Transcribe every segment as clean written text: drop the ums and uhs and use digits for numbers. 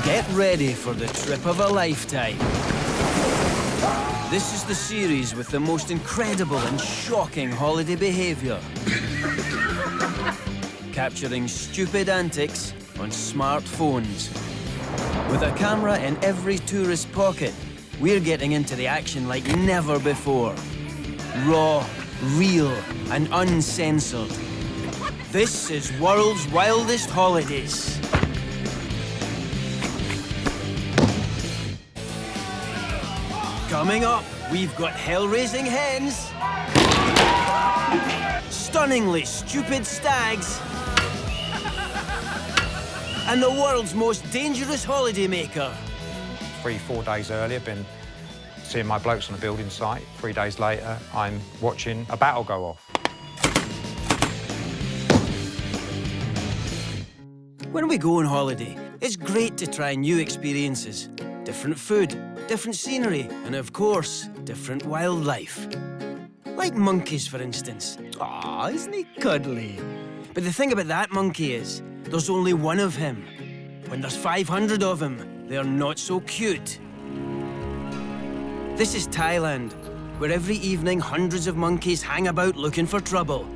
Get ready for the trip of a lifetime. This is the series with the most incredible and shocking holiday behaviour. Capturing stupid antics on smartphones. With a camera in every tourist pocket, we're getting into the action like never before. Raw, real, and uncensored. This is World's Wildest Holidays. Coming up, we've got hell-raising hens, stunningly stupid stags, and the world's most dangerous holidaymaker. 3-4 days earlier, been seeing my blokes on a building site. 3 days later, I'm watching a battle go off. When we go on holiday, it's great to try new experiences. Different food, different scenery, and of course, different wildlife. Like monkeys, for instance. Aw, isn't he cuddly? But the thing about that monkey is, there's only one of him. When there's 500 of him, they're not so cute. This is Thailand, where every evening hundreds of monkeys hang about looking for trouble.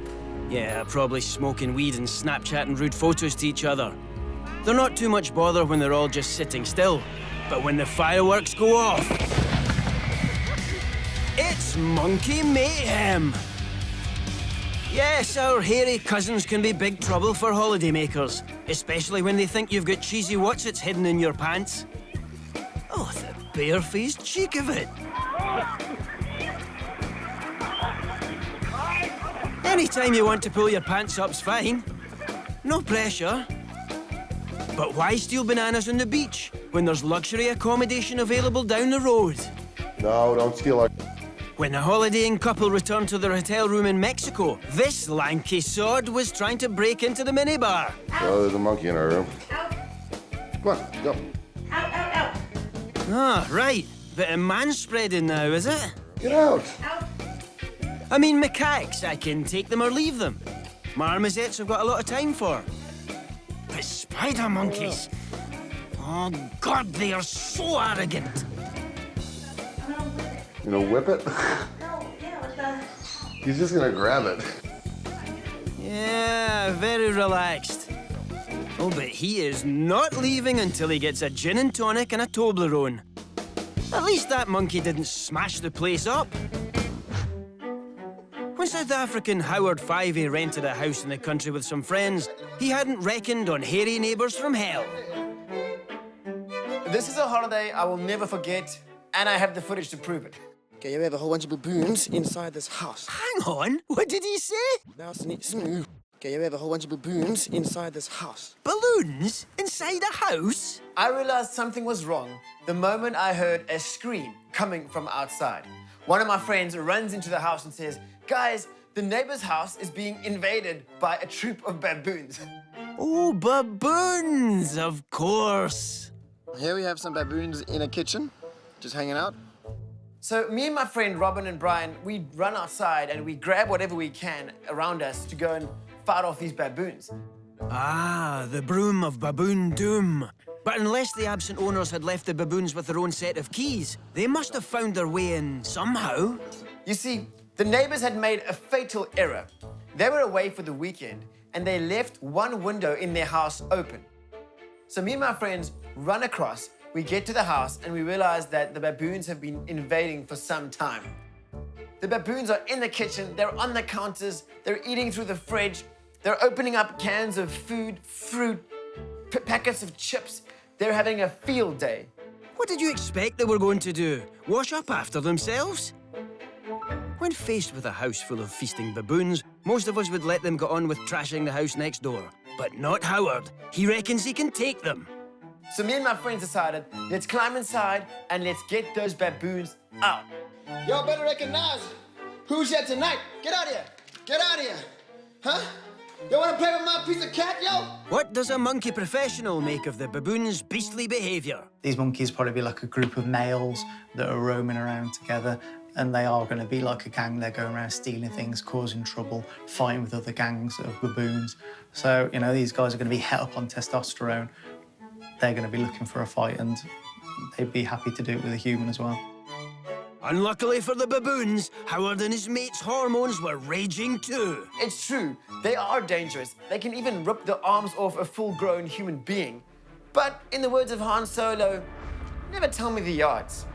Yeah, probably smoking weed and Snapchatting rude photos to each other. They're not too much bother when they're all just sitting still. But when the fireworks go off, it's monkey mayhem. Yes, our hairy cousins can be big trouble for holidaymakers, especially when they think you've got cheesy whatsits hidden in your pants. Oh, the bare-faced cheek of it. Anytime you want to pull your pants up's fine. No pressure. But why steal bananas on the beach when there's luxury accommodation available down the road? No, don't steal our... When the holidaying couple returned to their hotel room in Mexico, this lanky sod was trying to break into the minibar. Oh, there's a monkey in our room. Come on, go. Ah, right. Bit of manspreading now, is it? Get out. I mean, macaques, I can take them or leave them. Marmosets I've got a lot of time for. But spider monkeys, oh God, they are so arrogant. You know, whip it? He's just gonna grab it. Yeah, very relaxed. Oh, but he is not leaving until he gets a gin and tonic and a Toblerone. At least that monkey didn't smash the place up. When South African Howard Fyvie rented a house in the country with some friends, he hadn't reckoned on hairy neighbours from hell. This is a holiday I will never forget, and I have the footage to prove it. Okay, you have a whole bunch of baboons inside this house. Hang on, what did he say? Okay, you have a whole bunch of baboons inside this house. Balloons? Inside a house? I realized something was wrong the moment I heard a scream coming from outside. One of my friends runs into the house and says, "Guys, the neighbor's house is being invaded by a troop of baboons." Oh, baboons, of course. Here we have some baboons in a kitchen, just hanging out. So me and my friend Robin and Brian, we run outside and we grab whatever we can around us to go and fight off these baboons. Ah, the broom of baboon doom. But unless the absent owners had left the baboons with their own set of keys, they must have found their way in somehow. You see, the neighbors had made a fatal error. They were away for the weekend and they left one window in their house open. So me and my friends run across, we get to the house and we realize that the baboons have been invading for some time. The baboons are in the kitchen, they're on the counters, they're eating through the fridge, they're opening up cans of food, fruit, packets of chips. They're having a field day. What did you expect they were going to do? Wash up after themselves? When faced with a house full of feasting baboons, most of us would let them get on with trashing the house next door. But not Howard. He reckons he can take them. So me and my friends decided, let's climb inside and let's get those baboons out. Y'all better recognize who's here tonight. Get out of here. Get out of here. Huh? You wanna play with my piece of cat, yo? What does a monkey professional make of the baboon's beastly behaviour? These monkeys probably be like a group of males that are roaming around together, and they are going to be like a gang. They're going around stealing things, causing trouble, fighting with other gangs of baboons. So, you know, these guys are going to be het up on testosterone. they're going to be looking for a fight, and they'd be happy to do it with a human as well. Unluckily for the baboons, Howard and his mates' hormones were raging too. It's true, they are dangerous. They can even rip the arms off a full-grown human being. But in the words of Han Solo, never tell me the odds.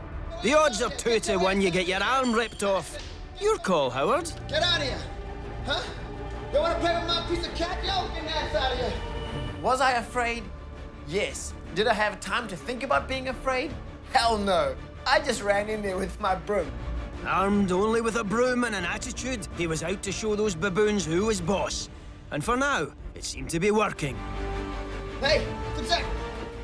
The odds are 2 to 1 you get your arm ripped off. Your call, Howard. Get out of here! Huh? You want to play with my piece of cat? Yo, get your ass out of here! Was I afraid? Yes. Did I have time to think about being afraid? Hell no. I just ran in there with my broom. Armed only with a broom and an attitude, he was out to show those baboons who was boss. And for now, it seemed to be working. Hey, what's that?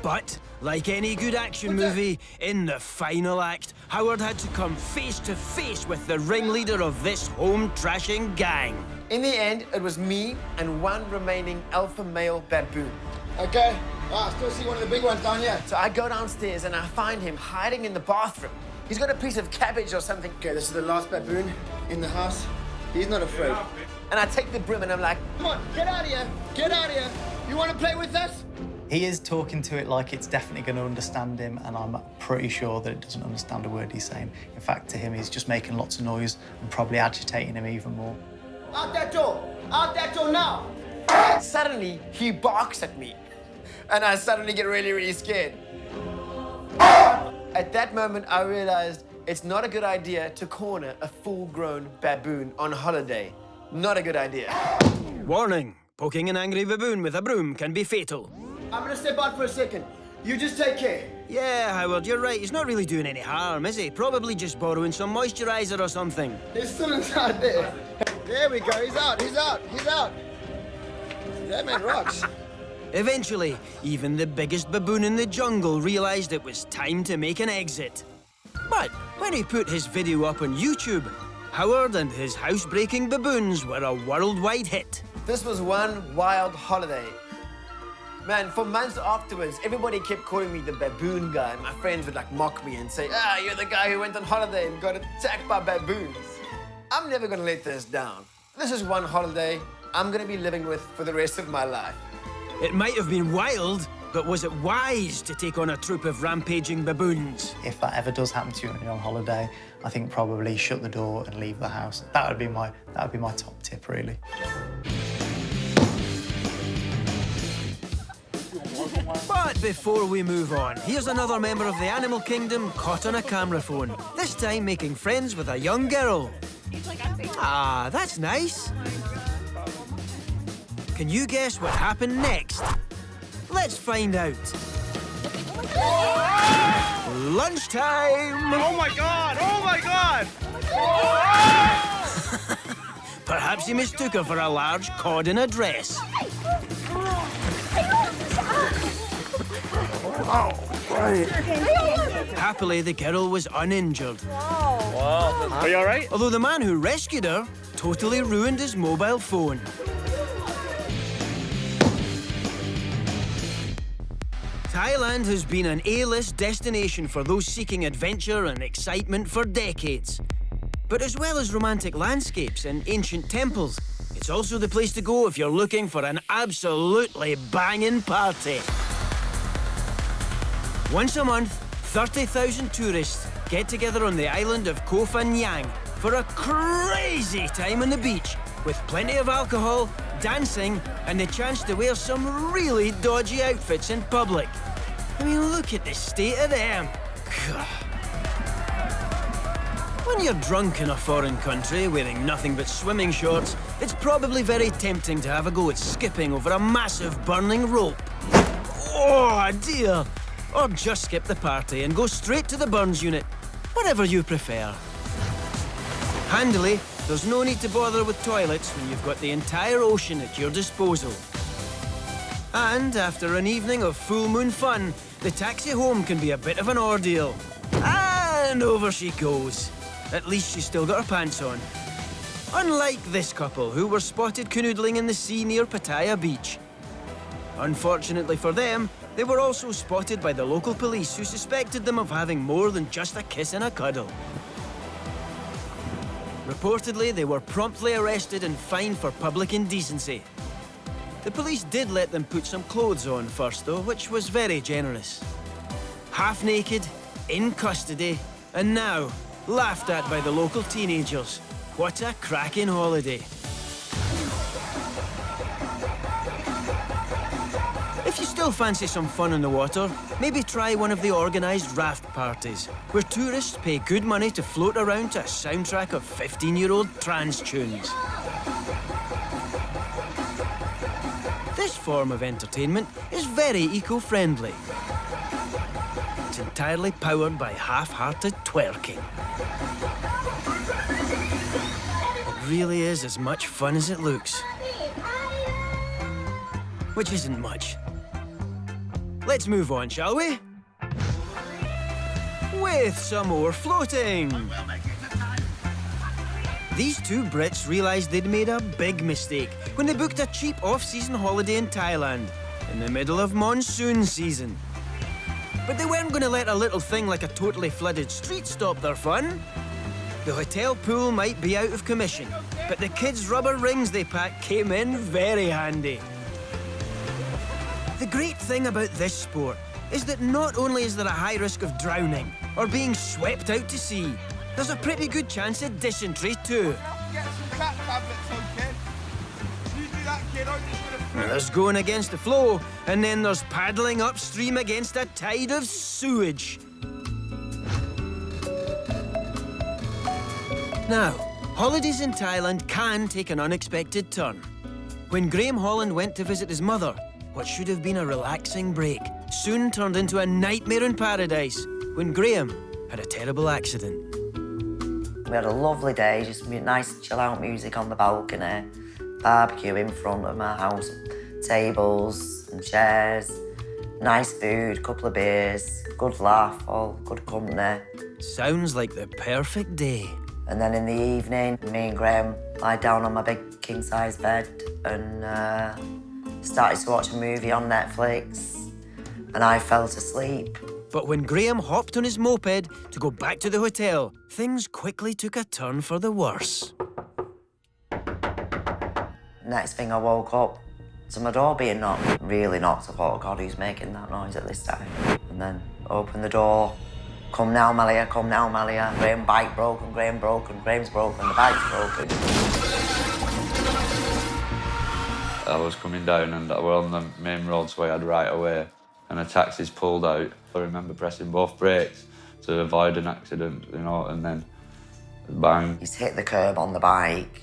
But, like any good action movie, in the final act, Howard had to come face to face with the ringleader of this home-trashing gang. In the end, it was me and one remaining alpha male baboon. Okay. I still see one of the big ones down here. So I go downstairs and I find him hiding in the bathroom. He's got a piece of cabbage or something. Okay, this is the last baboon in the house. He's not afraid. And I take the broom and I'm like, Come on, get out of here! Get out of here! You want to play with us? He is talking to it like it's definitely going to understand him, and I'm pretty sure that it doesn't understand a word he's saying. In fact, to him, he's just making lots of noise and probably agitating him even more. Out that door! Out that door now! Suddenly, he barks at me. And I suddenly get really, really scared. At that moment, I realized it's not a good idea to corner a full-grown baboon on holiday. Not a good idea. Warning, poking an angry baboon with a broom can be fatal. I'm gonna step out for a second. You just take care. Yeah, Howard, you're right. He's not really doing any harm, is he? Probably just borrowing some moisturizer or something. He's still inside there. There we go. He's out. He's out. He's out. That man rocks. Eventually, even the biggest baboon in the jungle realized it was time to make an exit. But when he put his video up on YouTube, Howard and his housebreaking baboons were a worldwide hit. This was one wild holiday. Man, for months afterwards, everybody kept calling me the baboon guy. My friends would like mock me and say, you're the guy who went on holiday and got attacked by baboons. I'm never gonna let this down. This is one holiday I'm gonna be living with for the rest of my life. It might have been wild, but was it wise to take on a troop of rampaging baboons? If that ever does happen to you when you're on holiday, I think probably shut the door and leave the house. That would be my top tip, really. But before we move on, here's another member of the animal kingdom caught on a camera phone, this time making friends with a young girl. Ah, that's nice. Can you guess what happened next? Let's find out. Lunchtime! Oh my God! Oh my God! Perhaps he mistook her for a large cod in a dress. Happily, the girl was uninjured. Wow. Are you all right? Although the man who rescued her totally ruined his mobile phone. Thailand has been an A-list destination for those seeking adventure and excitement for decades. But as well as romantic landscapes and ancient temples, it's also the place to go if you're looking for an absolutely banging party. Once a month, 30,000 tourists get together on the island of Koh Phangan for a crazy time on the beach, with plenty of alcohol, dancing, and the chance to wear some really dodgy outfits in public. I mean, look at the state of them. When you're drunk in a foreign country wearing nothing but swimming shorts, it's probably very tempting to have a go at skipping over a massive burning rope. Oh, dear. Or just skip the party and go straight to the burns unit, whatever you prefer. Handily, there's no need to bother with toilets when you've got the entire ocean at your disposal. And after an evening of full moon fun, the taxi home can be a bit of an ordeal. And over she goes. At least she's still got her pants on. Unlike this couple, who were spotted canoodling in the sea near Pattaya Beach. Unfortunately for them, they were also spotted by the local police, who suspected them of having more than just a kiss and a cuddle. Reportedly, they were promptly arrested and fined for public indecency. The police did let them put some clothes on first, though, which was very generous. Half naked, in custody, and now laughed at by the local teenagers. What a cracking holiday. If you still fancy some fun in the water, maybe try one of the organised raft parties, where tourists pay good money to float around to a soundtrack of 15-year-old trance tunes. This form of entertainment is very eco-friendly. It's entirely powered by half-hearted twerking. It really is as much fun as it looks. Which isn't much. Let's move on, shall we? With some more floating. These two Brits realised they'd made a big mistake when they booked a cheap off-season holiday in Thailand in the middle of monsoon season. But they weren't going to let a little thing like a totally flooded street stop their fun. The hotel pool might be out of commission, but the kids' rubber rings they packed came in very handy. The great thing about this sport is that not only is there a high risk of drowning or being swept out to sea, there's a pretty good chance of dysentery too. Get some cat tablets, okay? You do that, kid. I'm just gonna... There's going against the flow, and then there's paddling upstream against a tide of sewage. Now, holidays in Thailand can take an unexpected turn. When Graham Holland went to visit his mother, what should have been a relaxing break soon turned into a nightmare in paradise when Graham had a terrible accident. We had a lovely day, just nice chill-out music on the balcony, barbecue in front of my house, tables and chairs, nice food, couple of beers, good laugh, all good company. Sounds like the perfect day. And then in the evening, me and Graham lied down on my big king-size bed and started to watch a movie on Netflix, and I fell asleep. But when Graham hopped on his moped to go back to the hotel, things quickly took a turn for the worse. Next thing I woke up to my door being knocked. Really knocked. I thought, oh God, who's making that noise at this time? And then opened the door. Come now, Malia, come now, Malia. Graham's bike broken, Graham's broken, the bike's broken. I was coming down and we're on the main road, so I had right away, and a taxi's pulled out. I remember pressing both brakes to avoid an accident, you know, and then bang. He's hit the curb on the bike,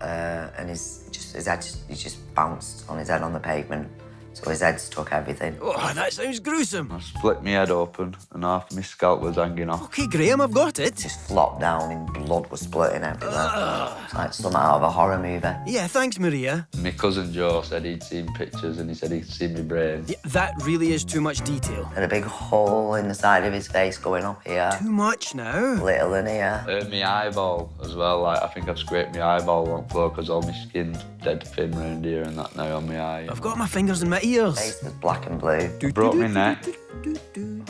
and his head just bounced on his head on the pavement, so his head stuck everything. Oh, that sounds gruesome. I split my head open and half my scalp was hanging off. OK, Graham, I've got it. Just flopped down and blood was splitting everywhere. It's like something out of a horror movie. Yeah, thanks, Maria. My cousin Joe said he'd seen pictures and he said he'd seen my brain. Yeah, that really is too much detail. And a big hole in the side of his face going up here. Too much now. Little in here. My eyeball as well, like I think I've scraped my eyeball on the floor because all my skin's dead thin round here and that now on my eye. I've got my fingers in my ears. Face was black and blue. Broke my neck,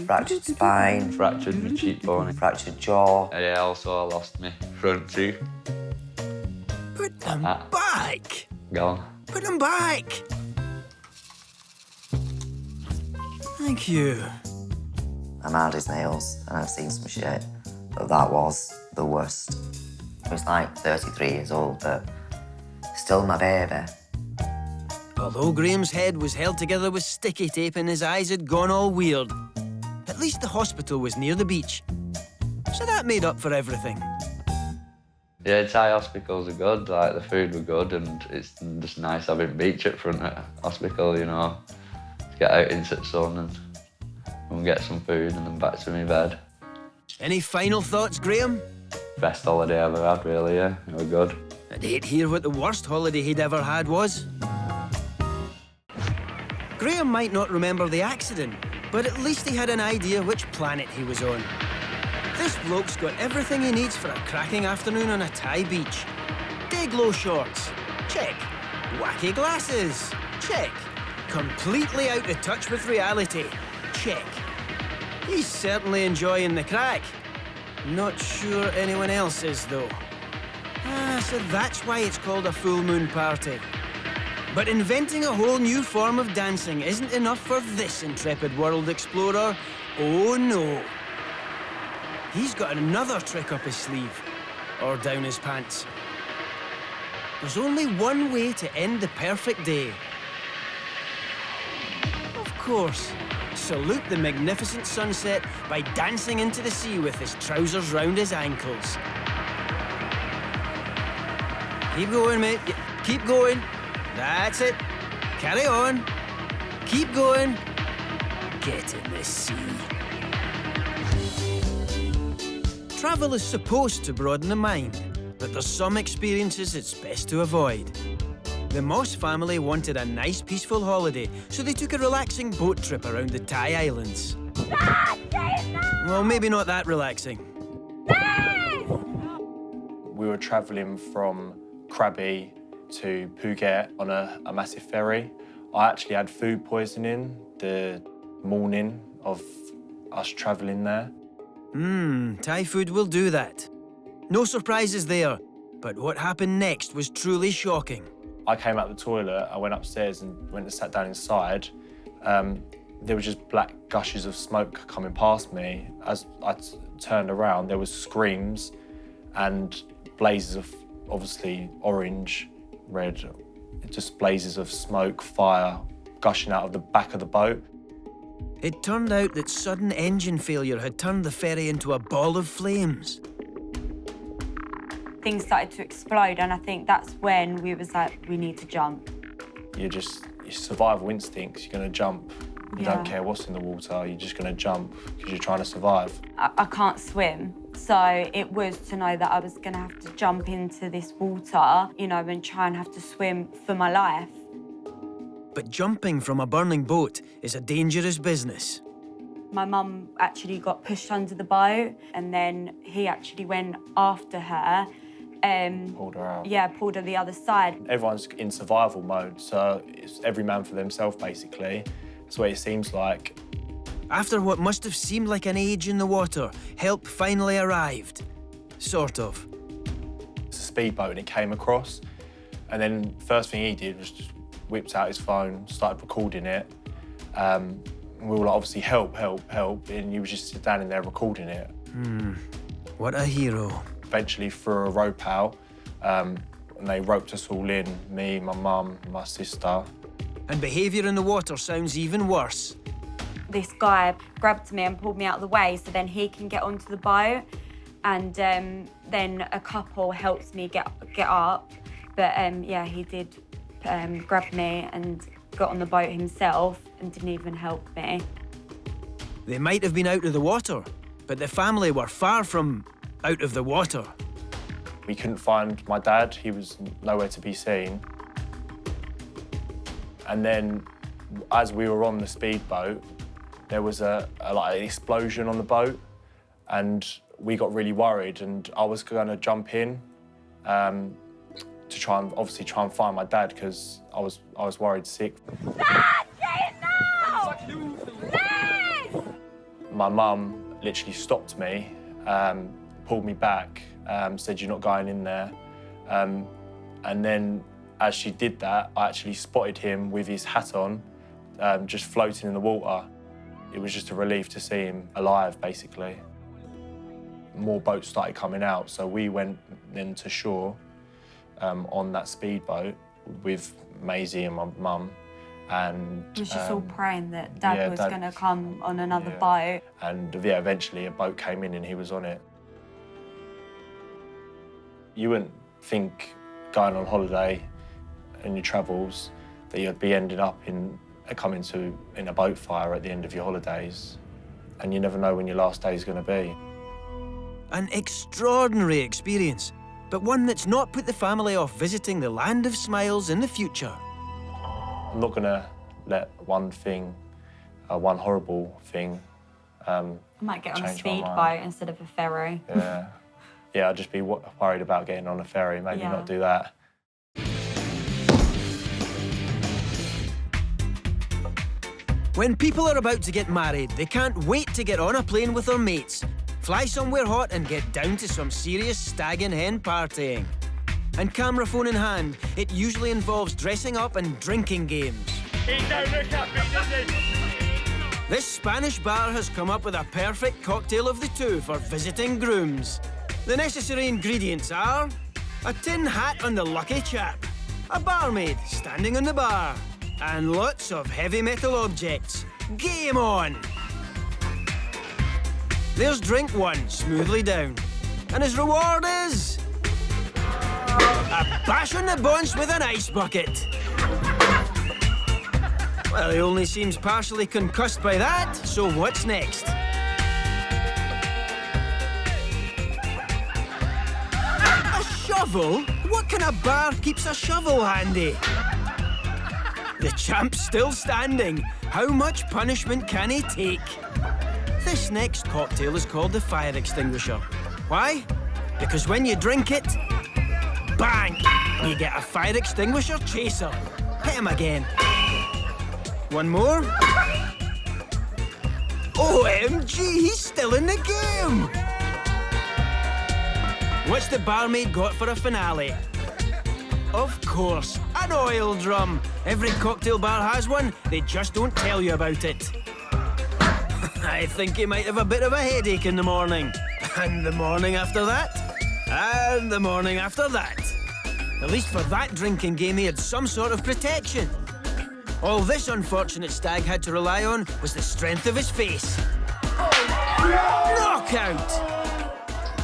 Fractured spine. fractured my cheekbone. Fractured jaw. Yeah, also I lost my front tooth. Put them back. Gone. Put them back. Thank you. I'm hard as nails and I've seen some shit, but that was the worst. I was like 33 years old, but still my baby. Although Graham's head was held together with sticky tape and his eyes had gone all weird, at least the hospital was near the beach. So that made up for everything. Yeah, Thai hospitals are good, like the food were good and it's just nice having beach at front of hospital, you know. To get out into the sun and get some food and then back to my bed. Any final thoughts, Graham? Best holiday I ever had, really, yeah. It was good. I'd hate to hear what the worst holiday he'd ever had was. Graham might not remember the accident, but at least he had an idea which planet he was on. This bloke's got everything he needs for a cracking afternoon on a Thai beach. Day-glow shorts, check. Wacky glasses, check. Completely out of touch with reality, check. He's certainly enjoying the crack. Not sure anyone else is, though. So that's why it's called a full moon party. But inventing a whole new form of dancing isn't enough for this intrepid world explorer. Oh no. He's got another trick up his sleeve. Or down his pants. There's only one way to end the perfect day. Of course, salute the magnificent sunset by dancing into the sea with his trousers round his ankles. Keep going, mate. Keep going. That's it. Carry on. Keep going. Get in the sea. Travel is supposed to broaden the mind, but there's some experiences it's best to avoid. The Moss family wanted a nice, peaceful holiday, so they took a relaxing boat trip around the Thai Islands. Well, maybe not that relaxing. We were travelling from Krabi to Phuket on a massive ferry. I actually had food poisoning the morning of us travelling there. Thai food will do that. No surprises there, but what happened next was truly shocking. I came out the toilet, I went upstairs and went and sat down inside. There was just black gushes of smoke coming past me. As I turned around, there was screams and blazes of, obviously, orange, red, just blazes of smoke, fire, gushing out of the back of the boat. It turned out that sudden engine failure had turned the ferry into a ball of flames. Things started to explode, and I think that's when we was like, we need to jump. Your survival instincts, you're going to jump. You don't care what's in the water, you're just going to jump because you're trying to survive. I can't swim, so it was to know that I was going to have to jump into this water, you know, and try and have to swim for my life. But jumping from a burning boat is a dangerous business. My mum actually got pushed under the boat, and then he actually went after her. Pulled her out. Yeah, pulled her the other side. Everyone's in survival mode, so it's every man for themselves, basically. That's what it seems like. After what must have seemed like an age in the water, help finally arrived. Sort of. It's a speedboat and it came across, and then first thing he did was just whipped out his phone, started recording it. We were like, obviously, help, help, help, and he was just standing there recording it. What a hero. Eventually threw a rope out, and they roped us all in, me, my mum, my sister. And behaviour in the water sounds even worse. This guy grabbed me and pulled me out of the way so then he can get onto the boat, and then a couple helped me get up. But yeah, he did grab me and got on the boat himself and didn't even help me. They might have been out of the water, but the family were far from out of the water. We couldn't find my dad, he was nowhere to be seen. And then, as we were on the speedboat, there was like an explosion on the boat, and we got really worried, and I was going to jump in to try and find my dad, because I was worried sick. Dad, say no! Please! My mum literally stopped me, pulled me back, said, "You're not going in there." And then, as she did that, I actually spotted him with his hat on, just floating in the water. It was just a relief to see him alive, basically. More boats started coming out, so we went then to shore on that speedboat with Maisie and my mum. And we was just all praying that Dad was going to come on another boat. And yeah, eventually a boat came in and he was on it. You wouldn't think going on holiday in your travels that you'd be ending up in a boat fire at the end of your holidays, and you never know when your last day is going to be. An extraordinary experience, but one that's not put the family off visiting the land of smiles in the future. I'm not going to let one horrible thing I might get on a change my speedboat mind. instead of a ferry. Yeah, I'd just be worried about getting on a ferry, maybe not do that. When people are about to get married, they can't wait to get on a plane with their mates, fly somewhere hot and get down to some serious stag and hen partying. and camera phone in hand, it usually involves dressing up and drinking games. He don't look happy, does he? This Spanish bar has come up with a perfect cocktail of the two for visiting grooms. The necessary ingredients are a tin hat on the lucky chap, a barmaid standing on the bar, and lots of heavy metal objects. Game on! There's drink one, smoothly down. And his reward is... a bash on the bones with an ice bucket. Well, he only seems partially concussed by that, so what's next? A shovel? What kind of bar keeps a shovel handy? The champ's still standing. How much punishment can he take? This next cocktail is called the fire extinguisher. Why? Because when you drink it, bang! You get a fire extinguisher chaser. Hit him again. One more. OMG, he's still in the game! What's the barmaid got for a finale? Of course, an oil drum. Every cocktail bar has one, they just don't tell you about it. I think he might have a bit of a headache in the morning. And the morning after that. And the morning after that. At least for that drinking game, he had some sort of protection. All this unfortunate stag had to rely on was the strength of his face. Knockout!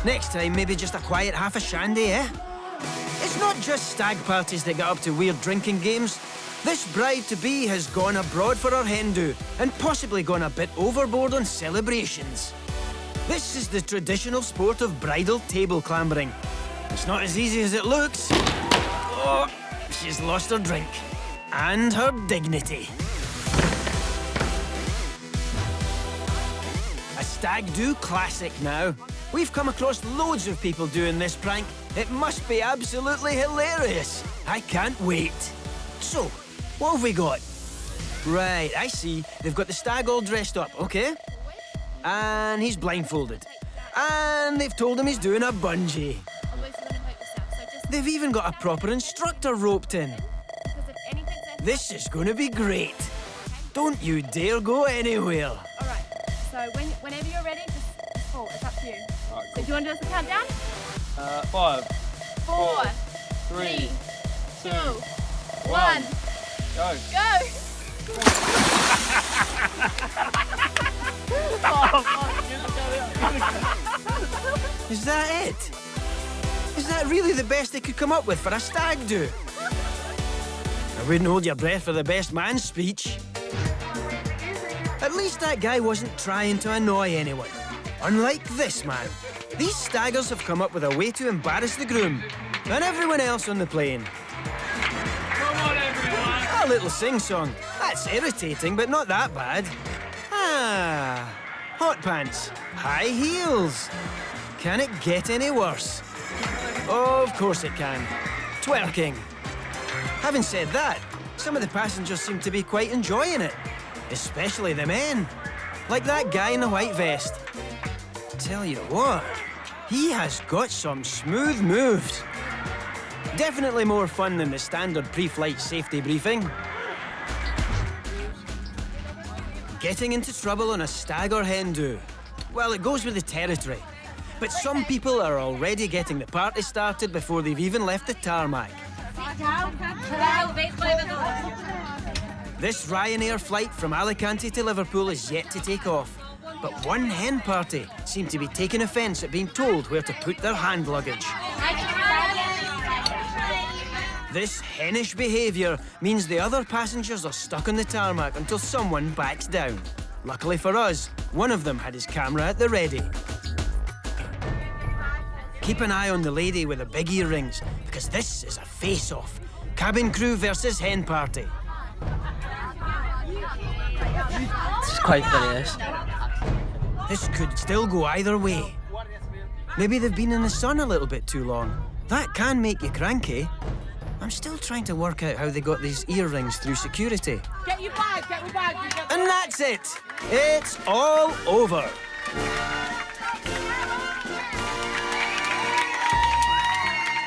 Next time, maybe just a quiet half a shandy, eh? It's not just stag parties that get up to weird drinking games. This bride-to-be has gone abroad for her hen do and possibly gone a bit overboard on celebrations. This is the traditional sport of bridal table clambering. It's not as easy as it looks. Oh, she's lost her drink. And her dignity. A stag do classic now. We've come across loads of people doing this prank. It must be absolutely hilarious. I can't wait. So, what have we got? Right, I see. They've got the stag all dressed up, okay? And he's blindfolded. And they've told him he's doing a bungee. They've even got a proper instructor roped in. This is going to be great. Don't you dare go anywhere. All right, so whenever you're ready, just pull. It's up to you. Right, cool. So do you want to do us a countdown? 5, 4, 3, 2, 1. Go. Is that it? Is that really the best they could come up with for a stag do? I wouldn't hold your breath for the best man speech. At least that guy wasn't trying to annoy anyone. Unlike this man, these staggers have come up with a way to embarrass the groom and everyone else on the plane. Come on, everyone! A little sing-song. That's irritating, but not that bad. Ah, hot pants, high heels. Can it get any worse? Of course it can. Twerking. Having said that, some of the passengers seem to be quite enjoying it, especially the men. Like that guy in the white vest. Tell you what, he has got some smooth moves. Definitely more fun than the standard pre-flight safety briefing. Getting into trouble on a stag or hen do. Well, it goes with the territory. But some people are already getting the party started before they've even left the tarmac. This Ryanair flight from Alicante to Liverpool is yet to take off. But one hen party seem to be taking offence at being told where to put their hand luggage. This hennish behaviour means the other passengers are stuck on the tarmac until someone backs down. Luckily for us, one of them had his camera at the ready. Keep an eye on the lady with the big earrings, because this is a face-off. Cabin crew versus hen party. This is quite funny, this. This could still go either way. Maybe they've been in the sun a little bit too long. That can make you cranky. I'm still trying to work out how they got these earrings through security. Get your bag, get your bag. And that's it. It's all over.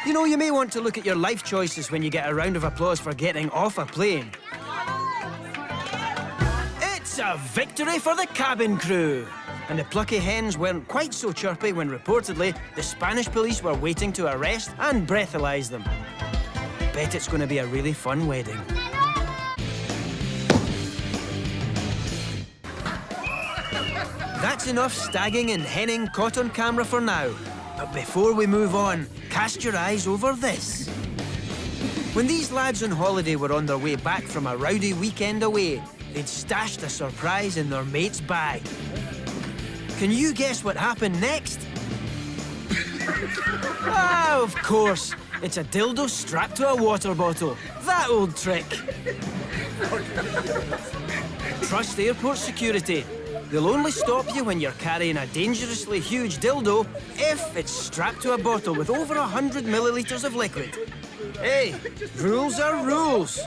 You You know, you may want to look at your life choices when you get a round of applause for getting off a plane. It's a victory for the cabin crew. And the plucky hens weren't quite so chirpy when reportedly the Spanish police were waiting to arrest and breathalyze them. Bet it's going to be a really fun wedding. That's enough stagging and henning caught on camera for now. But before we move on, cast your eyes over this. When these lads on holiday were on their way back from a rowdy weekend away, they'd stashed a surprise in their mate's bag. Can you guess what happened next? Ah, of course. It's a dildo strapped to a water bottle. That old trick. Trust airport security. They'll only stop you when you're carrying a dangerously huge dildo if it's strapped to a bottle with over 100 millilitres of liquid. Hey, rules are rules.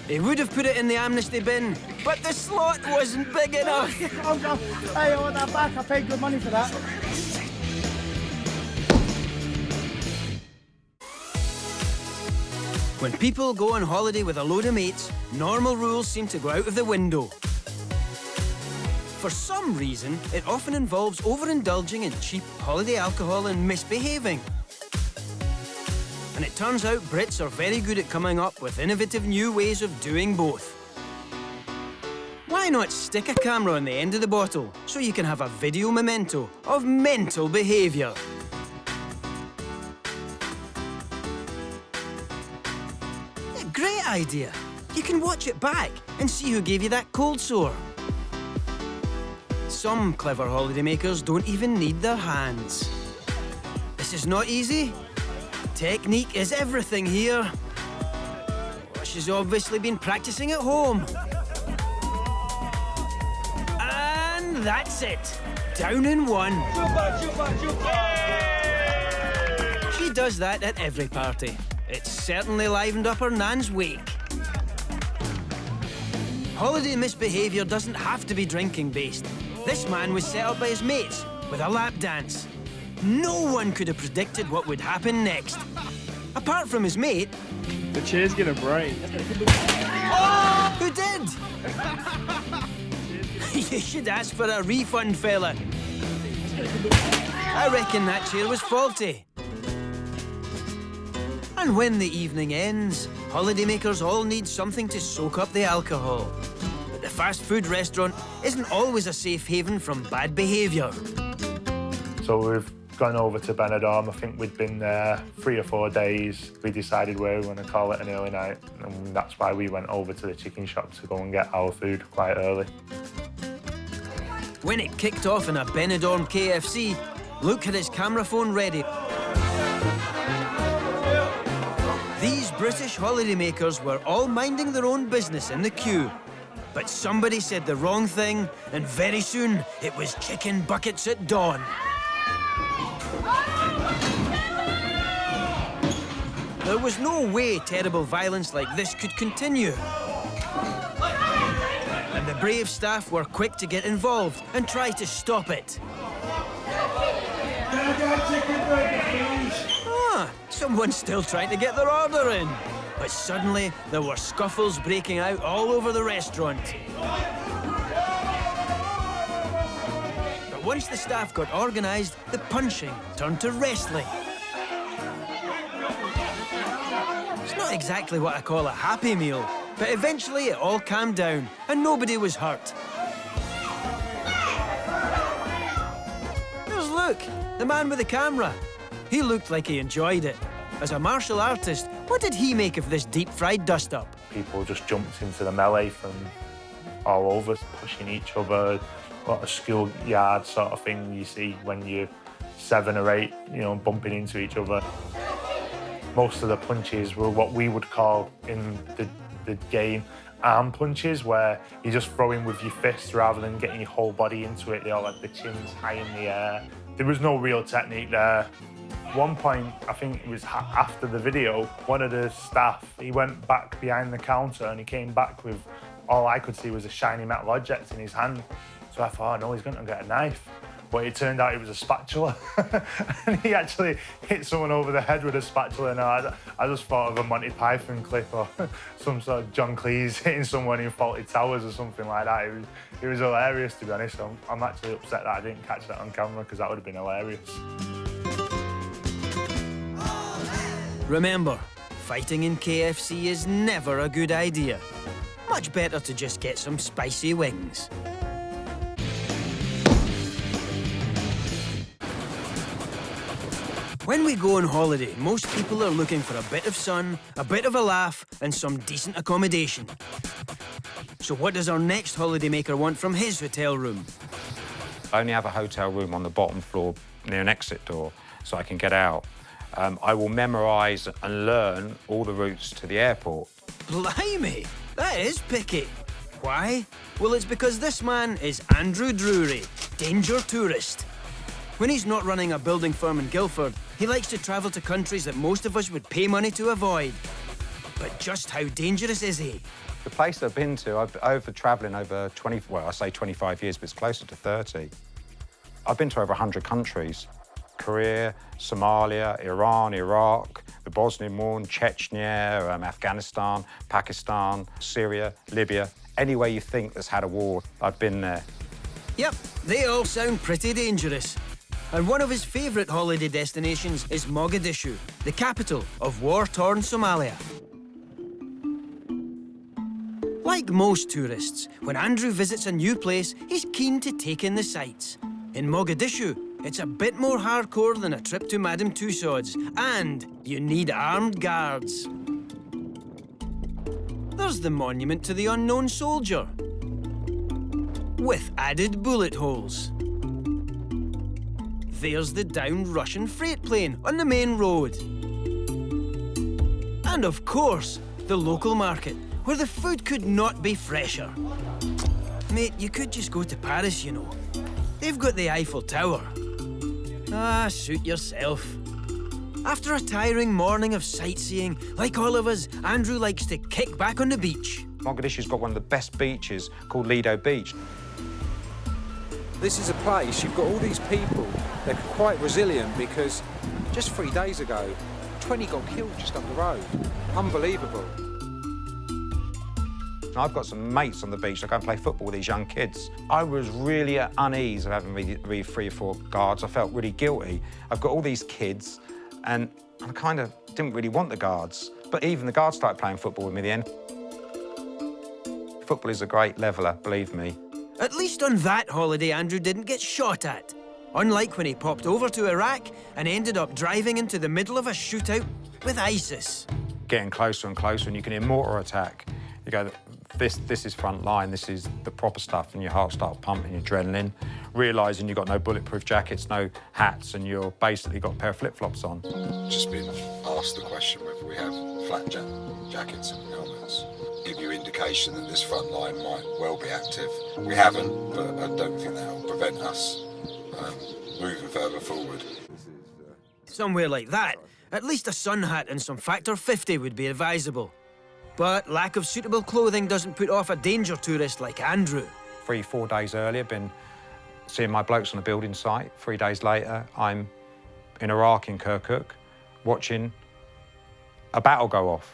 They would have put it in the amnesty bin, but the slot wasn't big enough. Hey, I want that back. I paid good money for that. When people go on holiday with a load of mates, normal rules seem to go out of the window. For some reason, it often involves overindulging in cheap holiday alcohol and misbehaving. And it turns out Brits are very good at coming up with innovative new ways of doing both. Why not stick a camera on the end of the bottle so you can have a video memento of mental behaviour? Great idea. You can watch it back and see who gave you that cold sore. Some clever holidaymakers don't even need their hands. This is not easy. Technique is everything here. She's obviously been practicing at home. And that's it. Down in one. She does that at every party. It's certainly livened up her nan's wake. Holiday misbehaviour doesn't have to be drinking-based. This man was set up by his mates with a lap dance. No one could have predicted what would happen next. Apart from his mate... The chair's gonna break. Oh! Who did? You should ask for a refund, fella. I reckon that chair was faulty. And when the evening ends, holidaymakers all need something to soak up the alcohol. But the fast food restaurant isn't always a safe haven from bad behaviour. So we've gone over to Benidorm. I think we'd been there 3 or 4 days. We decided we were going to call it an early night, and that's why we went over to the chicken shop to go and get our food quite early. When it kicked off in a Benidorm KFC, Luke had his camera phone ready. These British holidaymakers were all minding their own business in the queue. But somebody said the wrong thing, and very soon it was chicken buckets at dawn. There was no way terrible violence like this could continue. And the brave staff were quick to get involved and try to stop it. Ah, someone's still trying to get their order in. But suddenly, there were scuffles breaking out all over the restaurant. But once the staff got organised, the punching turned to wrestling. It's not exactly what I call a happy meal, but eventually it all calmed down and nobody was hurt. There's Luke, the man with the camera. He looked like he enjoyed it. As a martial artist, what did he make of this deep-fried dust-up? People just jumped into the melee from all over, pushing each other. A lot of schoolyard sort of thing you see when you're 7 or 8, you know, bumping into each other. Most of the punches were what we would call in the game arm punches, where you're just throwing with your fists rather than getting your whole body into it. They all had the chins high in the air. There was no real technique there. One point, I think it was after the video, one of the staff, he went back behind the counter and he came back with, all I could see was a shiny metal object in his hand. So I thought, oh no, he's going to get a knife. but it turned out it was a spatula. And he actually hit someone over the head with a spatula. And I just thought of a Monty Python clip or some sort of John Cleese hitting someone in Fawlty Towers or something like that. It was hilarious, to be honest. I'm actually upset that I didn't catch that on camera, because that would have been hilarious. Remember, fighting in KFC is never a good idea. Much better to just get some spicy wings. When we go on holiday, most people are looking for a bit of sun, a bit of a laugh, and some decent accommodation. So what does our next holidaymaker want from his hotel room? I only have a hotel room on the bottom floor near an exit door, so I can get out. I will memorise and learn all the routes to the airport. Blimey, that is picky. Why? Well, it's because this man is Andrew Drury, danger tourist. When he's not running a building firm in Guildford, he likes to travel to countries that most of us would pay money to avoid. But just how dangerous is he? The place I've been to, I've travelling over 20, well, I say 25 years, but it's closer to 30. I've been to over 100 countries. Korea, Somalia, Iran, Iraq, the Bosnian War, Chechnya, Afghanistan, Pakistan, Syria, Libya. Anywhere you think that's had a war, I've been there. Yep, they all sound pretty dangerous. And one of his favourite holiday destinations is Mogadishu, the capital of war-torn Somalia. Like most tourists, when Andrew visits a new place, he's keen to take in the sights. In Mogadishu, it's a bit more hardcore than a trip to Madame Tussauds, and you need armed guards. There's the monument to the unknown soldier, with added bullet holes. There's the downed Russian freight plane on the main road. And of course, the local market, where the food could not be fresher. Mate, you could just go to Paris, you know. They've got the Eiffel Tower. Ah, suit yourself. After a tiring morning of sightseeing, like all of us, Andrew likes to kick back on the beach. Mogadishu's got one of the best beaches called Lido Beach. This is a place, you've got all these people, they're quite resilient because just 3 days ago, 20 got killed just up the road. Unbelievable. I've got some mates on the beach. I go and play football with these young kids. I was really at unease of having really 3 or 4 guards. I felt really guilty. I've got all these kids, and I kind of didn't really want the guards. But even the guards started playing football with me in the end. Football is a great leveller, believe me. At least on that holiday, Andrew didn't get shot at. Unlike when he popped over to Iraq and ended up driving into the middle of a shootout with ISIS. Getting closer and closer, and you can hear mortar attack. You go, this is front line, this is the proper stuff, and your heart starts pumping, adrenaline, realising you've got no bulletproof jackets, no hats, and you're basically got a pair of flip-flops on. Just been asked the question whether we have flat jackets and helmets. Give you indication that this front line might well be active. We haven't, but I don't think that will prevent us moving further forward. Somewhere like that, at least a sun hat and some Factor 50 would be advisable. But lack of suitable clothing doesn't put off a danger tourist like Andrew. 3 or 4 days earlier, been seeing my blokes on a building site. 3 days later, I'm in Iraq, in Kirkuk, watching a battle go off.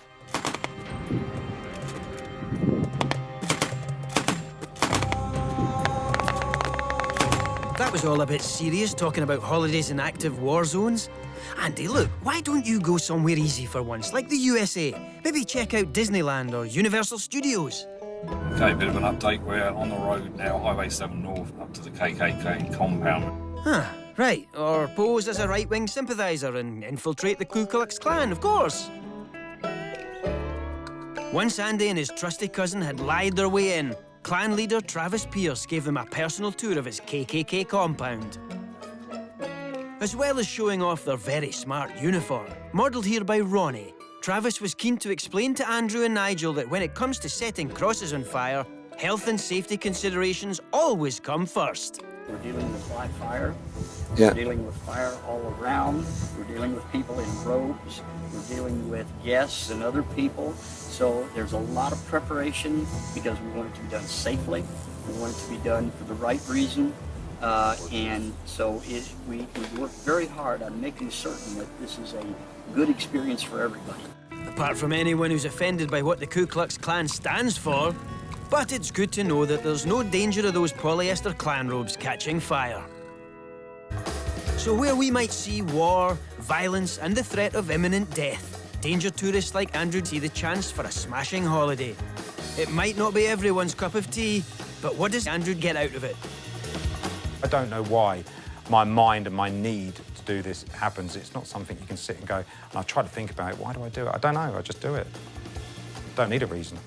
That was all a bit serious, talking about holidays in active war zones. Andy, look, why don't you go somewhere easy for once, like the USA? Maybe check out Disneyland or Universal Studios. Okay, bit of an update. We're on the road now, Highway 7 North, up to the KKK compound. Huh, right. Or pose as a right-wing sympathiser and infiltrate the Ku Klux Klan, of course. Once Andy and his trusty cousin had lied their way in, Klan leader Travis Pierce gave them a personal tour of his KKK compound. As well as showing off their very smart uniform, modelled here by Ronnie, Travis was keen to explain to Andrew and Nigel that when it comes to setting crosses on fire, health and safety considerations always come first. We're dealing with live fire. Yeah. We're dealing with fire all around. We're dealing with people in robes. We're dealing with guests and other people. So there's a lot of preparation because we want it to be done safely. We want it to be done for the right reason. And so we work very hard on making certain that this is a good experience for everybody. Apart from anyone who's offended by what the Ku Klux Klan stands for. But it's good to know that there's no danger of those polyester Klan robes catching fire. So where we might see war, violence, and the threat of imminent death, danger tourists like Andrew see the chance for a smashing holiday. It might not be everyone's cup of tea, but what does Andrew get out of it? I don't know why my mind and my need to do this happens. It's not something you can sit and go, and I try to think about it. Why do I do it? I don't know. I just do it. Don't need a reason.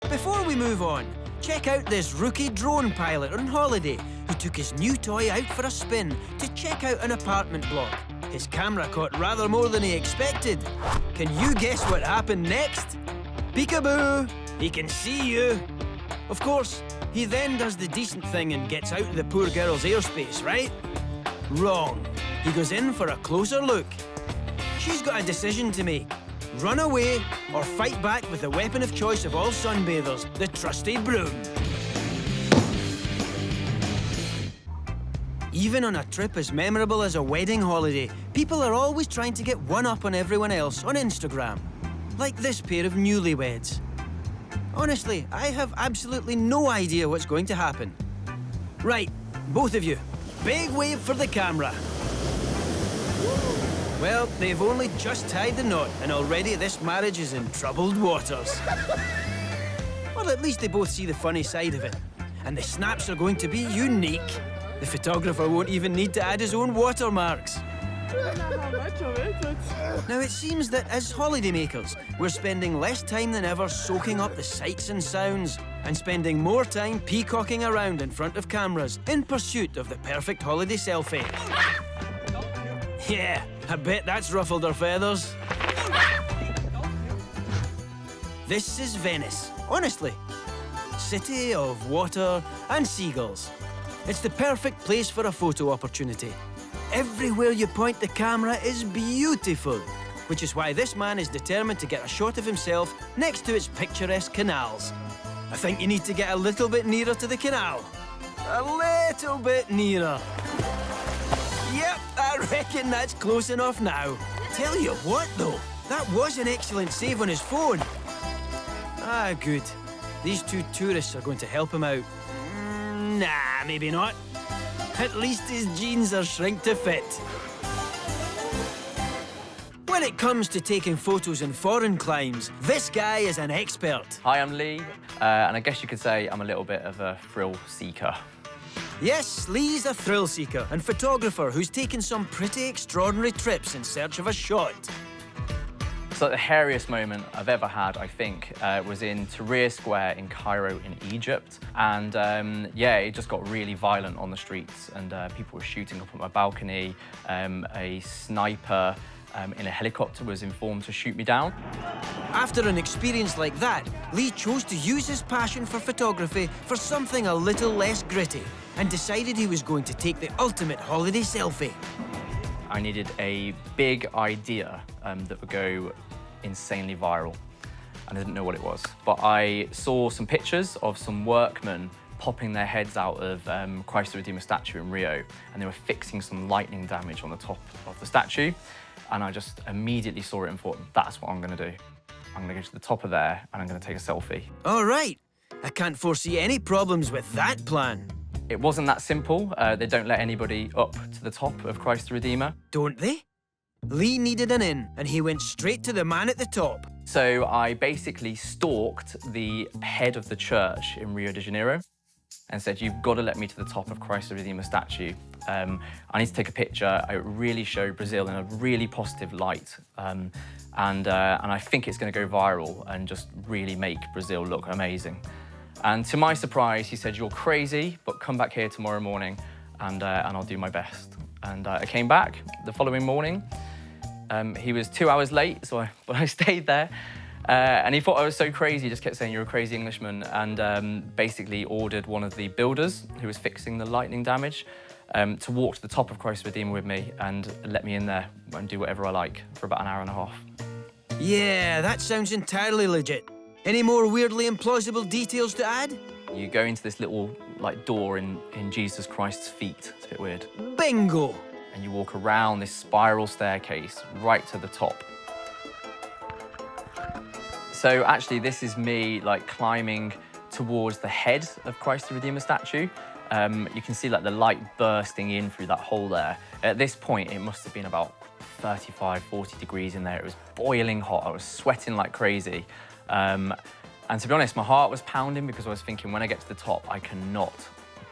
Before we move on, check out this rookie drone pilot on holiday who took his new toy out for a spin to check out an apartment block. His camera caught rather more than he expected. Can you guess what happened next? Peekaboo! He can see you. Of course, he then does the decent thing and gets out of the poor girl's airspace, right? Wrong. He goes in for a closer look. She's got a decision to make. Run away or fight back with the weapon of choice of all sunbathers, the trusty broom. Even on a trip as memorable as a wedding holiday, people are always trying to get one up on everyone else on Instagram. Like this pair of newlyweds. Honestly, I have absolutely no idea what's going to happen. Right, both of you, big wave for the camera. Well, they've only just tied the knot, and already this marriage is in troubled waters. Well, at least they both see the funny side of it. And the snaps are going to be unique. The photographer won't even need to add his own watermarks. Now, it seems that as holidaymakers, we're spending less time than ever soaking up the sights and sounds, and spending more time peacocking around in front of cameras in pursuit of the perfect holiday selfie. Yeah, I bet that's ruffled our feathers. This is Venice, honestly. City of water and seagulls. It's the perfect place for a photo opportunity. Everywhere you point the camera is beautiful, which is why this man is determined to get a shot of himself next to its picturesque canals. I think you need to get a little bit nearer to the canal. A little bit nearer. Yep, I reckon that's close enough now. Tell you what, though, that was an excellent save on his phone. Ah, good. These two tourists are going to help him out. Nah, maybe not. At least his jeans are shrink to fit. When it comes to taking photos in foreign climes, this guy is an expert. Hi, I'm Lee, and I guess you could say I'm a little bit of a thrill seeker. Yes, Lee's a thrill seeker and photographer who's taken some pretty extraordinary trips in search of a shot. So the hairiest moment I've ever had, I think, was in Tahrir Square in Cairo in Egypt. And yeah, it just got really violent on the streets and people were shooting up at my balcony. A sniper in a helicopter was informed to shoot me down. After an experience like that, Lee chose to use his passion for photography for something a little less gritty and decided he was going to take the ultimate holiday selfie. I needed a big idea that would go insanely viral, and I didn't know what it was. But I saw some pictures of some workmen popping their heads out of Christ the Redeemer statue in Rio, and they were fixing some lightning damage on the top of the statue. And I just immediately saw it and thought, that's what I'm going to do. I'm going to go to the top of there, and I'm going to take a selfie. All right. I can't foresee any problems with that plan. It wasn't that simple. They don't let anybody up to the top of Christ the Redeemer. Don't they? Lee needed an in, and he went straight to the man at the top. So I basically stalked the head of the church in Rio de Janeiro and said, you've got to let me to the top of Christ the Redeemer statue. I need to take a picture. I really show Brazil in a really positive light. And I think it's going to go viral and just really make Brazil look amazing. And to my surprise, he said, you're crazy, but come back here tomorrow morning and I'll do my best. And I came back the following morning. He was 2 hours late, but I stayed there. And he thought I was so crazy, he just kept saying, you're a crazy Englishman, and basically ordered one of the builders who was fixing the lightning damage to walk to the top of Christ the Redeemer with me and let me in there and do whatever I like for about an hour and a half. Yeah, that sounds entirely legit. Any more weirdly implausible details to add? You go into this little door in Jesus Christ's feet. It's a bit weird. Bingo! And you walk around this spiral staircase right to the top. So actually, this is me climbing towards the head of Christ the Redeemer statue. You can see the light bursting in through that hole there. At this point, it must have been about 35, 40 degrees in there. It was boiling hot. I was sweating like crazy. And to be honest, my heart was pounding because I was thinking, when I get to the top, I cannot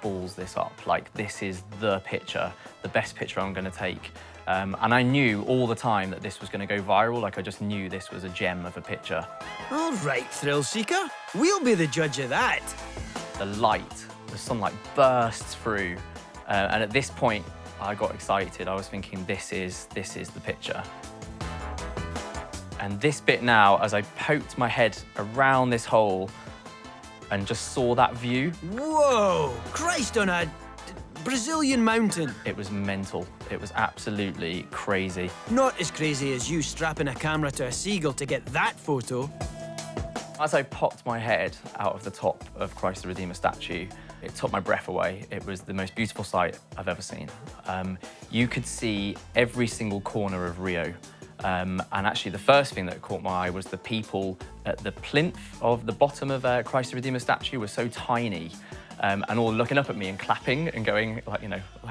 balls this up. This is the picture, the best picture I'm going to take. And I knew all the time that this was going to go viral. I just knew this was a gem of a picture. All right, thrill seeker. We'll be the judge of that. The light, the sunlight bursts through. And at this point, I got excited. I was thinking, this is the picture. And this bit now, as I poked my head around this hole and just saw that view. Whoa! Christ on a Brazilian mountain. It was mental. It was absolutely crazy. Not as crazy as you strapping a camera to a seagull to get that photo. As I popped my head out of the top of Christ the Redeemer statue, it took my breath away. It was the most beautiful sight I've ever seen. You could see every single corner of Rio. And actually, the first thing that caught my eye was the people at the plinth of the bottom of Christ the Redeemer statue were so tiny, and all looking up at me and clapping and going,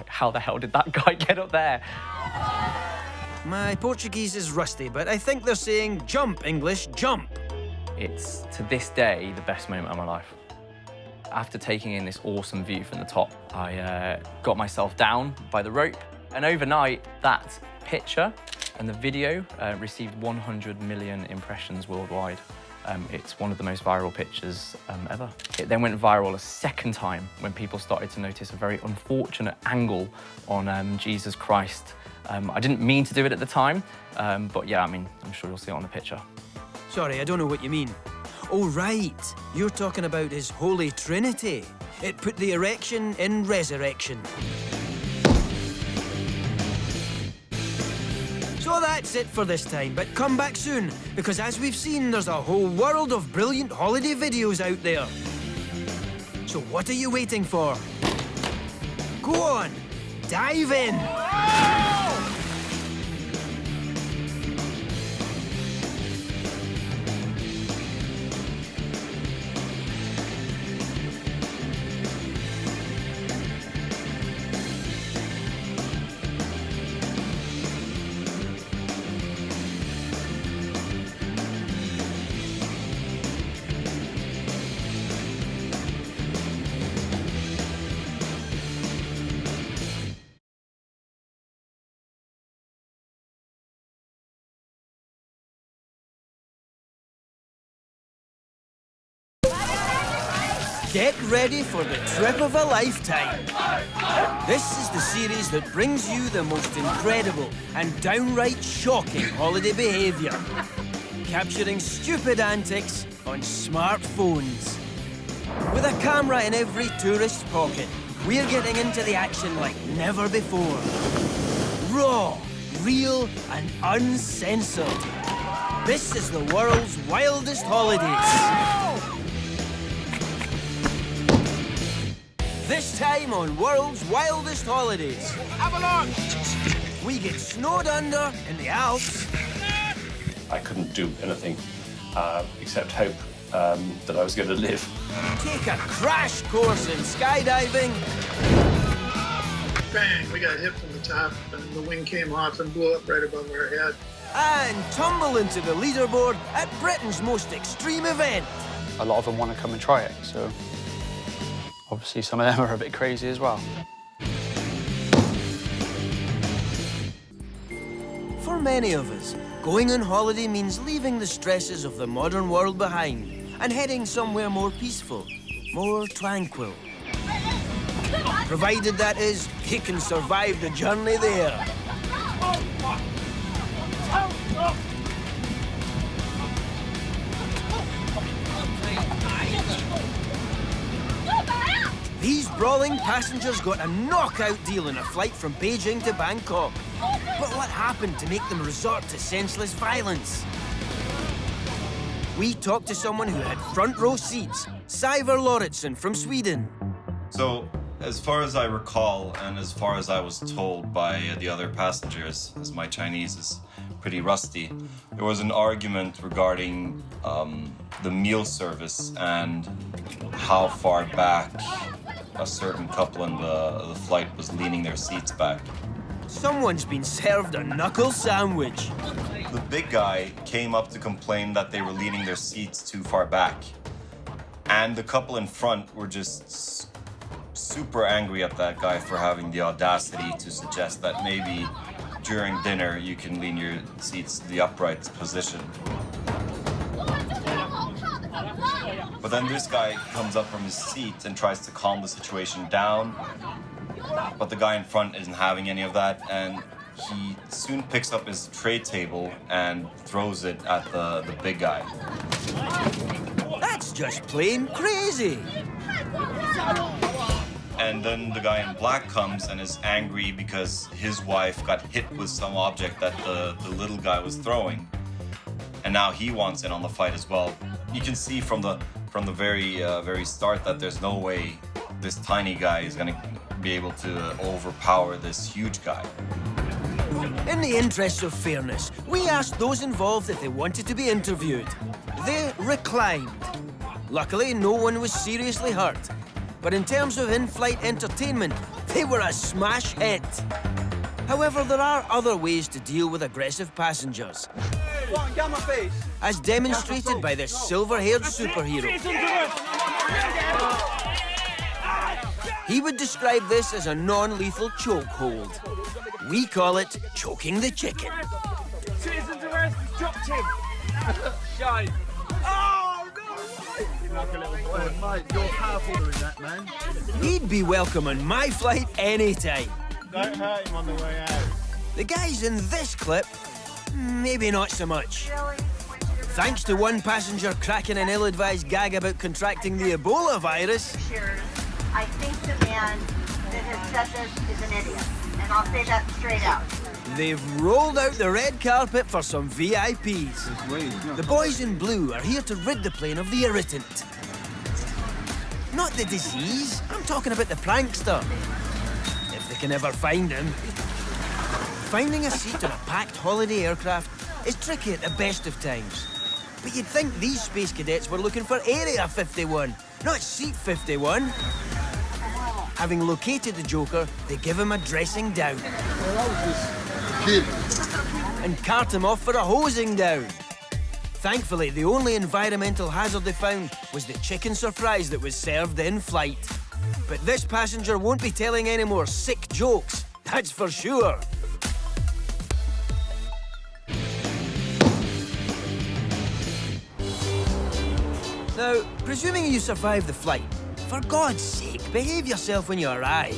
how the hell did that guy get up there? My Portuguese is rusty, but I think they're saying jump, English, jump. It's, to this day, the best moment of my life. After taking in this awesome view from the top, I got myself down by the rope, and overnight, that picture and the video received 100 million impressions worldwide. It's one of the most viral pictures ever. It then went viral a second time when people started to notice a very unfortunate angle on Jesus Christ. I didn't mean to do it at the time, but yeah, I'm sure you'll see it on the picture. Sorry, I don't know what you mean. Oh, right. You're talking about his Holy Trinity. It put the erection in resurrection. So that's it for this time, but come back soon, because as we've seen, there's a whole world of brilliant holiday videos out there. So what are you waiting for? Go on, dive in! Get ready for the trip of a lifetime. This is the series that brings you the most incredible and downright shocking holiday behaviour. Capturing stupid antics on smartphones. With a camera in every tourist's pocket, we're getting into the action like never before. Raw, real and uncensored. This is the world's wildest holidays. This time on World's Wildest Holidays. Avalanche! We get snowed under in the Alps. I couldn't do anything except hope that I was going to live. Take a crash course in skydiving. Bang, we got hit from the top and the wing came off and blew up right above our head. And tumble into the leaderboard at Britain's most extreme event. A lot of them want to come and try it, so obviously some of them are a bit crazy as well. For many of us, going on holiday means leaving the stresses of the modern world behind and heading somewhere more peaceful, more tranquil. Provided, that is, you can survive the journey there. These brawling passengers got a knockout deal in a flight from Beijing to Bangkok. But what happened to make them resort to senseless violence? we talked to someone who had front row seats, Siver Lauritsen from Sweden. So, as far as I recall, and as far as I was told by the other passengers, as my Chinese is pretty rusty, there was an argument regarding the meal service and how far back a certain couple in the flight was leaning their seats back. Someone's been served a knuckle sandwich. The big guy came up to complain that they were leaning their seats too far back. And the couple in front were just super angry at that guy for having the audacity to suggest that maybe during dinner you can lean your seats to the upright position. But then this guy comes up from his seat and tries to calm the situation down. But the guy in front isn't having any of that, and he soon picks up his tray table and throws it at the big guy. That's just plain crazy. And then the guy in black comes and is angry because his wife got hit with some object that the little guy was throwing. And now he wants in on the fight as well. You can see from the very start that there's no way this tiny guy is gonna be able to overpower this huge guy. In the interests of fairness, we asked those involved if they wanted to be interviewed. They reclined. Luckily, no one was seriously hurt. But in terms of in-flight entertainment, they were a smash hit. However, there are other ways to deal with aggressive passengers, as demonstrated by this silver-haired superhero. He would describe this as a non-lethal chokehold. We call it choking the chicken. Citizens arrest, dropped him. Shame. Oh, no! Like a little boy. Mate, you're powerful doing that, man. He'd be welcome on my flight anytime. Don't hurt him on the way out. The guys in this clip, maybe not so much. Thanks to one passenger cracking an ill-advised gag about contracting the Ebola virus. I think the man that has said this is an idiot, and I'll say that straight out. They've rolled out the red carpet for some VIPs. The boys in blue are here to rid the plane of the irritant. Not the disease, I'm talking about the prankster. If they can ever find him. Finding a seat on a packed holiday aircraft is tricky at the best of times. But you'd think these space cadets were looking for Area 51, not Seat 51. Having located the Joker, they give him a dressing down. And cart him off for a hosing down. Thankfully, the only environmental hazard they found was the chicken surprise that was served in flight. But this passenger won't be telling any more sick jokes, that's for sure. Now, presuming you survive the flight, for God's sake, behave yourself when you arrive.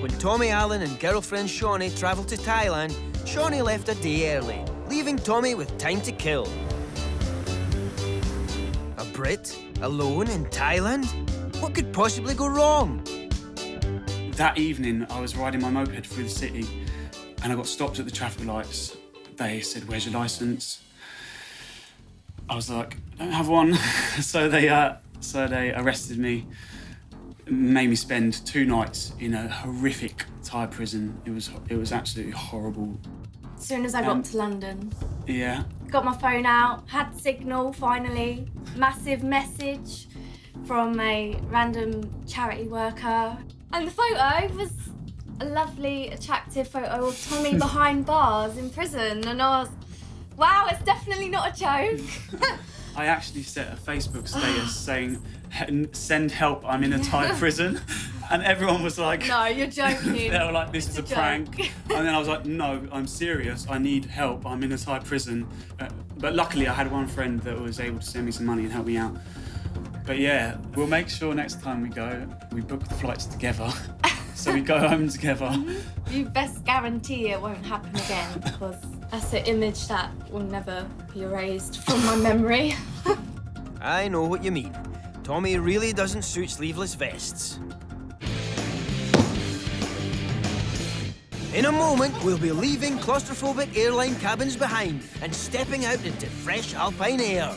When Tommy Allen and girlfriend Shawnee travelled to Thailand, Shawnee left a day early, leaving Tommy with time to kill. A Brit? Alone in Thailand? What could possibly go wrong? That evening, I was riding my moped through the city and I got stopped at the traffic lights. They said, "Where's your licence?" I was like, "I don't have one." So they arrested me, made me spend 2 nights in a horrific Thai prison. It was absolutely horrible. As soon as I got to London, Yeah. got my phone out, had signal finally, massive message from a random charity worker. And the photo was a lovely, attractive photo of Tommy behind bars in prison. And I was, wow, it's definitely not a joke. I actually set a Facebook status saying, "Send help, I'm in a Thai prison." And everyone was like... No, you're joking. They were like, "This is a It's a prank." joke. And then I was like, "No, I'm serious. I need help. I'm in a Thai prison." But luckily, I had one friend that was able to send me some money and help me out. But yeah, we'll make sure next time we go, we book the flights together. So we go home together. You best guarantee it won't happen again, because that's an image that will never be erased from my memory. I know what you mean. Tommy really doesn't suit sleeveless vests. In a moment, we'll be leaving claustrophobic airline cabins behind and stepping out into fresh alpine air.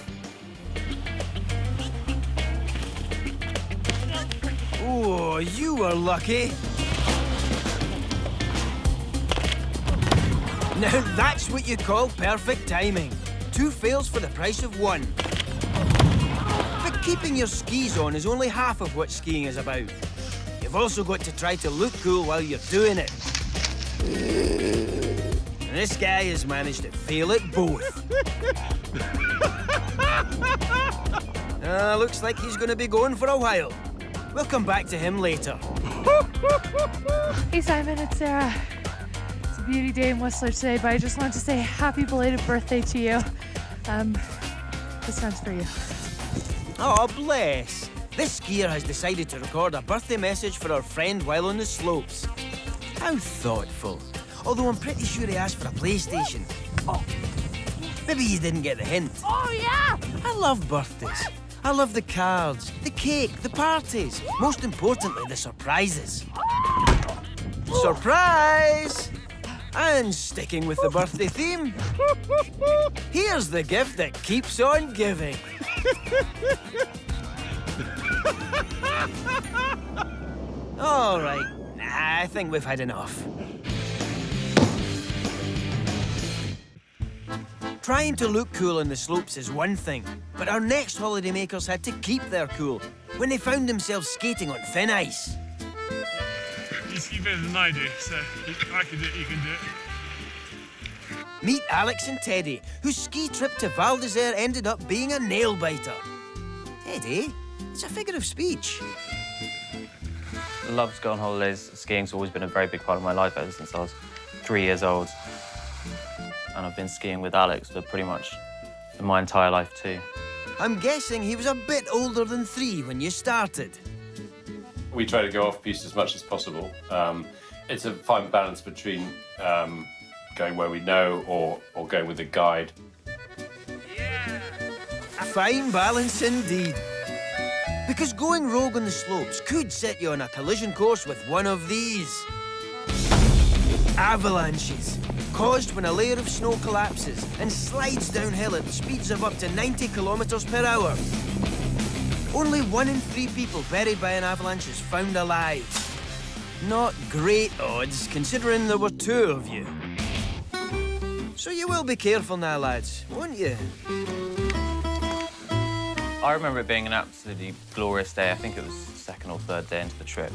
Oh, you were lucky. Now that's what you call perfect timing. 2 fails for the price of 1. But keeping your skis on is only half of what skiing is about. You've also got to try to look cool while you're doing it. And this guy has managed to fail at both. Looks like he's going to be going for a while. We'll come back to him later. Hey Simon, it's Sarah. It's a beauty day in Whistler today, but I just wanted to say happy belated birthday to you. This one's for you. Oh, bless. This skier has decided to record a birthday message for our friend while on the slopes. How thoughtful. Although I'm pretty sure he asked for a PlayStation. Oh, maybe he didn't get the hint. Oh, yeah! I love birthdays. I love the cards, the cake, the parties. Most importantly, the surprises. Surprise! And sticking with the birthday theme, here's the gift that keeps on giving. All right, I think we've had enough. Trying to look cool on the slopes is one thing, but our next holidaymakers had to keep their cool when they found themselves skating on thin ice. You ski better than I do, so if I can do it, you can do it. Meet Alex and Teddy, whose ski trip to Wildest ended up being a nail-biter. Teddy, it's a figure of speech. I love to go on holidays. Skiing's always been a very big part of my life ever since I was 3 years old. And I've been skiing with Alex for pretty much my entire life too. I'm guessing he was a bit older than 3 when you started. We try to go off-piste as much as possible. It's a fine balance between going where we know or going with a guide. A fine balance indeed. Because going rogue on the slopes could set you on a collision course with one of these. Avalanches, caused when a layer of snow collapses and slides downhill at speeds of up to 90 kilometers per hour. Only 1 in 3 people buried by an avalanche is found alive. Not great odds, considering there were 2 of you. So you will be careful now, lads, won't you? I remember it being an absolutely glorious day. I think it was the 2nd or 3rd day into the trip.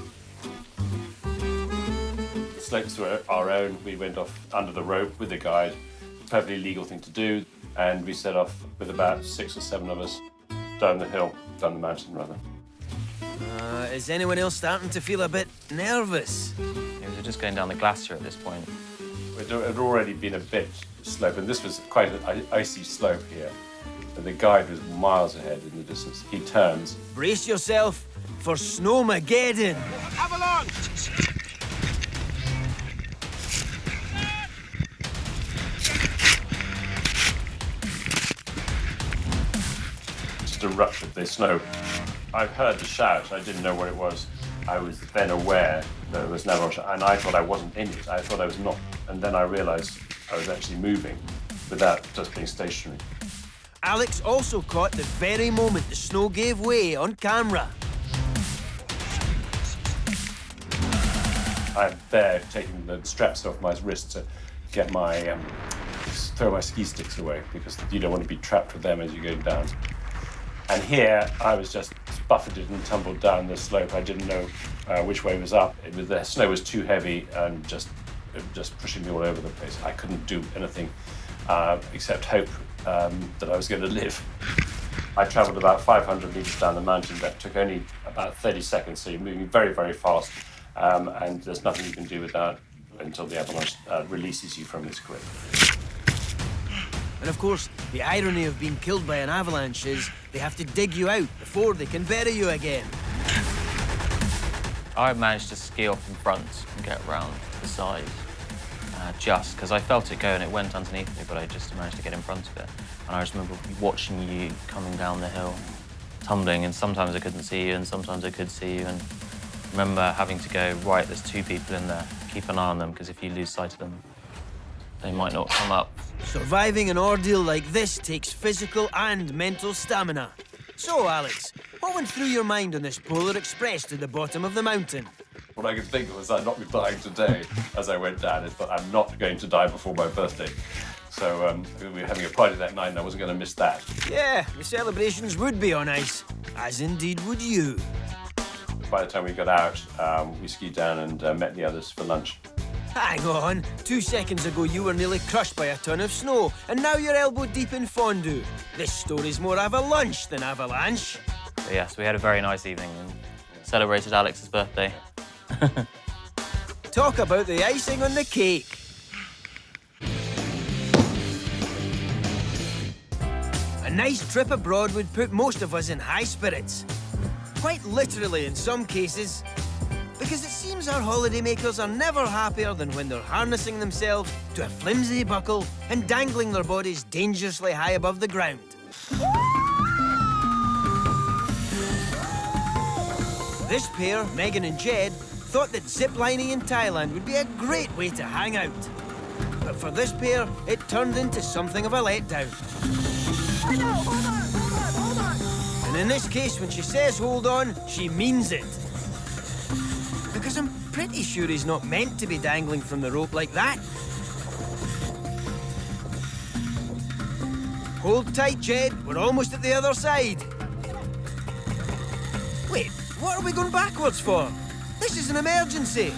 The slopes were our own. We went off under the rope with a guide. Perfectly legal thing to do. And we set off with about 6 or 7 of us down the mountain rather. Is anyone else starting to feel a bit nervous? Yeah, we were just going down the glacier at this point. It had already been a bit slope, and this was quite an icy slope here. And the guide was miles ahead in the distance. He turns. Brace yourself for Snowmageddon. Avalanche! Just erupted the snow. I heard the shout. I didn't know what it was. I was then aware that it was an avalanche, and I thought I wasn't in it. I thought I was not. And then I realized I was actually moving without just being stationary. Alex also caught the very moment the snow gave way on camera. I'm there taking the straps off my wrist to get my, throw my ski sticks away because you don't want to be trapped with them as you go down. And here I was just buffeted and tumbled down the slope. I didn't know which way was up. The snow was too heavy and just pushing me all over the place. I couldn't do anything except hope that I was going to live. I travelled about 500 metres down the mountain. That took only about 30 seconds, so you're moving very, very fast, and there's nothing you can do with that until the avalanche releases you from its grip. And of course, the irony of being killed by an avalanche is they have to dig you out before they can bury you again. I managed to ski off in front and get around the side. Just because I felt it go and it went underneath me, but I just managed to get in front of it. And I just remember watching you coming down the hill, tumbling, and sometimes I couldn't see you and sometimes I could see you. And I remember having to go, right, there's 2 people in there, keep an eye on them, because if you lose sight of them, they might not come up. Surviving an ordeal like this takes physical and mental stamina. So, Alex, what went through your mind on this Polar Express to the bottom of the mountain? What I could think was I'd not be dying today as I went down, but I'm not going to die before my birthday. So we were having a party that night and I wasn't going to miss that. Yeah, the celebrations would be on ice, as indeed would you. By the time we got out, we skied down and met the others for lunch. Hang on, 2 seconds ago you were nearly crushed by a ton of snow, and now you're elbow deep in fondue. This story's more avalanche than avalanche. But yes, we had a very nice evening and celebrated Alex's birthday. Talk about the icing on the cake. A nice trip abroad would put most of us in high spirits. Quite literally in some cases. Because it seems our holidaymakers are never happier than when they're harnessing themselves to a flimsy buckle and dangling their bodies dangerously high above the ground. This pair, Megan and Jed, thought that ziplining in Thailand would be a great way to hang out. But for this pair, it turned into something of a letdown. Hold on. And in this case, when she says hold on, she means it. Because I'm pretty sure he's not meant to be dangling from the rope like that. Hold tight, Jed. We're almost at the other side. Wait, what are we going backwards for? This is an emergency.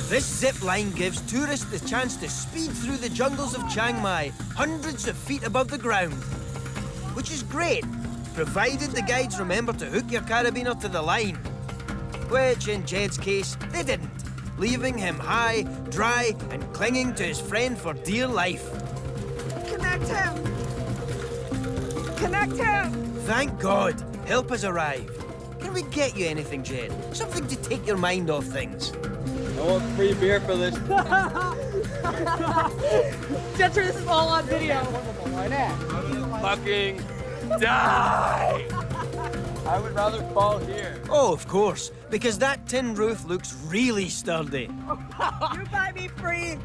This zip line gives tourists the chance to speed through the jungles of Chiang Mai, hundreds of feet above the ground. Which is great, provided the guides remember to hook your carabiner to the line. Which, in Jed's case, they didn't, leaving him high, dry, and clinging to his friend for dear life. Connect him! Connect him! Thank God, help has arrived. Can we get you anything, Jed? Something to take your mind off things. I want free beer for this. Jetcher, this is all on video. Why not? Fucking die! I would rather fall here. Oh, of course, because that tin roof looks really sturdy. You buy me free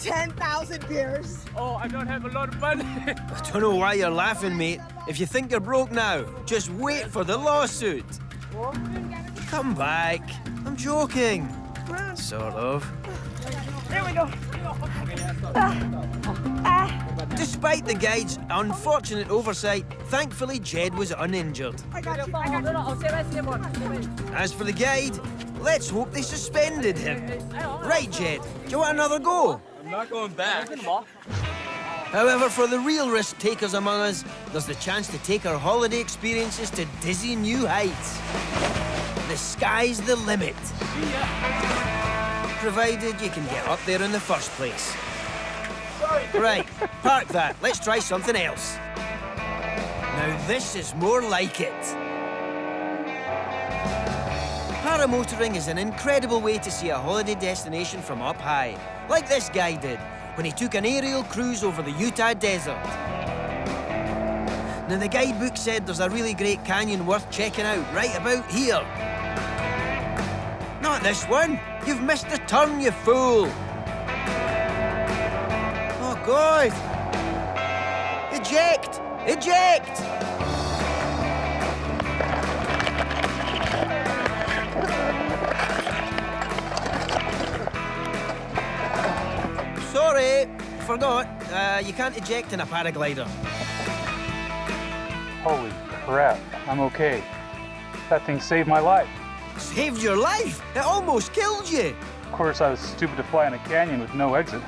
10,000 beers. Oh, I don't have a lot of money. I don't know why you're laughing, mate. If you think you're broke now, just wait for the lawsuit. Come back. I'm joking. Sort of. There we go. Despite the guide's unfortunate oversight, thankfully Jed was uninjured. I got you. As for the guide, let's hope they suspended him. Right, Jed, do you want another go? I'm not going back. However, for the real risk takers among us, there's the chance to take our holiday experiences to dizzy new heights. The sky's the limit. Provided you can get up there in the first place. Right, park that. Let's try something else. Now this is more like it. Paramotoring is an incredible way to see a holiday destination from up high, like this guy did when he took an aerial cruise over the Utah desert. Now the guidebook said there's a really great canyon worth checking out right about here. Not this one. You've missed the turn, you fool. Oh, God. Eject! Eject! Sorry, forgot. You can't eject in a paraglider. Holy crap, I'm okay. That thing saved my life. Saved your life? It almost killed you. Of course, I was stupid to fly in a canyon with no exit.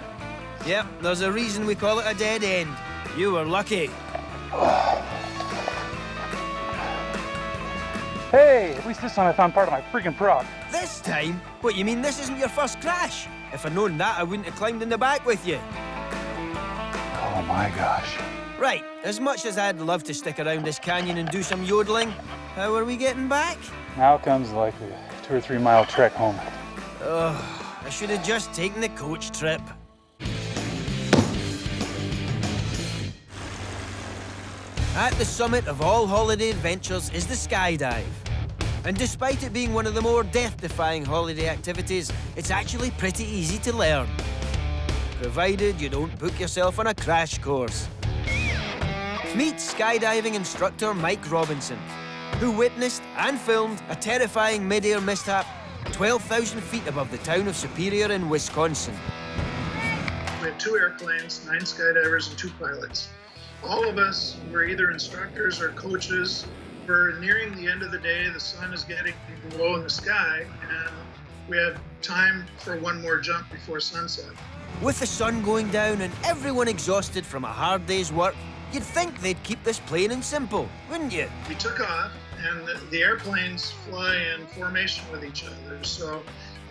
Yep, there's a reason we call it a dead end. You were lucky. Hey, at least this time I found part of my freaking prop. This time? What, you mean this isn't your first crash? If I'd known that, I wouldn't have climbed in the back with you. Oh my gosh. Right, as much as I'd love to stick around this canyon and do some yodeling, how are we getting back? Now comes like a 2 or 3 mile trek home. Ugh, I should have just taken the coach trip. At the summit of all holiday adventures is the skydive. And despite it being one of the more death-defying holiday activities, it's actually pretty easy to learn. Provided you don't book yourself on a crash course. Meet skydiving instructor Mike Robinson, who witnessed and filmed a terrifying mid-air mishap 12,000 feet above the town of Superior in Wisconsin. We had 2 airplanes, 9 skydivers, and 2 pilots. All of us were either instructors or coaches. We're nearing the end of the day, the sun is getting low in the sky, and we have time for one more jump before sunset. With the sun going down and everyone exhausted from a hard day's work, you'd think they'd keep this plain and simple, wouldn't you? We took off, and the airplanes fly in formation with each other. So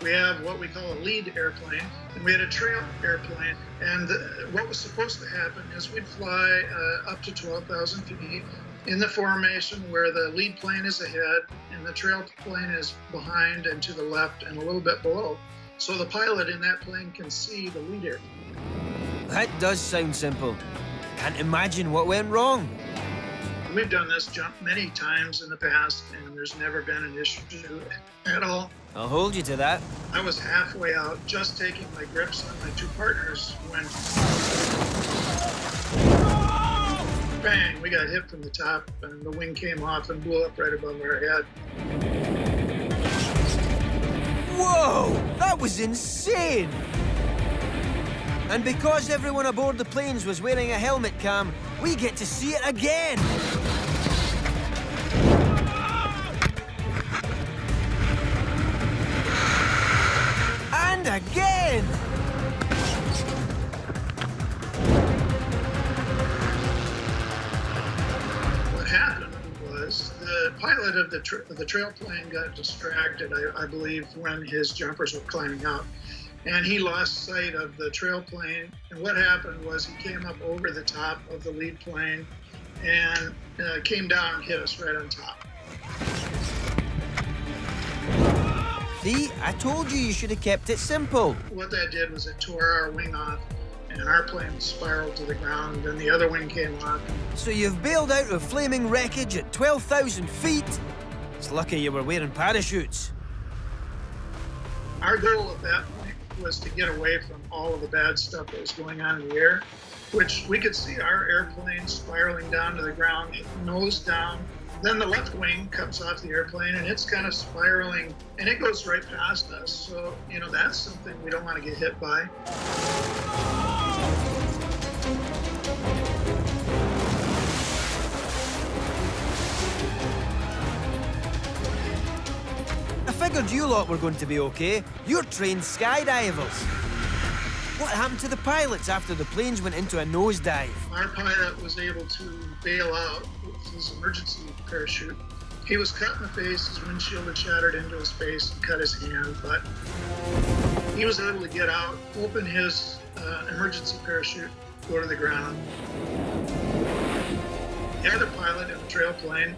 we have what we call a lead airplane, and we had a trail airplane. And what was supposed to happen is we'd fly up to 12,000 feet in the formation where the lead plane is ahead and the trail plane is behind and to the left and a little bit below. So the pilot in that plane can see the lead airplane. That does sound simple. Can't imagine what went wrong. We've done this jump many times in the past, and there's never been an issue at all. I'll hold you to that. I was halfway out, just taking my grips on my 2 partners, when bang, we got hit from the top, and the wing came off and blew up right above our head. Whoa! That was insane! And because everyone aboard the planes was wearing a helmet cam, we get to see it again! And again! What happened was the pilot of the trail plane got distracted, I believe, when his jumpers were climbing out. And he lost sight of the trail plane. And what happened was he came up over the top of the lead plane and came down and hit us right on top. See, I told you you should have kept it simple. What that did was it tore our wing off, and our plane spiraled to the ground, and the other wing came off. So you've bailed out of flaming wreckage at 12,000 feet? It's lucky you were wearing parachutes. Our goal at that point was to get away from all of the bad stuff that was going on in the air, which we could see our airplane spiraling down to the ground, nose down. Then the left wing comes off the airplane and it's kind of spiraling and it goes right past us. So, you know, that's something we don't want to get hit by. I figured you lot were going to be okay. You're trained skydivers. What happened to the pilots after the planes went into a nosedive? Our pilot was able to bail out with his emergency parachute. He was cut in the face, his windshield had shattered into his face and cut his hand, but he was able to get out, open his emergency parachute, go to the ground. The other pilot in the trail plane,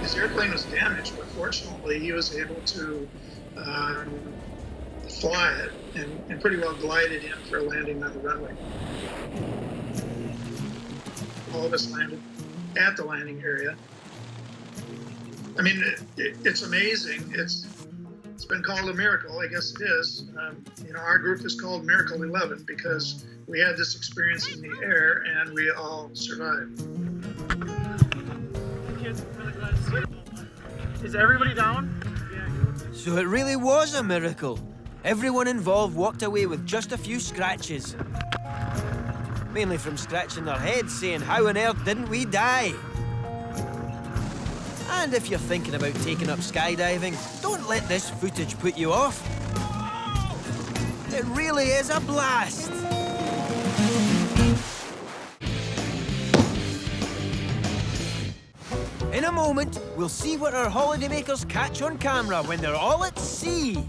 his airplane was damaged, but fortunately he was able to fly it and pretty well glide it in for a landing on the runway. All of us landed at the landing area. I mean, it's amazing. It's been called a miracle. I guess it is. You know, our group is called Miracle 11 because we had this experience in the air and we all survived. Is everybody down? So it really was a miracle. Everyone involved walked away with just a few scratches. Mainly from scratching their heads saying, how on earth didn't we die? And if you're thinking about taking up skydiving, don't let this footage put you off. It really is a blast. In a moment, we'll see what our holidaymakers catch on camera when they're all at sea.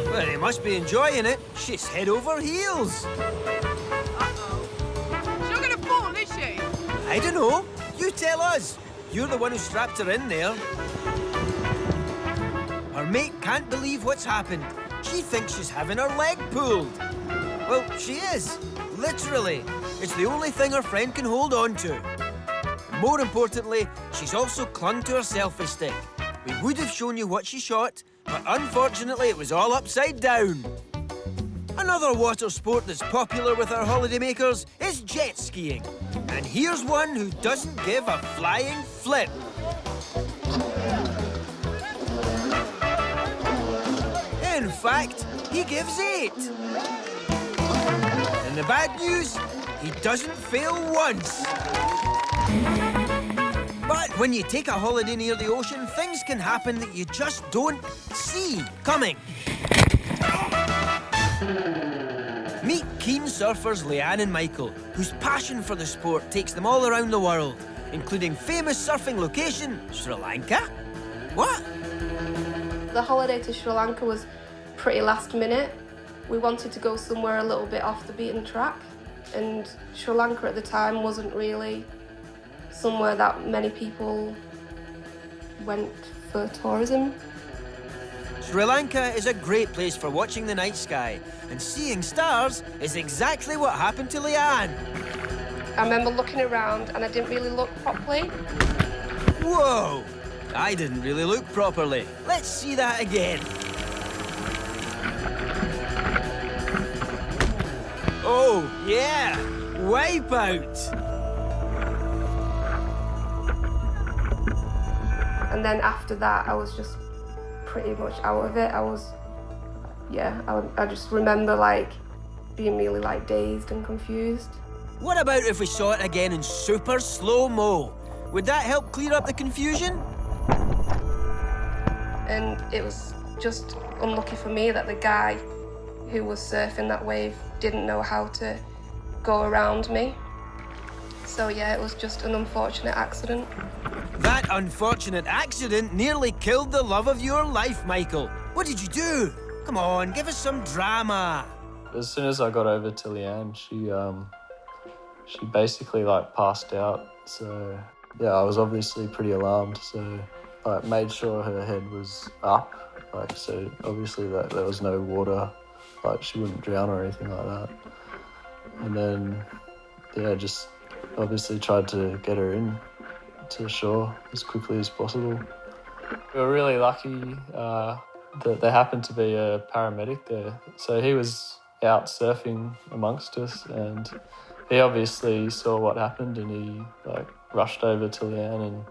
Well, they must be enjoying it. She's head over heels. Uh-oh. She's not gonna fall, is she? I don't know. You tell us. You're the one who strapped her in there. Her mate can't believe what's happened. She thinks she's having her leg pulled. Well, she is. Literally. It's the only thing her friend can hold on to. More importantly, she's also clung to her selfie stick. We would have shown you what she shot, but unfortunately it was all upside down. Another water sport that's popular with our holidaymakers is jet skiing. And here's one who doesn't give a flying flip. In fact, he gives 8. And the bad news, he doesn't fail once. But when you take a holiday near the ocean, things can happen that you just don't see coming. Meet keen surfers Leanne and Michael, whose passion for the sport takes them all around the world, including famous surfing location, Sri Lanka. What? The holiday to Sri Lanka was pretty last minute. We wanted to go somewhere a little bit off the beaten track, and Sri Lanka at the time wasn't really somewhere that many people went for tourism. Sri Lanka is a great place for watching the night sky, and seeing stars is exactly what happened to Leanne. I remember looking around and I didn't really look properly. Whoa! I didn't really look properly. Let's see that again. Oh, yeah! Wipeout! And then after that, I was just pretty much out of it. I just remember like being really like dazed and confused. What about if we saw it again in super slow-mo? Would that help clear up the confusion? And it was just unlucky for me that the guy who was surfing that wave didn't know how to go around me. So yeah, it was just an unfortunate accident. That unfortunate accident nearly killed the love of your life, Michael. What did you do? Come on, give us some drama. As soon as I got over to Leanne, she basically like passed out. So yeah, I was obviously pretty alarmed. So I made sure her head was up, like so obviously that there was no water, like she wouldn't drown or anything like that. And then yeah, just obviously tried to get her in to shore as quickly as possible. We were really lucky that there happened to be a paramedic there. So he was out surfing amongst us, and he obviously saw what happened, and he like rushed over to Leanne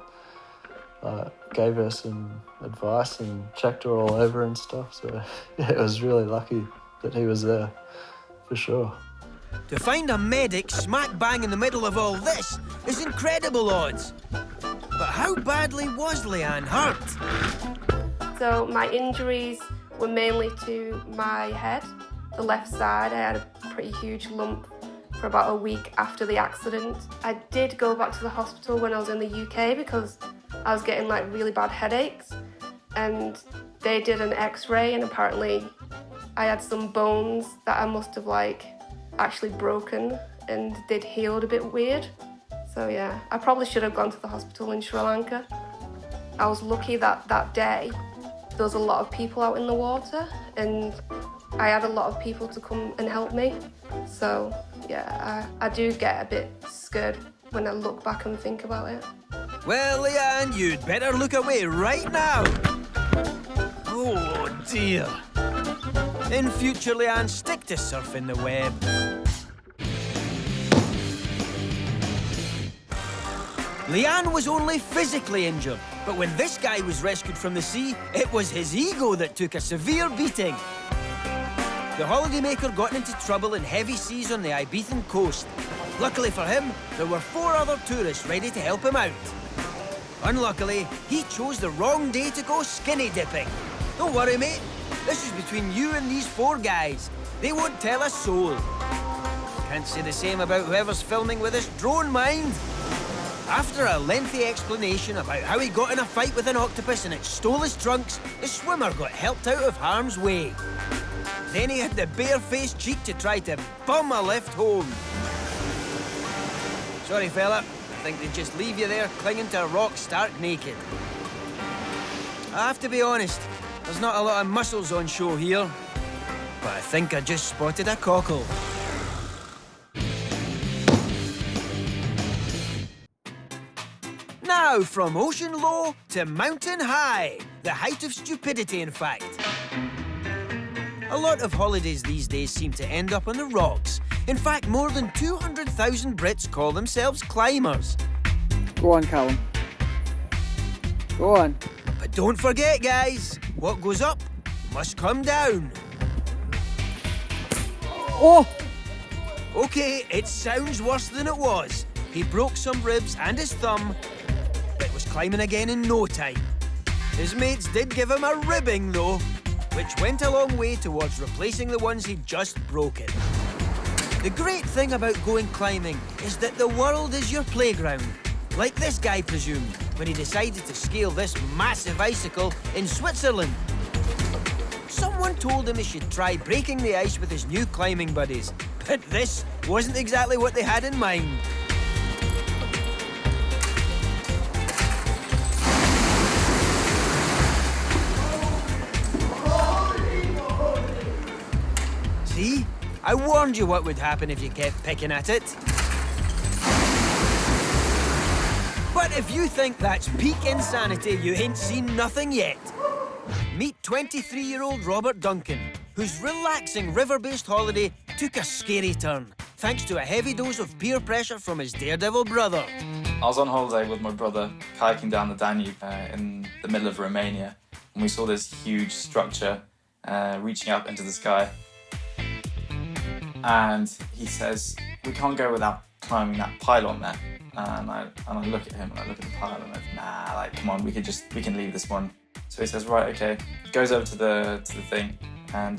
and gave her some advice and checked her all over and stuff. So yeah, it was really lucky that he was there, for sure. To find a medic smack bang in the middle of all this is incredible odds. But how badly was Leanne hurt? So my injuries were mainly to my head, the left side. I had a pretty huge lump for about a week after the accident. I did go back to the hospital when I was in the UK because I was getting like really bad headaches, and they did an x-ray, and apparently I had some bones that I must have like actually broken, and they'd healed a bit weird. So yeah, I probably should have gone to the hospital in Sri Lanka. I was lucky that that day there was a lot of people out in the water, and I had a lot of people to come and help me. So yeah, I do get a bit scared when I look back and think about it. Well, Leanne, you'd better look away right now. Oh dear. In future, Leanne, stick to surfing the web. Leanne was only physically injured, but when this guy was rescued from the sea, it was his ego that took a severe beating. The holidaymaker got into trouble in heavy seas on the Ibethan coast. Luckily for him, there were 4 other tourists ready to help him out. Unluckily, he chose the wrong day to go skinny dipping. Don't worry, mate. This is between you and these 4 guys. They won't tell a soul. Can't say the same about whoever's filming with this drone, mind. After a lengthy explanation about how he got in a fight with an octopus and it stole his trunks, the swimmer got helped out of harm's way. Then he had the bare-faced cheek to try to bum a lift home. Sorry, fella. think they'd just leave you there clinging to a rock stark naked. I have to be honest, there's not a lot of muscles on show here, but I think I just spotted a cockle. Now, from ocean low to mountain high, the height of stupidity, in fact. A lot of holidays these days seem to end up on the rocks. In fact, more than 200,000 Brits call themselves climbers. Go on, Callum. Go on. But don't forget, guys, what goes up must come down. Oh! OK, it sounds worse than it was. He broke some ribs and his thumb, but was climbing again in no time. His mates did give him a ribbing, though, which went a long way towards replacing the ones he'd just broken. The great thing about going climbing is that the world is your playground, like this guy presumed when he decided to scale this massive icicle in Switzerland. Someone told him he should try breaking the ice with his new climbing buddies, but this wasn't exactly what they had in mind. See? I warned you what would happen if you kept picking at it. But if you think that's peak insanity, you ain't seen nothing yet. Meet 23-year-old Robert Duncan, whose relaxing river-based holiday took a scary turn, thanks to a heavy dose of peer pressure from his daredevil brother. I was on holiday with my brother, kayaking down the Danube in the middle of Romania, and we saw this huge structure reaching up into the sky. And he says, we can't go without climbing that pylon there. And I look at him and I look at the pylon and I'm nah, like, come on, we can leave this one. So he says, right, okay. Goes over to the thing and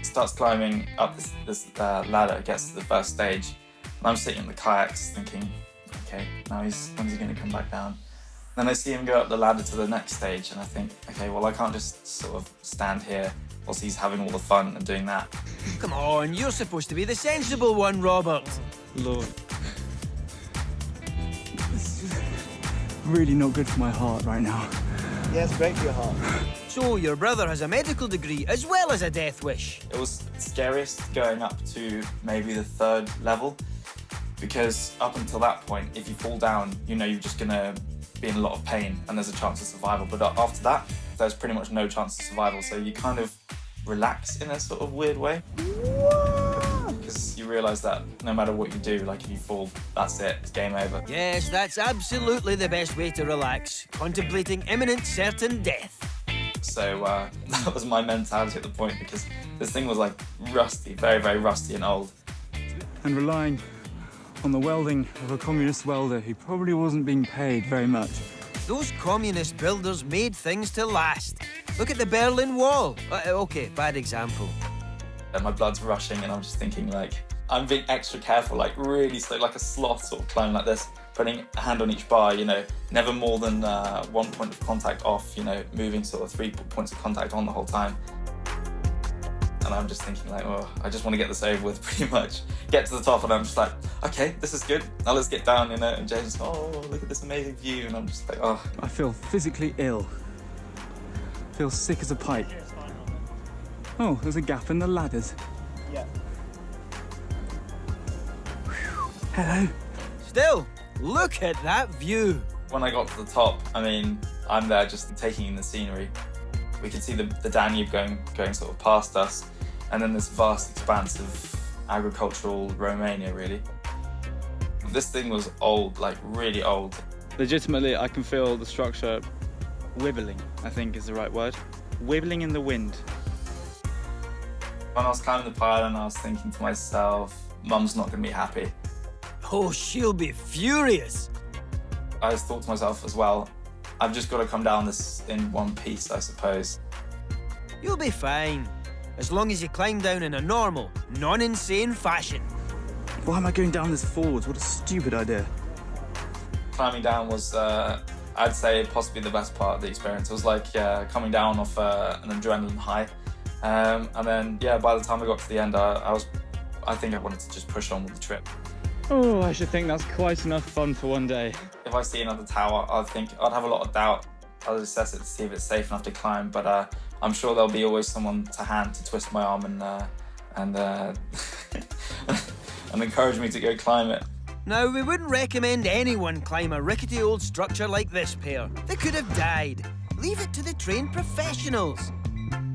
starts climbing up this ladder, gets to the first stage. And I'm sitting in the kayaks thinking, okay, when's he gonna come back down? Then I see him go up the ladder to the next stage and I think, okay, well, I can't just sort of stand here whilst he's having all the fun and doing that. Come on, you're supposed to be the sensible one, Robert. Lord. This is really not good for my heart right now. Yeah, it's great for your heart. So your brother has a medical degree as well as a death wish. It was scariest going up to maybe the 3rd level because up until that point, if you fall down, you know you're just gonna be in a lot of pain and there's a chance of survival. But after that, there's pretty much no chance of survival. So you kind of relax in a sort of weird way. Because you realise that no matter what you do, like if you fall, that's it, it's game over. Yes, that's absolutely the best way to relax, contemplating imminent certain death. So that was my mentality at the point because this thing was like rusty, very, very rusty and old. And relying on the welding of a communist welder who probably wasn't being paid very much. Those communist builders made things to last. Look at the Berlin Wall. Okay, bad example. And my blood's rushing and I'm just thinking like, I'm being extra careful, like really slow, like a sloth sort of climbing like this, putting a hand on each bar, you know, never more than 1 point of contact off, you know, moving sort of 3 points of contact on the whole time. And I'm just thinking like, oh, I just want to get this over with pretty much. Get to the top and I'm just like, okay, this is good. Now let's get down, you know, and James, oh, look at this amazing view. And I'm just like, oh. I feel physically ill. I feel sick as a pipe. Oh, there's a gap in the ladders. Yeah. Hello. Still, look at that view. When I got to the top, I mean, I'm there just taking in the scenery. We could see the Danube going sort of past us, and then this vast expanse of agricultural Romania, really. This thing was old, like really old. Legitimately, I can feel the structure wibbling, I think is the right word. Wibbling in the wind. When I was climbing the pylon, I was thinking to myself, Mum's not going to be happy. Oh, she'll be furious. I just thought to myself as well, I've just got to come down this in one piece, I suppose. You'll be fine, as long as you climb down in a normal, non-insane fashion. Why am I going down this forwards? What a stupid idea. Climbing down was, I'd say, possibly the best part of the experience. It was like coming down off an adrenaline high. And then, yeah, by the time I got to the end, I think I wanted to just push on with the trip. Oh, I should think that's quite enough fun for one day. If I see another tower, I'd have a lot of doubt. I'll assess it to see if it's safe enough to climb, but I'm sure there'll be always someone to hand to twist my arm and encourage me to go climb it. Now, we wouldn't recommend anyone climb a rickety old structure like this pair. They could have died. Leave it to the trained professionals.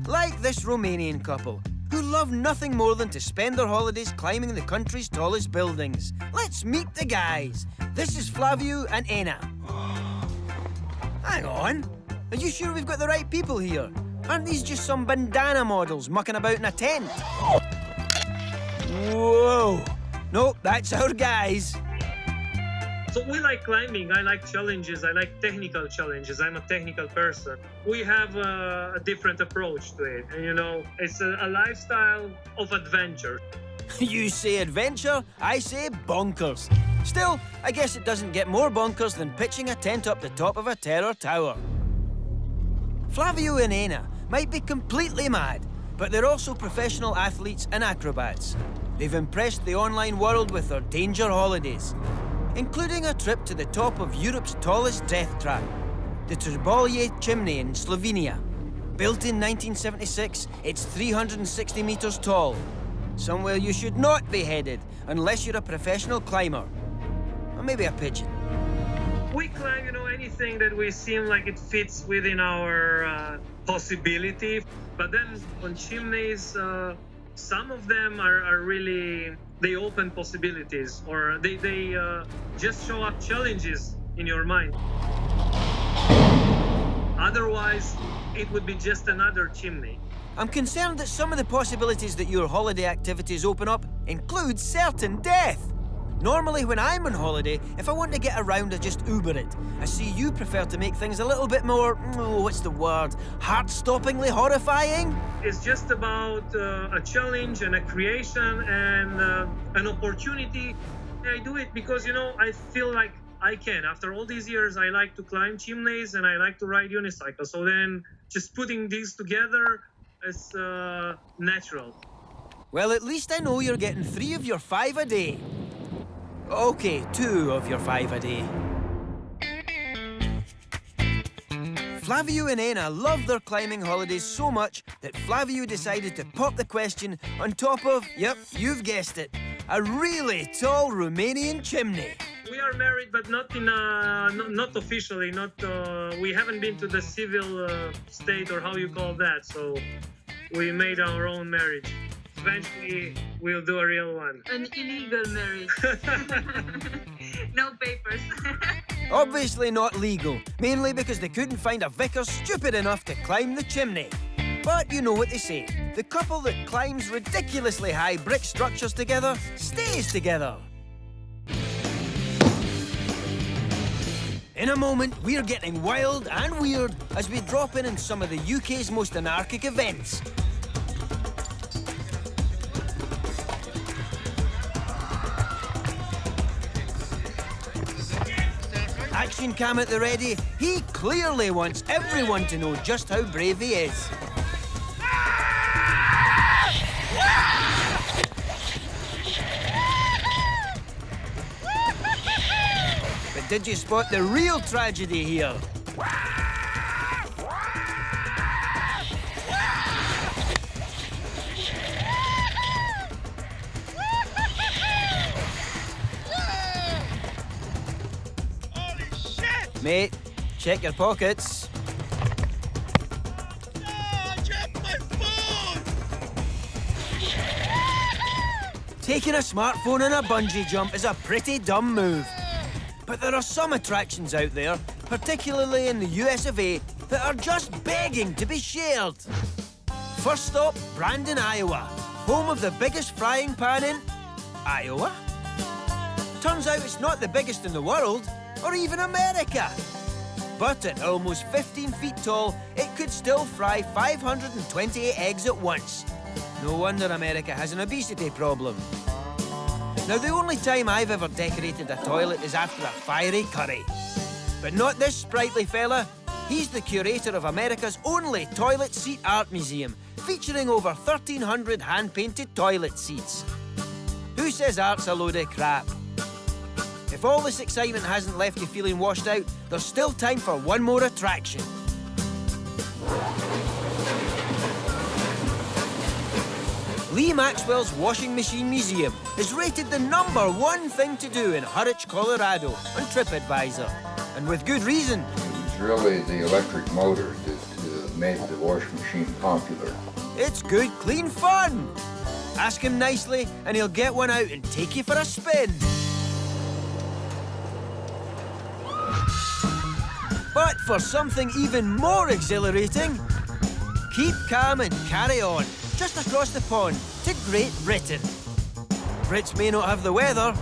Like this Romanian couple, who love nothing more than to spend their holidays climbing the country's tallest buildings. Let's meet the guys. This is Flaviu and Ena. Hang on. Are you sure we've got the right people here? Aren't these just some bandana models mucking about in a tent? Whoa. Nope, that's our guys. So we like climbing, I like challenges, I like technical challenges. I'm a technical person. We have a different approach to it. And you know, it's a lifestyle of adventure. You say adventure, I say bonkers. Still, I guess it doesn't get more bonkers than pitching a tent up the top of a terror tower. Flaviu and Ena might be completely mad, but they're also professional athletes and acrobats. They've impressed the online world with their danger holidays, including a trip to the top of Europe's tallest death trap, the Trbolje chimney in Slovenia. Built in 1976, it's 360 meters tall. Somewhere you should not be headed unless you're a professional climber. Or maybe a pigeon. We climb, you know, anything that we seem like it fits within our possibility. But then on chimneys, some of them are really, they open possibilities, or they just show up challenges in your mind. Otherwise, it would be just another chimney. I'm concerned that some of the possibilities that your holiday activities open up include certain death. Normally, when I'm on holiday, if I want to get around, I just Uber it. I see you prefer to make things a little bit more, what's the word, heart-stoppingly horrifying? It's just about a challenge and a creation and an opportunity. I do it because, you know, I feel like I can. After all these years, I like to climb chimneys and I like to ride unicycles. So then just putting these together is natural. Well, at least I know you're getting 3 of your 5 a day. Okay, 2 of your 5 a day. Flaviu and Ena love their climbing holidays so much that Flaviu decided to pop the question on top of, yep, you've guessed it, a really tall Romanian chimney. We are married, but not in not officially. We haven't been to the civil state, or how you call that. So we made our own marriage. Eventually, we'll do a real one. An illegal marriage. No papers. Obviously not legal, mainly because they couldn't find a vicar stupid enough to climb the chimney. But you know what they say, the couple that climbs ridiculously high brick structures together stays together. In a moment, we're getting wild and weird as we drop in some of the UK's most anarchic events. Action cam at the ready, he clearly wants everyone to know just how brave he is. But did you spot the real tragedy here? Mate, check your pockets. No, I dropped my phone! Taking a smartphone on a bungee jump is a pretty dumb move. But there are some attractions out there, particularly in the US of A, that are just begging to be shared. First stop, Brandon, Iowa, home of the biggest frying pan in Iowa. Turns out it's not the biggest in the world, or even America. But at almost 15 feet tall, it could still fry 528 eggs at once. No wonder America has an obesity problem. Now, the only time I've ever decorated a toilet is after a fiery curry. But not this sprightly fella. He's the curator of America's only toilet seat art museum, featuring over 1,300 hand-painted toilet seats. Who says art's a load of crap? If all this excitement hasn't left you feeling washed out, there's still time for one more attraction. Lee Maxwell's Washing Machine Museum is rated the #1 thing to do in Hurrich, Colorado on TripAdvisor. And with good reason. It's really the electric motor that made the washing machine popular. It's good, clean fun. Ask him nicely and he'll get one out and take you for a spin. But for something even more exhilarating, keep calm and carry on. Just across the pond to Great Britain. Brits may not have the weather,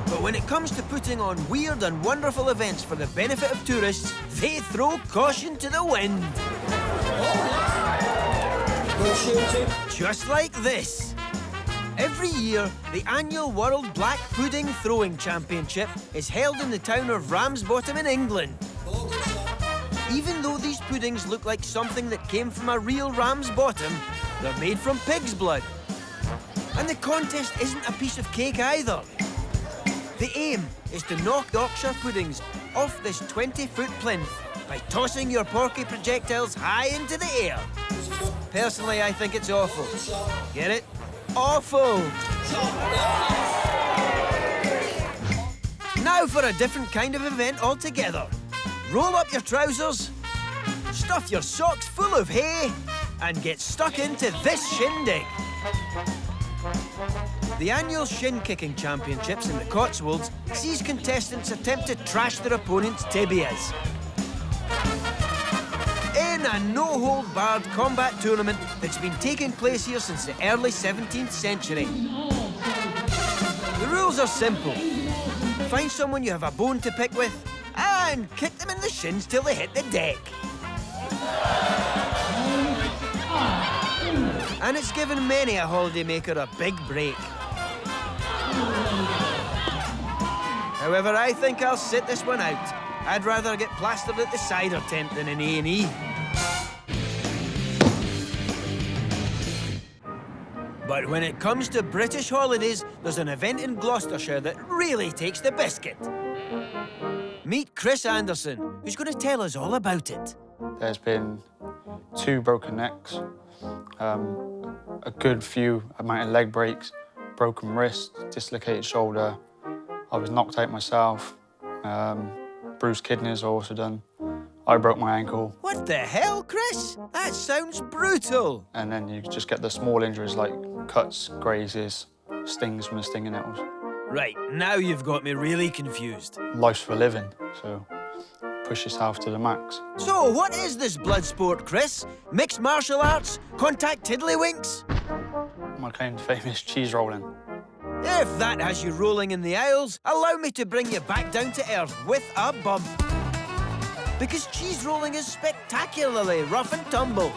but when it comes to putting on weird and wonderful events for the benefit of tourists, they throw caution to the wind. Just like this. Every year, the annual World Black Pudding Throwing Championship is held in the town of Ramsbottom in England. Even though these puddings look like something that came from a real ram's bottom, they're made from pig's blood. And the contest isn't a piece of cake either. The aim is to knock Yorkshire puddings off this 20-foot plinth by tossing your porky projectiles high into the air. Personally, I think it's awful. Get it? Awful! Now for a different kind of event altogether. Roll up your trousers, stuff your socks full of hay, and get stuck into this shindig. The annual shin-kicking championships in the Cotswolds sees contestants attempt to trash their opponent's tibias. In a no-hold-barred combat tournament that's been taking place here since the early 17th century. The rules are simple. Find someone you have a bone to pick with, and kick them in the shins till they hit the deck. And it's given many a holidaymaker a big break. However, I think I'll sit this one out. I'd rather get plastered at the cider tent than in A&E. But when it comes to British holidays, there's an event in Gloucestershire that really takes the biscuit. Meet Chris Anderson, who's going to tell us all about it. There's been 2 broken necks, a good few amount of leg breaks, broken wrist, dislocated shoulder. I was knocked out myself. Bruised kidneys are also done. I broke my ankle. What the hell, Chris? That sounds brutal. And then you just get the small injuries like cuts, grazes, stings from the stinging nettles. Right, now you've got me really confused. Life's for living, so push yourself to the max. So, what is this blood sport, Chris? Mixed martial arts? Contact tiddlywinks? My claim to fame is cheese rolling. If that has you rolling in the aisles, allow me to bring you back down to earth with a bump. Because cheese rolling is spectacularly rough and tumble.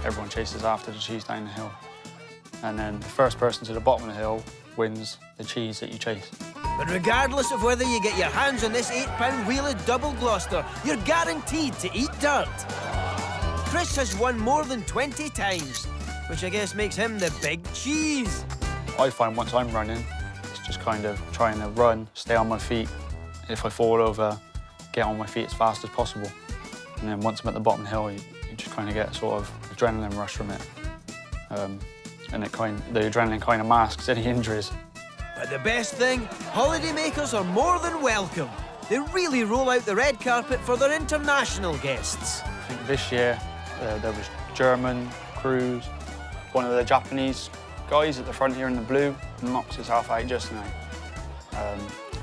Everyone chases after the cheese down the hill. And then the first person to the bottom of the hill wins the cheese that you chase. But regardless of whether you get your hands on this 8-pound wheel of double Gloucester, you're guaranteed to eat dirt. Chris has won more than 20 times, which I guess makes him the big cheese. I find once I'm running, it's just kind of trying to run, stay on my feet. If I fall over, get on my feet as fast as possible. And then once I'm at the bottom of the hill, you just kind of get a sort of adrenaline rush from it. And the adrenaline kind of masks any injuries. But the best thing, holidaymakers are more than welcome. They really roll out the red carpet for their international guests. I think this year there was German crews, one of the Japanese guys at the front here in the blue knocked himself out just now.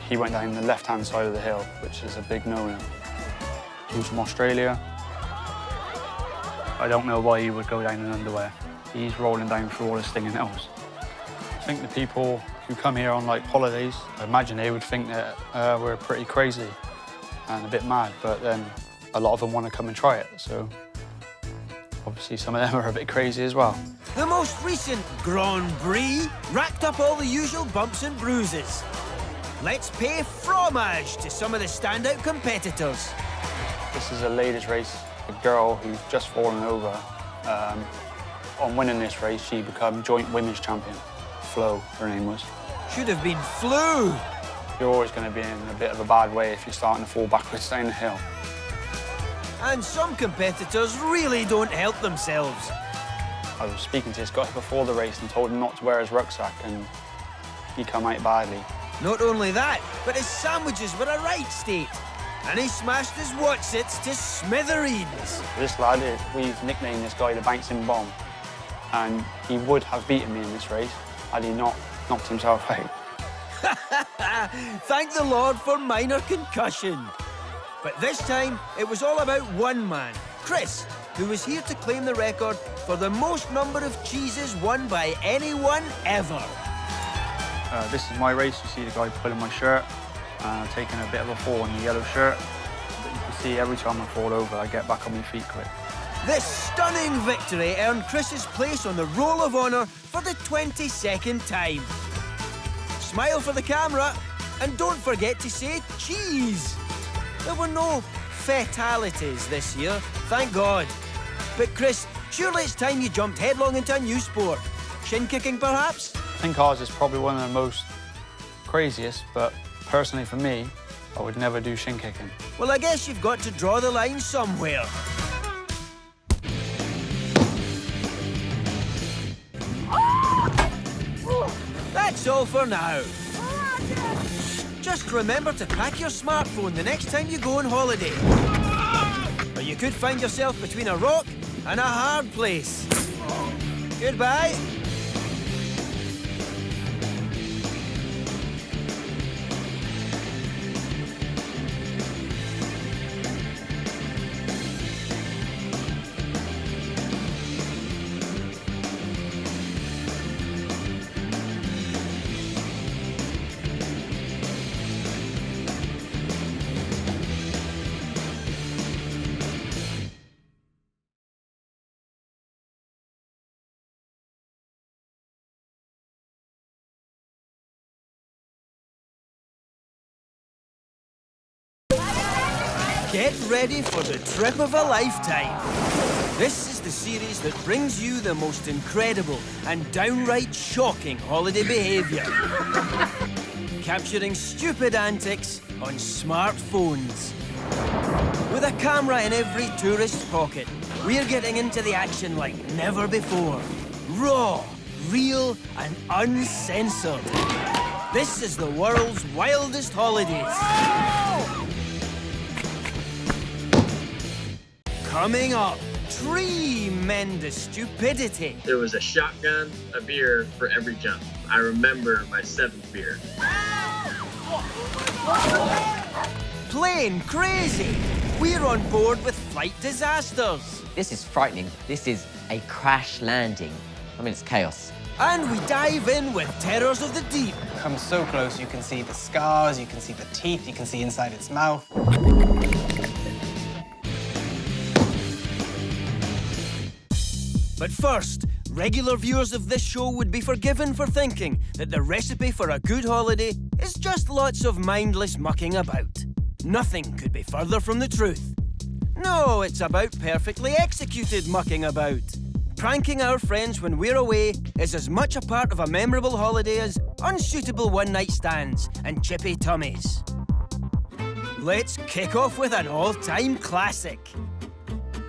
He went down the left-hand side of the hill, which is a big no-no. He was from Australia. I don't know why he would go down in underwear. He's rolling down through all the stinging nettles. I think the people who come here on like holidays, I imagine they would think that we're pretty crazy and a bit mad, but then a lot of them want to come and try it, so obviously some of them are a bit crazy as well. The most recent Grand Prix racked up all the usual bumps and bruises. Let's pay fromage to some of the standout competitors. This is a ladies' race. A girl who's just fallen over. On winning this race, she became joint women's champion. Flo, her name was. Should have been Flu. you're always going to be in a bit of a bad way if you're starting to fall backwards down the hill. And some competitors really don't help themselves. I was speaking to this guy before the race and told him not to wear his rucksack, and he come out badly. Not only that, but his sandwiches were a right state. And he smashed his Wotsits to smithereens. This lad, we've nicknamed this guy the Bouncing Bomb, and he would have beaten me in this race had he not knocked himself out. Thank the Lord for minor concussion. But this time, it was all about one man, Chris, who was here to claim the record for the most number of cheeses won by anyone ever. This is my race. You see the guy pulling my shirt, taking a bit of a fall in the yellow shirt. But you can see every time I fall over, I get back on my feet quick. This stunning victory earned Chris's place on the Roll of Honour for the 22nd time. Smile for the camera, and don't forget to say cheese. There were no fatalities this year, thank God. But Chris, surely it's time you jumped headlong into a new sport. Shin kicking, perhaps? I think ours is probably one of the most craziest, but personally for me, I would never do shin kicking. Well, I guess you've got to draw the line somewhere. That's all for now. Just remember to pack your smartphone the next time you go on holiday. Or you could find yourself between a rock and a hard place. Goodbye. Get ready for the trip of a lifetime. This is the series that brings you the most incredible and downright shocking holiday behaviour. Capturing stupid antics on smartphones. With a camera in every tourist's pocket, we're getting into the action like never before. Raw, real and uncensored. This is the world's wildest holidays. Coming up, tremendous stupidity. There was a shotgun, a beer for every jump. I remember my 7th beer. Plane crazy. We're on board with flight disasters. This is frightening. This is a crash landing. I mean, it's chaos. And we dive in with terrors of the deep. Come so close, you can see the scars, you can see the teeth, you can see inside its mouth. But first, regular viewers of this show would be forgiven for thinking that the recipe for a good holiday is just lots of mindless mucking about. Nothing could be further from the truth. No, it's about perfectly executed mucking about. Pranking our friends when we're away is as much a part of a memorable holiday as unsuitable one-night stands and chippy tummies. Let's kick off with an all-time classic.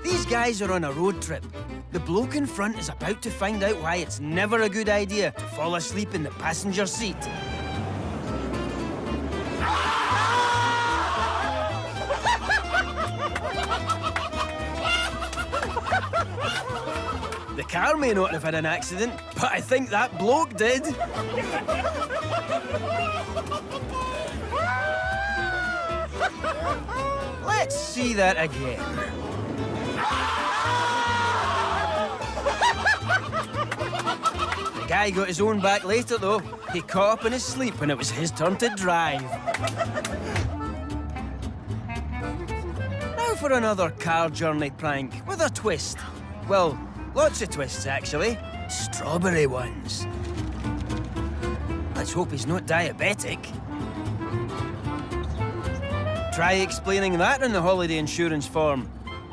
These guys are on a road trip. The bloke in front is about to find out why it's never a good idea to fall asleep in the passenger seat. The car may not have had an accident, but I think that bloke did. Let's see that again. The guy got his own back later, though. He caught up in his sleep when it was his turn to drive. Now for another car journey prank with a twist. Well, lots of twists, actually. Strawberry ones. Let's hope he's not diabetic. Try explaining that in the holiday insurance form.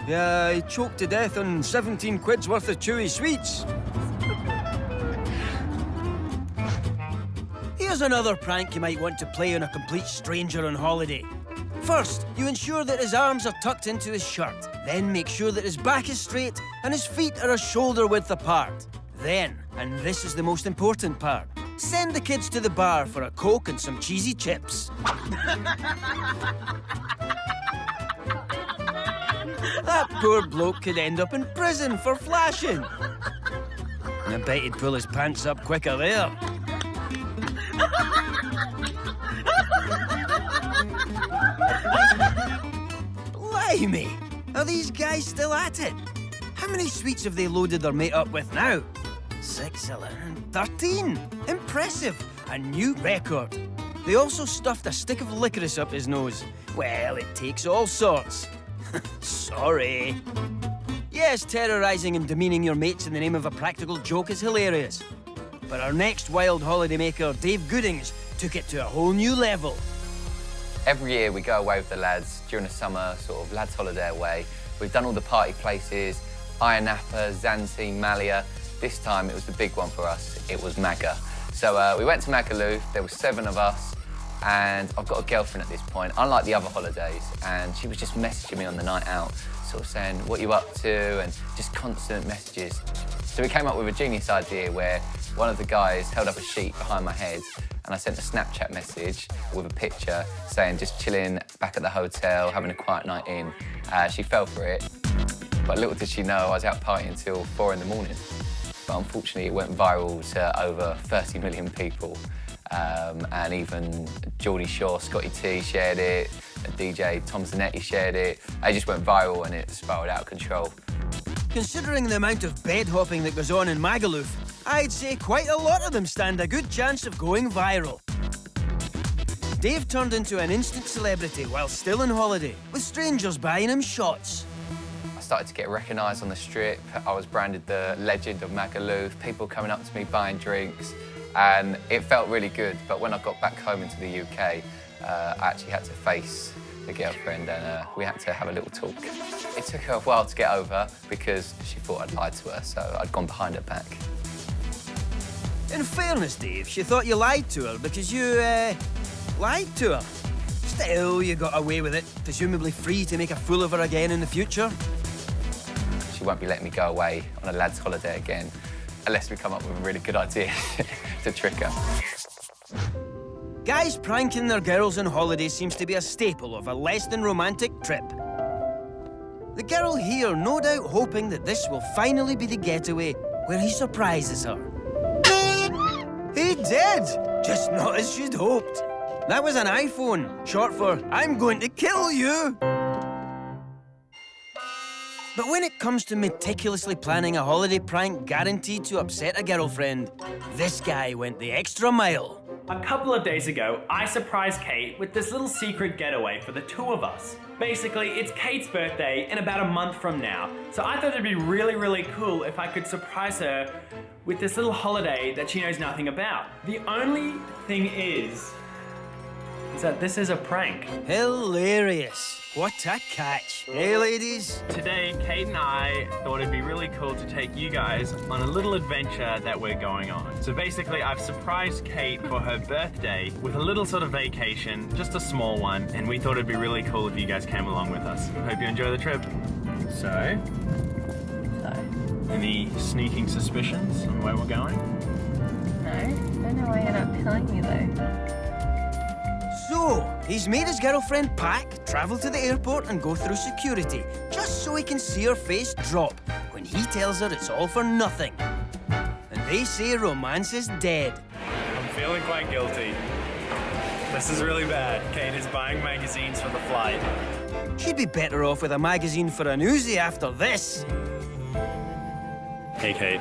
Yeah, I choked to death on 17 quid's worth of chewy sweets. Here's Here's another prank you might want to play on a complete stranger on holiday. First, you ensure that his arms are tucked into his shirt. Then make sure that his back is straight and his feet are a shoulder width apart. Then, and this is the most important part, send the kids to the bar for a Coke and some cheesy chips. That poor bloke could end up in prison for flashing. And I bet he'd pull his pants up quicker there. Blimey! Are these guys still at it? How many sweets have they loaded their mate up with now? 6, 11, 13. Impressive. A new record. They also stuffed a stick of licorice up his nose. Well, it takes all sorts. Sorry. Yes, terrorising and demeaning your mates in the name of a practical joke is hilarious. But our next wild holidaymaker, Dave Goodings, took it to a whole new level. Every year we go away with the lads during the summer, sort of lads' holiday away. We've done all the party places, Ayia Napa, Zante, Malia. This time it was the big one for us. It was Maga. So we went to Magaluf. There were 7 of us, and I've got a girlfriend at this point, unlike the other holidays, and she was just messaging me on the night out, sort of saying, what you up to, and just constant messages. So we came up with a genius idea where one of the guys held up a sheet behind my head, and I sent a Snapchat message with a picture saying just chilling back at the hotel, having a quiet night in. She fell for it, but little did she know I was out partying until 4 in the morning. But unfortunately, it went viral to over 30 million people. And even Geordie Shore, Scotty T shared it, DJ Tom Zanetti shared it. It just went viral and it spiraled out of control. Considering the amount of bed hopping that goes on in Magaluf, I'd say quite a lot of them stand a good chance of going viral. Dave turned into an instant celebrity while still on holiday, with strangers buying him shots. I started to get recognised on the strip. I was branded the legend of Magaluf, people coming up to me buying drinks, and it felt really good. But when I got back home into the UK, I actually had to face the girlfriend and we had to have a little talk. It took her a while to get over because she thought I'd lied to her, so I'd gone behind her back. In fairness, Dave, she thought you lied to her because you, lied to her. Still, you got away with it, presumably free to make a fool of her again in the future. She won't be letting me go away on a lad's holiday again unless we come up with a really good idea to trick her. Guys pranking their girls on holiday seems to be a staple of a less than romantic trip. The girl here no doubt hoping that this will finally be the getaway where he surprises her. He did! Just not as she'd hoped. That was an iPhone, short for, I'm going to kill you! But when it comes to meticulously planning a holiday prank guaranteed to upset a girlfriend, this guy went the extra mile. A couple of days ago, I surprised Kate with this little secret getaway for the 2 of us. Basically, it's Kate's birthday in about a month from now, so I thought it'd be really, really cool if I could surprise her with this little holiday that she knows nothing about. The only thing is that this is a prank. Hilarious. What a catch. Hey, ladies? Today, Kate and I thought it'd be really cool to take you guys on a little adventure that we're going on. So basically, I've surprised Kate for her birthday with a little sort of vacation, just a small one, and we thought it'd be really cool if you guys came along with us. Hope you enjoy the trip. So, any sneaking suspicions on where we're going? No, I don't know why you're not telling me though. So, he's made his girlfriend pack, travel to the airport and go through security, just so he can see her face drop when he tells her it's all for nothing. And they say romance is dead. I'm feeling quite guilty. This is really bad. Kate is buying magazines for the flight. She'd be better off with a magazine for an Uzi after this. Hey, Kate.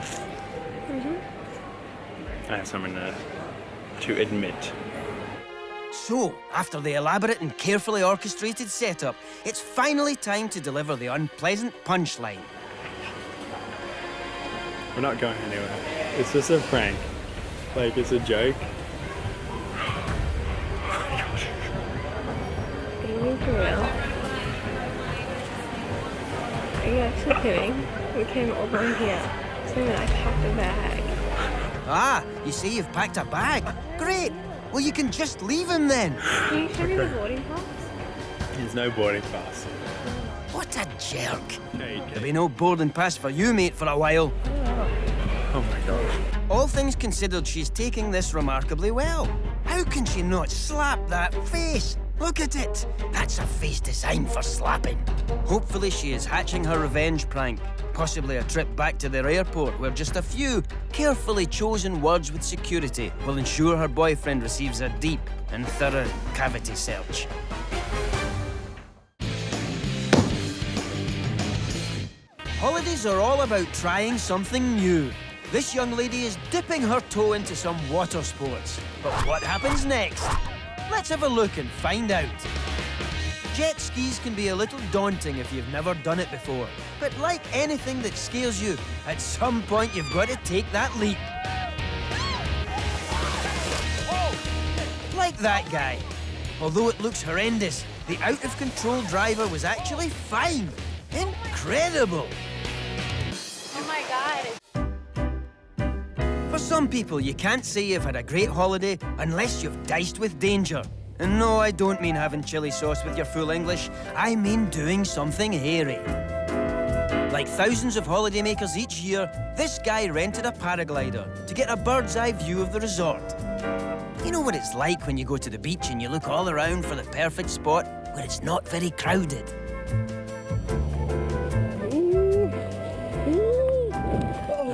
I have something to admit. So, after the elaborate and carefully orchestrated setup, it's finally time to deliver the unpleasant punchline. We're not going anywhere. It's just a prank. Like, it's a joke. Are you being for real? Are you actually kidding? We came all the way here. So I packed a bag. Ah, you say you've packed a bag. Great. Well, you can just leave him then. Can you show me the boarding pass? There's no boarding pass. What a jerk. Okay. There'll be no boarding pass for you, mate, for a while. Oh my gosh. All things considered, she's taking this remarkably well. How can she not slap that face? Look at it. That's a face designed for slapping. Hopefully she is hatching her revenge prank. Possibly a trip back to their airport where just a few carefully chosen words with security will ensure her boyfriend receives a deep and thorough cavity search. Holidays are all about trying something new. This young lady is dipping her toe into some water sports. But what happens next? Let's have a look and find out. Jet skis can be a little daunting if you've never done it before. But like anything that scares you, at some point you've got to take that leap. Like that guy. Although it looks horrendous, the out-of-control driver was actually fine. Incredible! Oh my God. For some people, you can't say you've had a great holiday unless you've diced with danger. And no, I don't mean having chili sauce with your full English. I mean doing something hairy. Like thousands of holidaymakers each year, this guy rented a paraglider to get a bird's-eye view of the resort. You know what it's like when you go to the beach and you look all around for the perfect spot where it's not very crowded.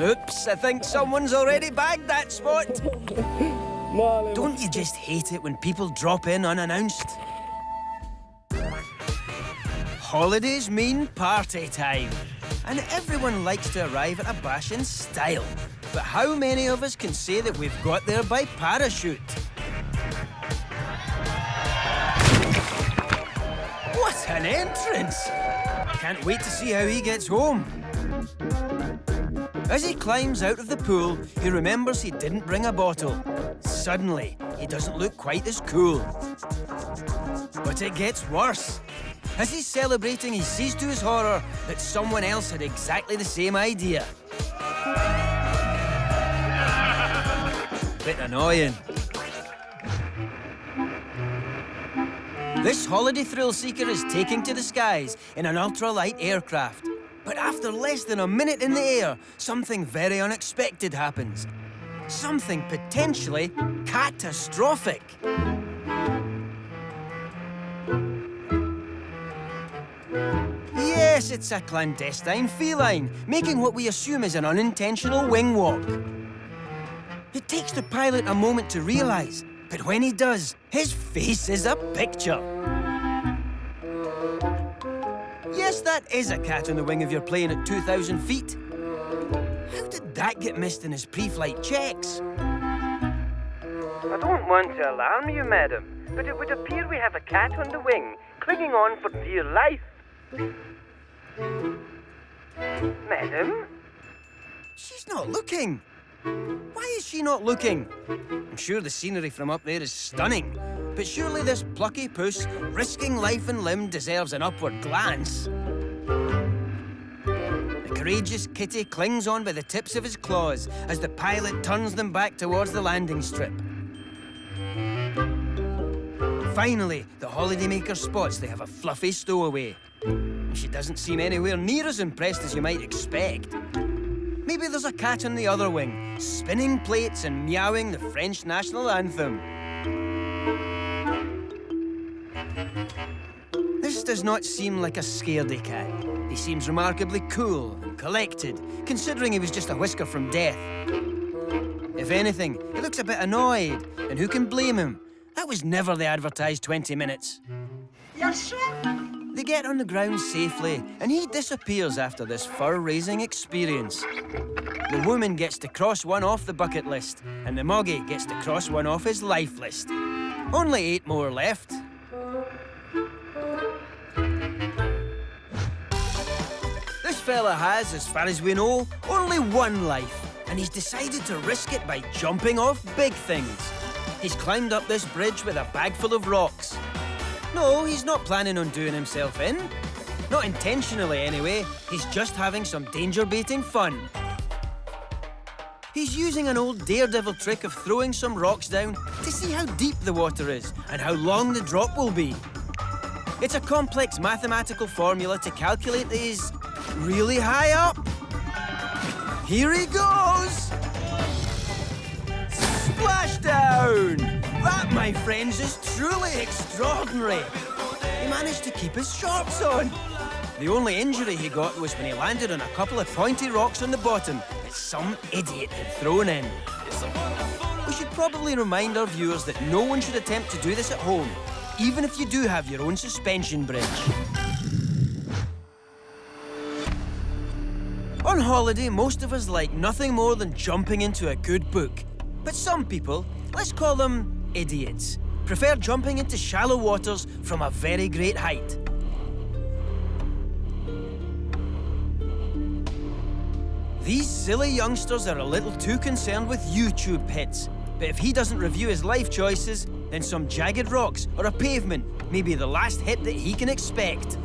Oops, I think someone's already bagged that spot. Don't you just hate it when people drop in unannounced? Holidays mean party time. And everyone likes to arrive at a bash in style. But how many of us can say that we've got there by parachute? What an entrance! Can't wait to see how he gets home. As he climbs out of the pool, he remembers he didn't bring a bottle. Suddenly, he doesn't look quite as cool. But it gets worse. As he's celebrating, he sees to his horror that someone else had exactly the same idea. Bit annoying. This holiday thrill seeker is taking to the skies in an ultralight aircraft. But after less than a minute in the air, something very unexpected happens. Something potentially catastrophic. Yes, it's a clandestine feline, making what we assume is an unintentional wing walk. It takes the pilot a moment to realise, but when he does, his face is a picture. Yes, that is a cat on the wing of your plane at 2,000 feet. How did that get missed in his pre-flight checks? I don't want to alarm you, madam, but it would appear we have a cat on the wing, clinging on for dear life. Madam? She's not looking. Why is she not looking? I'm sure the scenery from up there is stunning, but surely this plucky puss, risking life and limb, deserves an upward glance. The courageous kitty clings on by the tips of his claws as the pilot turns them back towards the landing strip. Finally, the holidaymaker spots they have a fluffy stowaway. She doesn't seem anywhere near as impressed as you might expect. Maybe there's a cat on the other wing, spinning plates and meowing the French national anthem. This does not seem like a scaredy cat. He seems remarkably cool and collected, considering he was just a whisker from death. If anything, he looks a bit annoyed, and who can blame him? That was never the advertised 20 minutes. They get on the ground safely, and he disappears after this fur-raising experience. The woman gets to cross one off the bucket list, and the moggy gets to cross one off his life list. Only 8 more left. This fella has, as far as we know, only one life, and he's decided to risk it by jumping off big things. He's climbed up this bridge with a bag full of rocks. No, he's not planning on doing himself in. Not intentionally, anyway. He's just having some danger-baiting fun. He's using an old daredevil trick of throwing some rocks down to see how deep the water is and how long the drop will be. It's a complex mathematical formula to calculate that he's really high up. Here he goes! Splashdown! That, my friends, is truly extraordinary. He managed to keep his shorts on. The only injury he got was when he landed on a couple of pointy rocks on the bottom that some idiot had thrown in. We should probably remind our viewers that no one should attempt to do this at home, even if you do have your own suspension bridge. On holiday, most of us like nothing more than jumping into a good book. But some people, let's call them idiots, prefer jumping into shallow waters from a very great height. These silly youngsters are a little too concerned with YouTube hits. But if he doesn't review his life choices, then some jagged rocks or a pavement may be the last hit that he can expect.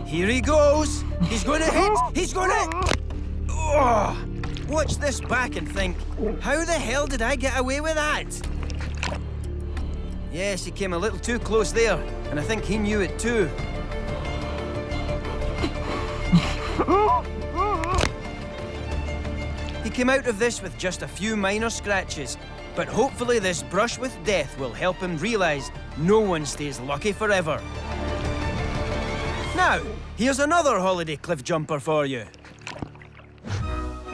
Here he goes! He's gonna hit! He's gonna... Oh! Watch this back and think, how the hell did I get away with that? Yes, he came a little too close there, and I think he knew it too. He came out of this with just a few minor scratches, but hopefully this brush with death will help him realise no one stays lucky forever. Now, here's another holiday cliff jumper for you.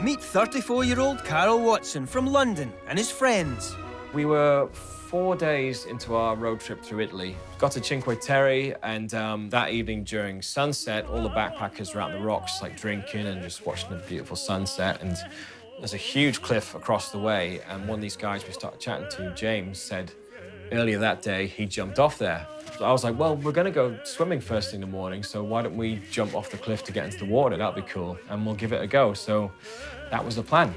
Meet 34-year-old Carl Watson from London and his friends. We were 4 days into our road trip through Italy. Got to Cinque Terre, and that evening during sunset, all the backpackers were out on the rocks, like drinking and just watching the beautiful sunset. And there's a huge cliff across the way, and one of these guys we started chatting to, James, said earlier that day he jumped off there. So I was like, well, we're gonna go swimming first thing in the morning, so why don't we jump off the cliff to get into the water? That'd be cool, and we'll give it a go. So that was the plan.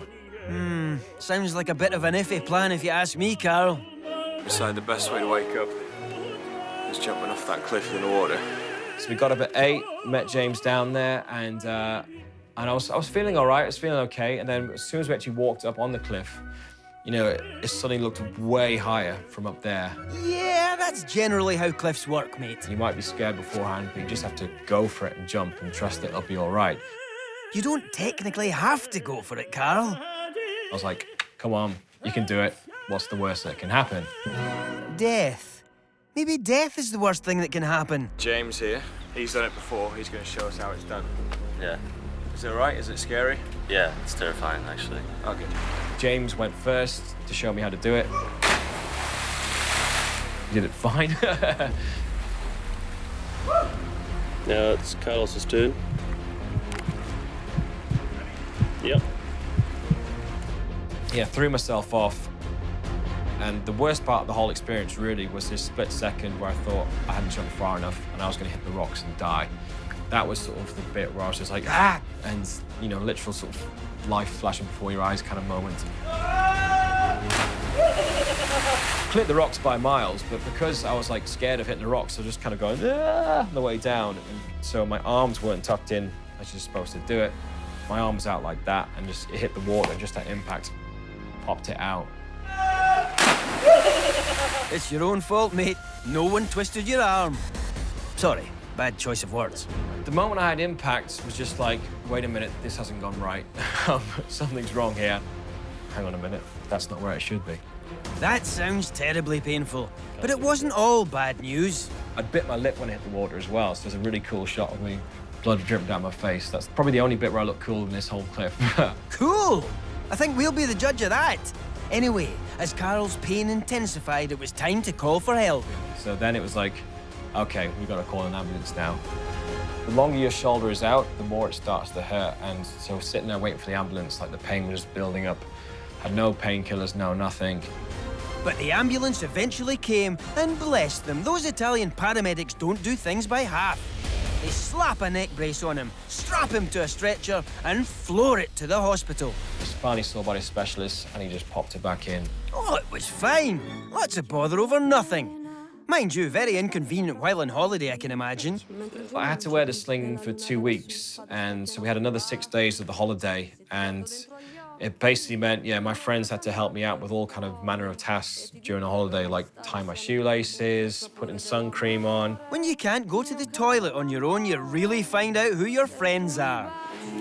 Sounds like a bit of an iffy plan if you ask me, Carl. Decided the best way to wake up was jumping off that cliff in the water. So we got up at 8, met James down there, and I was feeling all right, I was feeling okay, and then as soon as we actually walked up on the cliff, you know, it suddenly looked way higher from up there. Yeah, that's generally how cliffs work, mate. You might be scared beforehand, but you just have to go for it and jump and trust that it'll be all right. You don't technically have to go for it, Carl. I was like, come on, you can do it. What's the worst that can happen? Death. Maybe death is the worst thing that can happen. James here. He's done it before. He's going to show us how it's done. Yeah. Is it all right? Is it scary? Yeah, it's terrifying, actually. Okay. James went first to show me how to do it. He did it fine. Now it's Carlos's turn. Yep. Yeah, threw myself off. And the worst part of the whole experience really was this split second where I thought I hadn't jumped far enough and I was going to hit the rocks and die. That was sort of the bit where I was just like, ah! And, you know, literal sort of life flashing before your eyes kind of moment. Cleared the rocks by miles, but because I was like scared of hitting the rocks, I was just kind of going, ah! On the way down. And so my arms weren't tucked in as you're supposed to do it. My arm was out like that and just it hit the water and just that impact popped it out. It's your own fault, mate. No one twisted your arm. Sorry, bad choice of words. The moment I had impact was just like, wait a minute, this hasn't gone right. Something's wrong here. Hang on a minute, that's not where it should be. That sounds terribly painful, but it wasn't all bad news. I bit my lip when I hit the water as well, so there's a really cool shot of me, blood dripping down my face. That's probably the only bit where I look cool in this whole clip. Cool! I think we'll be the judge of that. Anyway, as Carl's pain intensified, it was time to call for help. So then it was like, okay, we've got to call an ambulance now. The longer your shoulder is out, the more it starts to hurt. And so sitting there waiting for the ambulance, like the pain was just building up. Had no painkillers, no nothing. But the ambulance eventually came, and bless them, those Italian paramedics don't do things by half. They slap a neck brace on him, strap him to a stretcher, and floor it to the hospital. Finally saw by a specialist, and he just popped it back in. Oh, it was fine. Lots of bother over nothing. Mind you, very inconvenient while on holiday, I can imagine. I had to wear the sling for 2 weeks, and so we had another 6 days of the holiday, and it basically meant, yeah, my friends had to help me out with all kind of manner of tasks during the holiday, like tie my shoelaces, putting sun cream on. When you can't go to the toilet on your own, you really find out who your friends are.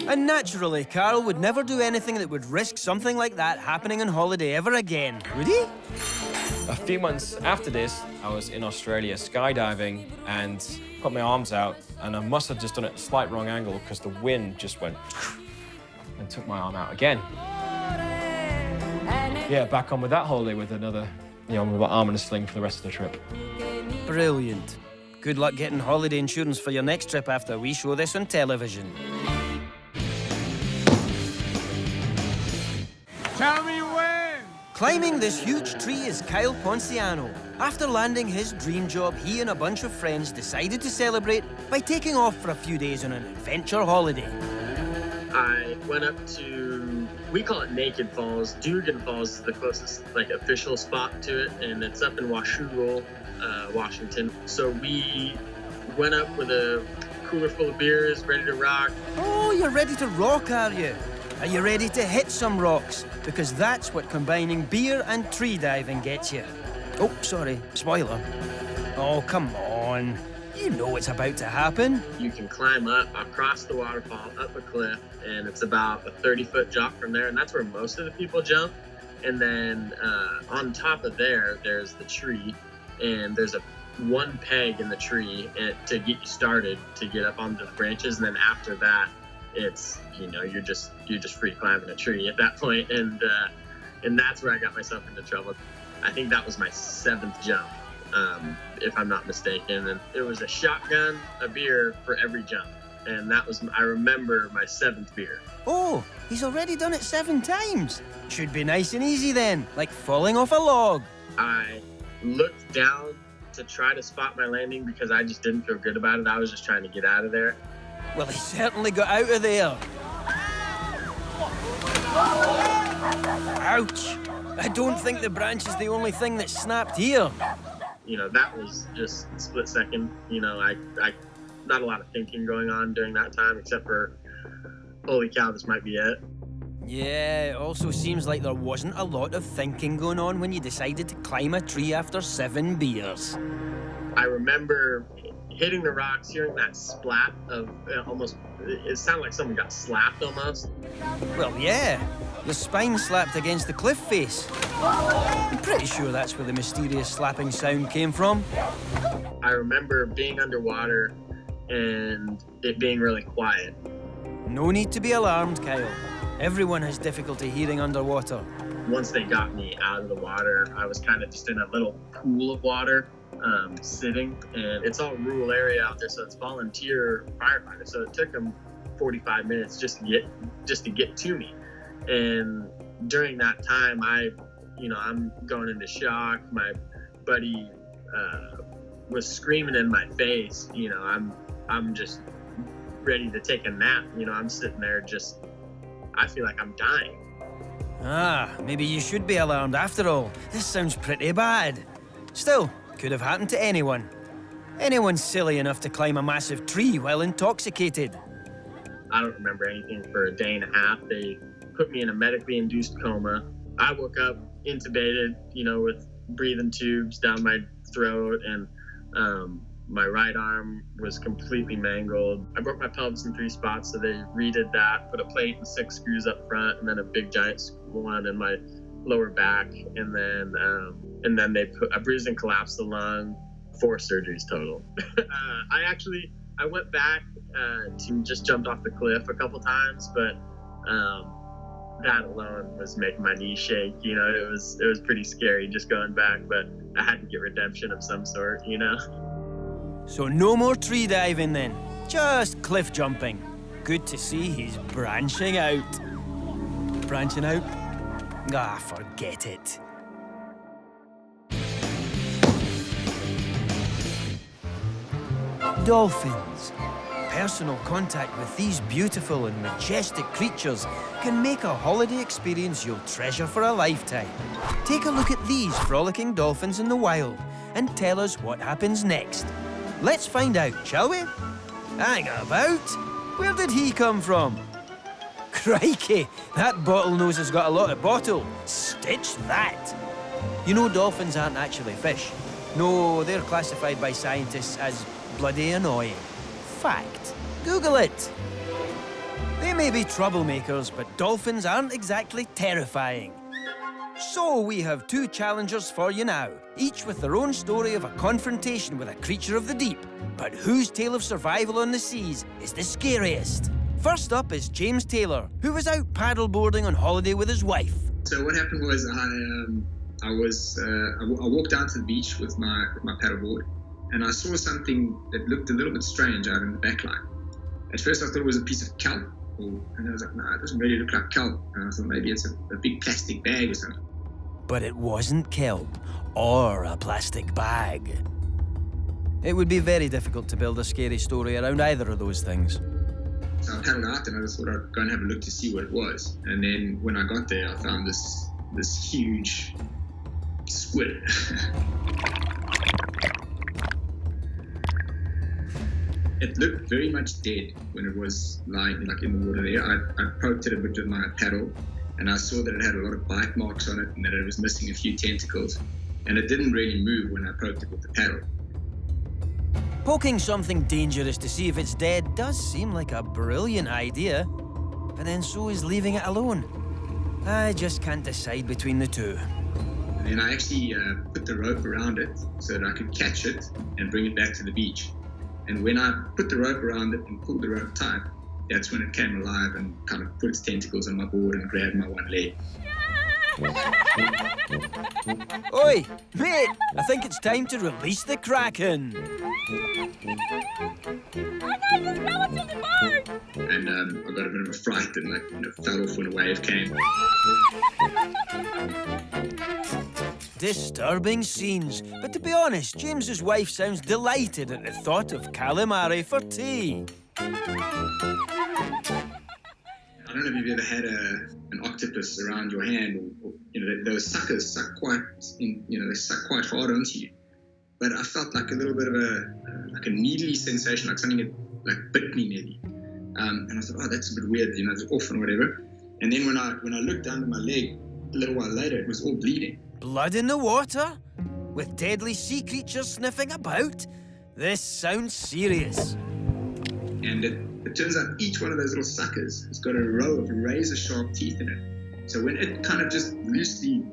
And naturally, Carl would never do anything that would risk something like that happening on holiday ever again, would he? A few months after this, I was in Australia skydiving and put my arms out, and I must have just done it at a slight wrong angle because the wind just went and took my arm out again. Yeah, back on with that holiday with another, with my arm in a sling for the rest of the trip. Brilliant. Good luck getting holiday insurance for your next trip after we show this on television. Tell me when! Climbing this huge tree is Kyle Ponciano. After landing his dream job, he and a bunch of friends decided to celebrate by taking off for a few days on an adventure holiday. I went up to, we call it Naked Falls. Dugan Falls is the closest official spot to it, and it's up in Washougal, Washington. So we went up with a cooler full of beers, ready to rock. Oh, you're ready to rock, are you? Are you ready to hit some rocks? Because that's what combining beer and tree diving gets you. Oh, sorry, spoiler. Oh, come on. You know what's about to happen. You can climb up across the waterfall, up a cliff, and it's about a 30-foot drop from there, and that's where most of the people jump. And then on top of there, there's the tree, and there's one peg in the tree to get you started, to get up onto the branches, and then after that, it's, you're just free climbing a tree at that point, and that's where I got myself into trouble. I think that was my 7th jump, if I'm not mistaken, and it was a shotgun, a beer for every jump, and that was, I remember, my 7th beer. Oh, he's already done it 7 times. Should be nice and easy then, like falling off a log. I looked down to try to spot my landing because I just didn't feel good about it. I was just trying to get out of there. Well, he certainly got out of there. Ouch! I don't think the branch is the only thing that snapped here. That was just a split second. I not a lot of thinking going on during that time, except for, holy cow, this might be it. Yeah, it also seems like there wasn't a lot of thinking going on when you decided to climb a tree after 7 beers. I remember hitting the rocks, hearing that splat of it sounded like someone got slapped almost. Well, yeah. Your spine slapped against the cliff face. I'm pretty sure that's where the mysterious slapping sound came from. I remember being underwater and it being really quiet. No need to be alarmed, Kyle. Everyone has difficulty hearing underwater. Once they got me out of the water, I was kind of just in a little pool of water, sitting, and it's all rural area out there, so it's volunteer firefighters. So it took them 45 minutes just to get to me. And during that time, I'm going into shock. My buddy was screaming in my face. I'm just ready to take a nap. I'm sitting there I feel like I'm dying. Ah, maybe you should be alarmed after all. This sounds pretty bad. Still, could have happened to anyone. Anyone's silly enough to climb a massive tree while intoxicated. I don't remember anything for a day and a half. They put me in a medically induced coma. I woke up intubated, with breathing tubes down my throat, and my right arm was completely mangled. I broke my pelvis in 3 spots, so they redid that, put a plate and 6 screws up front, and then a big giant one in my lower back, and then they put a bruised and collapsed the lung. 4 surgeries total. I went back to just jumped off the cliff a couple times, but that alone was making my knees shake. It was pretty scary just going back, but I had to get redemption of some sort. So no more tree diving then, just cliff jumping. Good to see he's branching out. Branching out? Ah, forget it. Dolphins. Personal contact with these beautiful and majestic creatures can make a holiday experience you'll treasure for a lifetime. Take a look at these frolicking dolphins in the wild and tell us what happens next. Let's find out, shall we? Hang about. Where did he come from? Crikey, that bottlenose has got a lot of bottle. Stitch that. You know, dolphins aren't actually fish. No, they're classified by scientists as bloody annoying. Fact. Google it. They may be troublemakers, but dolphins aren't exactly terrifying. So we have two challengers for you now, each with their own story of a confrontation with a creature of the deep. But whose tale of survival on the seas is the scariest? First up is James Taylor, who was out paddleboarding on holiday with his wife. So what happened was I walked down to the beach with my paddleboard, and I saw something that looked a little bit strange out in the back line. At first I thought it was a piece of kelp, and I was like, no, it doesn't really look like kelp. And I thought maybe it's a big plastic bag or something. But it wasn't kelp or a plastic bag. It would be very difficult to build a scary story around either of those things. So I paddled out and I just thought I'd go and have a look to see what it was. And then when I got there, I found this huge squid. It looked very much dead when it was lying like in the water there. I poked it a bit with my paddle, and I saw that it had a lot of bite marks on it and that it was missing a few tentacles. And it didn't really move when I poked it with the paddle. Poking something dangerous to see if it's dead does seem like a brilliant idea, but then so is leaving it alone. I just can't decide between the two. And then I actually put the rope around it so that I could catch it and bring it back to the beach. And when I put the rope around it and pulled the rope tight, that's when it came alive and kind of put its tentacles on my board and grabbed my one leg. Oi, mate! I think it's time to release the Kraken. And I got a bit of a fright and fell off when a wave came. Disturbing scenes, but to be honest, James's wife sounds delighted at the thought of calamari for tea. I don't know if you've ever had an octopus around your hand, or those suckers suck quite hard onto you. But I felt like a little bit of a needly sensation, like something had bit me nearly. And I thought, oh, that's a bit weird, it's off and whatever. And then when I looked under my leg a little while later, it was all bleeding. Blood in the water? With deadly sea creatures sniffing about? This sounds serious. And it turns out each one of those little suckers has got a row of razor-sharp teeth in it. So when it kind of just loosely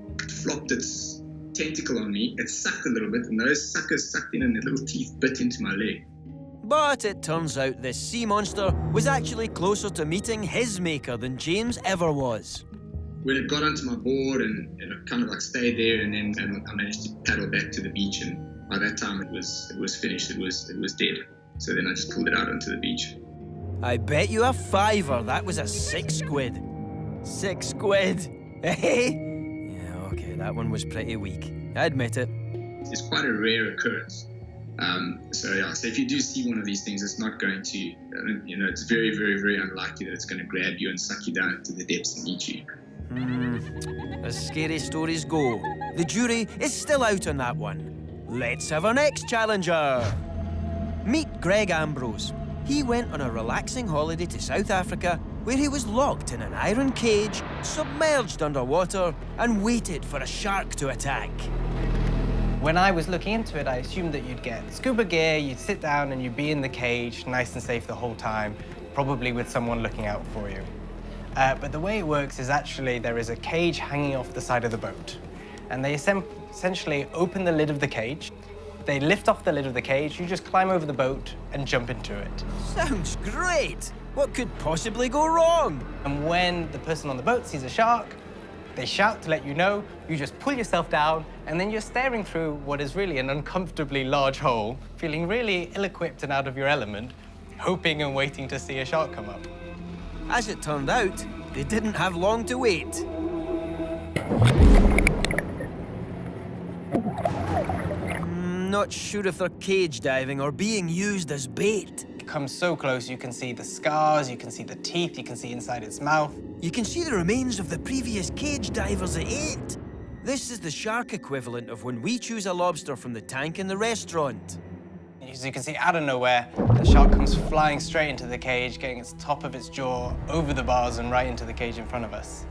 flopped its tentacle on me, it sucked a little bit, and those suckers sucked in and their little teeth bit into my leg. But it turns out this sea monster was actually closer to meeting his maker than James ever was. When it got onto my board and it kind of stayed there, and then I managed to paddle back to the beach, and by that time it was finished, it was dead. So then I just pulled it out onto the beach. I bet you a $5 that was a 6 quid. 6 quid, eh? Yeah, okay, that one was pretty weak. I admit it. It's quite a rare occurrence. So if you do see one of these things, it's not going to, it's very, very, very unlikely that it's going to grab you and suck you down into the depths and eat you. As scary stories go, the jury is still out on that one. Let's have our next challenger. Meet Greg Ambrose. He went on a relaxing holiday to South Africa where he was locked in an iron cage, submerged underwater, and waited for a shark to attack. When I was looking into it, I assumed that you'd get scuba gear, you'd sit down and you'd be in the cage, nice and safe the whole time, probably with someone looking out for you. But the way it works is actually there is a cage hanging off the side of the boat. And they essentially open the lid of the cage. They lift off the lid of the cage, you just climb over the boat and jump into it. Sounds great! What could possibly go wrong? And when the person on the boat sees a shark, they shout to let you know, you just pull yourself down, and then you're staring through what is really an uncomfortably large hole, feeling really ill-equipped and out of your element, hoping and waiting to see a shark come up. As it turned out, they didn't have long to wait. Not sure if they're cage diving or being used as bait. You come so close, you can see the scars, you can see the teeth, you can see inside its mouth. You can see the remains of the previous cage divers it ate. This is the shark equivalent of when we choose a lobster from the tank in the restaurant. As you can see, out of nowhere, the shark comes flying straight into the cage, getting its top of its jaw over the bars and right into the cage in front of us.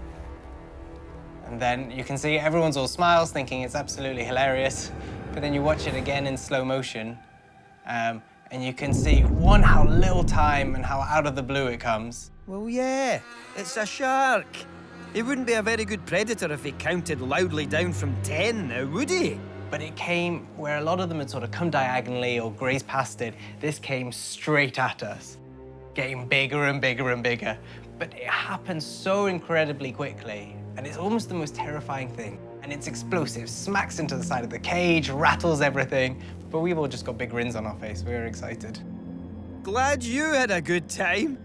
And then you can see everyone's all smiles, thinking it's absolutely hilarious. But then you watch it again in slow motion, and you can see, one, how little time and how out of the blue it comes. Well, yeah, it's a shark. He wouldn't be a very good predator if he counted loudly down from 10 now, would he? But it came where a lot of them had sort of come diagonally or grazed past it. This came straight at us, getting bigger and bigger and bigger. But it happened so incredibly quickly, and it's almost the most terrifying thing. And it's explosive, smacks into the side of the cage, rattles everything. But we've all just got big grins on our face. We're excited. Glad you had a good time.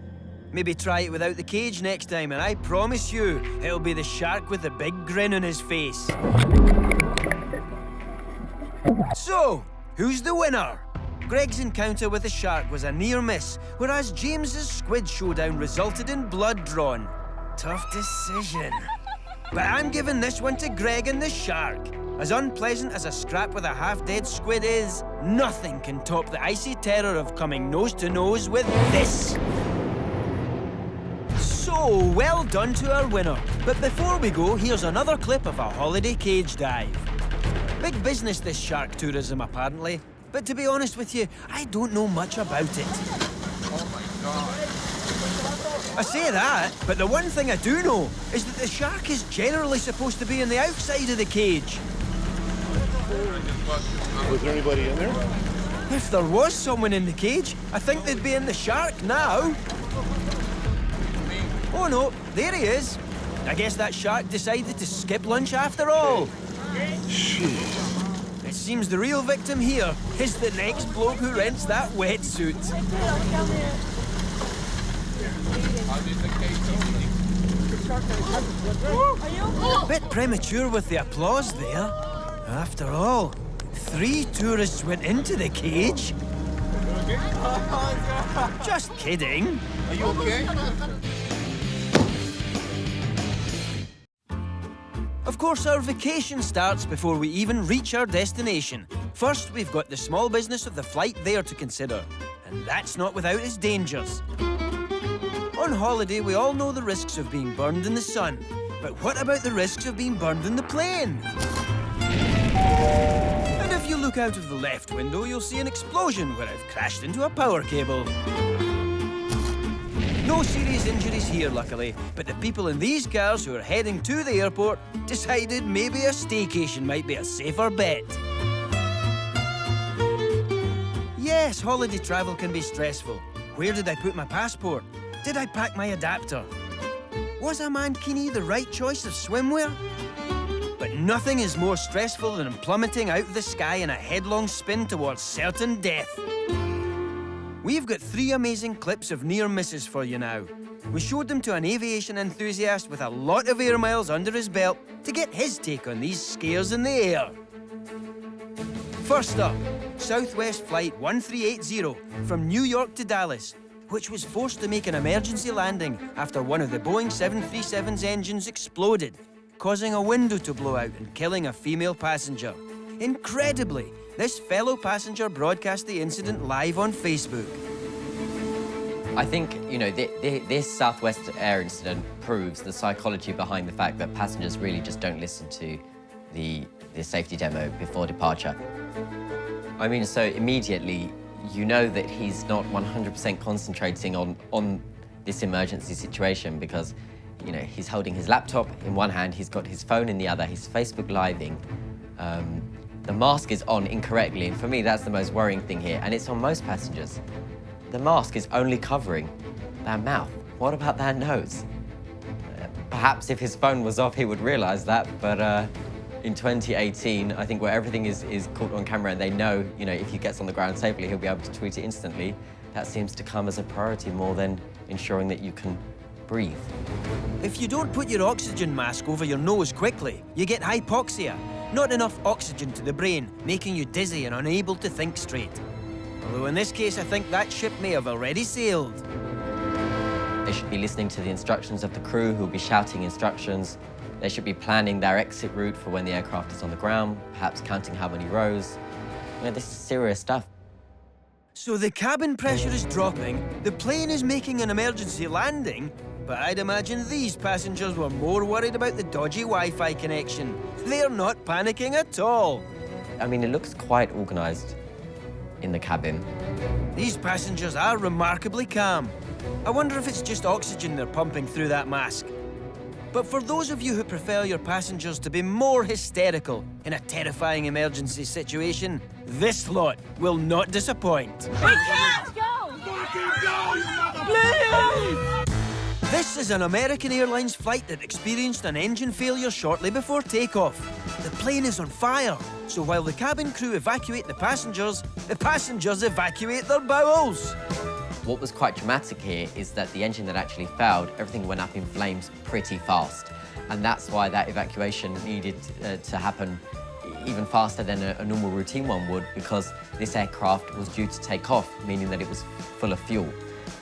Maybe try it without the cage next time, and I promise you, it'll be the shark with the big grin on his face. So, who's the winner? Greg's encounter with the shark was a near miss, whereas James's squid showdown resulted in blood drawn. Tough decision. But I'm giving this one to Greg and the shark. As unpleasant as a scrap with a half-dead squid is, nothing can top the icy terror of coming nose to nose with this. So, well done to our winner. But before we go, here's another clip of a holiday cage dive. Big business, this shark tourism, apparently. But to be honest with you, I don't know much about it. Oh my God. I say that, but the one thing I do know is that the shark is generally supposed to be on the outside of the cage. Was there anybody in there? If there was someone in the cage, I think they'd be in the shark now. Oh no, there he is. I guess that shark decided to skip lunch after all. It seems the real victim here is the next bloke who rents that wetsuit. Bit premature with the applause there. After all, 3 tourists went into the cage. Just kidding. Are you okay? Of course, our vacation starts before we even reach our destination. First, we've got the small business of the flight there to consider, and that's not without its dangers. On holiday, we all know the risks of being burned in the sun, but what about the risks of being burned in the plane? And if you look out of the left window, you'll see an explosion where I've crashed into a power cable. No serious injuries here, luckily, but the people in these cars who are heading to the airport decided maybe a staycation might be a safer bet. Yes, holiday travel can be stressful. Where did I put my passport? Did I pack my adapter? Was a mankini the right choice of swimwear? But nothing is more stressful than plummeting out of the sky in a headlong spin towards certain death. We've got 3 amazing clips of near misses for you now. We showed them to an aviation enthusiast with a lot of air miles under his belt to get his take on these scares in the air. First up, Southwest Flight 1380 from New York to Dallas, which was forced to make an emergency landing after one of the Boeing 737's engines exploded, causing a window to blow out and killing a female passenger. Incredibly, this fellow passenger broadcast the incident live on Facebook. I think, you know, this Southwest Air incident proves the psychology behind the fact that passengers really just don't listen to the safety demo before departure. I mean, so immediately, you know that he's not 100% concentrating on this emergency situation because, you know, he's holding his laptop in one hand, he's got his phone in the other, he's Facebook Living. The mask is on incorrectly, and for me, that's the most worrying thing here, and it's on most passengers. The mask is only covering their mouth. What about their nose? Perhaps if his phone was off, he would realize that, but in 2018, I think where everything is caught on camera and they know, you know, if he gets on the ground safely, he'll be able to tweet it instantly, that seems to come as a priority more than ensuring that you can breathe. If you don't put your oxygen mask over your nose quickly, you get hypoxia. Not enough oxygen to the brain, making you dizzy and unable to think straight. Although in this case, I think that ship may have already sailed. They should be listening to the instructions of the crew who'll be shouting instructions. They should be planning their exit route for when the aircraft is on the ground, perhaps counting how many rows. You know, this is serious stuff. So the cabin pressure is dropping, the plane is making an emergency landing, but I'd imagine these passengers were more worried about the dodgy Wi-Fi connection. They're not panicking at all. I mean, it looks quite organised in the cabin. These passengers are remarkably calm. I wonder if it's just oxygen they're pumping through that mask. But for those of you who prefer your passengers to be more hysterical in a terrifying emergency situation, this lot will not disappoint. Let's go! Please! This is an American Airlines flight that experienced an engine failure shortly before takeoff. The plane is on fire, so while the cabin crew evacuate the passengers evacuate their bowels. What was quite dramatic here is that the engine that actually failed, everything went up in flames pretty fast. And that's why that evacuation needed to happen even faster than a normal routine one would, because this aircraft was due to take off, meaning that it was full of fuel.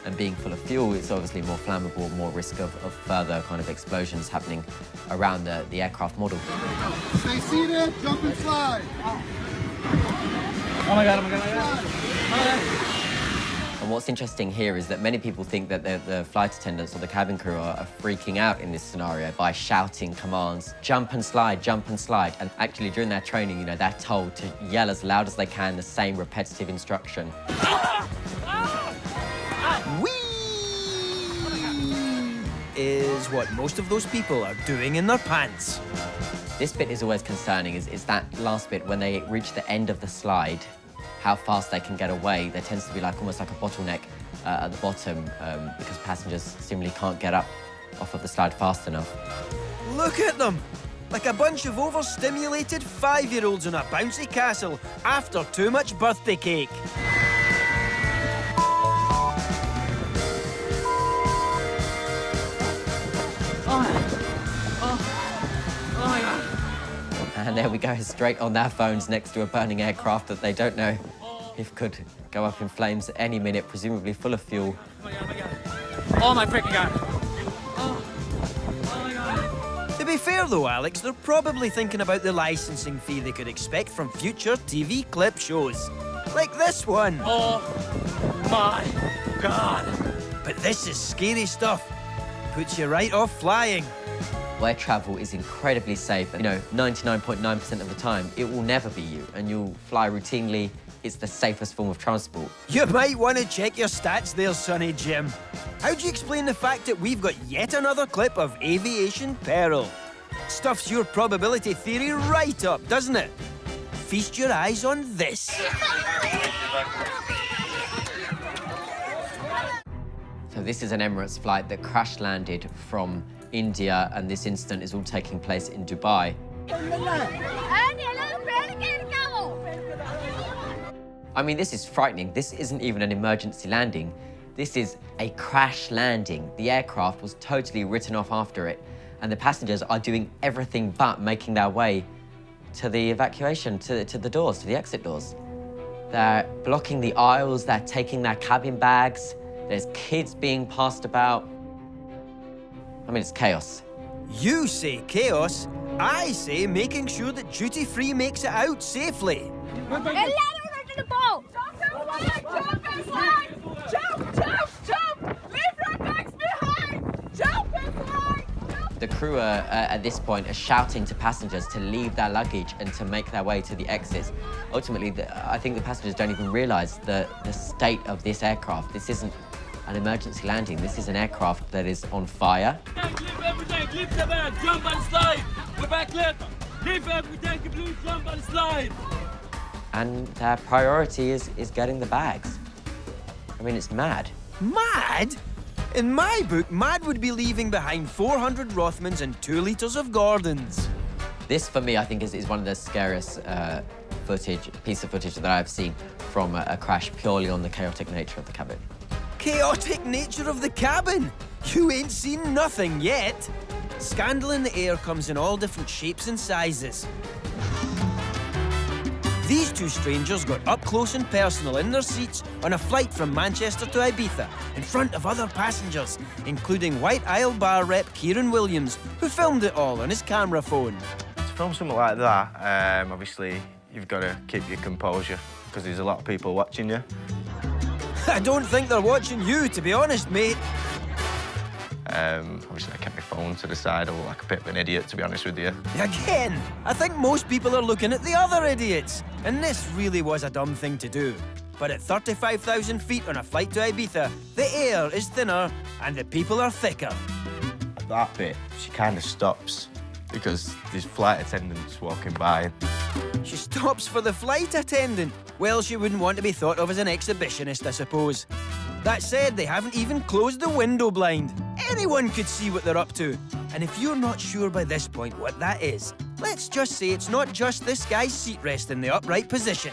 And being full of fuel, it's obviously more flammable, more risk of further kind of explosions happening around the aircraft model. Stay seated, jump and slide. Oh my God, oh my God, oh my God. Oh my God. And what's interesting here is that many people think that the flight attendants or the cabin crew are freaking out in this scenario by shouting commands, jump and slide, jump and slide. And actually during their training, you know, they're told to yell as loud as they can the same repetitive instruction. Whee! Is what most of those people are doing in their pants. This bit is always concerning, is that last bit when they reach the end of the slide, how fast they can get away. There tends to be almost like a bottleneck at the bottom because passengers seemingly can't get up off of the slide fast enough. Look at them! Like a bunch of overstimulated 5-year-olds in a bouncy castle after too much birthday cake. And there we go, straight on their phones next to a burning aircraft that they don't know if could go up in flames at any minute, presumably full of fuel. Oh my freaking God. To be fair though, Alex, they're probably thinking about the licensing fee they could expect from future TV clip shows. Like this one. Oh my God. But this is scary stuff. Puts you right off flying. Where travel is incredibly safe, you know, 99.9% of the time, it will never be you, and you'll fly routinely. It's the safest form of transport. You might want to check your stats there, Sonny Jim. How do you explain the fact that we've got yet another clip of aviation peril? Stuffs your probability theory right up, doesn't it? Feast your eyes on this. So this is an Emirates flight that crash landed from India, and this incident is all taking place in Dubai. I mean, this is frightening. This isn't even an emergency landing. This is a crash landing. The aircraft was totally written off after it, and the passengers are doing everything but making their way to the evacuation, to the doors, to the exit doors. They're blocking the aisles, they're taking their cabin bags, there's kids being passed about. I mean, it's chaos. You say chaos, I say making sure that duty-free makes it out safely. The crew are, at this point, are shouting to passengers to leave their luggage and to make their way to the exits. Ultimately, I think the passengers don't even realise the state of this aircraft. This isn't an emergency landing. This is an aircraft that is on fire. Leave everything, leave the bag, jump and slide. We're back later. Leave everything, please jump and slide. And their priority is getting the bags. I mean, it's mad. Mad? In my book, mad would be leaving behind 400 Rothmans and 2 litres of Gordons. This, for me, I think is one of the scariest piece of footage that I've seen from a crash purely on the chaotic nature of the cabin. Chaotic nature of the cabin? You ain't seen nothing yet. Scandal in the air comes in all different shapes and sizes. These two strangers got up close and personal in their seats on a flight from Manchester to Ibiza in front of other passengers, including White Isle bar rep Kieran Williams, who filmed it all on his camera phone. To film something like that, obviously, you've got to keep your composure because there's a lot of people watching you. I don't think they're watching you, to be honest, mate. Obviously, I kept my phone to the side. I look like a bit of an idiot, to be honest with you. Again, I think most people are looking at the other idiots. And this really was a dumb thing to do. But at 35,000 feet on a flight to Ibiza, the air is thinner and the people are thicker. That bit, she kind of stops because there's flight attendants walking by. She stops for the flight attendant. Well, she wouldn't want to be thought of as an exhibitionist, I suppose. That said, they haven't even closed the window blind. Anyone could see what they're up to. And if you're not sure by this point what that is, let's just say it's not just this guy's seat rest in the upright position.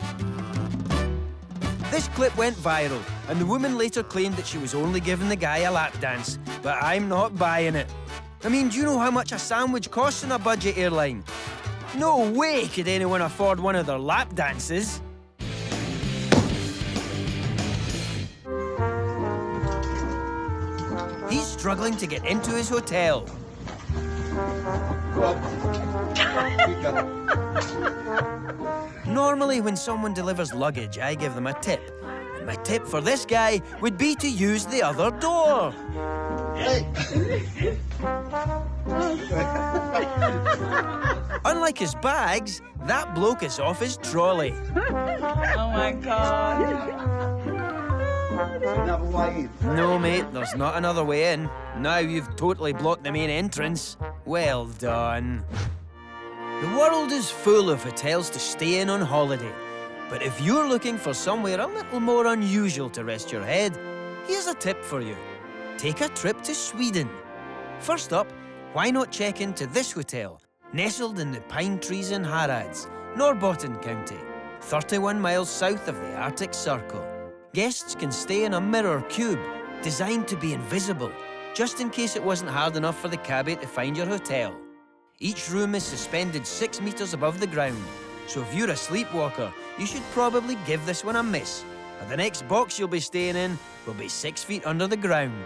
This clip went viral, and the woman later claimed that she was only giving the guy a lap dance. But I'm not buying it. I mean, do you know how much a sandwich costs in a budget airline? No way could anyone afford one of their lap dances. He's struggling to get into his hotel. Normally, when someone delivers luggage, I give them a tip. And my tip for this guy would be to use the other door. Unlike his bags, that bloke is off his trolley. Oh my God. Another way in. No, mate, there's not another way in. Now you've totally blocked the main entrance. Well done. The world is full of hotels to stay in on holiday. But if you're looking for somewhere a little more unusual to rest your head, here's a tip for you. Take a trip to Sweden. First up, why not check into this hotel, nestled in the pine trees in Harads, Norrbotten County, 31 miles south of the Arctic Circle. Guests can stay in a mirror cube, designed to be invisible, just in case it wasn't hard enough for the cabbie to find your hotel. Each room is suspended 6 meters above the ground, so if you're a sleepwalker, you should probably give this one a miss, or the next box you'll be staying in will be 6 feet under the ground.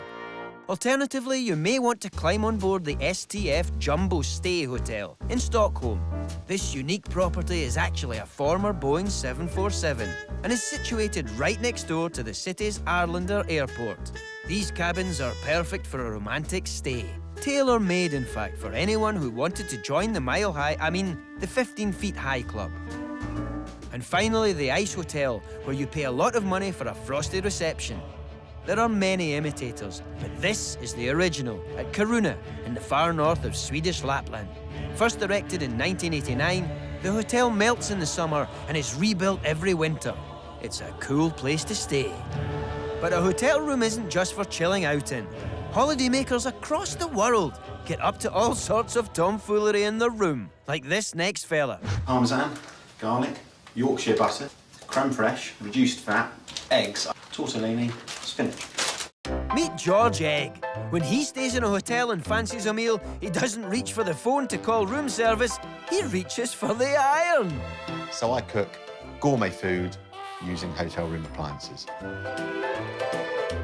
Alternatively, you may want to climb on board the STF Jumbo Stay Hotel in Stockholm. This unique property is actually a former Boeing 747 and is situated right next door to the city's Arlanda airport. These cabins are perfect for a romantic stay. Tailor-made, in fact, for anyone who wanted to join the the 15 feet high club. And finally, the Ice Hotel, where you pay a lot of money for a frosty reception. There are many imitators, but this is the original at Kiruna in the far north of Swedish Lapland. First erected in 1989, the hotel melts in the summer and is rebuilt every winter. It's a cool place to stay. But a hotel room isn't just for chilling out in. Holidaymakers across the world get up to all sorts of tomfoolery in their room, like this next fella. Parmesan, garlic, Yorkshire butter, creme fraiche, reduced fat, eggs, tortellini, spinach. Meet George Egg. When he stays in a hotel and fancies a meal, he doesn't reach for the phone to call room service, he reaches for the iron. So I cook gourmet food using hotel room appliances.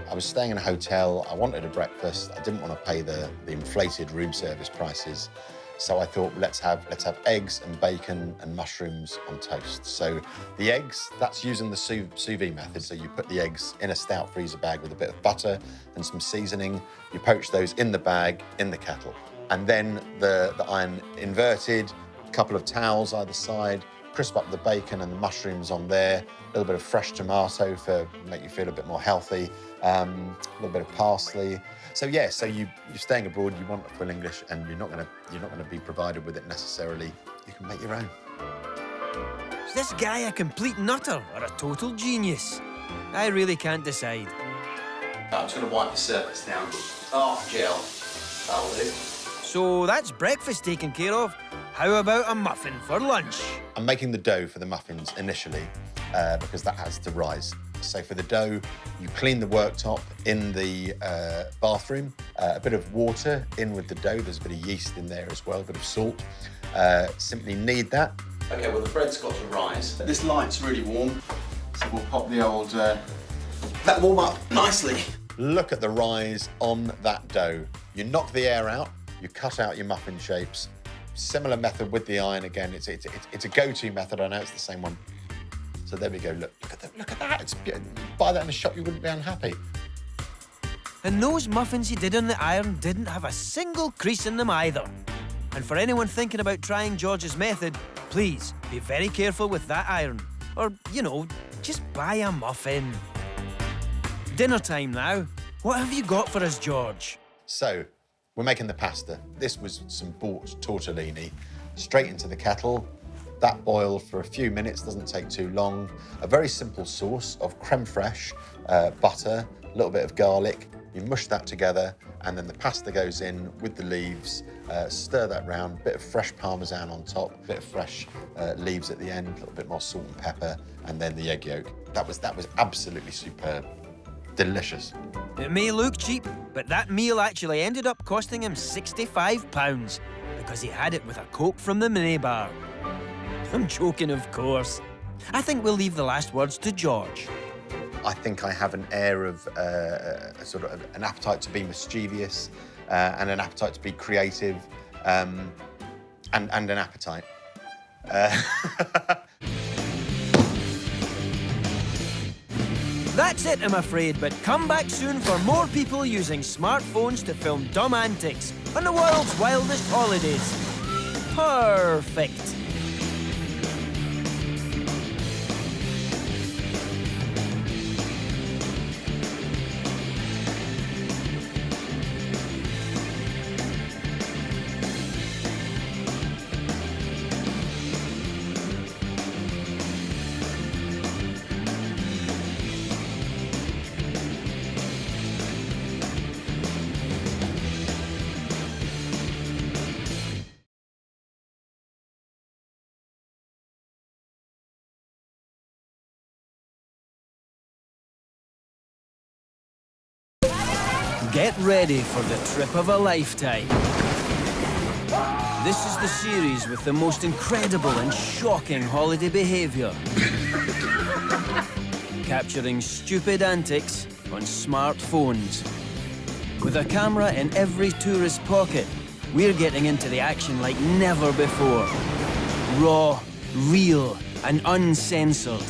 I was staying in a hotel, I wanted a breakfast, I didn't want to pay the inflated room service prices, so I thought let's have eggs and bacon and mushrooms on toast. So the eggs, that's using the sous vide method, so you put the eggs in a stout freezer bag with a bit of butter and some seasoning, you poach those in the bag, in the kettle. And then the iron inverted, a couple of towels either side, crisp up the bacon and the mushrooms on there, a little bit of fresh tomato for make you feel a bit more healthy, a little bit of parsley. So yeah, so you're staying abroad, you want full English, and you're not gonna be provided with it necessarily. You can make your own. Is this guy a complete nutter or a total genius? I really can't decide. I'm just going to wipe the surface down. Oh, gel. That'll do. So that's breakfast taken care of. How about a muffin for lunch? I'm making the dough for the muffins initially because that has to rise. So for the dough, you clean the worktop in the bathroom, a bit of water in with the dough. There's a bit of yeast in there as well, a bit of salt. Simply knead that Okay, well the bread's got to rise. This light's really warm, so we'll pop the old, that warm up nicely. Look at the rise on that dough. You knock the air out, you cut out your muffin shapes. Similar method with the iron again. It's a go-to method. I know it's the same one. So there we go. Look at that. It's, buy that in a shop, you wouldn't be unhappy. And those muffins he did on the iron didn't have a single crease in them either. And for anyone thinking about trying George's method, please be very careful with that iron. Or, you know, just buy a muffin. Dinner time now. What have you got for us, George? So, we're making the pasta. This was some bought tortellini. Straight into the kettle. That boiled for a few minutes, doesn't take too long. A very simple sauce of creme fraiche, butter, a little bit of garlic. You mush that together, and then the pasta goes in with the leaves. Stir that round, bit of fresh parmesan on top, bit of fresh leaves at the end, a little bit more salt and pepper, and then the egg yolk. That was absolutely superb. Delicious. It may look cheap, but that meal actually ended up costing him £65 because he had it with a Coke from the minibar. I'm joking, of course. I think we'll leave the last words to George. I think I have an air of sort of an appetite to be mischievous and an appetite to be creative and an appetite. That's it, I'm afraid, but come back soon for more people using smartphones to film dumb antics on the world's wildest holidays. Perfect. Get ready for the trip of a lifetime. This is the series with the most incredible and shocking holiday behaviour. Capturing stupid antics on smartphones. With a camera in every tourist pocket, we're getting into the action like never before. Raw, real, and uncensored.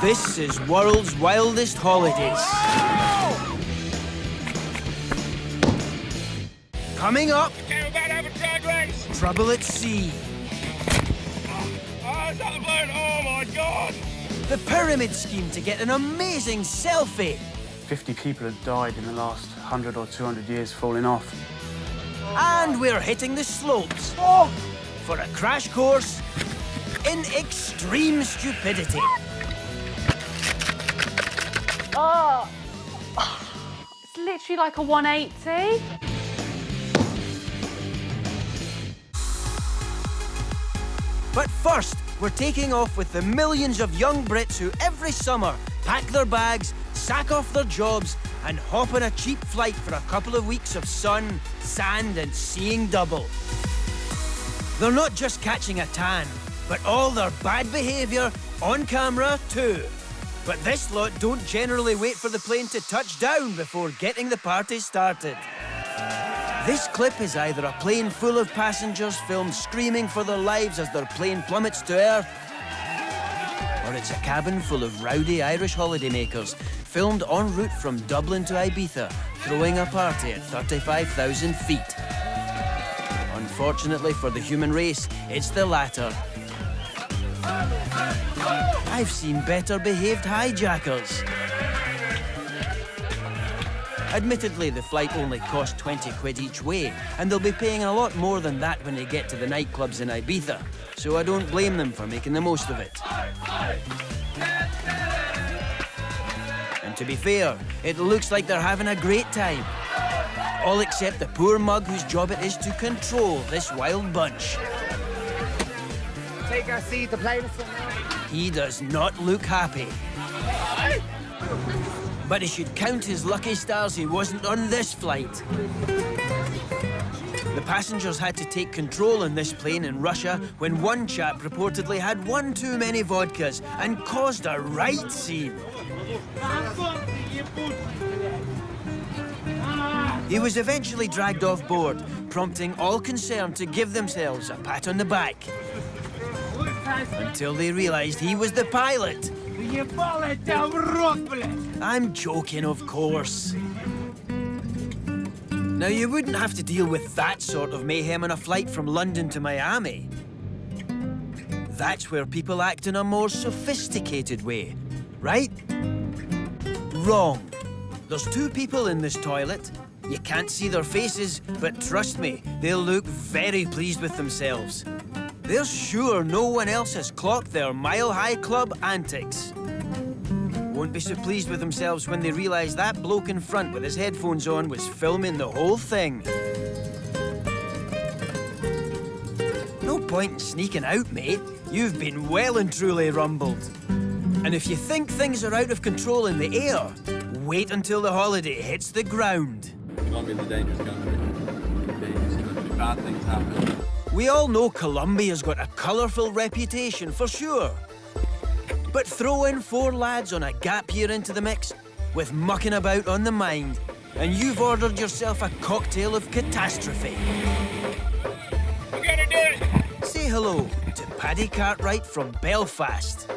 This is World's Wildest Holidays. Coming up, Okay, we're about to have a drag race. Trouble at Sea. Oh, is that the balloon? Oh my God. The pyramid scheme to get an amazing selfie. 50 people have died in the last 100 or 200 years falling off. And we're hitting the slopes for a crash course in extreme stupidity. Oh, it's literally like a 180. But first, we're taking off with the millions of young Brits who every summer pack their bags, sack off their jobs, and hop on a cheap flight for a couple of weeks of sun, sand, and seeing double. They're not just catching a tan, but all their bad behaviour on camera too. But this lot don't generally wait for the plane to touch down before getting the party started. This clip is either a plane full of passengers filmed screaming for their lives as their plane plummets to earth, or it's a cabin full of rowdy Irish holidaymakers filmed en route from Dublin to Ibiza, throwing a party at 35,000 feet. Unfortunately for the human race, it's the latter. I've seen better behaved hijackers. Admittedly, the flight only cost 20 quid each way, and they'll be paying a lot more than that when they get to the nightclubs in Ibiza, so I don't blame them for making the most of it. And to be fair, it looks like they're having a great time. All except the poor mug whose job it is to control this wild bunch. Take our seat, the plane is He does not look happy. But he should count his lucky stars he wasn't on this flight. The passengers had to take control in this plane in Russia when one chap reportedly had one too many vodkas and caused a right scene. He was eventually dragged off board, prompting all concerned to give themselves a pat on the back. Until they realised he was the pilot. I'm joking, of course. Now, you wouldn't have to deal with that sort of mayhem on a flight from London to Miami. That's where people act in a more sophisticated way, right? Wrong. There's two people in this toilet. You can't see their faces, but trust me, they'll look very pleased with themselves. They're sure no one else has clocked their mile-high club antics. Won't be so pleased with themselves when they realise that bloke in front with his headphones on was filming the whole thing. No point in sneaking out, mate. You've been well and truly rumbled. And if you think things are out of control in the air, wait until the holiday hits the ground. Colombia's a dangerous country. Bad things happen. We all know Colombia's got a colourful reputation, for sure. But throw in 4 lads on a gap year into the mix, with mucking about on the mind, and you've ordered yourself a cocktail of catastrophe. We're gonna do it! Say hello to Paddy Cartwright from Belfast.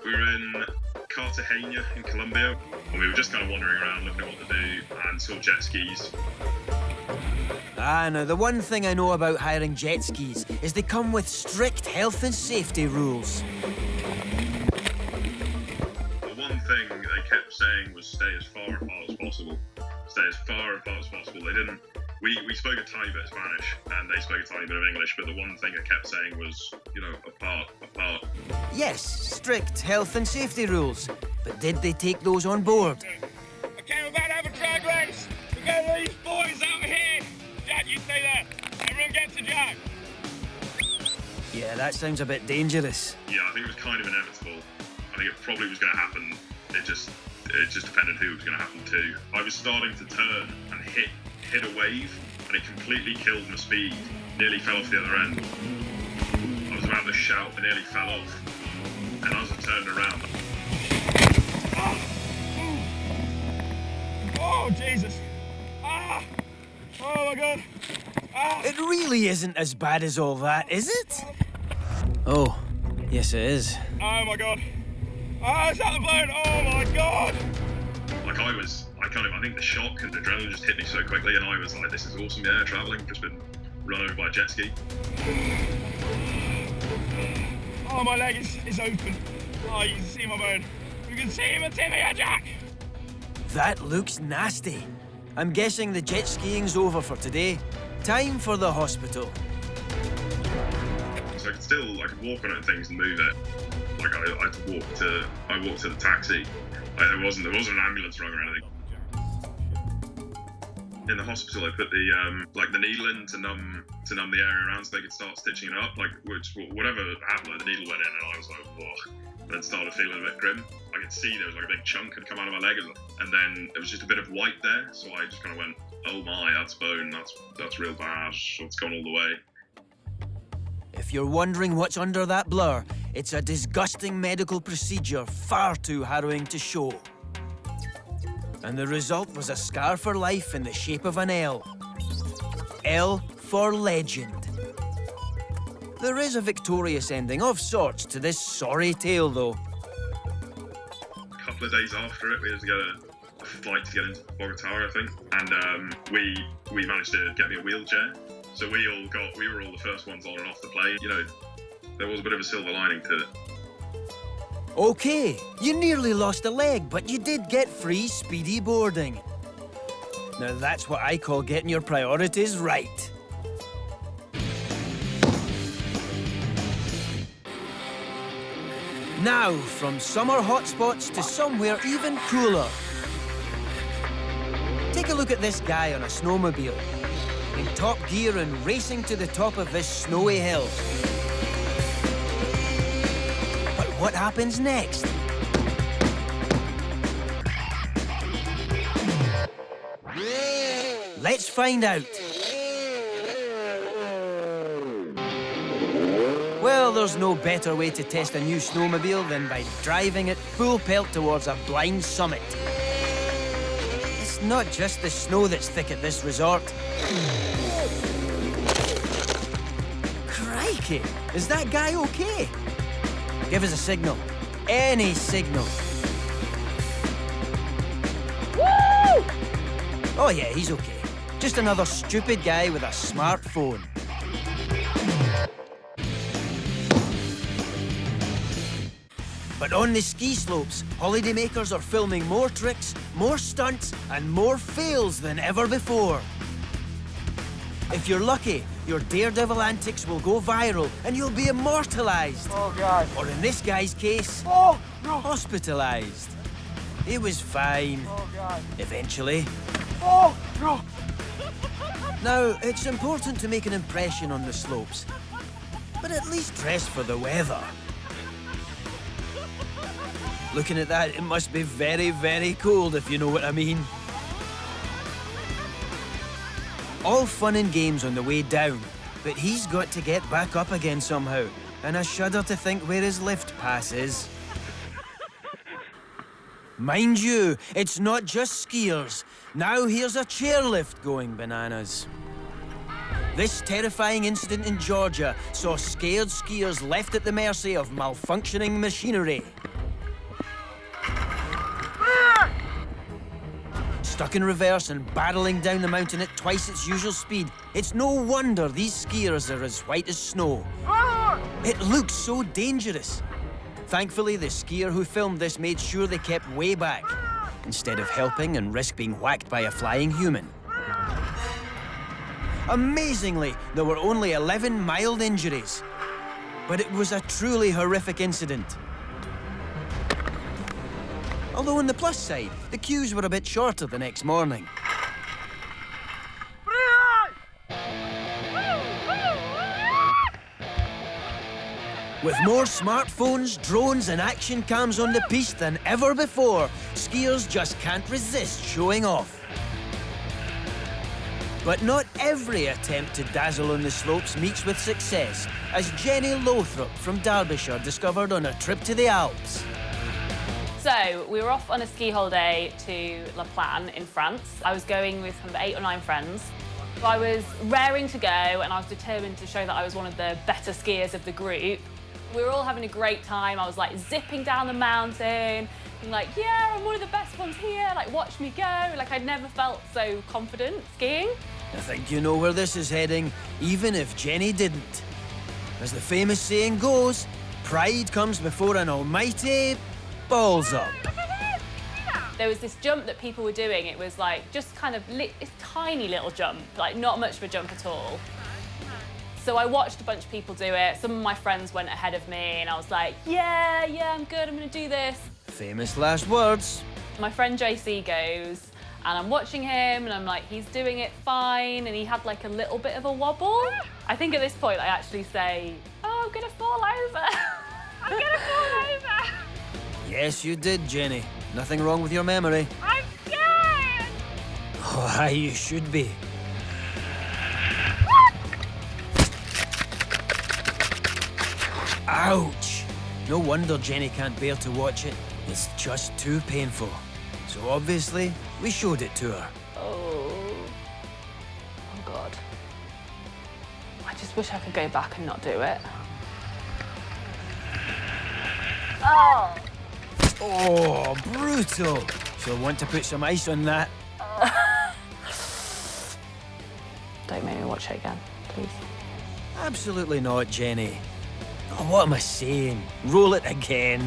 We were in Cartagena in Colombia, and we were just kind of wandering around looking at what to do, and saw jet skis. Ah, now the one thing I know about hiring jet skis is they come with strict health and safety rules. The one thing they kept saying was stay as far apart as possible. Stay as far apart as possible. They didn't. We spoke a tiny bit of Spanish, and they spoke a tiny bit of English, but the one thing they kept saying was, you know, apart. Yes, strict health and safety rules. But did they take those on board? Okay, we're about to have a drag race. We've got these boys out here. Jack, you stay there. Everyone get to Jack. Yeah, that sounds a bit dangerous. Yeah, I think it was kind of inevitable. I think it probably was going to happen. It just depended who it was going to happen to. I was starting to turn and hit a wave, and it completely killed my speed. Nearly fell off the other end. I was about to shout, but nearly fell off. And as I turned around... Oh, Jesus. Ah! Oh, my God. Ah! It really isn't as bad as all that, is it? Oh, yes it is. Oh, my God. Ah, it's out the plane. Oh, my God. Like I think the shock and the adrenaline just hit me so quickly, and I was like, this is awesome, yeah, travelling. Just been run over by a jet ski. Oh, my leg is open. Oh, you can see my bone. You can see my tibia, Jack. That looks nasty. I'm guessing the jet skiing's over for today. Time for the hospital. So I could walk on it and things and move it. Like I had to walk to the taxi. Like there wasn't an ambulance rung or anything. In the hospital, I put the needle in to numb the area around so they could start stitching it up. Whatever happened, like the needle went in and I was like, whoa. And then started feeling a bit grim. I could see there was like a big chunk had come out of my leg, and then there was just a bit of white there. So I just kind of went, oh my, that's bone. That's real bad. It's gone all the way. If you're wondering what's under that blur, it's a disgusting medical procedure far too harrowing to show. And the result was a scar for life in the shape of an L. L for legend. There is a victorious ending of sorts to this sorry tale, though. A couple of days after it, we had to get a flight to get into Bogota, I think, and we managed to get me a wheelchair. So we were all the first ones on and off the plane. You know, there was a bit of a silver lining to it. Okay, you nearly lost a leg, but you did get free speedy boarding. Now that's what I call getting your priorities right. Now, from summer hotspots to somewhere even cooler. Take a look at this guy on a snowmobile, in top gear and racing to the top of this snowy hill. But what happens next? Let's find out. there's no better way to test a new snowmobile than by driving it full pelt towards a blind summit. It's not just the snow that's thick at this resort. Crikey, is that guy okay? Give us a signal. Any signal. Woo! Oh yeah, he's okay. Just another stupid guy with a smartphone. But on the ski slopes, holidaymakers are filming more tricks, more stunts, and more fails than ever before. If you're lucky, your daredevil antics will go viral and you'll be immortalized. Oh, God. Or in this guy's case, Oh, no. hospitalized. He was fine. Oh, God. Eventually. Oh, no. Now, it's important to make an impression on the slopes, but at least dress for the weather. Looking at that, it must be very, very cold, if you know what I mean. All fun and games on the way down, but he's got to get back up again somehow, and I shudder to think where his lift pass is. Mind you, it's not just skiers. Now here's a chairlift going bananas. This terrifying incident in Georgia saw scared skiers left at the mercy of malfunctioning machinery. Stuck in reverse and barreling down the mountain at twice its usual speed, it's no wonder these skiers are as white as snow. It looks so dangerous. Thankfully, the skier who filmed this made sure they kept way back, instead of helping and risk being whacked by a flying human. Amazingly, there were only 11 mild injuries. But it was a truly horrific incident. Although on the plus side, the queues were a bit shorter the next morning. With more smartphones, drones and action cams on the piste than ever before, skiers just can't resist showing off. But not every attempt to dazzle on the slopes meets with success, as Jenny Lothrop from Derbyshire discovered on a trip to the Alps. So, we were off on a ski holiday to La Plagne in France. I was going with kind of 8 or 9 friends. I was raring to go and I was determined to show that I was one of the better skiers of the group. We were all having a great time. I was like zipping down the mountain, and like, yeah, I'm one of the best ones here, like watch me go. Like I'd never felt so confident skiing. I think you know where this is heading, even if Jenny didn't. As the famous saying goes, pride comes before an almighty balls up. There was this jump that people were doing. It was like just kind of a tiny little jump, like not much of a jump at all. So I watched a bunch of people do it. Some of my friends went ahead of me and I was like, yeah, I'm good, I'm gonna do this. Famous last words. My friend JC goes, and I'm watching him and I'm like, he's doing it fine, and he had like a little bit of a wobble. I think at this point I actually say, oh, I'm gonna fall over. I'm gonna fall over. Yes, you did, Jenny. Nothing wrong with your memory. I'm scared. Oh, aye, you should be. Ouch! No wonder Jenny can't bear to watch it. It's just too painful. So obviously, we showed it to her. Oh God. I just wish I could go back and not do it. Oh! Oh, brutal! She'll want to put some ice on that. Don't make me watch it again, please. Absolutely not, Jenny. Oh, what am I saying? Roll it again.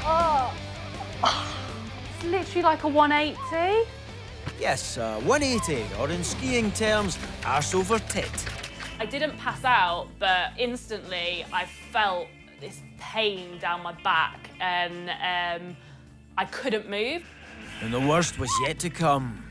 Oh. It's literally like a 180. Yes, 180, or in skiing terms, arse over tit. I didn't pass out, but instantly I felt this pain down my back and I couldn't move. And the worst was yet to come.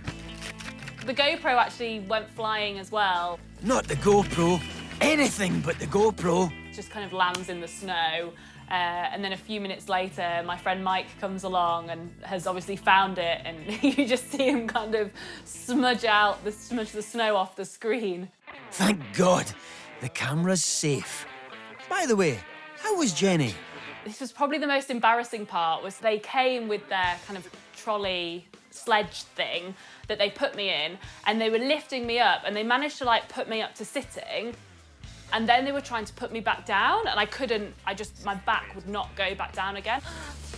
The GoPro actually went flying as well. Not the GoPro. Anything but the GoPro. It just kind of lands in the snow. And then a few minutes later, my friend Mike comes along and has obviously found it, and you just see him kind of smudge the snow off the screen. Thank God, the camera's safe. By the way, how was Jenny? This was probably the most embarrassing part, was they came with their kind of trolley sledge thing that they put me in, and they were lifting me up, and they managed to like put me up to sitting, and then they were trying to put me back down, and I couldn't, my back would not go back down again.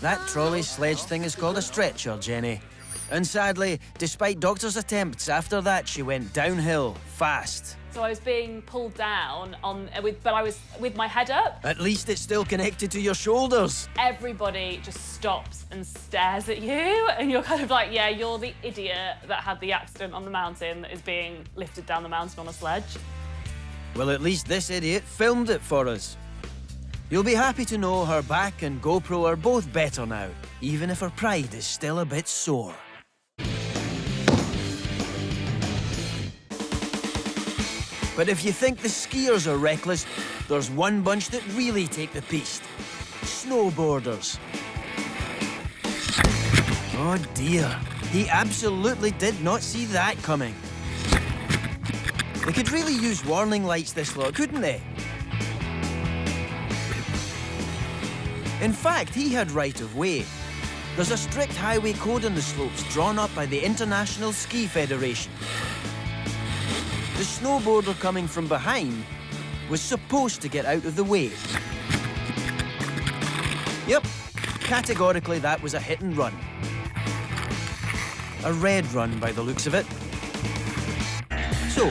That trolley sledge thing is called a stretcher, Jenny. And sadly, despite doctors' attempts, after that she went downhill fast. So I was being pulled down but I was with my head up. At least it's still connected to your shoulders. Everybody just stops and stares at you, and you're kind of like, yeah, you're the idiot that had the accident on the mountain that is being lifted down the mountain on a sledge. Well, at least this idiot filmed it for us. You'll be happy to know her back and GoPro are both better now, even if her pride is still a bit sore. But if you think the skiers are reckless, there's one bunch that really take the piece. Snowboarders. Oh dear, he absolutely did not see that coming. They could really use warning lights, this lot, couldn't they? In fact, he had right of way. There's a strict highway code on the slopes drawn up by the International Ski Federation. The snowboarder coming from behind was supposed to get out of the way. Yep, categorically that was a hit and run. A red run by the looks of it. So,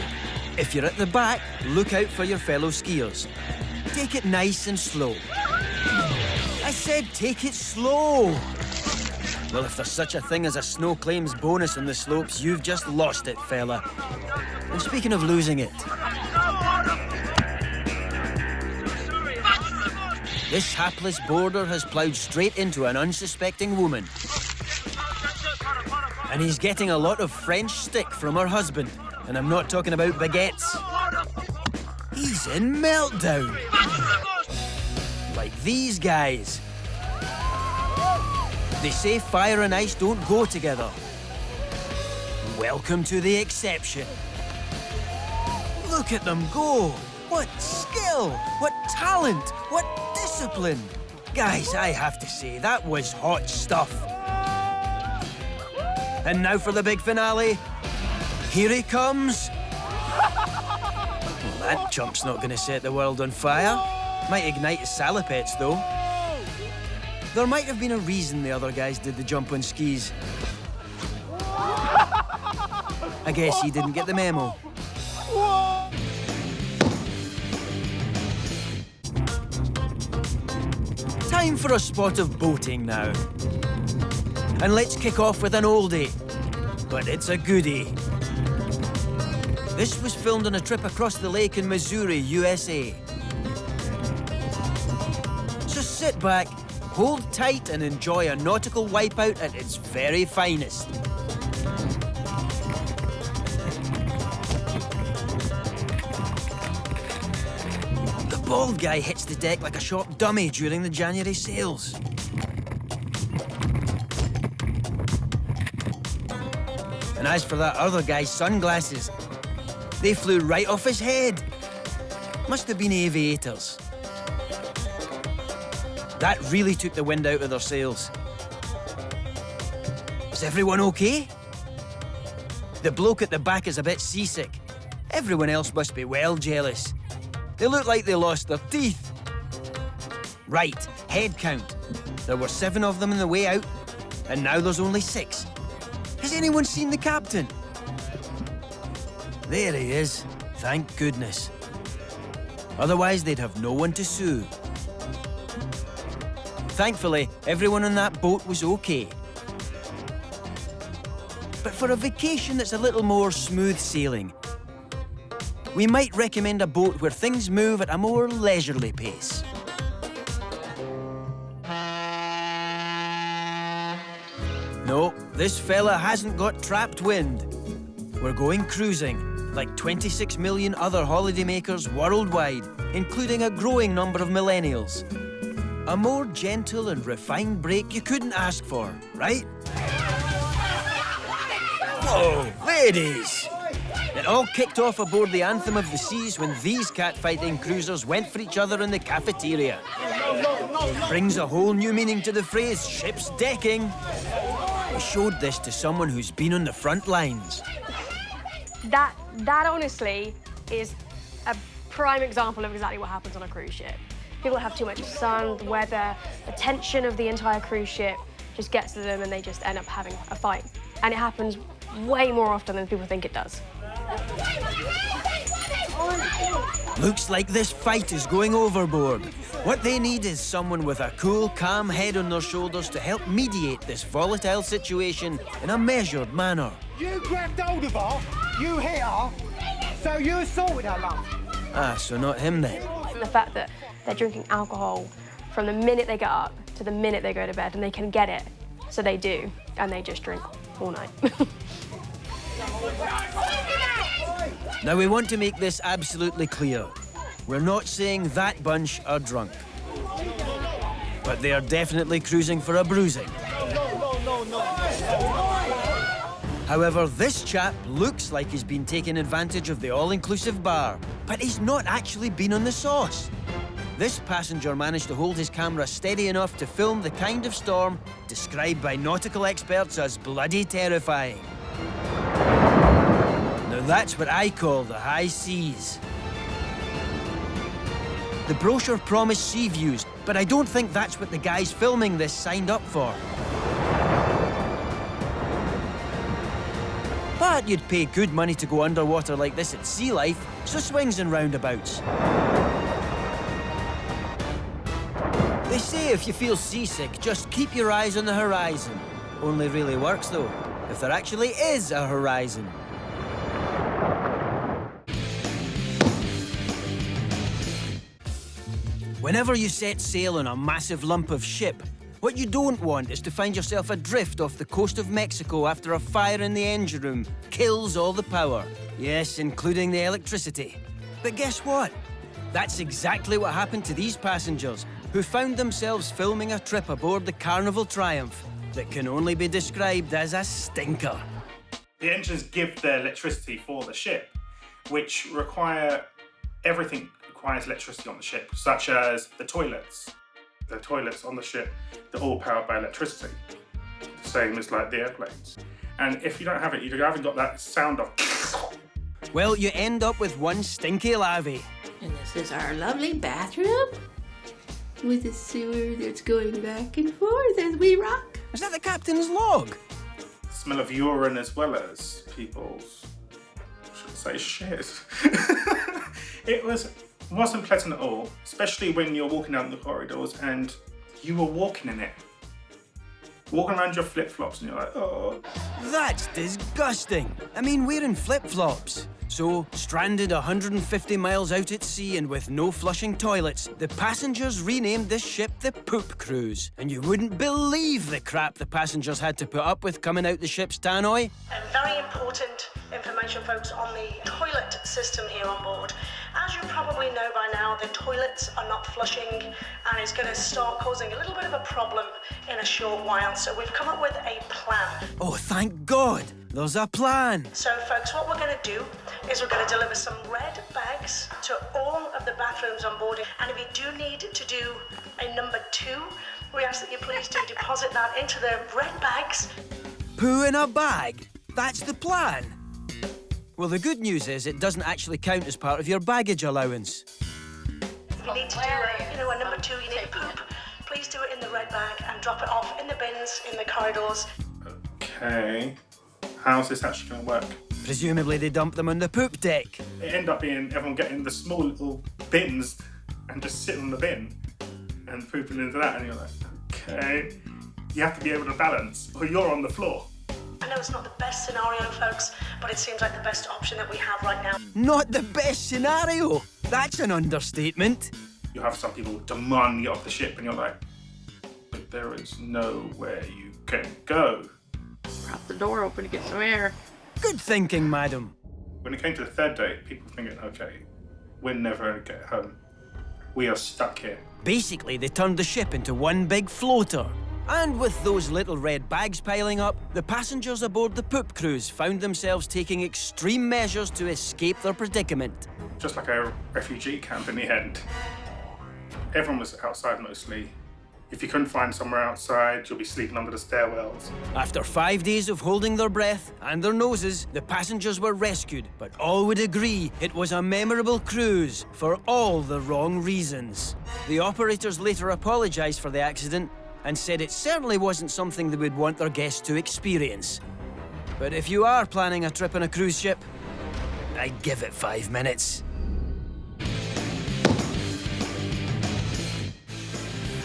if you're at the back, look out for your fellow skiers. Take it nice and slow. I said take it slow. Well, if there's such a thing as a snow claims bonus on the slopes, you've just lost it, fella. And speaking of losing it, this hapless boarder has ploughed straight into an unsuspecting woman. And he's getting a lot of French stick from her husband. And I'm not talking about baguettes. He's in meltdown. Like these guys. They say fire and ice don't go together. Welcome to the exception. Look at them go. What skill, what talent, what discipline. Guys, I have to say, that was hot stuff. And now for the big finale. Here he comes. Well, that chump's not going to set the world on fire. Might ignite his salopets, though. There might have been a reason the other guys did the jump on skis. I guess he didn't get the memo. Time for a spot of boating now. And let's kick off with an oldie. But it's a goodie. This was filmed on a trip across the lake in Missouri, USA. So sit back, hold tight and enjoy a nautical wipeout at its very finest. The bald guy hits the deck like a shop dummy during the January sales. And as for that other guy's sunglasses, they flew right off his head. Must have been aviators. That really took the wind out of their sails. Is everyone okay? The bloke at the back is a bit seasick. Everyone else must be well jealous. They look like they lost their teeth. Right, head count. There were 7 of them on the way out, and now there's only 6. Has anyone seen the captain? There he is, thank goodness. Otherwise, they'd have no one to sue. Thankfully, everyone on that boat was okay. But for a vacation that's a little more smooth sailing, we might recommend a boat where things move at a more leisurely pace. No, this fella hasn't got trapped wind. We're going cruising, like 26 million other holidaymakers worldwide, including a growing number of millennials. A more gentle and refined break you couldn't ask for, right? Whoa, ladies! It all kicked off aboard the Anthem of the Seas when these catfighting cruisers went for each other in the cafeteria. Brings a whole new meaning to the phrase ship's decking. We showed this to someone who's been on the front lines. That honestly is a prime example of exactly what happens on a cruise ship. People have too much sun, the weather, the tension of the entire cruise ship just gets to them and they just end up having a fight. And it happens way more often than people think it does. Looks like this fight is going overboard. What they need is someone with a cool, calm head on their shoulders to help mediate this volatile situation in a measured manner. You grabbed hold of her, you hit her, so you assaulted her, love. Ah, so not him then. The fact that they're drinking alcohol from the minute they get up to the minute they go to bed, and they can get it, so they do, and they just drink all night. Now, we want to make this absolutely clear. We're not saying that bunch are drunk. But they are definitely cruising for a bruising. However, this chap looks like he's been taking advantage of the all-inclusive bar, but he's not actually been on the sauce. This passenger managed to hold his camera steady enough to film the kind of storm described by nautical experts as bloody terrifying. Now that's what I call the high seas. The brochure promised sea views, but I don't think that's what the guys filming this signed up for. But you'd pay good money to go underwater like this at Sea Life, so swings and roundabouts. They say if you feel seasick, just keep your eyes on the horizon. Only really works, though, if there actually is a horizon. Whenever you set sail on a massive lump of ship, what you don't want is to find yourself adrift off the coast of Mexico after a fire in the engine room kills all the power. Yes, including the electricity. But guess what? That's exactly what happened to these passengers, who found themselves filming a trip aboard the Carnival Triumph that can only be described as a stinker. The engines give the electricity for the ship, which everything requires electricity on the ship, such as the toilets. The toilets on the ship, they're all powered by electricity, the same as like the airplanes. And if you don't have it, you haven't got that sound of. Well, you end up with one stinky lavvy. And this is our lovely bathroom with a sewer that's going back and forth as we rock. Is that the captain's log? Smell of urine as well as people's, I shouldn't say shit. It wasn't pleasant at all, especially when you're walking down the corridors and you were walking in it. Walking around your flip-flops and you're like, oh. That's disgusting. I mean, we're in flip-flops. So, stranded 150 miles out at sea and with no flushing toilets, the passengers renamed this ship the Poop Cruise. And you wouldn't believe the crap the passengers had to put up with coming out the ship's tannoy. Very important information, folks, on the toilet system here on board. As you probably know by now, the toilets are not flushing and it's going to start causing a little bit of a problem in a short while. So we've come up with a plan. Oh, thank God! There's a plan. So, folks, what we're going to do is we're going to deliver some red bags to all of the bathrooms on board. And if you do need to do a number 2, we ask that you please do deposit that into the red bags. Poo in a bag? That's the plan. Well, the good news is it doesn't actually count as part of your baggage allowance. If you need to do a number 2, you need a poop, please do it in the red bag and drop it off in the bins in the corridors. Okay. How's this actually going to work? Presumably they dump them on the poop deck. It ended up being everyone getting the small little bins and just sitting on the bin and pooping into that, and you're like, okay. You have to be able to balance, or you're on the floor. I know it's not the best scenario, folks, but it seems like the best option that we have right now. Not the best scenario? That's an understatement. You have some people demand you off the ship, and you're like, but there is nowhere you can go. Prop the door open to get some air. Good thinking, madam. When it came to the third day, people were thinking, okay, we're never going to get home. We are stuck here. Basically, they turned the ship into one big floater. And with those little red bags piling up, the passengers aboard the poop cruise found themselves taking extreme measures to escape their predicament. Just like a refugee camp in the end. Everyone was outside mostly. If you couldn't find somewhere outside, you'll be sleeping under the stairwells. After 5 days of holding their breath and their noses, the passengers were rescued, but all would agree it was a memorable cruise for all the wrong reasons. The operators later apologized for the accident and said it certainly wasn't something they would want their guests to experience. But if you are planning a trip on a cruise ship, I'd give it 5 minutes.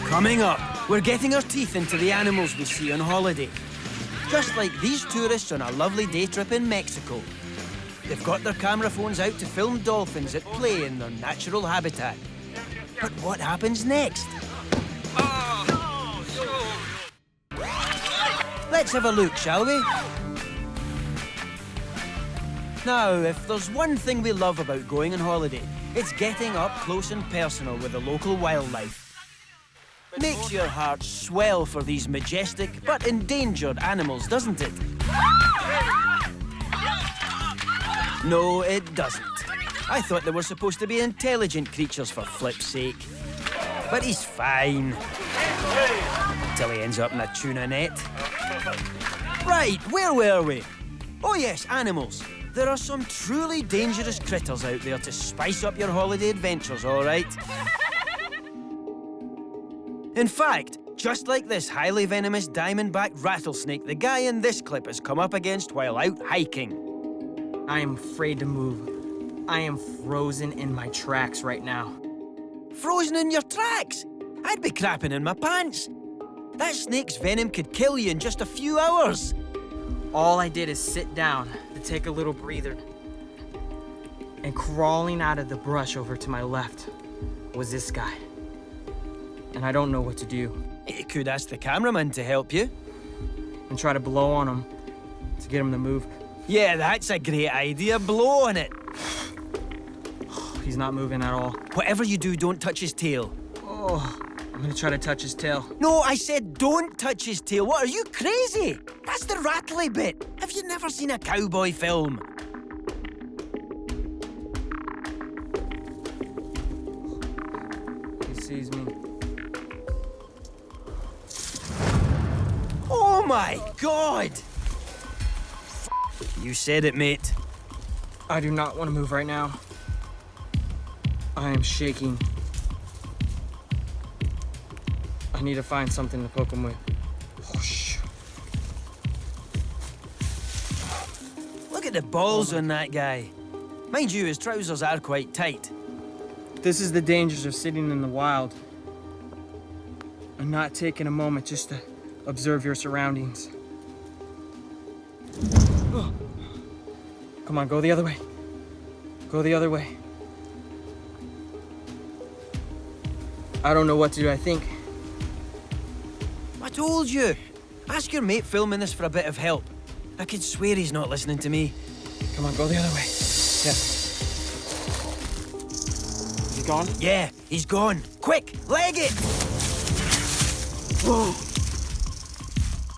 Coming up, we're getting our teeth into the animals we see on holiday. Just like these tourists on a lovely day trip in Mexico. They've got their camera phones out to film dolphins at play in their natural habitat. But what happens next? Let's have a look, shall we? Now, if there's one thing we love about going on holiday, it's getting up close and personal with the local wildlife. Makes your heart swell for these majestic but endangered animals, doesn't it? No, it doesn't. I thought they were supposed to be intelligent creatures, for flip's sake. But he's fine. Till he ends up in a tuna net. Right, where were we? Oh yes, animals. There are some truly dangerous critters out there to spice up your holiday adventures, all right? In fact, just like this highly venomous diamondback rattlesnake the guy in this clip has come up against while out hiking. I am afraid to move. I am frozen in my tracks right now. Frozen in your tracks? I'd be crapping in my pants. That snake's venom could kill you in just a few hours. All I did is sit down to take a little breather. And crawling out of the brush over to my left was this guy. And I don't know what to do. You could ask the cameraman to help you. And try to blow on him to get him to move. Yeah, that's a great idea. Blow on it. He's not moving at all. Whatever you do, don't touch his tail. Oh, I'm gonna try to touch his tail. No, I said don't touch his tail. What, are you crazy? That's the rattly bit. Have you never seen a cowboy film? He sees me. Oh my God! You said it, mate. I do not want to move right now. I am shaking. I need to find something to poke him with. Whoosh. Look at the balls on that guy. Mind you, his trousers are quite tight. This is the dangers of sitting in the wild and not taking a moment just to observe your surroundings. Oh. Come on, go the other way. Go the other way. I don't know what to do, I think. I told you. Ask your mate filming this for a bit of help. I could swear he's not listening to me. Come on, go the other way. Yeah. He's gone? Yeah, he's gone. Quick, leg it! Whoa.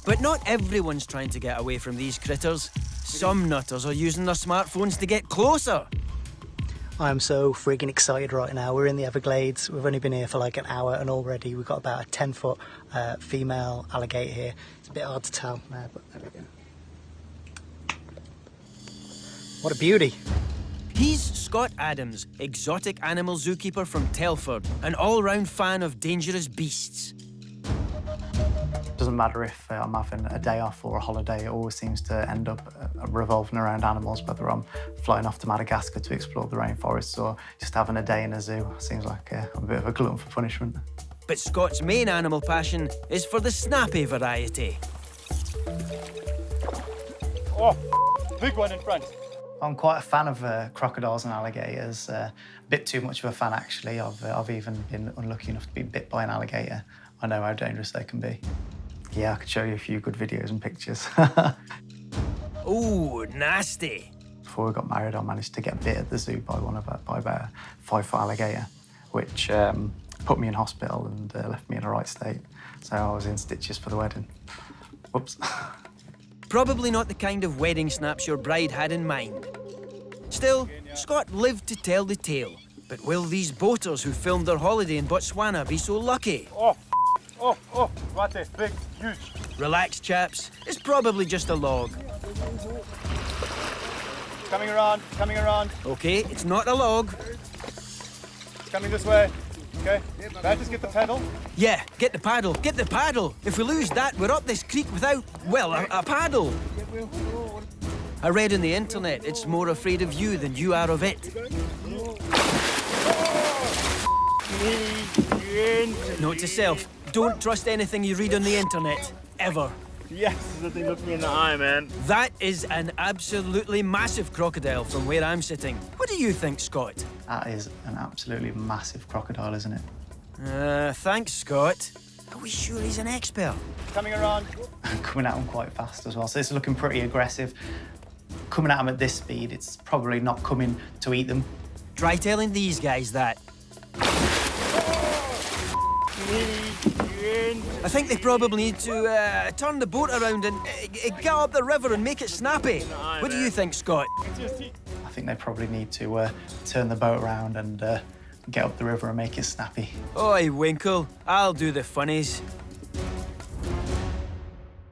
But not everyone's trying to get away from these critters. Some nutters are using their smartphones to get closer. I'm so friggin' excited right now. We're in the Everglades. We've only been here for like an hour and already we've got about a 10-foot female alligator here. It's a bit hard to tell there, but there we go. What a beauty. He's Scott Adams, exotic animal zookeeper from Telford, an all-round fan of dangerous beasts. Doesn't matter if I'm having a day off or a holiday, it always seems to end up revolving around animals, whether I'm flying off to Madagascar to explore the rainforests or just having a day in a zoo. Seems like I'm a bit of a glutton for punishment. But Scott's main animal passion is for the snappy variety. Oh, big one in front. I'm quite a fan of crocodiles and alligators. A bit too much of a fan, actually. I've even been unlucky enough to be bit by an alligator. I know how dangerous they can be. Yeah, I could show you a few good videos and pictures. Ooh, nasty. Before we got married, I managed to get bit at the zoo by about a 5-foot alligator. which put me in hospital and left me in a right state. So I was in stitches for the wedding. Whoops. Probably not the kind of wedding snaps your bride had in mind. Still, Scott lived to tell the tale. But will these boaters who filmed their holiday in Botswana be so lucky? Oh, what a big, huge. Relax, chaps. It's probably just a log. Coming around, coming around. Okay, it's not a log. It's coming this way. Okay, now just get the paddle. Yeah, get the paddle, get the paddle. If we lose that, we're up this creek without, well, a paddle. I read on the internet it's more afraid of you than you are of it. Note to self, don't trust anything you read on the internet, ever. Yes, that thing looked me in the eye, man. That is an absolutely massive crocodile from where I'm sitting. What do you think, Scott? That is an absolutely massive crocodile, isn't it? Thanks, Scott. Are we sure he's an expert? Coming around. Coming at them quite fast as well, so it's looking pretty aggressive. Coming at them at this speed, it's probably not coming to eat them. Try telling these guys that. I think they probably need to turn the boat around and get up the river and make it snappy. What do you think, Scott? I think they probably need to turn the boat around and get up the river and make it snappy. Oi, Winkle, I'll do the funnies.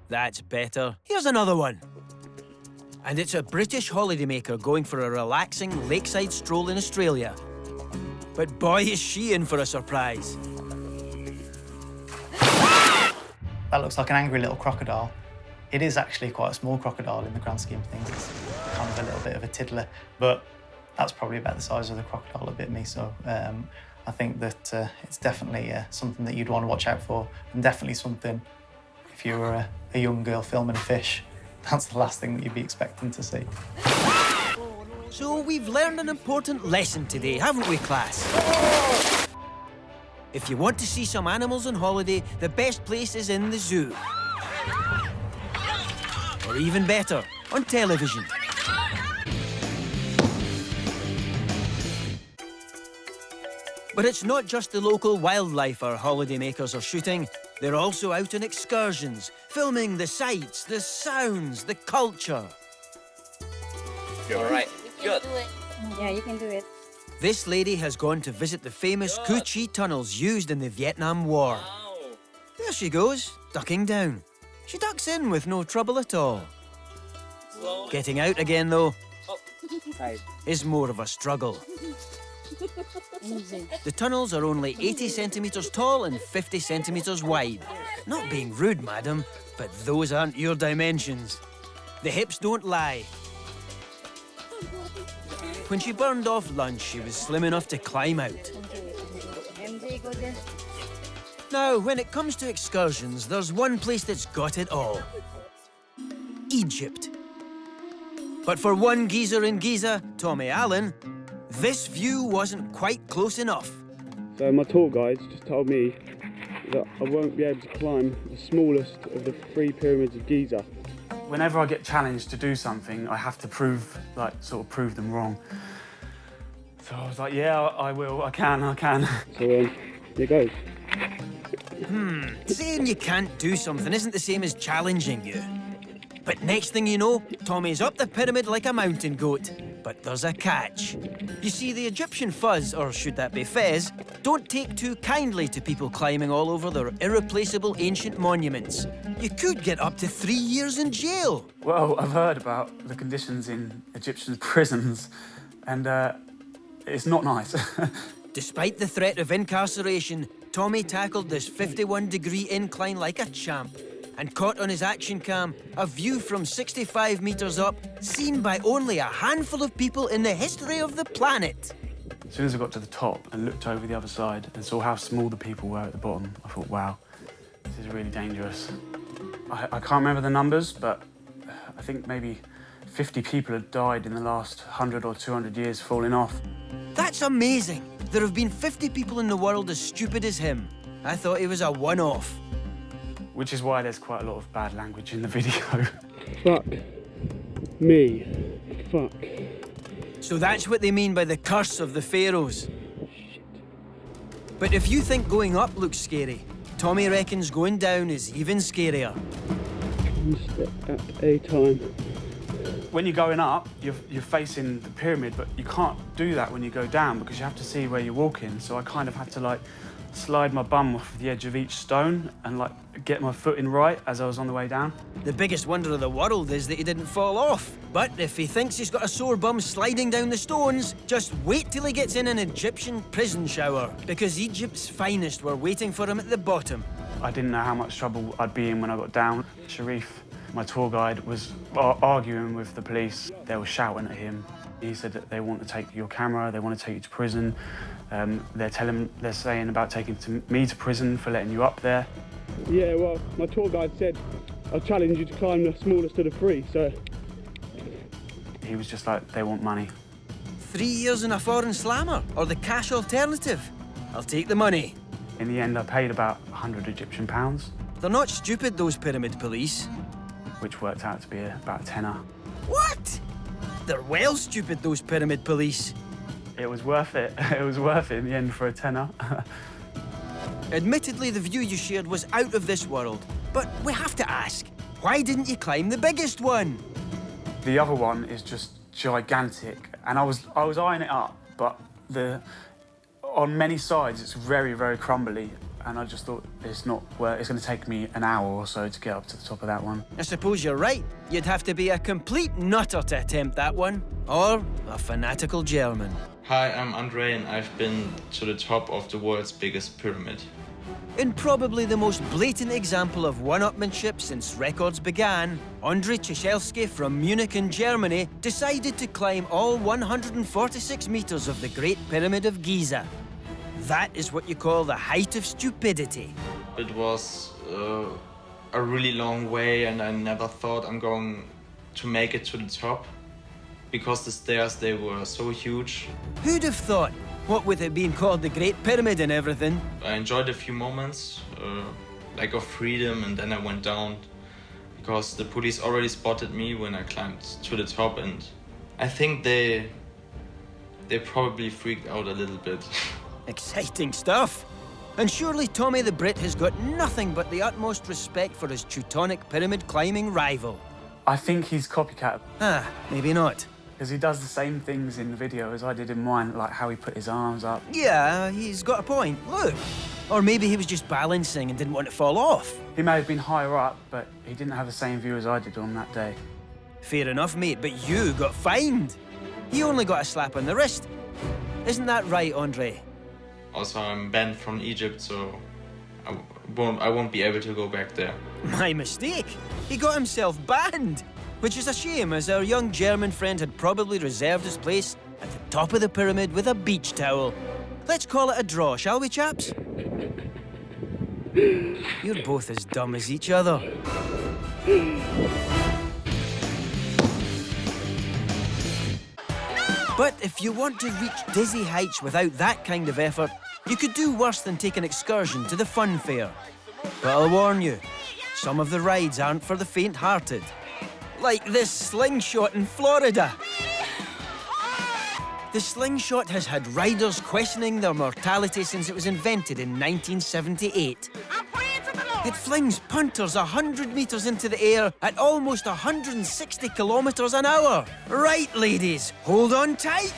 That's better. Here's another one. And it's a British holidaymaker going for a relaxing lakeside stroll in Australia. But boy, is she in for a surprise. That looks like an angry little crocodile. It is actually quite a small crocodile in the grand scheme of things. It's kind of a little bit of a tiddler, but that's probably about the size of the crocodile that bit me, so I think that it's definitely something that you'd want to watch out for, and definitely something, if you were a young girl filming a fish, that's the last thing that you'd be expecting to see. So we've learned an important lesson today, haven't we, class? If you want to see some animals on holiday, the best place is in the zoo. Or even better, on television. But it's not just the local wildlife our holidaymakers are shooting. They're also out on excursions, filming the sights, the sounds, the culture. All right, good. Yeah, you can do it. This lady has gone to visit the famous Cu Chi tunnels used in the Vietnam War. Wow. There she goes, ducking down. She ducks in with no trouble at all. Slowly. Getting out again, though, Oh. is more of a struggle. The tunnels are only 80 centimetres tall and 50 centimetres wide. Not being rude, madam, but those aren't your dimensions. The hips don't lie. When she burned off lunch, she was slim enough to climb out. Now, when it comes to excursions, there's one place that's got it all. Egypt. But for one geezer in Giza, Tommy Allen, this view wasn't quite close enough. So my tour guides just told me that I won't be able to climb the smallest of the 3 pyramids of Giza. Whenever I get challenged to do something, I have to prove them wrong. So I was like, yeah, I will, I can. So here goes. Saying you can't do something isn't the same as challenging you. But next thing you know, Tommy's up the pyramid like a mountain goat. But there's a catch. You see, the Egyptian fuzz, or should that be fez, don't take too kindly to people climbing all over their irreplaceable ancient monuments. You could get up to 3 years in jail. Well, I've heard about the conditions in Egyptian prisons, and it's not nice. Despite the threat of incarceration, Tommy tackled this 51-degree incline like a champ and caught on his action cam a view from 65 metres up, seen by only a handful of people in the history of the planet. As soon as I got to the top and looked over the other side and saw how small the people were at the bottom, I thought, wow, this is really dangerous. I can't remember the numbers, but I think maybe 50 people had died in the last 100 or 200 years falling off. That's amazing. There have been 50 people in the world as stupid as him. I thought he was a one-off. Which is why there's quite a lot of bad language in the video. Fuck me. Fuck. So that's what they mean by the curse of the pharaohs. But if you think going up looks scary, Tommy reckons going down is even scarier. One step at a time. When you're going up, you're facing the pyramid, but you can't do that when you go down because you have to see where you're walking. So I kind of had to like slide my bum off the edge of each stone and like get my footing right as I was on the way down. The biggest wonder of the world is that he didn't fall off. But if he thinks he's got a sore bum sliding down the stones, just wait till he gets in an Egyptian prison shower, because Egypt's finest were waiting for him at the bottom. I didn't know how much trouble I'd be in when I got down. Sharif, my tour guide, was arguing with the police. They were shouting at him. He said that they want to take your camera, they want to take you to prison. They're saying about taking me to prison for letting you up there. Yeah, well, my tour guide said, I'll challenge you to climb the smallest of the three, so... He was just like, they want money. 3 years in a foreign slammer, or the cash alternative? I'll take the money. In the end, I paid about 100 Egyptian pounds. They're not stupid, those pyramid police. Which worked out to be about a tenner. What? They're well stupid, those pyramid police. It was worth it. It was worth it in the end for a tenner. Admittedly, the view you shared was out of this world. But we have to ask, why didn't you climb the biggest one? The other one is just gigantic, and I was eyeing it up, but on many sides it's very, very crumbly, and I just thought it's going to take me an hour or so to get up to the top of that one. I suppose you're right. You'd have to be a complete nutter to attempt that one, or a fanatical German. Hi, I'm Andre, and I've been to the top of the world's biggest pyramid. In probably the most blatant example of one-upmanship since records began, Andre Ciesielski from Munich in Germany decided to climb all 146 meters of the Great Pyramid of Giza. That is what you call the height of stupidity. It was a really long way, and I never thought I'm going to make it to the top because the stairs, they were so huge. Who'd have thought? What with it being called the Great Pyramid and everything? I enjoyed a few moments, like of freedom, and then I went down because the police already spotted me when I climbed to the top, and I think they probably freaked out a little bit. Exciting stuff. And surely Tommy the Brit has got nothing but the utmost respect for his Teutonic pyramid climbing rival. I think he's copycat. Ah, maybe not. Because he does the same things in the video as I did in mine, like how he put his arms up. Yeah, he's got a point. Look. Or maybe he was just balancing and didn't want to fall off. He may have been higher up, but he didn't have the same view as I did on that day. Fair enough, mate, but you got fined. He only got a slap on the wrist. Isn't that right, Andre? Also, I'm banned from Egypt, so I won't be able to go back there. My mistake. He got himself banned. Which is a shame, as our young German friend had probably reserved his place at the top of the pyramid with a beach towel. Let's call it a draw, shall we, chaps? You're both as dumb as each other. But if you want to reach dizzy heights without that kind of effort, you could do worse than take an excursion to the fun fair. But I'll warn you, some of the rides aren't for the faint-hearted. Like this slingshot in Florida. The slingshot has had riders questioning their mortality since it was invented in 1978. It flings punters 100 meters into the air at almost 160 kilometers an hour. Right, ladies, hold on tight.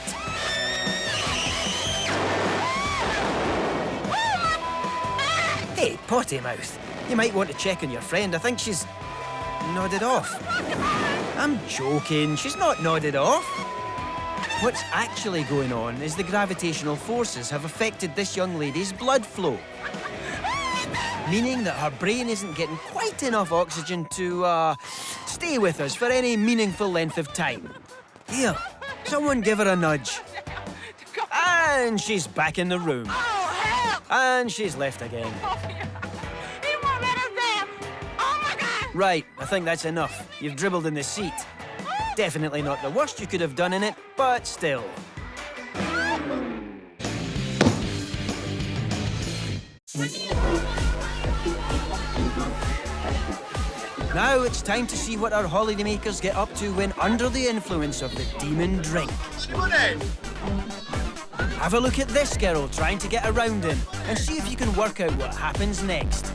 Hey, potty mouth, you might want to check on your friend. I think she's nodded off. I'm joking, she's not nodded off. What's actually going on is the gravitational forces have affected this young lady's blood flow, meaning that her brain isn't getting quite enough oxygen to, stay with us for any meaningful length of time. Here, someone give her a nudge. And she's back in the room. And she's left again. Right, I think that's enough. You've dribbled in the seat. Definitely not the worst you could have done in it, but still. Now it's time to see what our holidaymakers get up to when under the influence of the demon drink. Have a look at this girl trying to get around him and see if you can work out what happens next.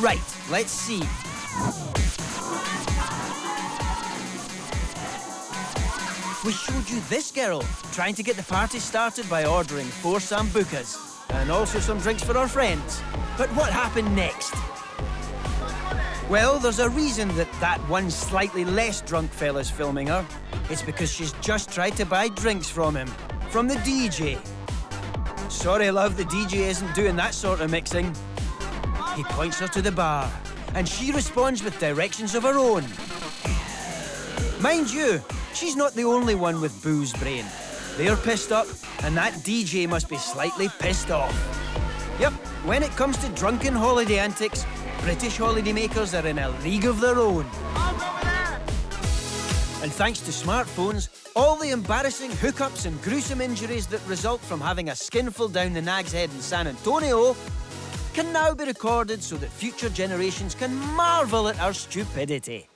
Right, let's see. We showed you this girl trying to get the party started by ordering 4 sambucas and also some drinks for our friends. But what happened next? Well, there's a reason that one slightly less drunk fella's filming her. It's because she's just tried to buy drinks from him, from the DJ. Sorry, love, the DJ isn't doing that sort of mixing. He points her to the bar, and she responds with directions of her own. Mind you, she's not the only one with booze brain. They're pissed up, and that DJ must be slightly pissed off. Yep, when it comes to drunken holiday antics, British holidaymakers are in a league of their own. And thanks to smartphones, all the embarrassing hookups and gruesome injuries that result from having a skinful down the Nag's Head in San Antonio can now be recorded so that future generations can marvel at our stupidity.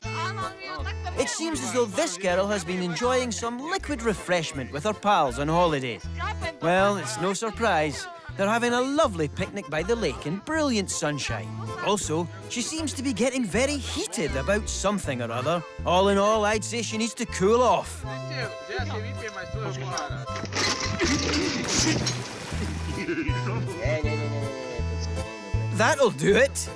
It seems as though this girl has been enjoying some liquid refreshment with her pals on holiday. Well, it's no surprise. They're having a lovely picnic by the lake in brilliant sunshine. Also, she seems to be getting very heated about something or other. All in all, I'd say she needs to cool off. That'll do it.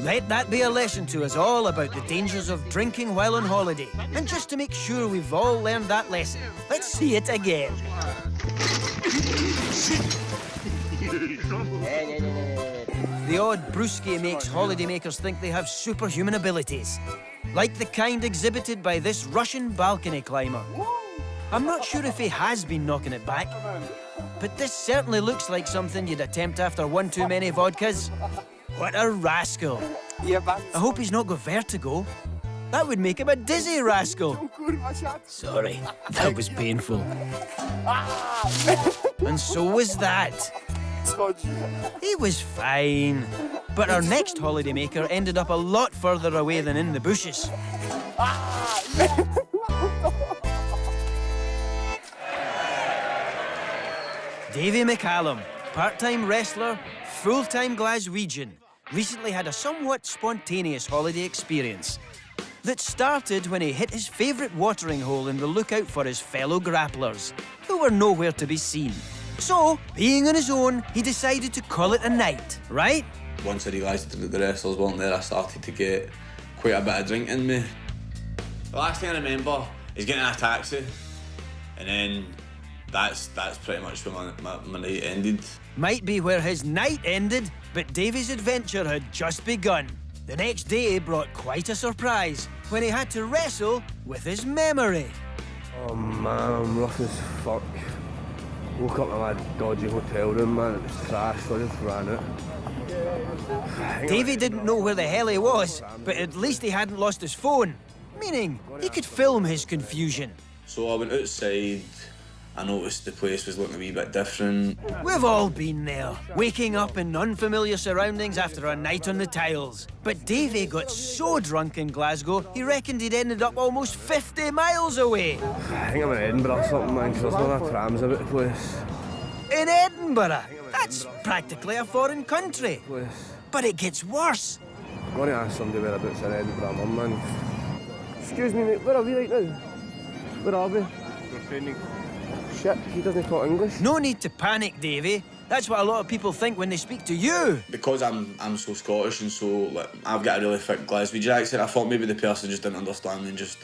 Let that be a lesson to us all about the dangers of drinking while on holiday. And just to make sure we've all learned that lesson, let's see it again. The odd brewski makes holidaymakers think they have superhuman abilities, like the kind exhibited by this Russian balcony climber. I'm not sure if he has been knocking it back, but this certainly looks like something you'd attempt after one too many vodkas. What a rascal. I hope he's not got vertigo. That would make him a dizzy rascal. Sorry, that was painful. And so was that. He was fine. But our next holidaymaker ended up a lot further away than in the bushes. Davy McCallum, part-time wrestler, full-time Glaswegian, recently had a somewhat spontaneous holiday experience that started when he hit his favourite watering hole in the lookout for his fellow grapplers, who were nowhere to be seen. So, being on his own, he decided to call it a night, right? Once I realised that the wrestlers weren't there, I started to get quite a bit of drink in me. The last thing I remember is getting in a taxi, and then that's pretty much where my night ended. Might be where his night ended, but Davy's adventure had just begun. The next day brought quite a surprise when he had to wrestle with his memory. Oh man, I'm rough as fuck. Woke up in my dodgy hotel room, man. It was trash, so I just ran it. Davy didn't know where the hell he was, but at least he hadn't lost his phone, meaning he could film his confusion. So I went outside. I noticed the place was looking a wee bit different. We've all been there, waking up in unfamiliar surroundings after a night on the tiles. But Davy got so drunk in Glasgow, he reckoned he'd ended up almost 50 miles away. I think I'm in Edinburgh or something, man, because there's no trams about the place. In Edinburgh? That's practically a foreign country. But it gets worse. I'm going to ask somebody whereabouts in Edinburgh, I'm man. Excuse me, mate, where are we right now? Where are we? We're training. Shit, he doesn't talk English. No need to panic, Davy. That's what a lot of people think when they speak to you. Because I'm so Scottish and so, like, I've got a really thick Glaswegian accent, I thought maybe the person just didn't understand me and just,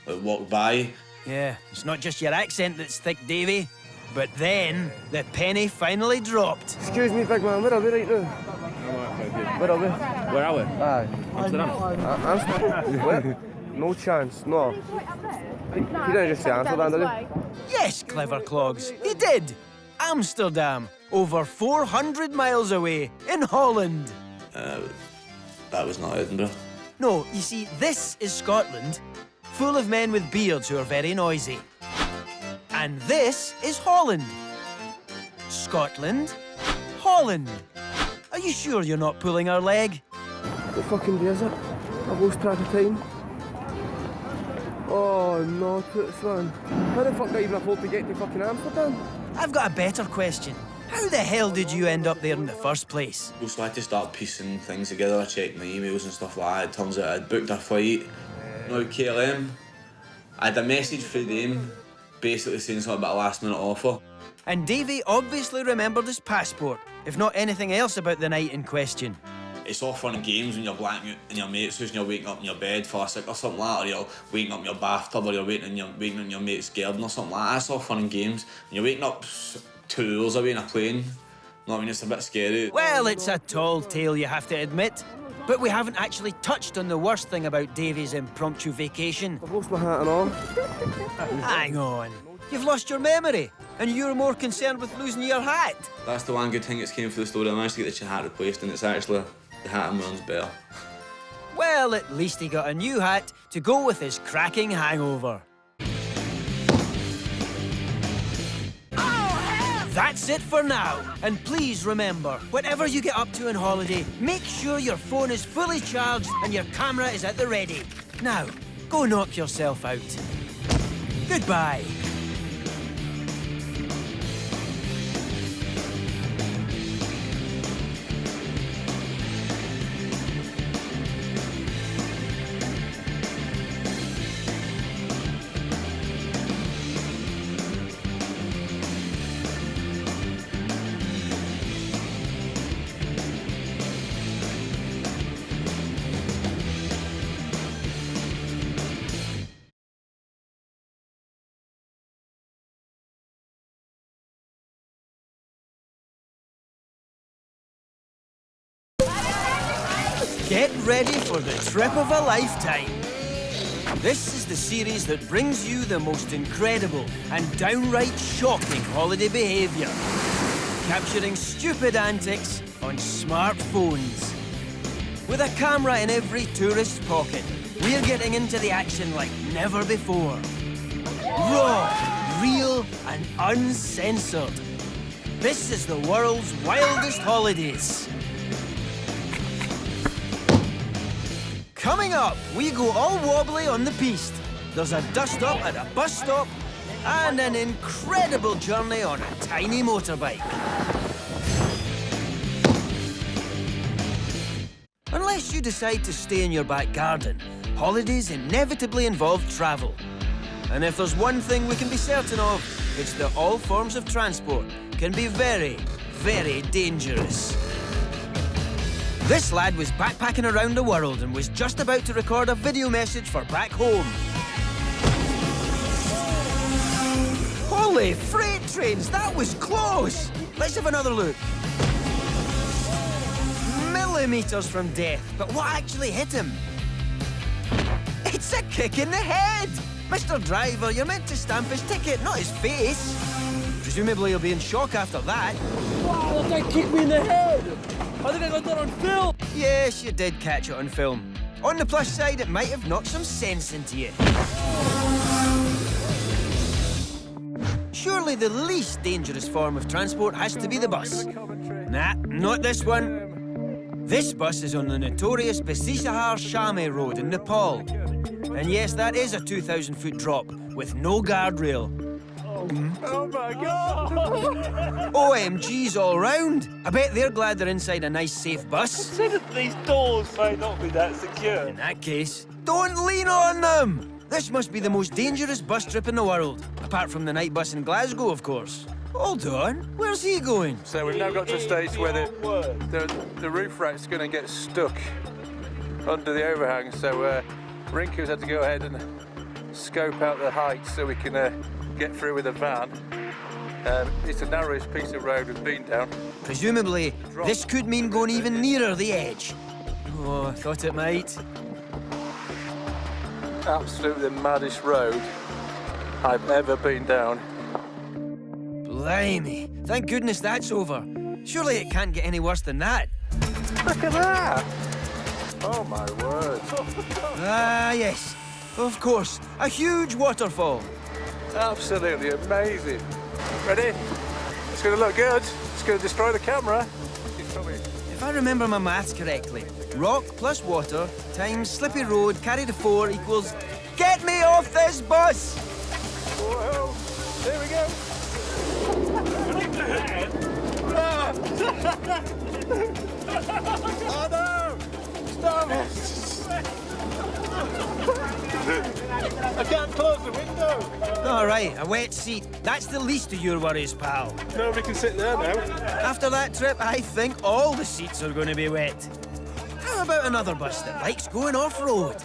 like, walked by. Yeah, it's not just your accent that's thick, Davy. But then, the penny finally dropped. Excuse me, big man, where are we right now? Where are we? Where are we? Aye. Amsterdam. Where? No chance, no. He didn't just say Amsterdam, did he? Yes, clever clogs, he did. Amsterdam, over 400 miles away, in Holland. That was not Edinburgh. No, you see, this is Scotland, full of men with beards who are very noisy. And this is Holland. Scotland, Holland. Are you sure you're not pulling our leg? What fucking day is it? I've lost track of time. Oh no, toots, man. How the fuck do I even afford to get to fucking Amsterdam? I've got a better question. How the hell did you end up there in the first place? So I had to start piecing things together. I checked my emails and stuff like that. It turns out I'd booked a flight. No KLM. I had a message from them basically saying something about a last minute offer. And Davey obviously remembered his passport, if not anything else about the night in question. It's all fun and games when you're blacking out in your mate's house and you're waking up in your bed for sick or something like that, or you're waking up in your bathtub, or you're waking in your mate's garden or something like that. It's all fun and games. And you're waking up 2 hours away in a plane. You know what I mean? It's a bit scary. Well, it's a tall tale, you have to admit. But we haven't actually touched on the worst thing about Davey's impromptu vacation. I've lost my hat and all. Hang on. You've lost your memory, and you're more concerned with losing your hat. That's the one good thing that's came through the story. I managed to get the hat replaced, and it's actually the hat I'm wearing's better. Well, at least he got a new hat to go with his cracking hangover. That's it for now. And please remember, whatever you get up to on holiday, make sure your phone is fully charged and your camera is at the ready. Now, go knock yourself out. Goodbye. Get ready for the trip of a lifetime. This is the series that brings you the most incredible and downright shocking holiday behaviour. Capturing stupid antics on smartphones. With a camera in every tourist's pocket, we're getting into the action like never before. Raw, real and uncensored. This is the world's wildest holidays. Coming up, we go all wobbly on the piste. There's a dust-up at a bus stop and an incredible journey on a tiny motorbike. Unless you decide to stay in your back garden, holidays inevitably involve travel. And if there's one thing we can be certain of, it's that all forms of transport can be very, very dangerous. This lad was backpacking around the world and was just about to record a video message for back home. Holy freight trains, that was close! Let's have another look. Millimeters from death, but what actually hit him? It's a kick in the head! Mr. Driver, you're meant to stamp his ticket, not his face. Presumably he'll be in shock after that. Wow, that guy kicked me in the head! I think I got that on film! Yes, you did catch it on film. On the plus side, it might have knocked some sense into you. Surely the least dangerous form of transport has to be the bus. Nah, not this one. This bus is on the notorious Basisahar Shame Road in Nepal. And yes, that is a 2,000-foot drop with no guardrail. Oh my God! OMGs all round. I bet they're glad they're inside a nice, safe bus. Say that these doors might not be that secure. In that case, don't lean on them! This must be the most dangerous bus trip in the world. Apart from the night bus in Glasgow, of course. Hold on, where's he going? So we've now got to a stage where the roof rack's going to get stuck under the overhang. So Rinku's had to go ahead and scope out the height so we can get through with a van. It's the narrowest piece of road we've been down. Presumably, this could mean going even nearer the edge. Oh, I thought it might. Absolutely the maddest road I've ever been down. Blimey, thank goodness that's over. Surely it can't get any worse than that. Look at that! Oh my word. Ah, yes. Of course, a huge waterfall. Absolutely amazing. Ready? It's going to look good. It's going to destroy the camera. If I remember my maths correctly, rock plus water times slippy road carried to 4 equals... Get me off this bus! Whoa, there we go. Oh no! Stop it! I can't close the window. All right, a wet seat. That's the least of your worries, pal. Nobody can sit there now. After that trip, I think all the seats are going to be wet. How about another bus that likes going off-road?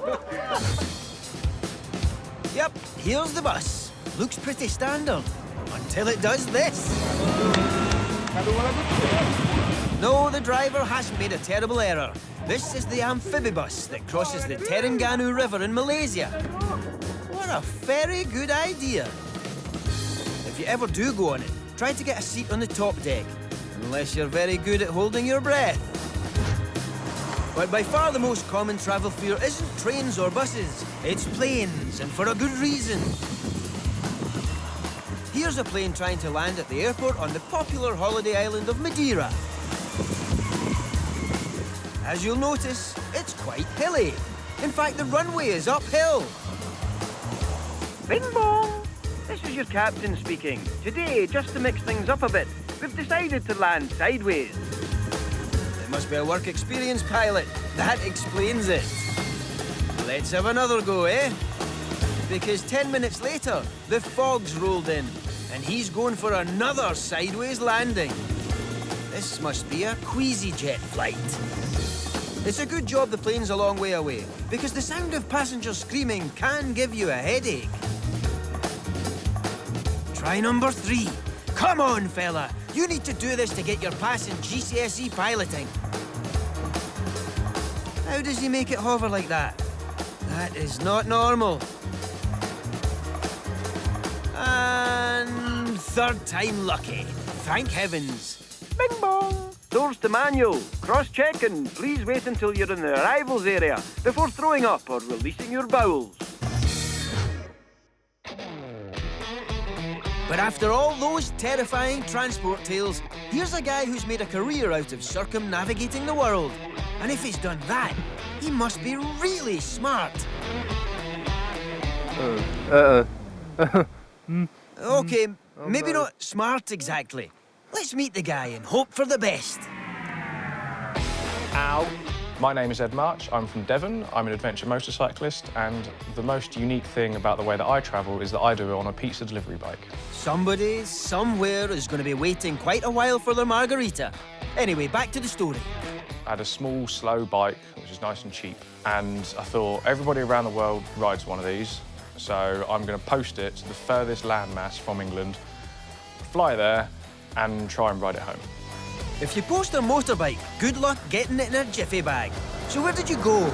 Yep, here's the bus. Looks pretty standard, until it does this. No, the driver hasn't made a terrible error. This is the amphibibus that crosses the Terengganu River in Malaysia. What a very good idea. If you ever do go on it, try to get a seat on the top deck, unless you're very good at holding your breath. But by far the most common travel fear isn't trains or buses, it's planes, and for a good reason. Here's a plane trying to land at the airport on the popular holiday island of Madeira. As you'll notice, it's quite hilly. In fact, the runway is uphill. Bing bong! This is your captain speaking. Today, just to mix things up a bit, we've decided to land sideways. It must be a work experience pilot. That explains it. Let's have another go, eh? Because 10 minutes later, the fog's rolled in, and he's going for another sideways landing. This must be a queasy jet flight. It's a good job the plane's a long way away, because the sound of passengers screaming can give you a headache. Try number 3. Come on, fella. You need to do this to get your pass in GCSE piloting. How does he make it hover like that? That is not normal. And third time lucky. Thank heavens. Bing bong! Doors to manual. Cross-check and please wait until you're in the arrivals area before throwing up or releasing your bowels. But after all those terrifying transport tales, here's a guy who's made a career out of circumnavigating the world. And if he's done that, he must be really smart. Okay, maybe not smart exactly. Let's meet the guy and hope for the best. Ow. My name is Ed March, I'm from Devon, I'm an adventure motorcyclist, and the most unique thing about the way that I travel is that I do it on a pizza delivery bike. Somebody, somewhere, is going to be waiting quite a while for their margarita. Anyway, back to the story. I had a small, slow bike, which is nice and cheap, and I thought everybody around the world rides one of these, so I'm going to post it to the furthest landmass from England, fly there, and try and ride it home. If you post a motorbike, good luck getting it in a jiffy bag. So where did you go?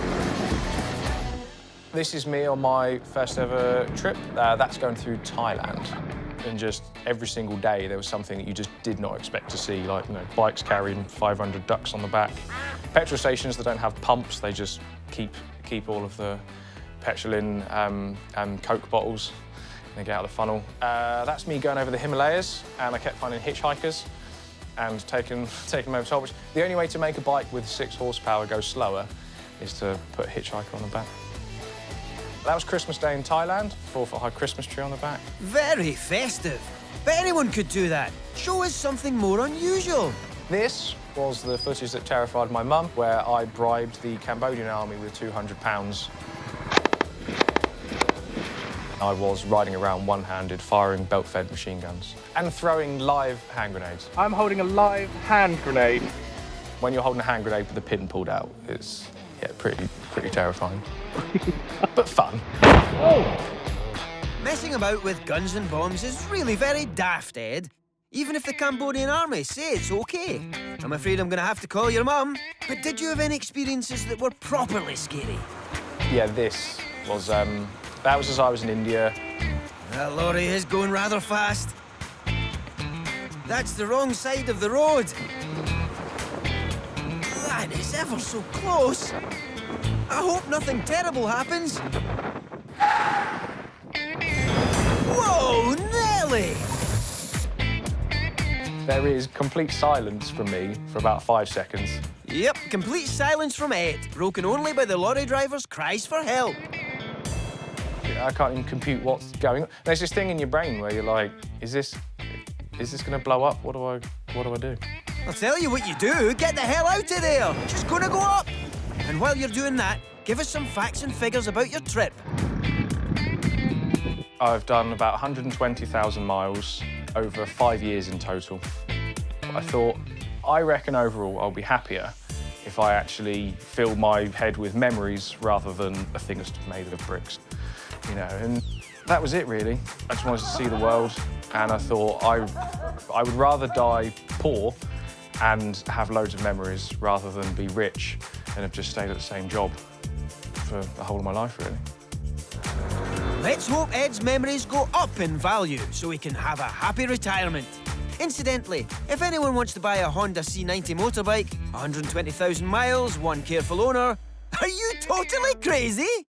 This is me on my first ever trip. That's going through Thailand. And just every single day there was something that you just did not expect to see, like, you know, bikes carrying 500 ducks on the back. Petrol stations that don't have pumps, they just keep all of the petrol in and Coke bottles. They get out of the funnel. That's me going over the Himalayas, and I kept finding hitchhikers and taking them over toll. The only way to make a bike with 6 horsepower go slower is to put a hitchhiker on the back. That was Christmas Day in Thailand, 4-foot-high Christmas tree on the back. Very festive. But anyone could do that. Show us something more unusual. This was the footage that terrified my mum, where I bribed the Cambodian army with £200. I was riding around one-handed, firing belt-fed machine guns and throwing live hand grenades. I'm holding a live hand grenade. When you're holding a hand grenade with the pin pulled out, it's pretty terrifying, but fun. Messing about with guns and bombs is really very daft, Ed. Even if the Cambodian army say it's okay. I'm afraid I'm going to have to call your mum. But did you have any experiences that were properly scary? Yeah, this was, that was as I was in India. That lorry is going rather fast. That's the wrong side of the road. That is ever so close. I hope nothing terrible happens. Whoa, Nelly! There is complete silence from me for about 5 seconds. Yep, complete silence from Ed, broken only by the lorry driver's cries for help. I can't even compute what's going on. There's this thing in your brain where you're like, is this going to blow up? What do I do? I'll tell you what you do. Get the hell out of there. Just gonna go up. And while you're doing that, give us some facts and figures about your trip. I've done about 120,000 miles over 5 years in total. I reckon overall I'll be happier if I actually fill my head with memories rather than a thing that's made of bricks, you know. And that was it, really. I just wanted to see the world, and I thought I would rather die poor and have loads of memories rather than be rich and have just stayed at the same job for the whole of my life, really. Let's hope Ed's memories go up in value so he can have a happy retirement. Incidentally, if anyone wants to buy a Honda C90 motorbike, 120,000 miles, one careful owner, are you totally crazy?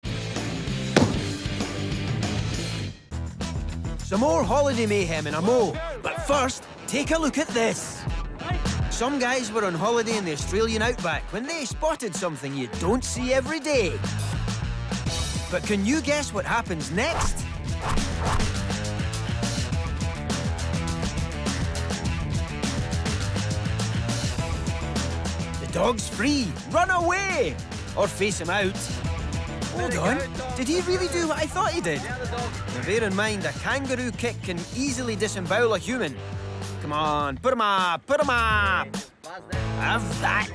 Some more holiday mayhem in a mo, but first, take a look at this. Some guys were on holiday in the Australian outback when they spotted something you don't see every day. But can you guess what happens next? The dog's free. Run away! Or face him out. Hold on. Did he really do what I thought he did? Now bear in mind, a kangaroo kick can easily disembowel a human. Come on, put him up, put him up! Have that!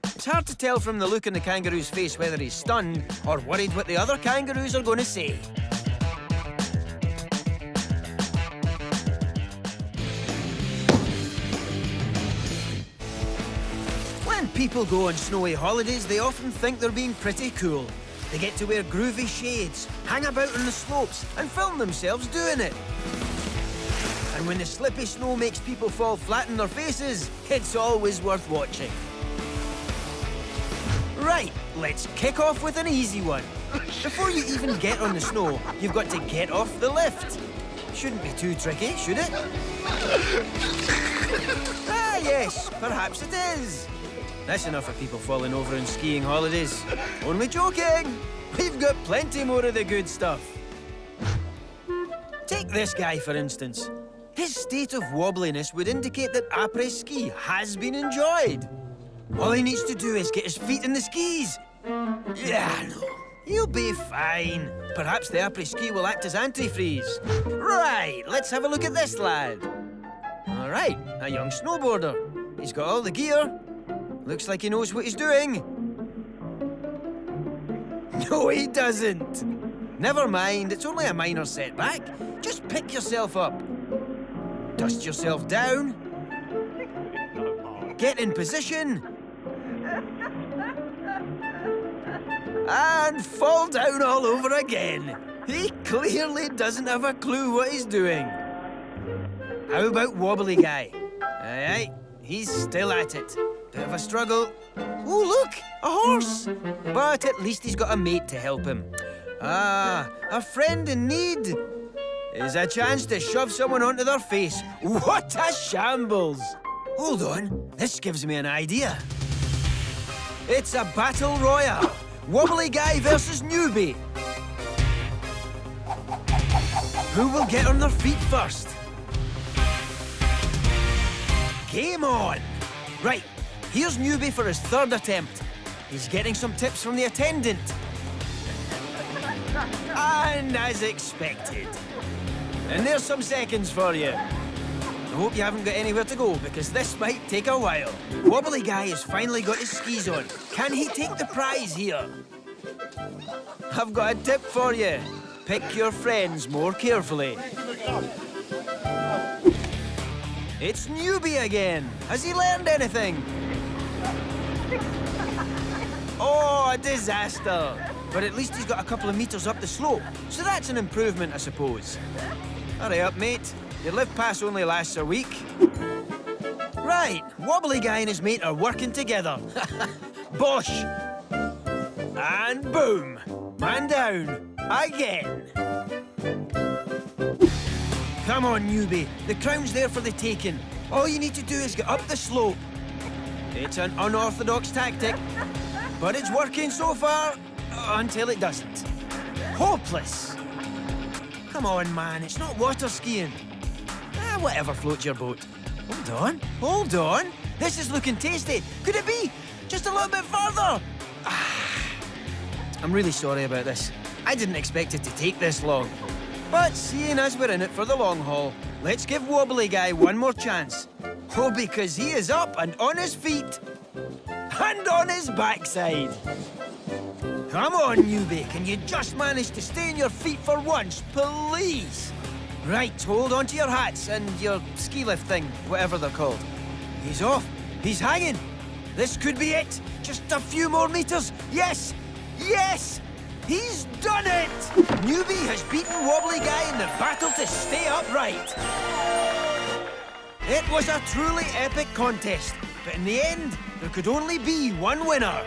It's hard to tell from the look in the kangaroo's face whether he's stunned or worried what the other kangaroos are going to say. When people go on snowy holidays, they often think they're being pretty cool. They get to wear groovy shades, hang about on the slopes, and film themselves doing it. And when the slippy snow makes people fall flat on their faces, it's always worth watching. Right, let's kick off with an easy one. Before you even get on the snow, you've got to get off the lift. Shouldn't be too tricky, should it? Ah, yes, perhaps it is. That's enough of people falling over on skiing holidays. Only joking. We've got plenty more of the good stuff. Take this guy, for instance. His state of wobbliness would indicate that après-ski has been enjoyed. All he needs to do is get his feet in the skis. Yeah, no, he'll be fine. Perhaps the après-ski will act as antifreeze. Right, let's have a look at this lad. All right, a young snowboarder. He's got all the gear. Looks like he knows what he's doing. No, he doesn't. Never mind, it's only a minor setback. Just pick yourself up. Dust yourself down. Get in position. And fall down all over again. He clearly doesn't have a clue what he's doing. How about wobbly guy? Aye, he's still at it. Bit of a struggle. Oh, look, a horse. But at least he's got a mate to help him. Ah, a friend in need is a chance to shove someone onto their face. What a shambles! Hold on, this gives me an idea. It's a battle royale. Wobbly guy versus newbie. Who will get on their feet first? Game on! Right, here's newbie for his third attempt. He's getting some tips from the attendant. And as expected. And there's some seconds for you. I hope you haven't got anywhere to go, because this might take a while. Wobbly guy has finally got his skis on. Can he take the prize here? I've got a tip for you. Pick your friends more carefully. It's newbie again. Has he learned anything? Oh, a disaster. But at least he's got a couple of meters up the slope, so that's an improvement, I suppose. Hurry up, mate. Your lift pass only lasts a week. Right, wobbly guy and his mate are working together. Bosh! And boom! Man down. Again. Come on, newbie. The crown's there for the taking. All you need to do is get up the slope. It's an unorthodox tactic, but it's working so far, until it doesn't. Hopeless! Come on, man, it's not water skiing. Whatever floats your boat. Hold on. This is looking tasty. Could it be? Just a little bit further. I'm really sorry about this. I didn't expect it to take this long. But seeing as we're in it for the long haul, let's give Wobbly Guy one more chance. Oh, because he is up and on his feet. And on his backside. Come on, newbie, can you just manage to stay on your feet for once, please? Right, hold on to your hats and your ski lift thing, whatever they're called. He's off. He's hanging. This could be it. Just a few more meters. Yes! Yes! He's done it! Newbie has beaten Wobbly Guy in the battle to stay upright. It was a truly epic contest, but in the end, there could only be one winner.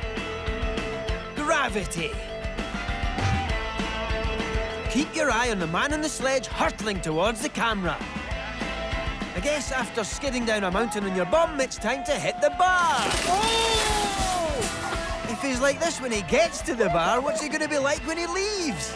Gravity. Keep your eye on the man on the sledge hurtling towards the camera. I guess after skidding down a mountain on your bum, it's time to hit the bar. Oh! If he's like this when he gets to the bar, what's he going to be like when he leaves?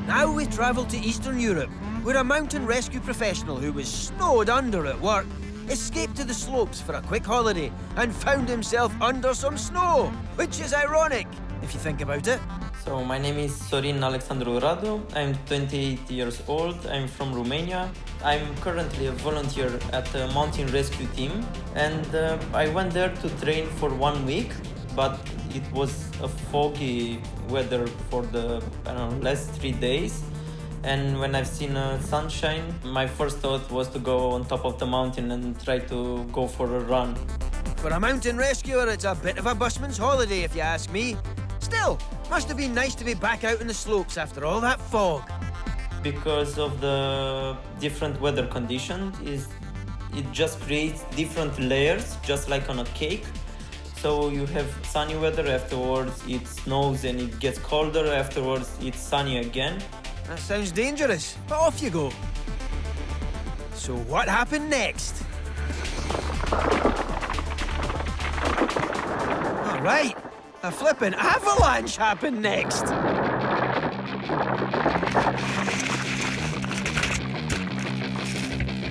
Now we travel to Eastern Europe, where a mountain rescue professional who was snowed under at work escaped to the slopes for a quick holiday and found himself under some snow, which is ironic, if you think about it. So my name is Sorin Alexandru Radu. I'm 28 years old. I'm from Romania. I'm currently a volunteer at the mountain rescue team, and I went there to train for 1 week, but it was a foggy weather for the last 3 days. And when I've seen sunshine, my first thought was to go on top of the mountain and try to go for a run. For a mountain rescuer, it's a bit of a bushman's holiday, if you ask me. Still, must have been nice to be back out in the slopes after all that fog. Because of the different weather conditions, it just creates different layers, just like on a cake. So you have sunny weather, afterwards it snows and it gets colder, afterwards it's sunny again. That sounds dangerous, but off you go. So what happened next? All right, a flippin' avalanche happened next.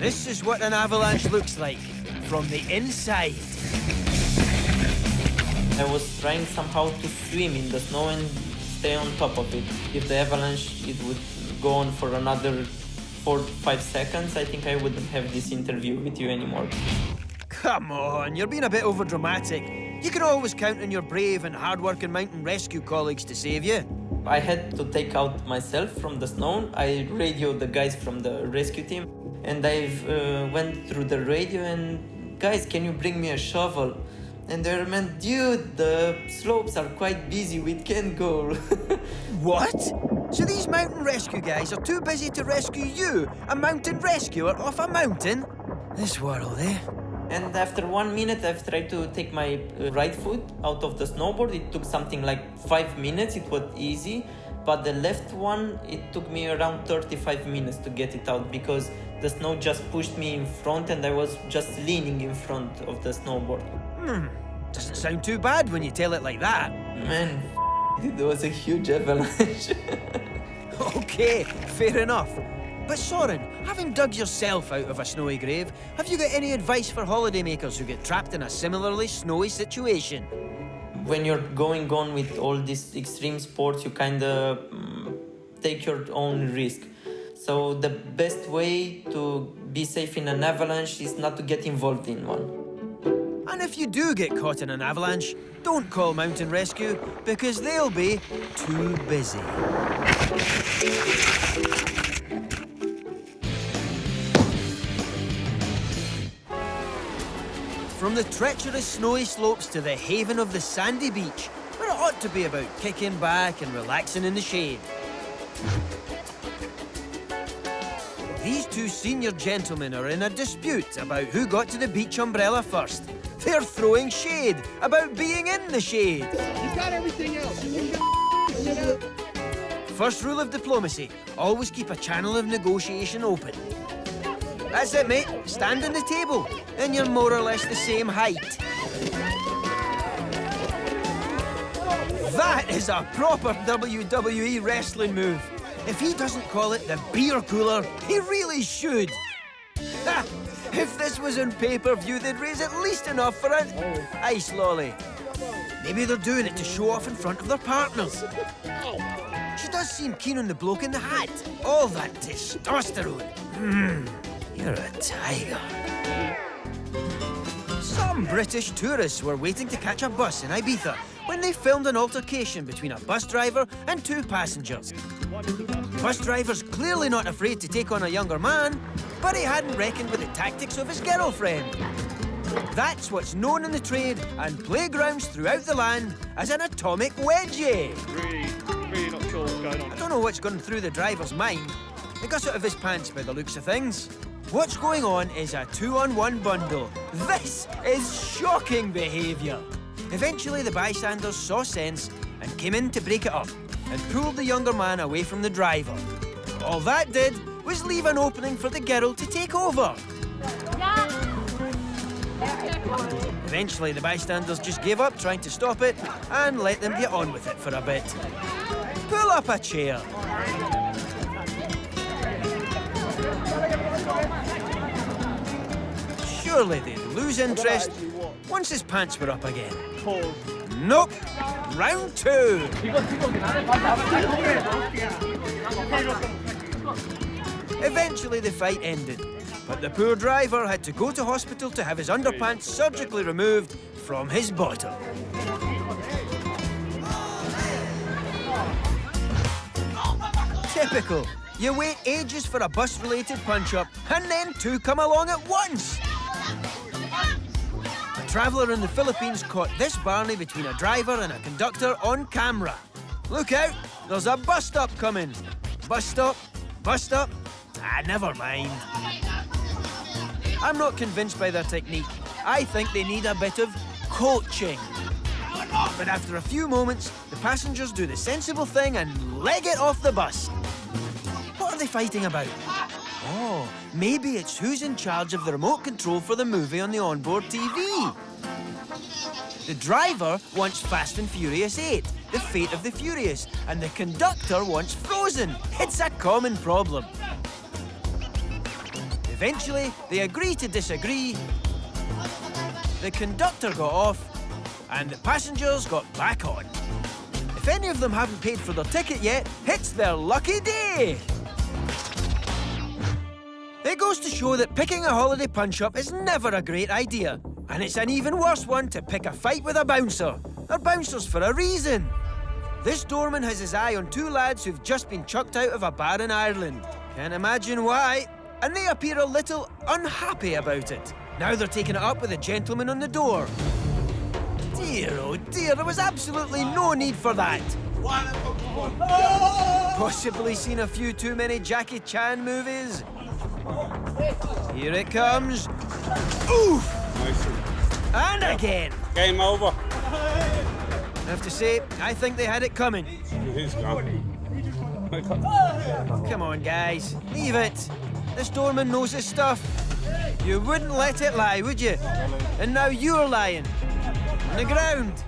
This is what an avalanche looks like from the inside. I was trying somehow to swim in the snow and stay on top of it. If the avalanche it would go on for another 4-5 seconds, I think I wouldn't have this interview with you anymore. Come on, you're being a bit overdramatic. You can always count on your brave and hard-working mountain rescue colleagues to save you. I had to take out myself from the snow. I radioed the guys from the rescue team, and I went through the radio and, guys, can you bring me a shovel? And they were meant, dude, the slopes are quite busy, we can't go. What? So these mountain rescue guys are too busy to rescue you, a mountain rescuer off a mountain? This world, eh? And after 1 minute, I've tried to take my right foot out of the snowboard. It took something like 5 minutes, it was easy. But the left one, it took me around 35 minutes to get it out because the snow just pushed me in front and I was just leaning in front of the snowboard. Doesn't sound too bad when you tell it like that. Man, it was a huge avalanche. Okay, fair enough. But Soren, having dug yourself out of a snowy grave, have you got any advice for holidaymakers who get trapped in a similarly snowy situation? When you're going on with all these extreme sports, you kind of take your own risk. So the best way to be safe in an avalanche is not to get involved in one. And if you do get caught in an avalanche, don't call mountain rescue because they'll be too busy. From the treacherous snowy slopes to the haven of the sandy beach, where it ought to be about kicking back and relaxing in the shade. These two senior gentlemen are in a dispute about who got to the beach umbrella first. They're throwing shade about being in the shade. You got everything else. First rule of diplomacy, always keep a channel of negotiation open. That's it, mate. Stand on the table. Then you're more or less the same height. That is a proper WWE wrestling move. If he doesn't call it the beer cooler, he really should. Ha! If this was on pay-per-view, they'd raise at least enough for an ice lolly. Maybe they're doing it to show off in front of their partners. She does seem keen on the bloke in the hat. All that testosterone. You're a tiger. Some British tourists were waiting to catch a bus in Ibiza when they filmed an altercation between a bus driver and two passengers. The bus driver's clearly not afraid to take on a younger man, but he hadn't reckoned with the tactics of his girlfriend. That's what's known in the trade and playgrounds throughout the land as an atomic wedgie. Really not sure what's going on. I don't know what's going through the driver's mind. He got out of his pants by the looks of things. What's going on is a 2-on-1 bundle. This is shocking behaviour. Eventually, the bystanders saw sense and came in to break it up and pulled the younger man away from the driver. All that did was leave an opening for the girl to take over. Eventually, the bystanders just gave up trying to stop it and let them get on with it for a bit. Pull up a chair. Surely they'd lose interest once his pants were up again. Nope. Round 2. Eventually the fight ended, but the poor driver had to go to hospital to have his underpants surgically removed from his bottom. Typical. You wait ages for a bus-related punch-up, and then two come along at once. A traveller in the Philippines caught this Barney between a driver and a conductor on camera. Look out, there's a bus stop coming. Bus stop? Bus stop? Ah, never mind. I'm not convinced by their technique. I think they need a bit of coaching. But after a few moments, the passengers do the sensible thing and leg it off the bus. What are they fighting about? Oh, maybe it's who's in charge of the remote control for the movie on the onboard TV. The driver wants Fast and Furious 8, The Fate of the Furious, and the conductor wants Frozen. It's a common problem. Eventually, they agree to disagree. The conductor got off, and the passengers got back on. If any of them haven't paid for their ticket yet, it's their lucky day. It goes to show that picking a holiday punch-up is never a great idea. And it's an even worse one to pick a fight with a bouncer. They're bouncers for a reason. This doorman has his eye on two lads who've just been chucked out of a bar in Ireland. Can't imagine why. And they appear a little unhappy about it. Now they're taking it up with the gentleman on the door. Dear, oh dear, there was absolutely no need for that. Possibly seen a few too many Jackie Chan movies. Here it comes. Oof! And again. Game over. I have to say, I think they had it coming. He's gone. Come on, guys. Leave it. This doorman knows his stuff. You wouldn't let it lie, would you? And now you're lying. On the ground.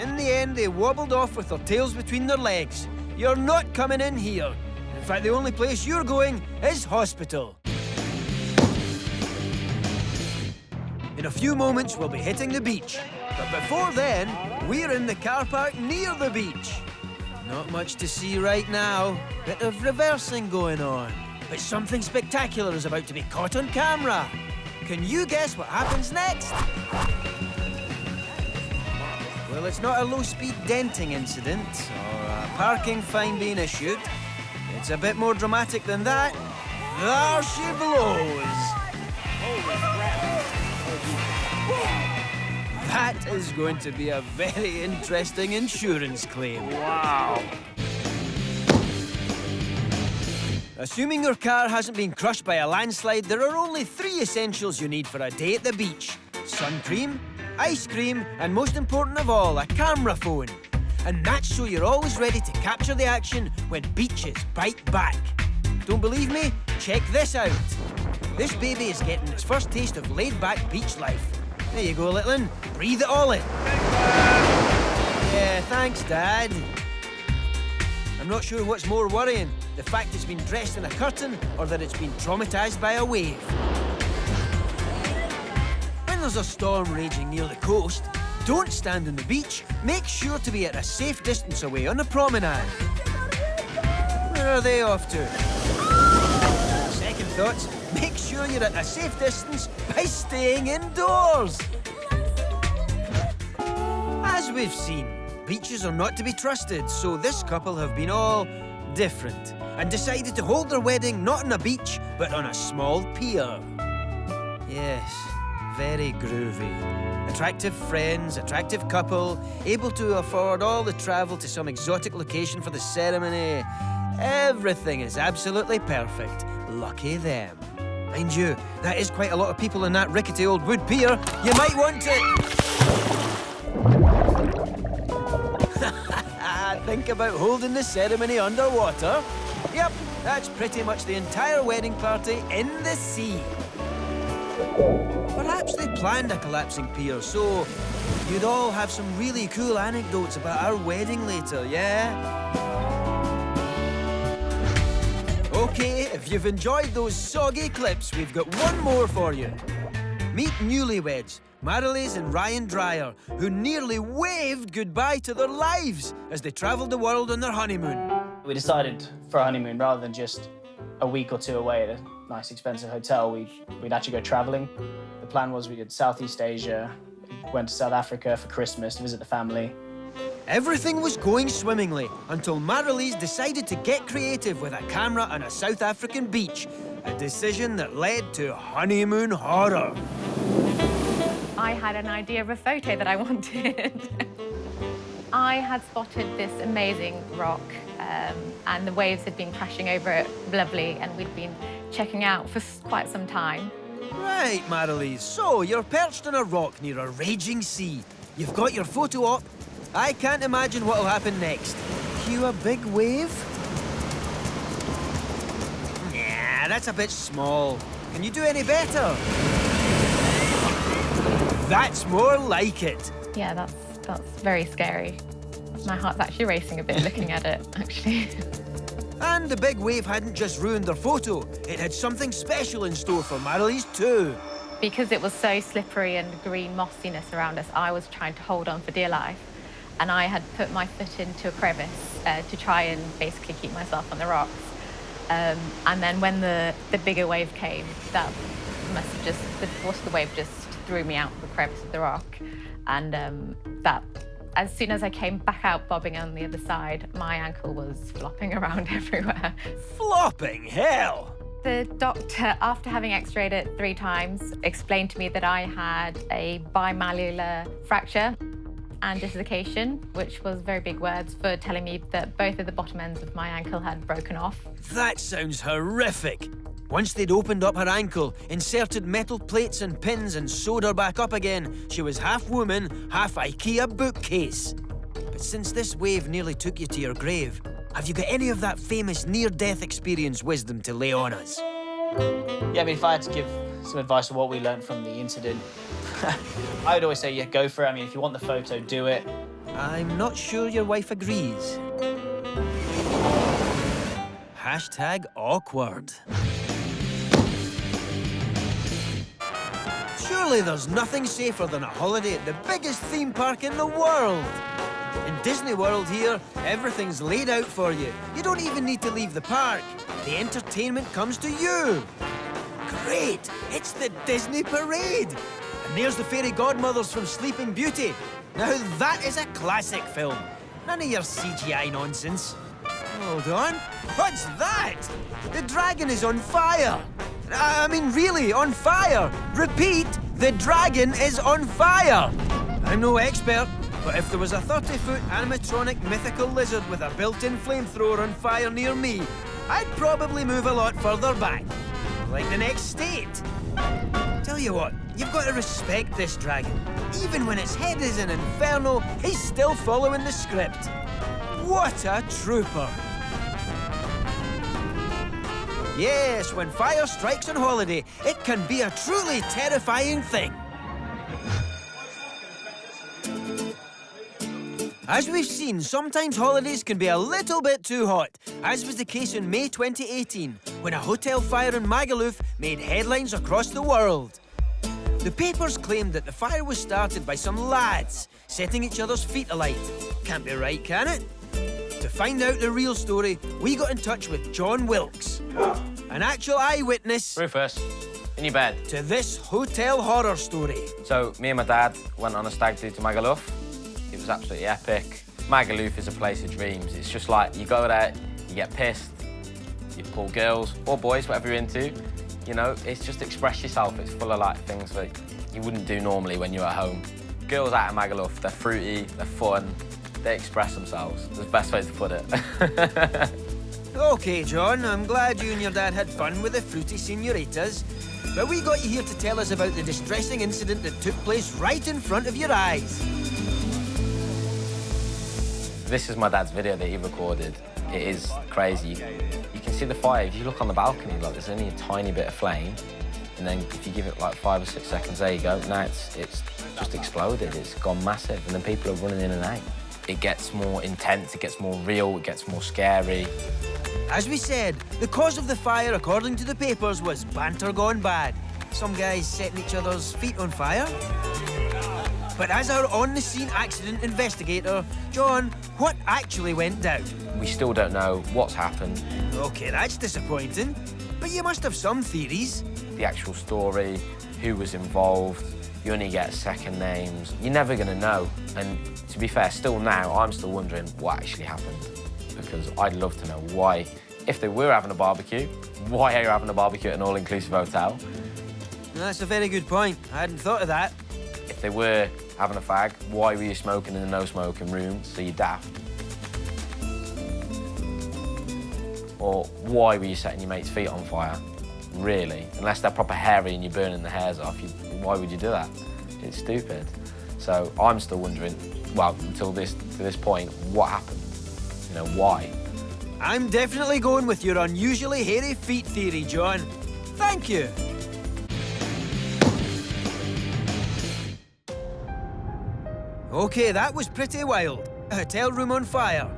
In the end, they wobbled off with their tails between their legs. You're not coming in here. In fact, the only place you're going is hospital. In a few moments, we'll be hitting the beach. But before then, we're in the car park near the beach. Not much to see right now. Bit of reversing going on. But something spectacular is about to be caught on camera. Can you guess what happens next? Well, it's not a low-speed denting incident or a parking fine being issued. It's a bit more dramatic than that. There she blows. That is going to be a very interesting insurance claim. Wow. Assuming your car hasn't been crushed by a landslide, there are only 3 essentials you need for a day at the beach. Sun cream, ice cream, and most important of all, a camera phone. And that's so you're always ready to capture the action when beaches bite back. Don't believe me? Check this out. This baby is getting its first taste of laid-back beach life. There you go, little un. Breathe it all in. Yeah, thanks, Dad. I'm not sure what's more worrying, the fact it's been dressed in a curtain or that it's been traumatised by a wave. When there's a storm raging near the coast, don't stand on the beach. Make sure to be at a safe distance away on the promenade. Where are they off to? Second thoughts, make sure you're at a safe distance by staying indoors. As we've seen, beaches are not to be trusted, so this couple have been all different and decided to hold their wedding not on a beach, but on a small pier. Yes, very groovy. Attractive friends, attractive couple, able to afford all the travel to some exotic location for the ceremony. Everything is absolutely perfect. Lucky them. Mind you, that is quite a lot of people in that rickety old wood pier. You might want to... Think about holding the ceremony underwater? Yep, that's pretty much the entire wedding party in the sea. Perhaps they planned a collapsing pier, so you'd all have some really cool anecdotes about our wedding later, yeah? Okay, if you've enjoyed those soggy clips, we've got one more for you. Meet newlyweds, Marilyse and Ryan Dreyer, who nearly waved goodbye to their lives as they travelled the world on their honeymoon. We decided for a honeymoon, rather than just a week or two away at a nice expensive hotel, we'd actually go travelling. The plan was we did Southeast Asia, went to South Africa for Christmas to visit the family. Everything was going swimmingly until Marilyse decided to get creative with a camera on a South African beach, a decision that led to honeymoon horror. I had an idea of a photo that I wanted. I had spotted this amazing rock and the waves had been crashing over it, lovely, and we'd been checking out for quite some time. Right, Marilyse, so you're perched on a rock near a raging sea. You've got your photo op. I can't imagine what'll happen next. Cue a big wave? Nah, that's a bit small. Can you do any better? That's more like it. Yeah, that's very scary. My heart's actually racing a bit looking at it, actually. And the big wave hadn't just ruined their photo. It had something special in store for Marilyse too. Because it was so slippery and green mossiness around us, I was trying to hold on for dear life. And I had put my foot into a crevice to try and basically keep myself on the rocks. And then when the bigger wave came, that must have just, the force of the wave just threw me out of the crevice of the rock. And that, as soon as I came back out bobbing on the other side, my ankle was flopping around everywhere. Flopping hell! The doctor, after having x-rayed it 3 times, explained to me that I had a bimalleolar fracture and dislocation, which was very big words for telling me that both of the bottom ends of my ankle had broken off. That sounds horrific. Once they'd opened up her ankle, inserted metal plates and pins and sewed her back up again, she was half woman, half IKEA bookcase. But since this wave nearly took you to your grave, have you got any of that famous near-death experience wisdom to lay on us? Yeah, I mean, if I had to give some advice on what we learned from the incident, I would always say, yeah, go for it. I mean, if you want the photo, do it. I'm not sure your wife agrees. Hashtag awkward. Surely there's nothing safer than a holiday at the biggest theme park in the world. In Disney World here, everything's laid out for you. You don't even need to leave the park. The entertainment comes to you. Great! It's the Disney Parade! And there's the fairy godmothers from Sleeping Beauty. Now that is a classic film. None of your CGI nonsense. Hold on. What's that? The dragon is on fire. I mean, really, on fire. Repeat, the dragon is on fire. I'm no expert, but if there was a 30-foot animatronic mythical lizard with a built-in flamethrower on fire near me, I'd probably move a lot further back. Like the next state. Tell you what, you've got to respect this dragon. Even when its head is in inferno, he's still following the script. What a trooper. Yes, when fire strikes on holiday, it can be a truly terrifying thing. As we've seen, sometimes holidays can be a little bit too hot, as was the case in May 2018, when a hotel fire in Magaluf made headlines across the world. The papers claimed that the fire was started by some lads setting each other's feet alight. Can't be right, can it? To find out the real story, we got in touch with John Wilkes, an actual eyewitness Rufus, in your bed. to this hotel horror story. So, me and my dad went on a stag do to Magaluf. It was absolutely epic. Magaluf is a place of dreams. It's just like, you go there, you get pissed, you pull girls or boys, whatever you're into. You know, it's just express yourself. It's full of like things that you wouldn't do normally when you're at home. Girls out of Magaluf, they're fruity, they're fun, they express themselves. That's the best way to put it. OK, John, I'm glad you and your dad had fun with the fruity senoritas. But we got you here to tell us about the distressing incident that took place right in front of your eyes. This is my dad's video that he recorded. It is crazy. You can see the fire. If you look on the balcony, like there's only a tiny bit of flame, and then if you give it like 5 or 6 seconds, there you go. Now it's just exploded. It's gone massive, and then people are running in and out. It gets more intense. It gets more real. It gets more scary. As we said, the cause of the fire, according to the papers, was banter gone bad. Some guys setting each other's feet on fire. But as our on-the-scene accident investigator, John, what actually went down? We still don't know what's happened. OK, that's disappointing. But you must have some theories. The actual story, who was involved, you only get second names. You're never going to know. And to be fair, still now, I'm still wondering what actually happened. Because I'd love to know why, if they were having a barbecue, why are you having a barbecue at an all-inclusive hotel? That's a very good point. I hadn't thought of that. If they were having a fag, why were you smoking in the no-smoking room, so you're daft? Or why were you setting your mate's feet on fire? Really? Unless they're proper hairy and you're burning the hairs off, why would you do that? It's stupid. So I'm still wondering, well, to this point, what happened? You know, why? I'm definitely going with your unusually hairy feet theory, John. Thank you. OK, that was pretty wild. A hotel room on fire.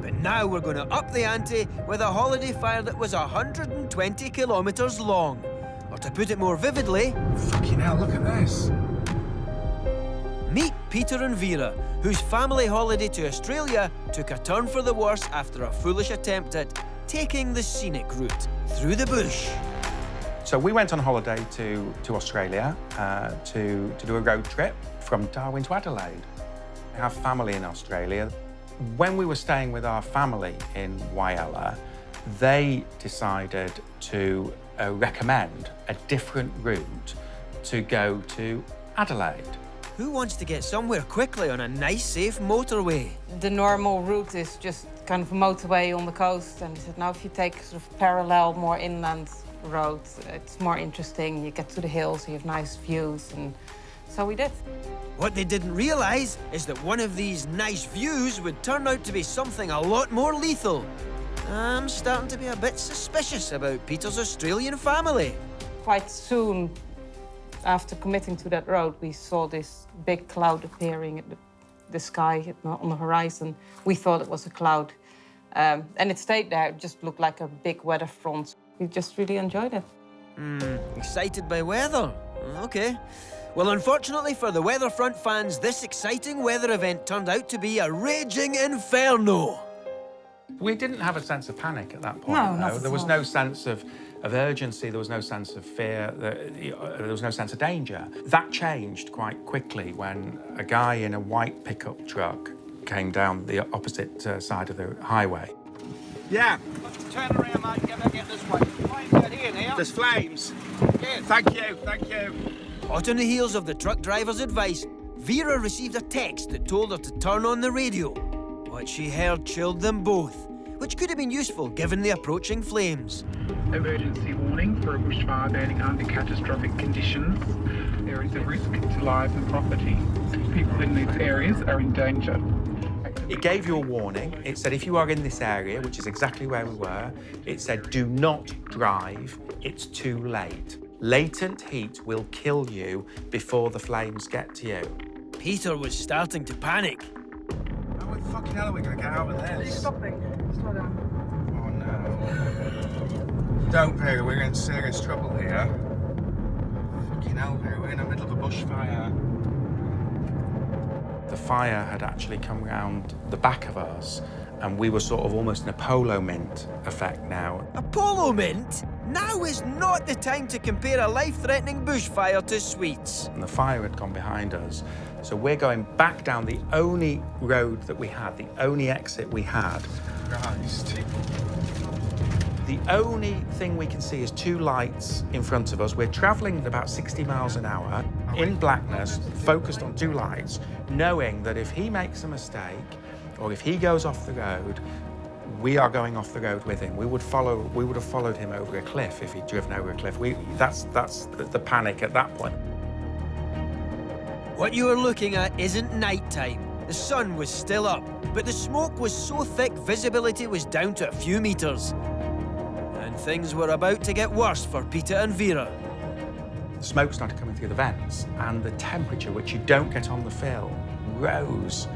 But now we're going to up the ante with a holiday fire that was 120 kilometres long. Or to put it more vividly... Fucking hell, look at this. Meet Peter and Vera, whose family holiday to Australia took a turn for the worse after a foolish attempt at taking the scenic route through the bush. So we went on holiday to Australia to do a road trip from Darwin to Adelaide. I have family in Australia. When we were staying with our family in Waiala, they decided to recommend a different route to go to Adelaide. Who wants to get somewhere quickly on a nice, safe motorway? The normal route is just kind of a motorway on the coast, and he said, now if you take sort of parallel, more inland road, it's more interesting. You get to the hills, you have nice views, and so we did. What they didn't realise is that one of these nice views would turn out to be something a lot more lethal. I'm starting to be a bit suspicious about Peter's Australian family. Quite soon after committing to that road, we saw this big cloud appearing in the sky on the horizon. We thought it was a cloud, and it stayed there. It just looked like a big weather front. We just really enjoyed it. Excited by weather? OK. Well, unfortunately for the weatherfront fans, this exciting weather event turned out to be a raging inferno. We didn't have a sense of panic at that point. No, not at all. There was no sense of urgency, there was no sense of fear, there was no sense of danger. That changed quite quickly when a guy in a white pickup truck came down the opposite side of the highway. Yeah. Turn around, mate. Get this way. Flames out here now. There's flames. Yeah. Thank you. Hot on the heels of the truck driver's advice, Vera received a text that told her to turn on the radio. What she heard chilled them both, which could have been useful given the approaching flames. Emergency warning for a bushfire burning under catastrophic conditions. There is a risk to lives and property. People in these areas are in danger. It gave you a warning. It said if you are in this area, which is exactly where we were, it said do not drive, it's too late. Latent heat will kill you before the flames get to you. Peter was starting to panic. How the fucking hell are we going to get out of this? Are you stopping? Slow down. Oh no. Don't, Peter, we're in serious trouble here. Fucking hell, Peter, we're in the middle of a bushfire. The fire had actually come round the back of us, and we were sort of almost in a polo mint effect now. A polo mint? Now is not the time to compare a life-threatening bushfire to sweets. And the fire had gone behind us, so we're going back down the only road that we had, the only exit we had. Christ. The only thing we can see is two lights in front of us. We're travelling at about 60 miles an hour in blackness, focused on two lights, knowing that if he makes a mistake or if he goes off the road, we are going off the road with him. We would have followed him over a cliff if he'd driven over a cliff. That's the panic at that point. What you are looking at isn't nighttime. The sun was still up, but the smoke was so thick visibility was down to a few meters. And things were about to get worse for Peter and Vera. The smoke started coming through the vents, and the temperature, which you don't get on the film, rose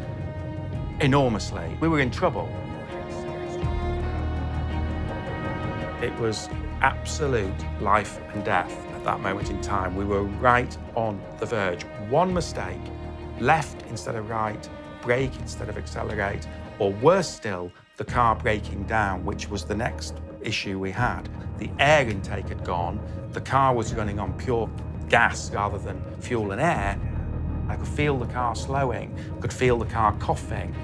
enormously. We were in trouble. It was absolute life and death at that moment in time. We were right on the verge. One mistake, left instead of right, brake instead of accelerate, or worse still, the car breaking down, which was the next issue we had. The air intake had gone, the car was running on pure gas rather than fuel and air. I could feel the car slowing, could feel the car coughing.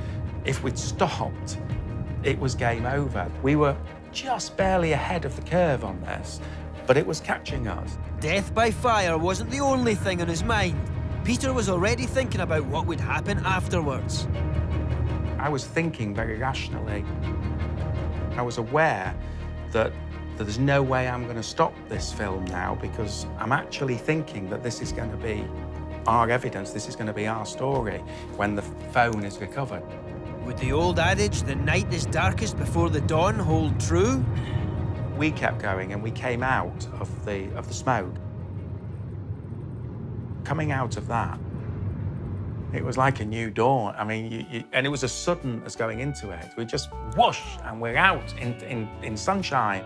If we'd stopped, it was game over. We were just barely ahead of the curve on this, but it was catching us. Death by fire wasn't the only thing on his mind. Peter was already thinking about what would happen afterwards. I was thinking very rationally. I was aware that there's no way I'm going to stop this film now, because I'm actually thinking that this is going to be our evidence, this is going to be our story when the phone is recovered. Would the old adage, the night is darkest before the dawn, hold true? We kept going and we came out of the smoke. Coming out of that, it was like a new dawn. I mean, and it was as sudden as going into it. We just whoosh and we're out in sunshine.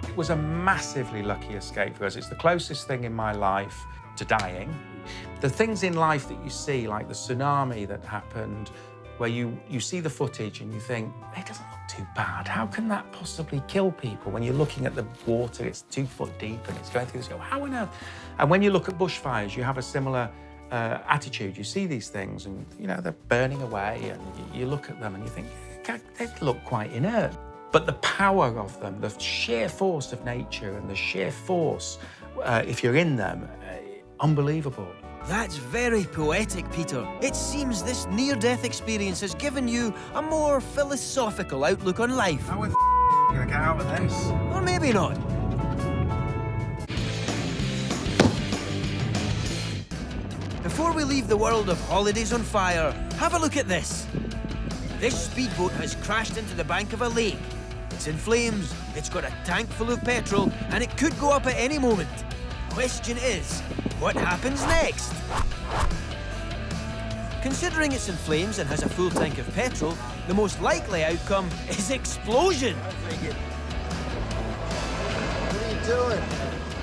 It was a massively lucky escape for us. It's the closest thing in my life to dying. The things in life that you see, like the tsunami that happened, where you see the footage and you think, it doesn't look too bad. How can that possibly kill people? When you're looking at the water, it's 2 foot deep and it's going through this, how on earth? And when you look at bushfires, you have a similar attitude. You see these things and, you know, they're burning away and you look at them and you think, they look quite inert. But the power of them, the sheer force of nature and the sheer force, if you're in them, unbelievable. That's very poetic, Peter. It seems this near-death experience has given you a more philosophical outlook on life. How are we gonna get out of this? Or maybe not. Before we leave the world of holidays on fire, have a look at this. This speedboat has crashed into the bank of a lake. It's in flames, it's got a tank full of petrol, and it could go up at any moment. Question is, what happens next? Considering it's in flames and has a full tank of petrol, the most likely outcome is explosion. What are you doing?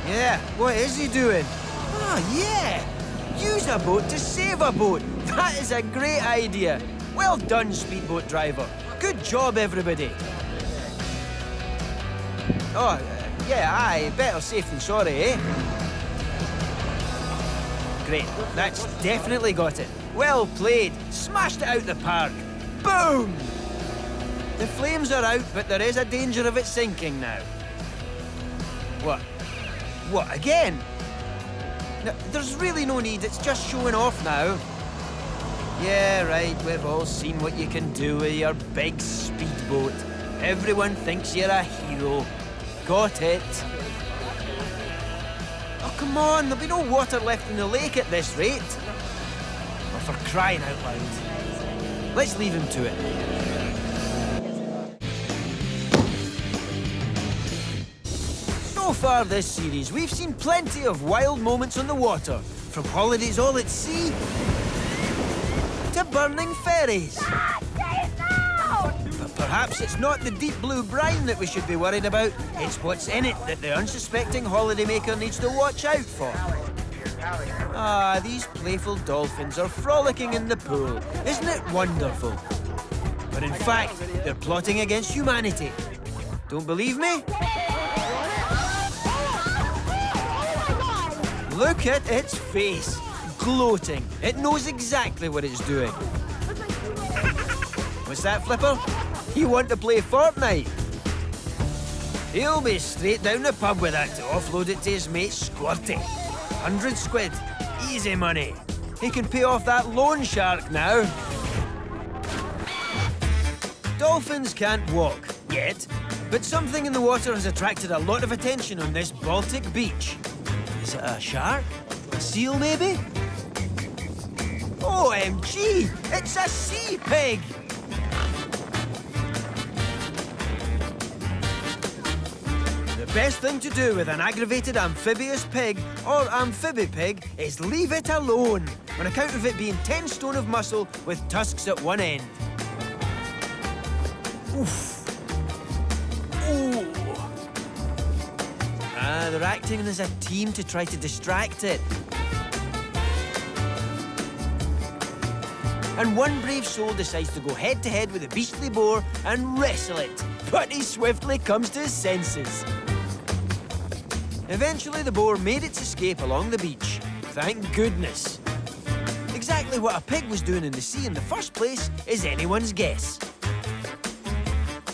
Yeah, what is he doing? Oh, yeah! Use a boat to save a boat. That is a great idea. Well done, speedboat driver. Good job, everybody. Oh, yeah, aye, better safe than sorry, eh? Great, that's definitely got it. Well played, smashed it out the park. Boom! The flames are out, but there is a danger of it sinking now. What? What, again? No, there's really no need, it's just showing off now. Yeah, right, we've all seen what you can do with your big speedboat. Everyone thinks you're a hero. Got it. Oh, come on, there'll be no water left in the lake at this rate. Oh, for crying out loud. Let's leave him to it. So far this series, we've seen plenty of wild moments on the water, from holidays all at sea to burning ferries. But perhaps it's not the deep blue brine that we should be worried about, it's what's in it that the unsuspecting holidaymaker needs to watch out for. Ah, these playful dolphins are frolicking in the pool. Isn't it wonderful? But in fact, they're plotting against humanity. Don't believe me? Look at its face. Gloating. It knows exactly what it's doing. What's that, Flipper? You want to play Fortnite? He'll be straight down the pub with that to offload it to his mate Squirty. 100 squid. Easy money. He can pay off that loan shark now. Dolphins can't walk, yet, but something in the water has attracted a lot of attention on this Baltic beach. Is it a shark? A seal, maybe? OMG! It's a sea pig! The best thing to do with an aggravated amphibious pig or amphibipig is leave it alone, on account of it being 10 stone of muscle with tusks at one end. Oof. Ooh. Ah, they're acting as a team to try to distract it. And one brave soul decides to go head-to-head with a beastly boar and wrestle it. But he swiftly comes to his senses. Eventually, the boar made its escape along the beach. Thank goodness. Exactly what a pig was doing in the sea in the first place is anyone's guess.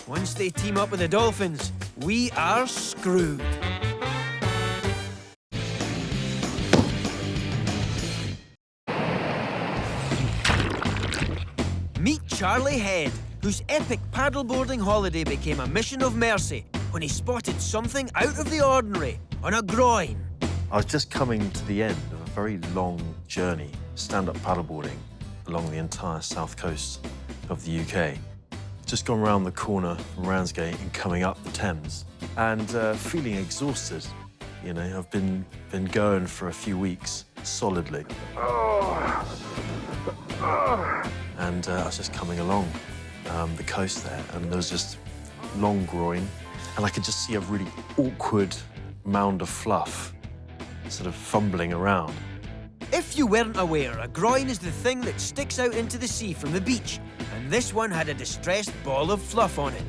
Once they team up with the dolphins, we are screwed. Meet Charlie Head, whose epic paddleboarding holiday became a mission of mercy when he spotted something out of the ordinary on a groin. I was just coming to the end of a very long journey, stand-up paddleboarding along the entire south coast of the UK. Just gone round the corner from Ramsgate and coming up the Thames, and feeling exhausted. You know, I've been going for a few weeks solidly. And I was just coming along the coast there, and there was just long groin, and I could just see a really awkward mound of fluff sort of fumbling around. If you weren't aware, a groin is the thing that sticks out into the sea from the beach, and this one had a distressed ball of fluff on it.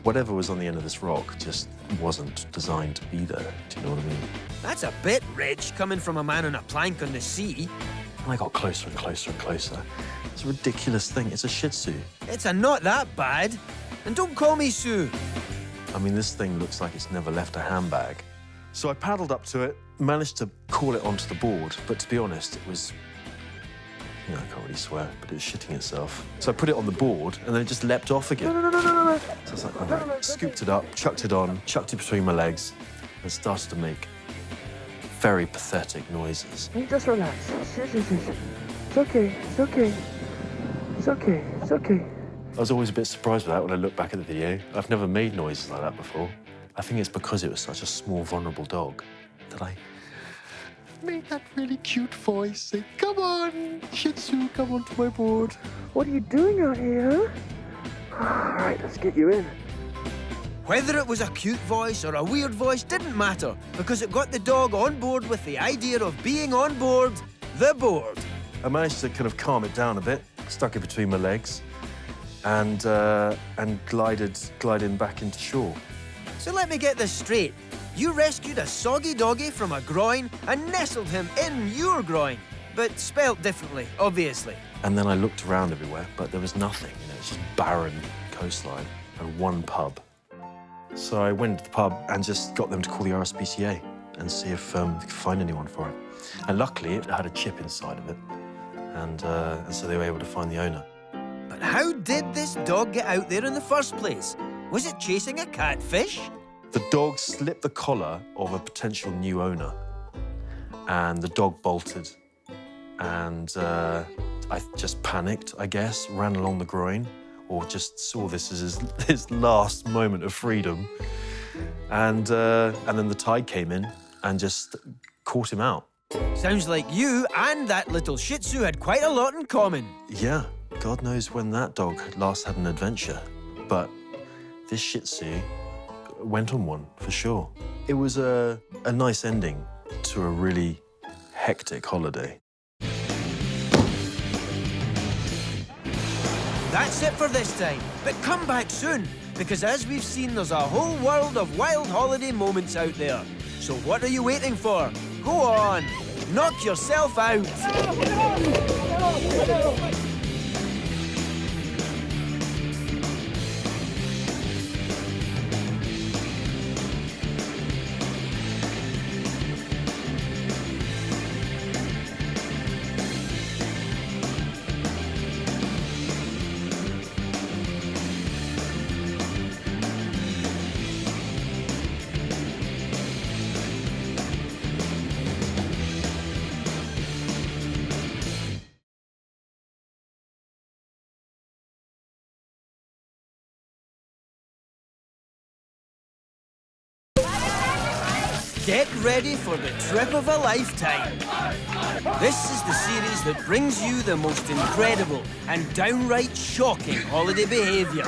Whatever was on the end of this rock just wasn't designed to be there, do you know what I mean? That's a bit rich, coming from a man on a plank on the sea. And I got closer and closer and closer. It's a ridiculous thing. It's a Shih Tzu. It's not that bad. And don't call me Sue. I mean, this thing looks like it's never left a handbag. So I paddled up to it, managed to call it onto the board, but to be honest, it was, you know, I can't really swear, but it was shitting itself. So I put it on the board, and then it just leapt off again. No. So I was like, all right, scooped it up, chucked it on, chucked it between my legs, and started to make very pathetic noises. Hey, just relax. It's okay, it's okay. It's okay, it's okay. I was always a bit surprised with that when I look back at the video. I've never made noises like that before. I think it's because it was such a small, vulnerable dog that I made that really cute voice. Say, come on, Shih Tzu, come onto my board. What are you doing out here, huh? All right, let's get you in. Whether it was a cute voice or a weird voice didn't matter, because it got the dog on board with the idea of being on board the board. I managed to kind of calm it down a bit, stuck it between my legs, and glided back into shore. So let me get this straight. You rescued a soggy doggy from a groin and nestled him in your groin, but spelt differently, obviously. And then I looked around everywhere, but there was nothing. You know, it's just barren coastline and one pub. So I went to the pub and just got them to call the RSPCA and see if they could find anyone for it. And luckily, it had a chip inside of it, and so they were able to find the owner. But how did this dog get out there in the first place? Was it chasing a catfish? The dog slipped the collar of a potential new owner, and the dog bolted. And I just panicked, I guess, ran along the groin, or just saw this as his last moment of freedom. And then the tide came in and just caught him out. Sounds like you and that little Shih Tzu had quite a lot in common. Yeah, God knows when that dog last had an adventure. But this Shih Tzu went on one, for sure. It was a nice ending to a really hectic holiday. That's it for this time, but come back soon, because as we've seen, there's a whole world of wild holiday moments out there. So what are you waiting for? Go on, knock yourself out. Get ready for the trip of a lifetime. This is the series that brings you the most incredible and downright shocking holiday behaviour.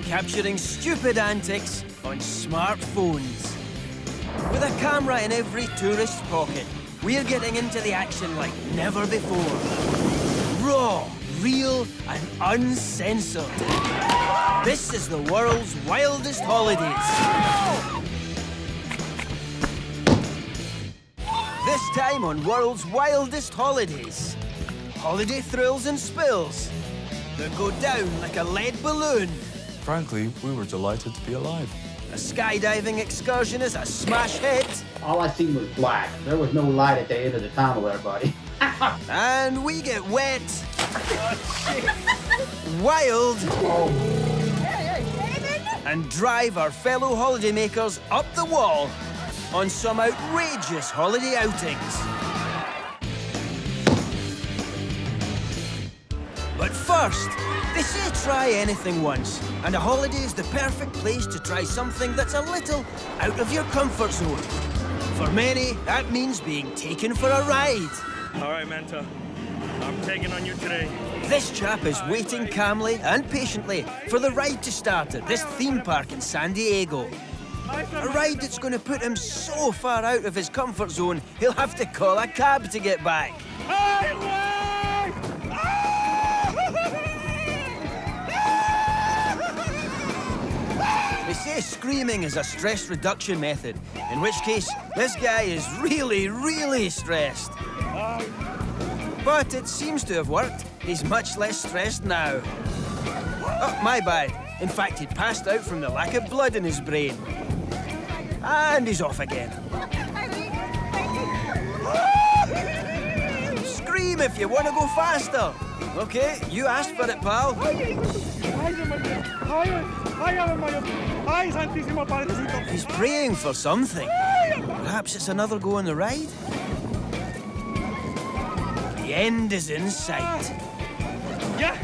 Capturing stupid antics on smartphones. With a camera in every tourist's pocket, we're getting into the action like never before. Raw, real and uncensored. This is the world's wildest holidays. This time on World's Wildest Holidays. Holiday thrills and spills that go down like a lead balloon. Frankly, we were delighted to be alive. A skydiving excursion is a smash hit. All I seen was black. There was no light at the end of the tunnel there, buddy. And we get wet. Wild. And drive our fellow holidaymakers up the wall on some outrageous holiday outings. But first, they say try anything once, and a holiday is the perfect place to try something that's a little out of your comfort zone. For many, that means being taken for a ride. All right, Mentor, I'm taking on you today. This chap is waiting calmly and patiently for the ride to start at this theme park in San Diego. A ride that's going to put him so far out of his comfort zone, he'll have to call a cab to get back. They say screaming is a stress reduction method, in which case, this guy is really, really stressed. But it seems to have worked. He's much less stressed now. Oh, my bad. In fact, he'd passed out from the lack of blood in his brain. And he's off again. Scream if you want to go faster. Okay, you asked for it, pal. He's praying for something. Perhaps it's another go on the ride? The end is in sight. Ya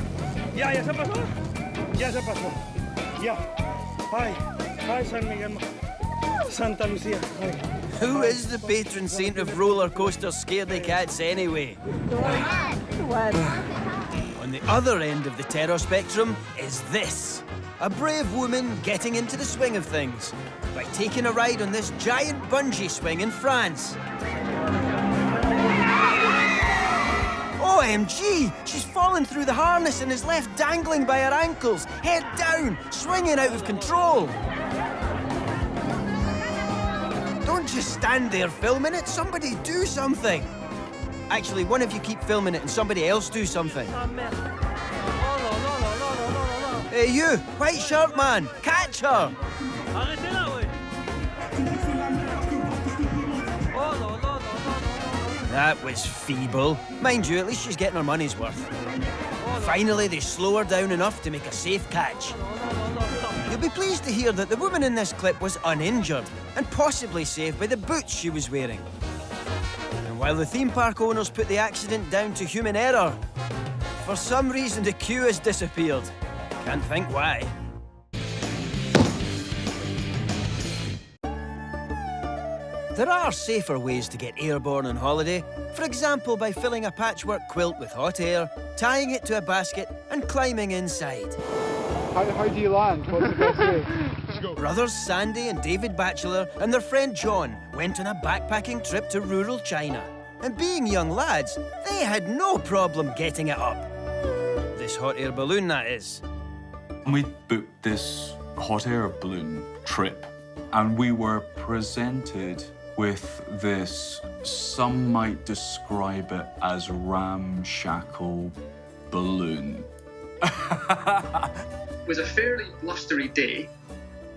se pasó. Ya se pasó. Ya. Ay, San Miguel. Santa Lucia. Who is the patron saint of roller coaster scaredy cats anyway? On the other end of the terror spectrum is this. A brave woman getting into the swing of things by taking a ride on this giant bungee swing in France. OMG! She's fallen through the harness and is left dangling by her ankles, head down, swinging out of control. Don't just stand there filming it, somebody do something. Actually, one of you keep filming it and somebody else do something. Hey you, white shirt man, catch her! That was feeble. Mind you, at least she's getting her money's worth. Finally, they slow her down enough to make a safe catch. You'll be pleased to hear that the woman in this clip was uninjured and possibly saved by the boots she was wearing. And while the theme park owners put the accident down to human error, For some reason, the queue has disappeared. Can't think why. There are safer ways to get airborne on holiday. For example, by filling a patchwork quilt with hot air, tying it to a basket, and climbing inside. How do you land? What's the best way? Brothers Sandy and David Batchelor and their friend John went on a backpacking trip to rural China. And being young lads, they had no problem getting it up. This hot air balloon, that is. We booked this hot air balloon trip, and we were presented with this, some might describe it as ramshackle balloon. It was a fairly blustery day,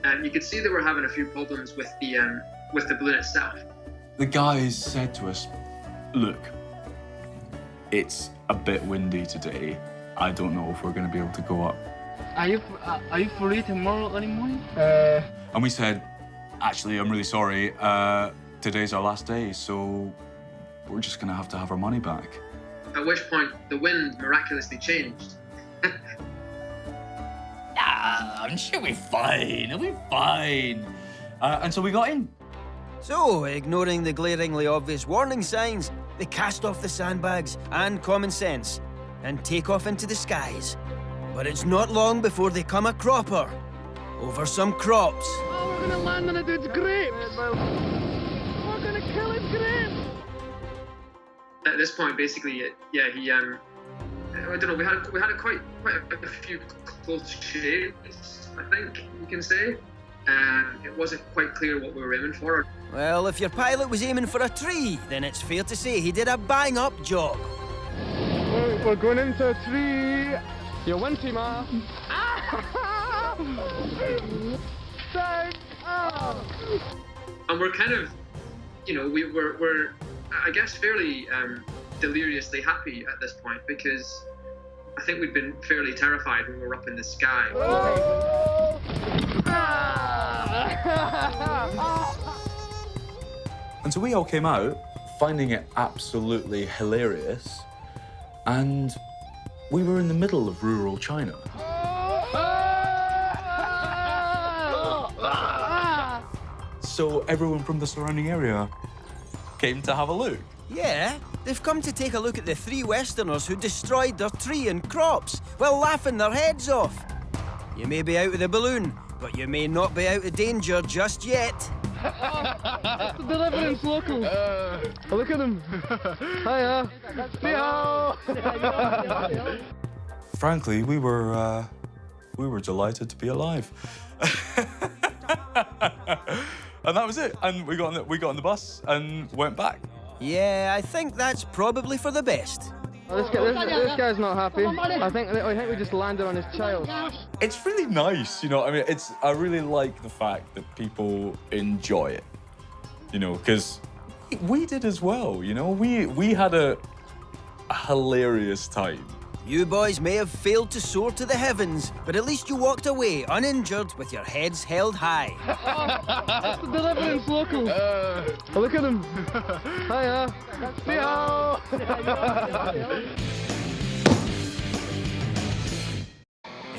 and you could see they were having a few problems with the balloon itself. The guys said to us, look, it's a bit windy today. I don't know if we're going to be able to go up. Are you free tomorrow early morning? And we said, actually, I'm really sorry. Today's our last day, so we're just going to have our money back. At which point, the wind miraculously changed. I'm sure we're fine. We're fine. And so we got in. So, ignoring the glaringly obvious warning signs, they cast off the sandbags and common sense and take off into the skies. But it's not long before they come a cropper over some crops. Oh, we're gonna land on a dude's grapes! We're gonna kill his grapes! At this point, basically, he I don't know. We had quite a few close shaves, I think you can say. It wasn't quite clear what we were aiming for. Well, if your pilot was aiming for a tree, then it's fair to say he did a bang-up job. We're going into a tree. You win, Tima. And we're kind of, we're I guess fairly deliriously happy at this point, because I think we'd been fairly terrified when we were up in the sky. And so we all came out, finding it absolutely hilarious, and we were in the middle of rural China. So everyone from the surrounding area came to have a look. Yeah, they've come to take a look at the 3 Westerners who destroyed their tree and crops while laughing their heads off. You may be out of the balloon, but you may not be out of danger just yet. That's the Deliverance local. Look at them. Hiya. Frankly, we were delighted to be alive. And that was it. And we got on the bus and went back. Yeah, I think that's probably for the best. Oh, this guy's not happy. I think we just landed on his child. It's really nice, I mean, I really like the fact that people enjoy it, because we did as well, we had a hilarious time. You boys may have failed to soar to the heavens, but at least you walked away uninjured with your heads held high. That's the Deliverance local. Look at them. Hiya.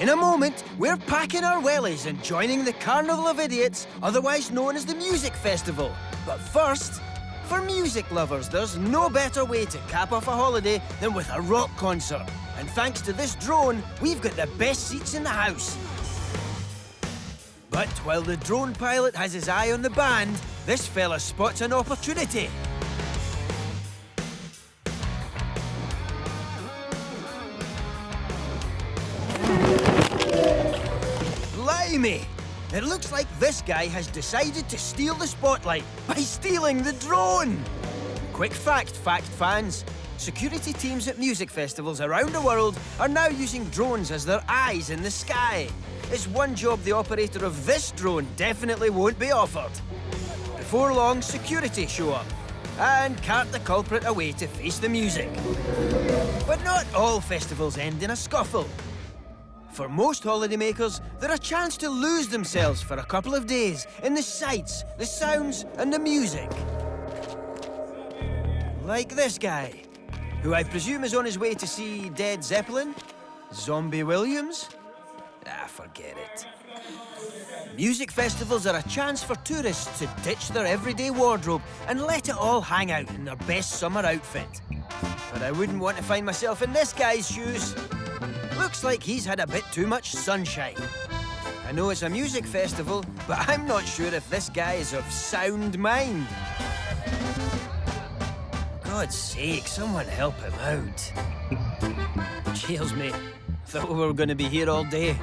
In a moment, we're packing our wellies and joining the Carnival of Idiots, otherwise known as the Music Festival. But first, for music lovers, there's no better way to cap off a holiday than with a rock concert. And thanks to this drone, we've got the best seats in the house. But while the drone pilot has his eye on the band, this fella spots an opportunity. Blimey! It looks like this guy has decided to steal the spotlight by stealing the drone! Quick fact, fans. Security teams at music festivals around the world are now using drones as their eyes in the sky. It's one job the operator of this drone definitely won't be offered. Before long, security show up and cart the culprit away to face the music. But not all festivals end in a scuffle. For most holidaymakers, they're a chance to lose themselves for a couple of days in the sights, the sounds, and the music. Like this guy. who I presume is on his way to see Dead Zeppelin? Zombie Williams? Ah, forget it. Music festivals are a chance for tourists to ditch their everyday wardrobe and let it all hang out in their best summer outfit. But I wouldn't want to find myself in this guy's shoes. Looks like he's had a bit too much sunshine. I know it's a music festival, but I'm not sure if this guy is of sound mind. For God's sake, someone help him out. Cheers, mate. Thought we were going to be here all day.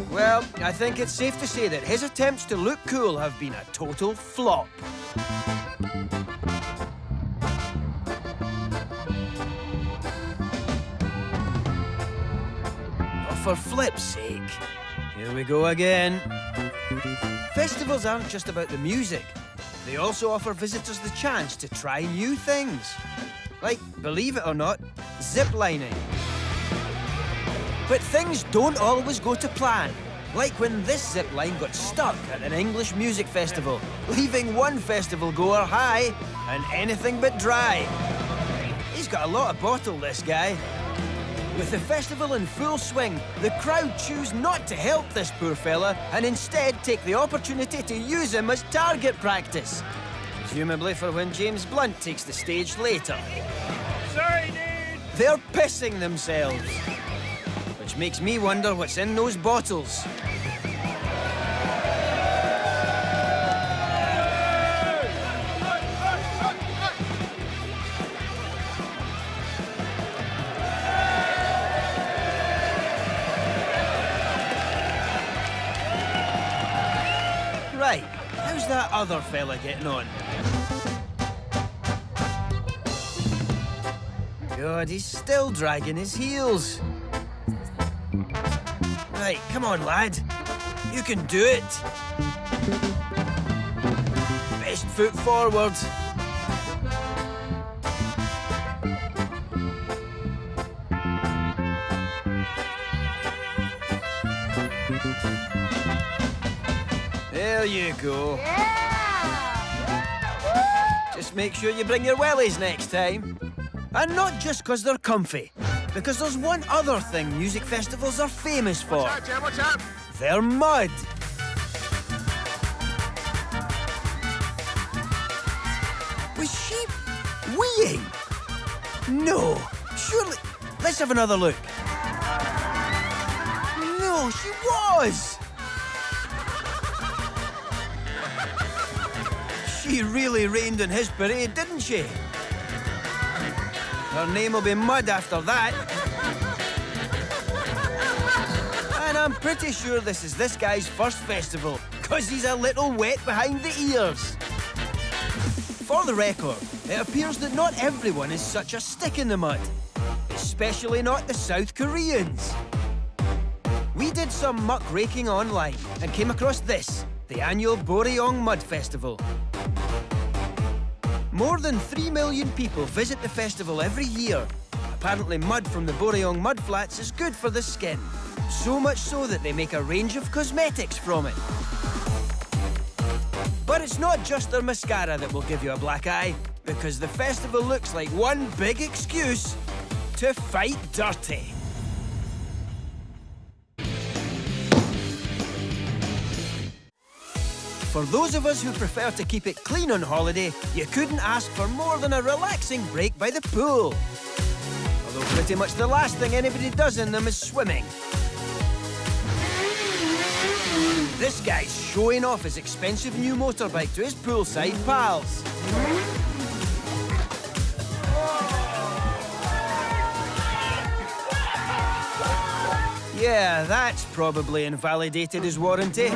Well, I think it's safe to say that his attempts to look cool have been a total flop. Oh, for flip's sake. Here we go again. Festivals aren't just about the music. They also offer visitors the chance to try new things. Like, believe it or not, ziplining. But things don't always go to plan. Like when this zipline got stuck at an English music festival, leaving one festival goer high and anything but dry. He's got a lot of bottle, this guy. With the festival in full swing, the crowd choose not to help this poor fella and instead take the opportunity to use him as target practice. Presumably for when James Blunt takes the stage later. Sorry, dude! They're pissing themselves. Which makes me wonder what's in those bottles. Right, how's that other fella getting on? God, he's still dragging his heels. Right, come on, lad. You can do it. Best foot forward. There you go. Yeah! Just make sure you bring your wellies next time. And not just because they're comfy. Because there's one other thing music festivals are famous for. What's up, Jim? What's up? Their mud. Was she weeing? No, surely. Let's have another look. No, she was. She really rained on his parade, didn't she? Her name will be Mud after that. And I'm pretty sure this is this guy's first festival, because he's a little wet behind the ears. For the record, it appears that not everyone is such a stick in the mud, especially not the South Koreans. We did some muck raking online and came across this, the annual Boryong Mud Festival. More than 3 million people visit the festival every year. Apparently mud from the Boryong mudflats is good for the skin. So much so that they make a range of cosmetics from it. But it's not just their mascara that will give you a black eye, because the festival looks like one big excuse to fight dirty. For those of us who prefer to keep it clean on holiday, you couldn't ask for more than a relaxing break by the pool. Although pretty much the last thing anybody does in them is swimming. This guy's showing off his expensive new motorbike to his poolside pals. Yeah, that's probably invalidated his warranty.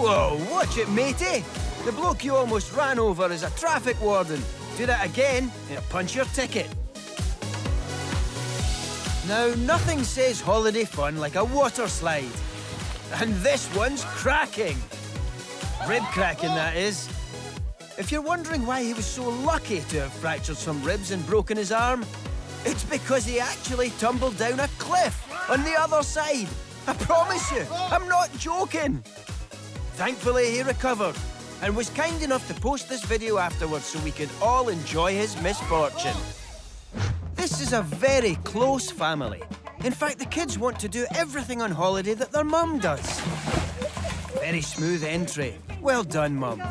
Whoa, watch it, matey. The bloke you almost ran over is a traffic warden. Do that again, and he'll punch your ticket. Now, nothing says holiday fun like a water slide. And this one's cracking. Rib cracking, that is. If you're wondering why he was so lucky to have fractured some ribs and broken his arm, it's because he actually tumbled down a cliff on the other side I promise you, I'm not joking. Thankfully, he recovered and was kind enough to post this video afterwards so we could all enjoy his misfortune. This is a very close family. In fact, the kids want to do everything on holiday that their mum does. Very smooth entry. Well done, Mum.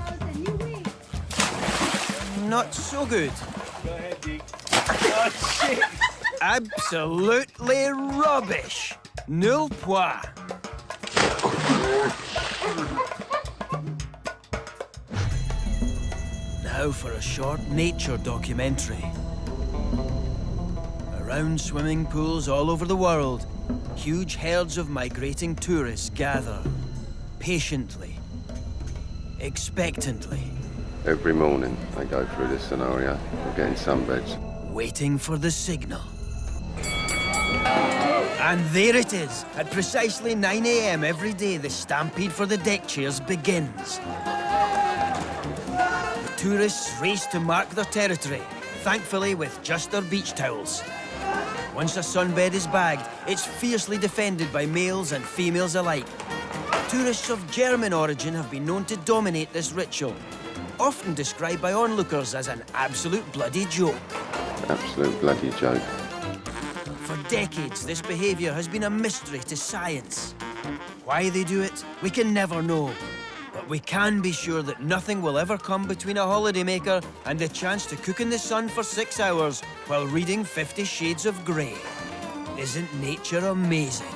Not so good. Go ahead, Deke. Oh, shit. Absolutely rubbish. Nul point. Now for a short nature documentary. Around swimming pools all over the world, huge herds of migrating tourists gather. Patiently. Expectantly. Every morning I go through this scenario of getting sunbeds. Waiting for the signal. And there it is. At precisely 9 AM every day, the stampede for the deck chairs begins. The tourists race to mark their territory, thankfully with just their beach towels. Once a sunbed is bagged, it's fiercely defended by males and females alike. Tourists of German origin have been known to dominate this ritual, often described by onlookers as an absolute bloody joke. Absolute bloody joke. For decades, this behaviour has been a mystery to science. Why they do it, we can never know. But we can be sure that nothing will ever come between a holidaymaker and the chance to cook in the sun for 6 hours while reading 50 Shades of Grey. Isn't nature amazing?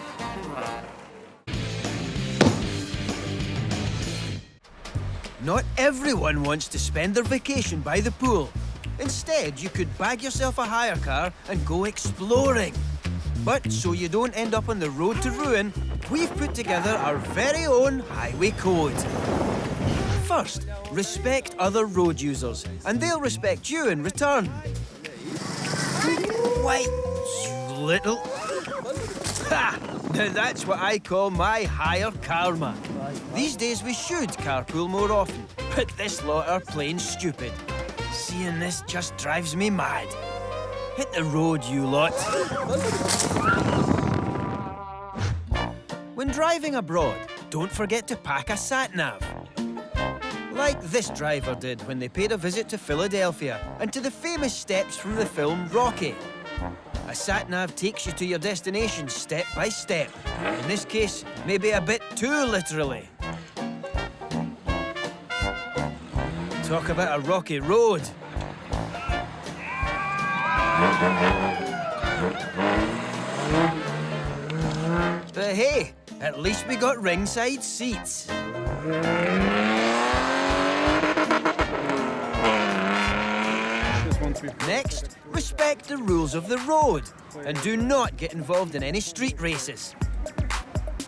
Not everyone wants to spend their vacation by the pool. Instead, you could bag yourself a hire car and go exploring. But so you don't end up on the road to ruin, we've put together our very own highway code. First, respect other road users, and they'll respect you in return. Wait, you little... Ha! Now that's what I call my higher karma. These days we should carpool more often, but this lot are plain stupid. Seeing this just drives me mad. Hit the road, you lot. When driving abroad, don't forget to pack a sat-nav. Like this driver did when they paid a visit to Philadelphia and to the famous steps from the film Rocky. A sat-nav takes you to your destination step by step. In this case, maybe a bit too literally. Talk about a rocky road. But hey, at least we got ringside seats. Next, respect the rules of the road and do not get involved in any street races.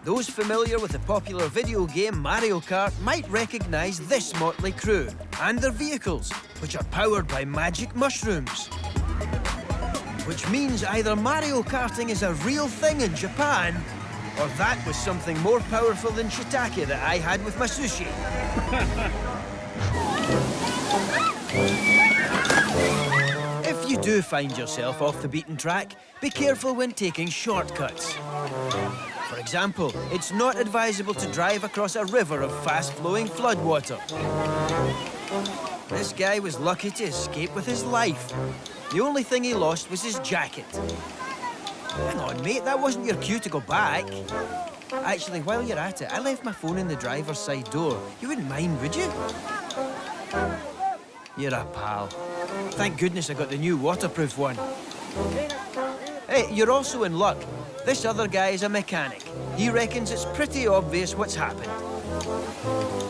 Those familiar with the popular video game Mario Kart might recognise this motley crew and their vehicles, which are powered by magic mushrooms. Which means either Mario Karting is a real thing in Japan, or that was something more powerful than shiitake that I had with my sushi. If you do find yourself off the beaten track, be careful when taking shortcuts. For example, it's not advisable to drive across a river of fast-flowing floodwater. This guy was lucky to escape with his life. The only thing he lost was his jacket. Hang on, mate, that wasn't your cue to go back. Actually, while you're at it, I left my phone in the driver's side door. You wouldn't mind, would you? You're a pal. Thank goodness I got the new waterproof one. Hey, you're also in luck. This other guy is a mechanic. He reckons it's pretty obvious what's happened.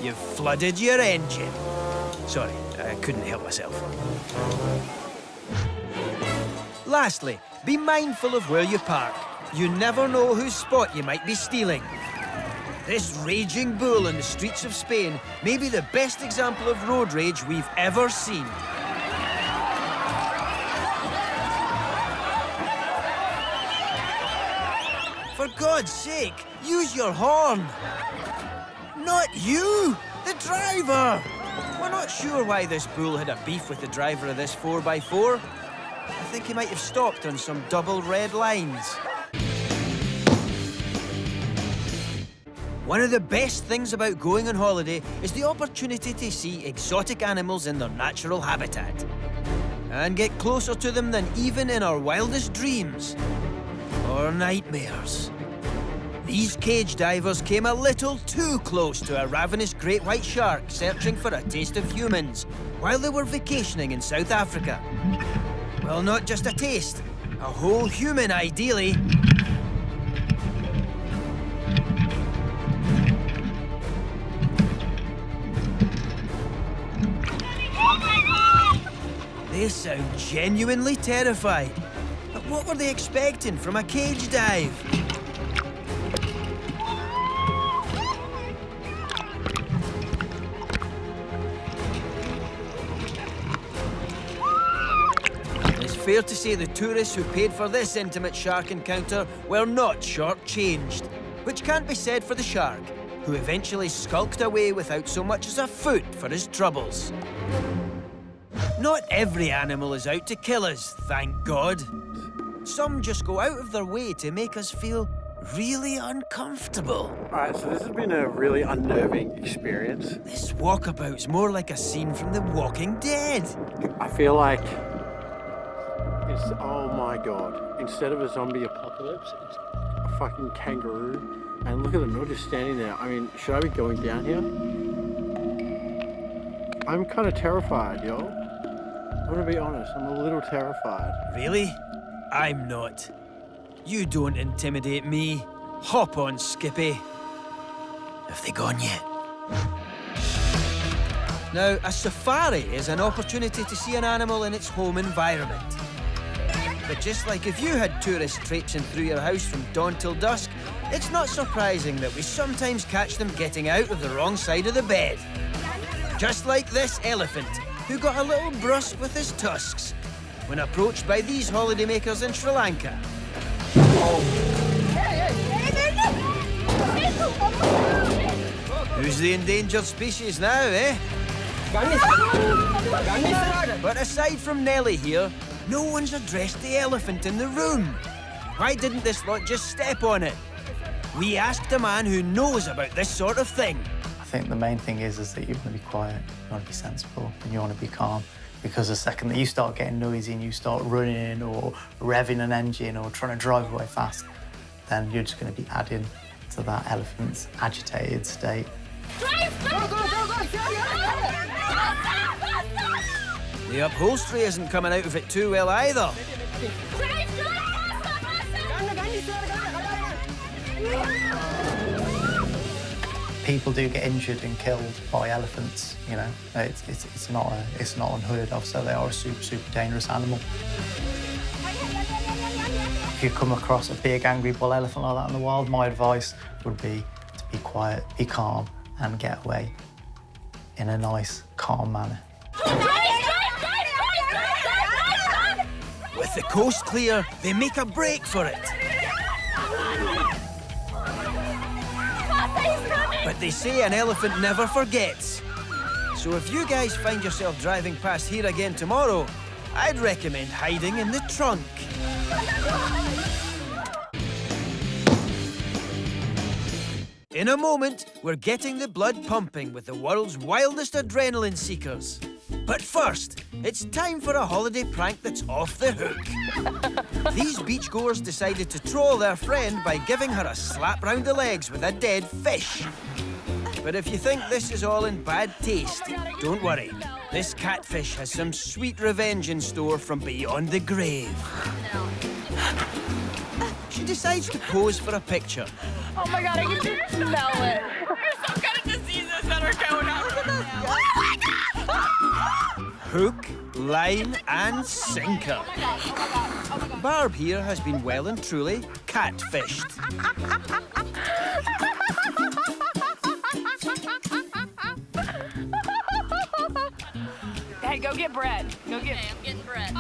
You've flooded your engine. Sorry, I couldn't help myself. Lastly, be mindful of where you park. You never know whose spot you might be stealing. This raging bull in the streets of Spain may be the best example of road rage we've ever seen. For God's sake, use your horn! Not you! The driver! We're not sure why this bull had a beef with the driver of this 4x4. I think he might have stopped on some double red lines. One of the best things about going on holiday is the opportunity to see exotic animals in their natural habitat and get closer to them than even in our wildest dreams or nightmares. These cage divers came a little too close to a ravenous great white shark searching for a taste of humans while they were vacationing in South Africa. Well, not just a taste, a whole human ideally. They sound genuinely terrified. But what were they expecting from a cage dive? It's fair to say the tourists who paid for this intimate shark encounter were not short-changed, which can't be said for the shark, who eventually skulked away without so much as a foot for his troubles. Not every animal is out to kill us, thank God. Some just go out of their way to make us feel really uncomfortable. All right, so this has been a really unnerving experience. This walkabout's more like a scene from The Walking Dead. I feel like it's, oh my God, instead of a zombie apocalypse, it's a fucking kangaroo. And look at them, they're just standing there. I mean, should I be going down here? I'm kind of terrified, yo. I'm gonna be honest, I'm a little terrified. Really? I'm not. You don't intimidate me. Hop on, Skippy. Have they gone yet? Now, a safari is an opportunity to see an animal in its home environment. But just like if you had tourists traipsing through your house from dawn till dusk, it's not surprising that we sometimes catch them getting out of the wrong side of the bed. Just like this elephant, who got a little brusque with his tusks when approached by these holidaymakers in Sri Lanka. Who's the endangered species now, eh? But aside from Nelly here, no one's addressed the elephant in the room. Why didn't this lot just step on it? We asked a man who knows about this sort of thing. I think the main thing is that you want to be quiet, you want to be sensible, and you want to be calm. Because the second that you start getting noisy and you start running or revving an engine or trying to drive away fast, then you're just going to be adding to that elephant's agitated state. The upholstery isn't coming out of it too well either. People do get injured and killed by elephants. You know, it's not unheard of. So they are a super dangerous animal. If you come across a big angry bull elephant like that in the wild, my advice would be to be quiet, be calm, and get away in a nice, calm manner. With the coast clear, they make a break for it. But they say an elephant never forgets. So if you guys find yourself driving past here again tomorrow, I'd recommend hiding in the trunk. In a moment, we're getting the blood pumping with the world's wildest adrenaline seekers. But first, it's time for a holiday prank that's off the hook. These beachgoers decided to troll their friend by giving her a slap round the legs with a dead fish. But if you think this is all in bad taste, don't worry. This catfish has some sweet revenge in store from beyond the grave. She decides to pose for a picture. Oh my God, I can just smell it. There's some kind of diseases that are going on. Oh my God! Hook, line, and sinker. Barb here has been well and truly catfished. Hey, go get bread. Go get. Okay, I'm getting bread.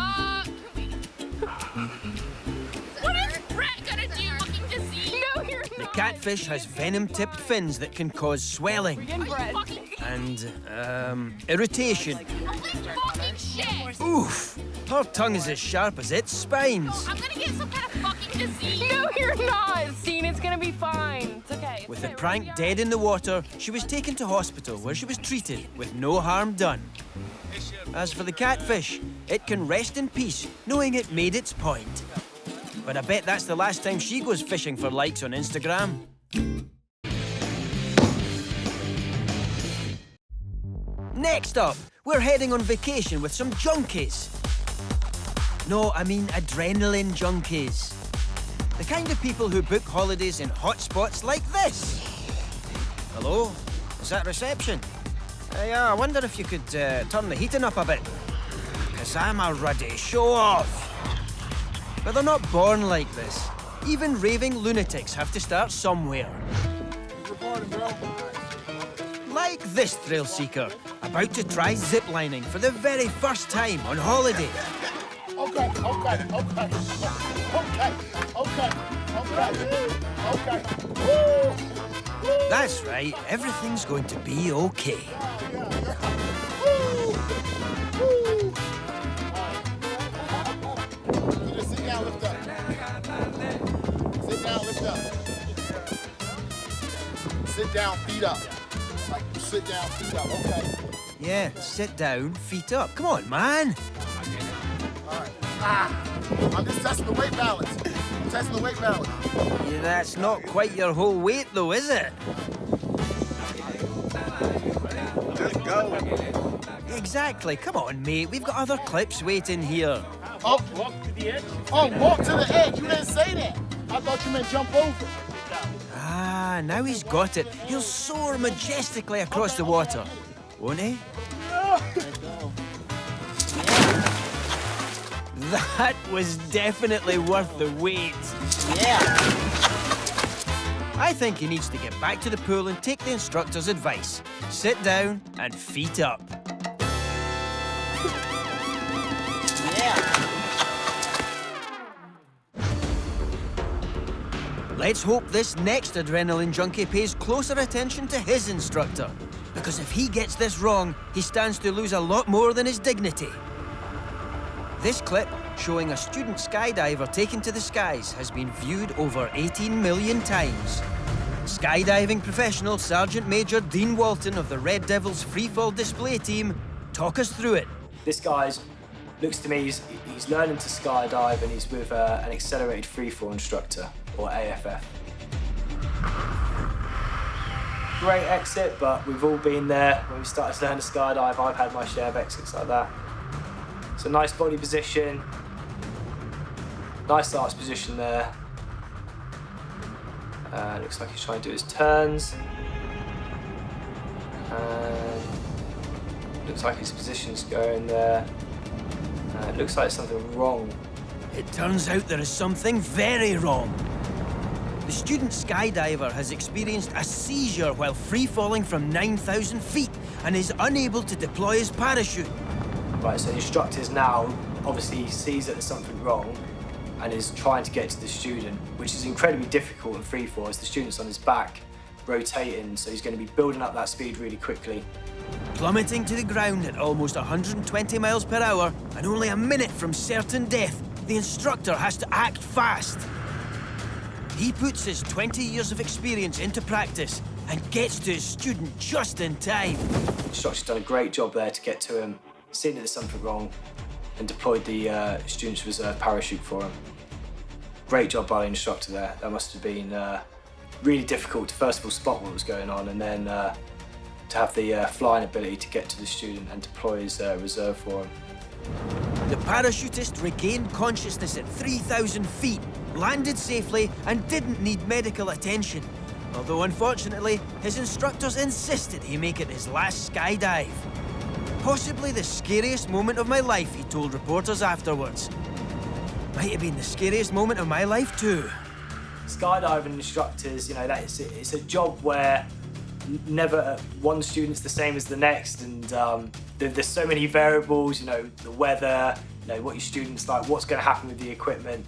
What is Brett gonna do? Fucking disease? No, you're not. The catfish has venom-tipped fins that can cause swelling We're getting bread. and irritation. Fucking shit. Oof! Her tongue is as sharp as its spines. I'm gonna get some kind of fucking disease. No, you're not. Dean, it's gonna be fine. It's okay. With the prank dead in the water, she was taken to hospital where she was treated with no harm done. As for the catfish, it can rest in peace knowing it made its point. But I bet that's the last time she goes fishing for likes on Instagram. Next up, we're heading on vacation with some junkies. No, I mean adrenaline junkies. The kind of people who book holidays in hotspots like this. Hello? Is that reception? Yeah, I wonder if you could turn the heating up a bit. Because I'm a ruddy show-off. But they're not born like this. Even raving lunatics have to start somewhere. Like this thrill seeker, about to try ziplining for the very first time on holiday. Okay. Woo! That's right, everything's going to be okay. Just sit down, lift up. Sit down, lift up. Sit down, feet up. Like, sit down, feet up, okay. Yeah, sit down, feet up. Come on, man. All right. I'm just testing the weight balance. Yeah, that's not quite your whole weight, though, is it? Let's go. Exactly. Come on, mate. We've got other clips waiting here. Oh, walk to the edge. Oh, walk to the edge. You didn't say that. I thought you meant jump over. Ah, now he's got it. He'll soar majestically across the water. Won't he? That was definitely worth the wait. Yeah. I think he needs to get back to the pool and take the instructor's advice. Sit down and feet up. Yeah. Let's hope this next adrenaline junkie pays closer attention to his instructor. Because if he gets this wrong, he stands to lose a lot more than his dignity. This clip, showing a student skydiver taken to the skies, has been viewed over 18 million times. Skydiving professional Sergeant Major Dean Walton of the Red Devils freefall display team, talk us through it. This guy looks to me, he's learning to skydive and he's with an accelerated freefall instructor, or AFF. Great exit, but we've all been there. When we started to learn to skydive, I've had my share of exits like that. It's a nice body position, nice arch position there. Looks like he's trying to do his turns. And looks like his position's going there. It looks like something wrong. It turns out there is something very wrong. The student skydiver has experienced a seizure while free-falling from 9,000 feet and is unable to deploy his parachute. Right, so the instructor's now, obviously sees that there's something wrong and is trying to get to the student, which is incredibly difficult in freefall as the student's on his back, rotating, so he's going to be building up that speed really quickly. Plummeting to the ground at almost 120 miles per hour and only a minute from certain death, the instructor has to act fast. He puts his 20 years of experience into practice and gets to his student just in time. The instructor's done a great job there to get to him, seen that there's something wrong, and deployed the student's reserve parachute for him. Great job by the instructor there. That must have been really difficult to first of all spot what was going on and then to have the flying ability to get to the student and deploy his reserve for him. The parachutist regained consciousness at 3,000 feet, landed safely, and didn't need medical attention. Although, unfortunately, his instructors insisted he make it his last skydive. Possibly the scariest moment of my life, he told reporters afterwards. Might have been the scariest moment of my life, too. Skydiving instructors, you know, it's a job where never one student's the same as the next, and there's so many variables, you know, the weather, you know, what your students like, what's going to happen with the equipment.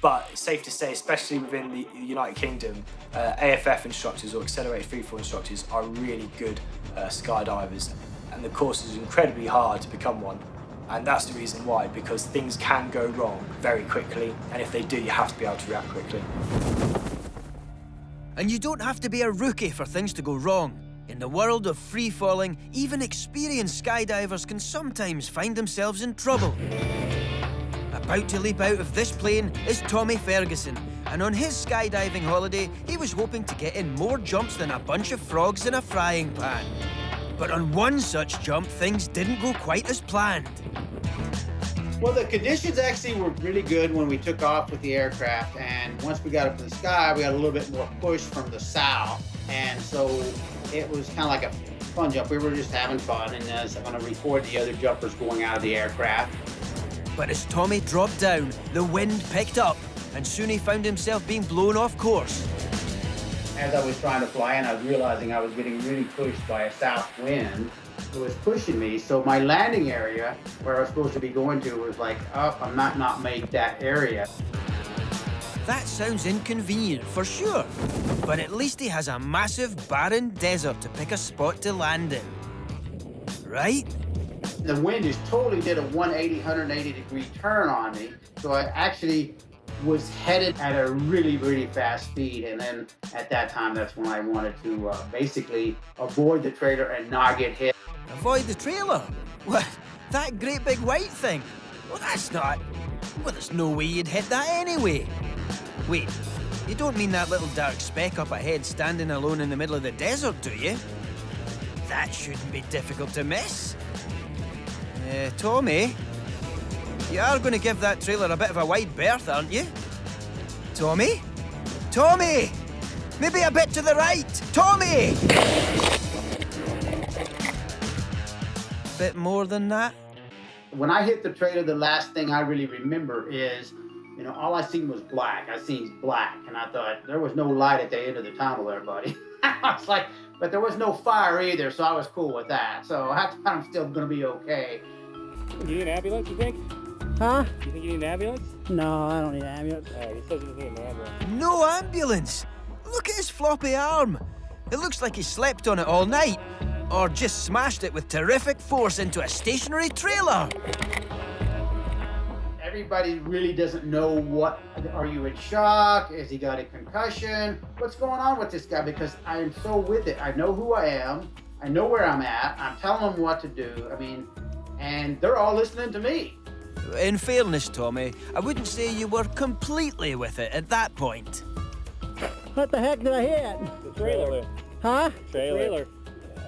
But it's safe to say, especially within the United Kingdom, AFF instructors or accelerated freefall instructors are really good skydivers. And the course is incredibly hard to become one. And that's the reason why, because things can go wrong very quickly. And if they do, you have to be able to react quickly. And you don't have to be a rookie for things to go wrong. In the world of free-falling, even experienced skydivers can sometimes find themselves in trouble. About to leap out of this plane is Tommy Ferguson, and on his skydiving holiday, he was hoping to get in more jumps than a bunch of frogs in a frying pan. But on one such jump, things didn't go quite as planned. Well, the conditions actually were really good when we took off with the aircraft, and once we got up in the sky, we got a little bit more push from the south, and so it was kind of like a fun jump. We were just having fun, and as I'm going to record the other jumpers going out of the aircraft. But as Tommy dropped down, the wind picked up, and soon he found himself being blown off course. As I was trying to fly in, I was realizing I was getting really pushed by a south wind. It was pushing me, so my landing area, where I was supposed to be going to, was like, oh, I might not make that area. That sounds inconvenient for sure, but at least he has a massive barren desert to pick a spot to land in. Right? The wind just totally did a 180 degree turn on me, so I actually was headed at a really, really fast speed, and then at that time, that's when I wanted to basically avoid the trailer and not get hit. Avoid the trailer? What? That great big white thing? Well, that's not... Well, there's no way you'd hit that anyway. Wait, you don't mean that little dark speck up ahead standing alone in the middle of the desert, do you? That shouldn't be difficult to miss. Tommy, you are going to give that trailer a bit of a wide berth, aren't you? Tommy? Tommy! Maybe a bit to the right! Tommy! Bit more than that? When I hit the trailer, the last thing I really remember is, you know, all I seen was black. I seen black, and I thought there was no light at the end of the tunnel there, buddy. I was like, but there was no fire either, so I was cool with that. So I thought I'm still gonna be okay. You need an ambulance, you think? Huh? You think you need an ambulance? No, I don't need an ambulance. He says you need an ambulance. No ambulance! Look at his floppy arm. It looks like he slept on it all night. Or just smashed it with terrific force into a stationary trailer. Everybody really doesn't know what, are you in shock? Has he got a concussion? What's going on with this guy? Because I am so with it. I know who I am. I know where I'm at. I'm telling them what to do. I mean, and they're all listening to me. In fairness, Tommy, I wouldn't say you were completely with it at that point. What the heck did I hit? The trailer. Huh? Trailer.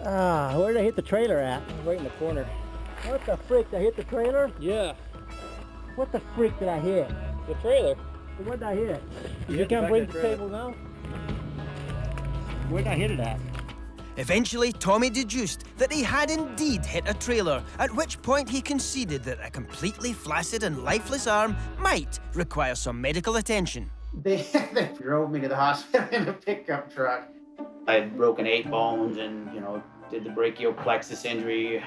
Ah, where did I hit the trailer at? Right in the corner. What the freak? Did I hit the trailer? Yeah. What the freak did I hit? The trailer. What did I hit? You can't bring the table now? Where did I hit it at? Eventually, Tommy deduced that he had indeed hit a trailer, at which point he conceded that a completely flaccid and lifeless arm might require some medical attention. They drove me to the hospital in a pickup truck. I had broken 8 bones and, you know, did the brachial plexus injury,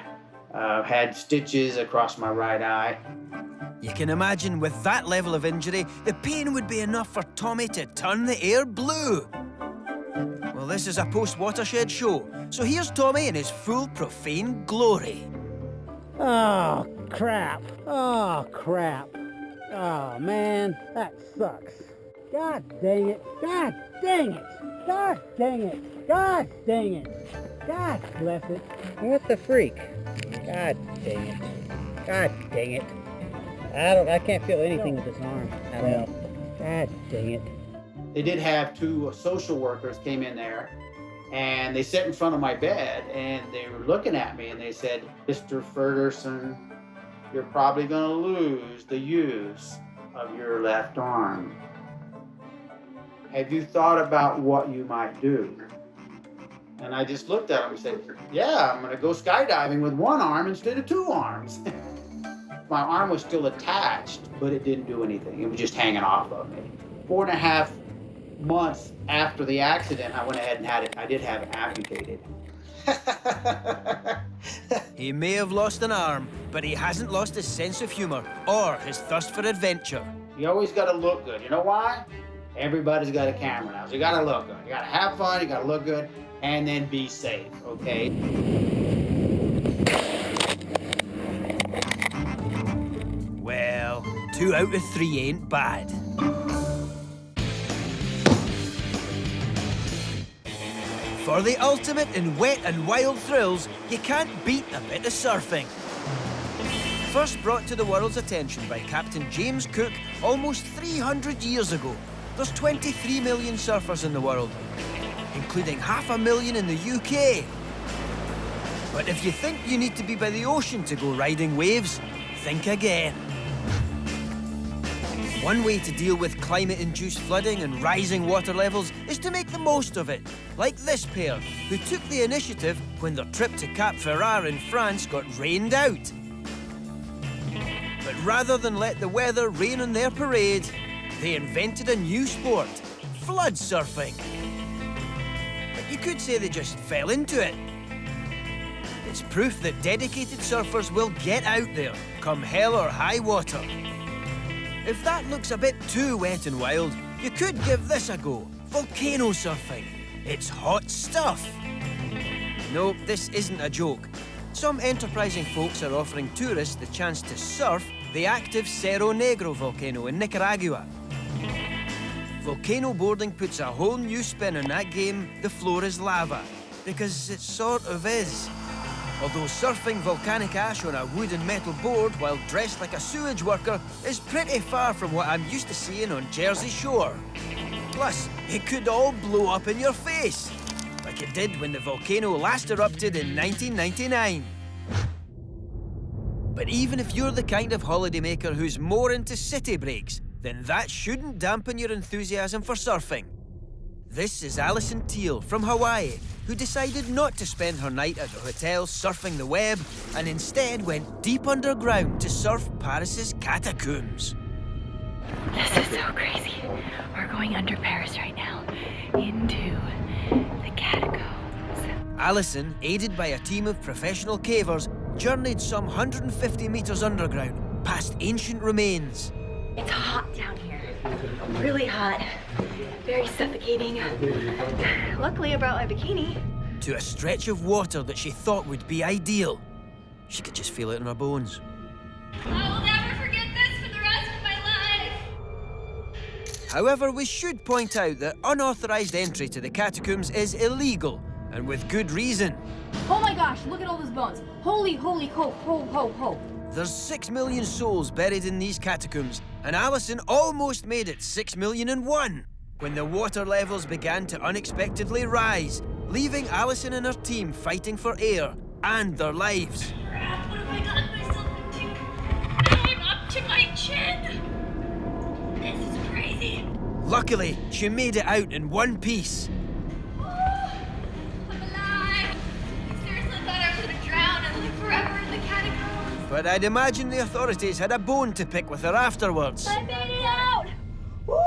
had stitches across my right eye. You can imagine with that level of injury, the pain would be enough for Tommy to turn the air blue. Well, this is a post-watershed show, so here's Tommy in his full profane glory. Oh, crap. Oh, crap. Oh, man, that sucks. God dang it. God dang it. God dang it. God dang it. God bless it. What the freak? God dang it. God dang it. I can't feel anything with this arm at all. God dang it. They did have 2 social workers came in there, and they sat in front of my bed, and they were looking at me, and they said, Mr. Ferguson, you're probably going to lose the use of your left arm. Have you thought about what you might do? And I just looked at him and said, yeah, I'm going to go skydiving with 1 arm instead of 2 arms. My arm was still attached, but it didn't do anything. It was just hanging off of me. 4.5 months after the accident, I went ahead and had it. I did have it amputated. He may have lost an arm, but he hasn't lost his sense of humor or his thirst for adventure. You always got to look good. You know why? Everybody's got a camera now, so you got to look good. You got to have fun, you got to look good, and then be safe, okay? Well, 2 out of 3 ain't bad. For the ultimate in wet and wild thrills, you can't beat a bit of surfing. First brought to the world's attention by Captain James Cook almost 300 years ago, there's 23 million surfers in the world, including 500,000 in the UK. But if you think you need to be by the ocean to go riding waves, think again. One way to deal with climate-induced flooding and rising water levels is to make the most of it, like this pair, who took the initiative when their trip to Cap Ferrat in France got rained out. But rather than let the weather rain on their parade, they invented a new sport, flood surfing. But you could say they just fell into it. It's proof that dedicated surfers will get out there, come hell or high water. If that looks a bit too wet and wild, you could give this a go, volcano surfing. It's hot stuff. No, this isn't a joke. Some enterprising folks are offering tourists the chance to surf the active Cerro Negro volcano in Nicaragua. Volcano boarding puts a whole new spin on that game, the floor is lava, because it sort of is. Although surfing volcanic ash on a wood and metal board while dressed like a sewage worker is pretty far from what I'm used to seeing on Jersey Shore. Plus, it could all blow up in your face, like it did when the volcano last erupted in 1999. But even if you're the kind of holidaymaker who's more into city breaks, then that shouldn't dampen your enthusiasm for surfing. This is Alison Teal from Hawaii, who decided not to spend her night at a hotel surfing the web and instead went deep underground to surf Paris's catacombs. This is so crazy. We're going under Paris right now, into the catacombs. Alison, aided by a team of professional cavers, journeyed some 150 meters underground, past ancient remains. It's hot down here. Really hot. Very suffocating. Luckily, I brought my bikini. To a stretch of water that she thought would be ideal. She could just feel it in her bones. I will never forget this for the rest of my life. However, we should point out that unauthorized entry to the catacombs is illegal, and with good reason. Oh my gosh, look at all those bones. Holy, ho, ho, ho, ho. There's 6 million souls buried in these catacombs, and Alison almost made it 6,000,001 when the water levels began to unexpectedly rise, leaving Alison and her team fighting for air and their lives. Crap, what have I gotten myself into? I'm up to my chin. This is crazy. Luckily, she made it out in one piece. I'm alive. I seriously thought I was gonna drown and live forever in the catacombs. But I'd imagine the authorities had a bone to pick with her afterwards. I made it out. Woo!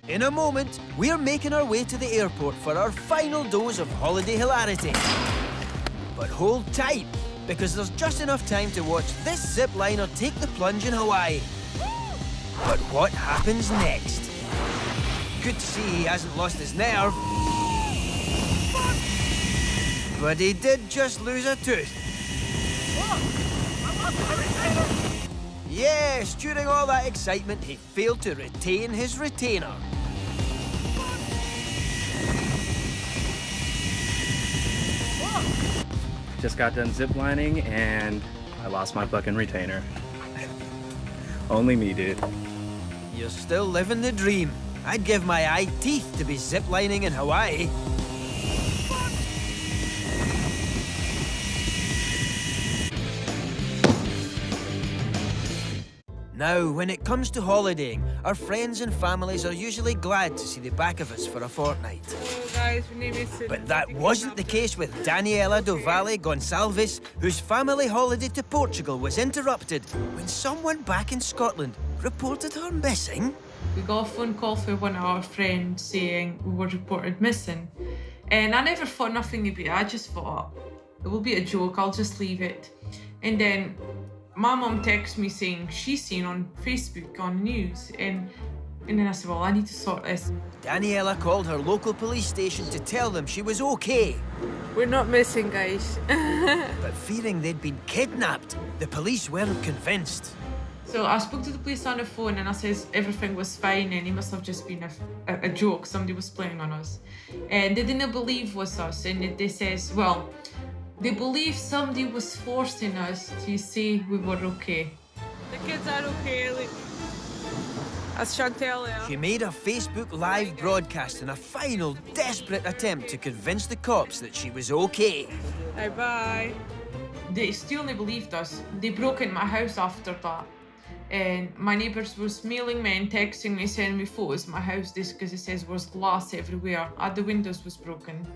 In a moment, we're making our way to the airport for our final dose of holiday hilarity. But hold tight, because there's just enough time to watch this zipliner take the plunge in Hawaii. But what happens next? Good to see he hasn't lost his nerve. But he did just lose a tooth. Yes, during all that excitement, he failed to retain his retainer. Just got done ziplining and I lost my fucking retainer. Only me, dude. You're still living the dream. I'd give my eye teeth to be ziplining in Hawaii. Now, when it comes to holidaying, our friends and families are usually glad to see the back of us for a fortnight. Hello guys, my name is But that wasn't the case with Daniela do Valle Gonçalves, whose family holiday to Portugal was interrupted when someone back in Scotland reported her missing. We got a phone call from one of our friends saying we were reported missing. And I never thought nothing of it. I just thought, it will be a joke, I'll just leave it. And then my mum texted me saying she's seen on Facebook on news. And then I said, well, I need to sort this. Daniela called her local police station to tell them she was okay. We're not missing, guys. But fearing they'd been kidnapped, the police weren't convinced. So I spoke to the police on the phone and I says everything was fine and it must have just been a joke. Somebody was playing on us. And they didn't believe it was us. And they says, well, they believe somebody was forcing us to say we were okay. The kids are okay, as Chantel. She made a Facebook Live broadcast in a final, desperate attempt to convince the cops that she was okay. Bye-bye. They still never believed us. They broke into my house after that. And my neighbours was mailing me and texting me, sending me photos of my house because it says there was glass everywhere. The windows was broken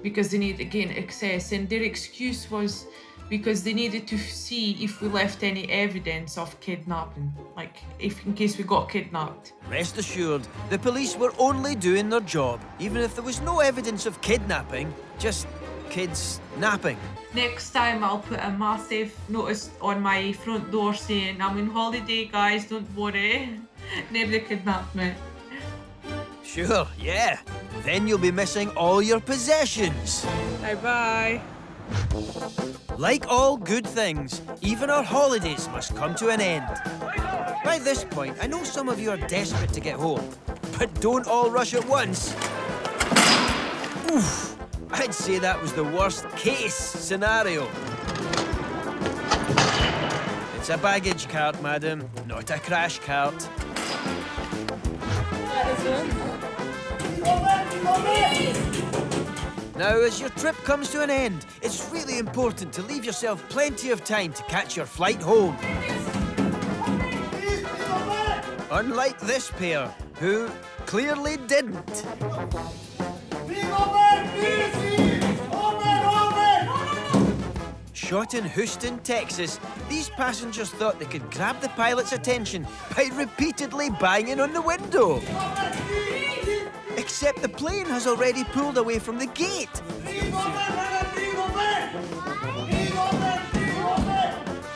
because they needed to gain access. And their excuse was because they needed to see if we left any evidence of kidnapping, like if in case we got kidnapped. Rest assured, the police were only doing their job, even if there was no evidence of kidnapping, just kids napping. Next time I'll put a massive notice on my front door saying, I'm on holiday, guys, don't worry. Nobody kidnapped me. Sure, yeah. Then you'll be missing all your possessions. Bye-bye. Like all good things, even our holidays must come to an end. By this point, I know some of you are desperate to get home, but don't all rush at once. Oof, I'd say that was the worst case scenario. It's a baggage cart, madam, not a crash cart. Now, as your trip comes to an end, it's really important to leave yourself plenty of time to catch your flight home. Unlike this pair, who clearly didn't. Shot in Houston, Texas, these passengers thought they could grab the pilot's attention by repeatedly banging on the window. Except the plane has already pulled away from the gate.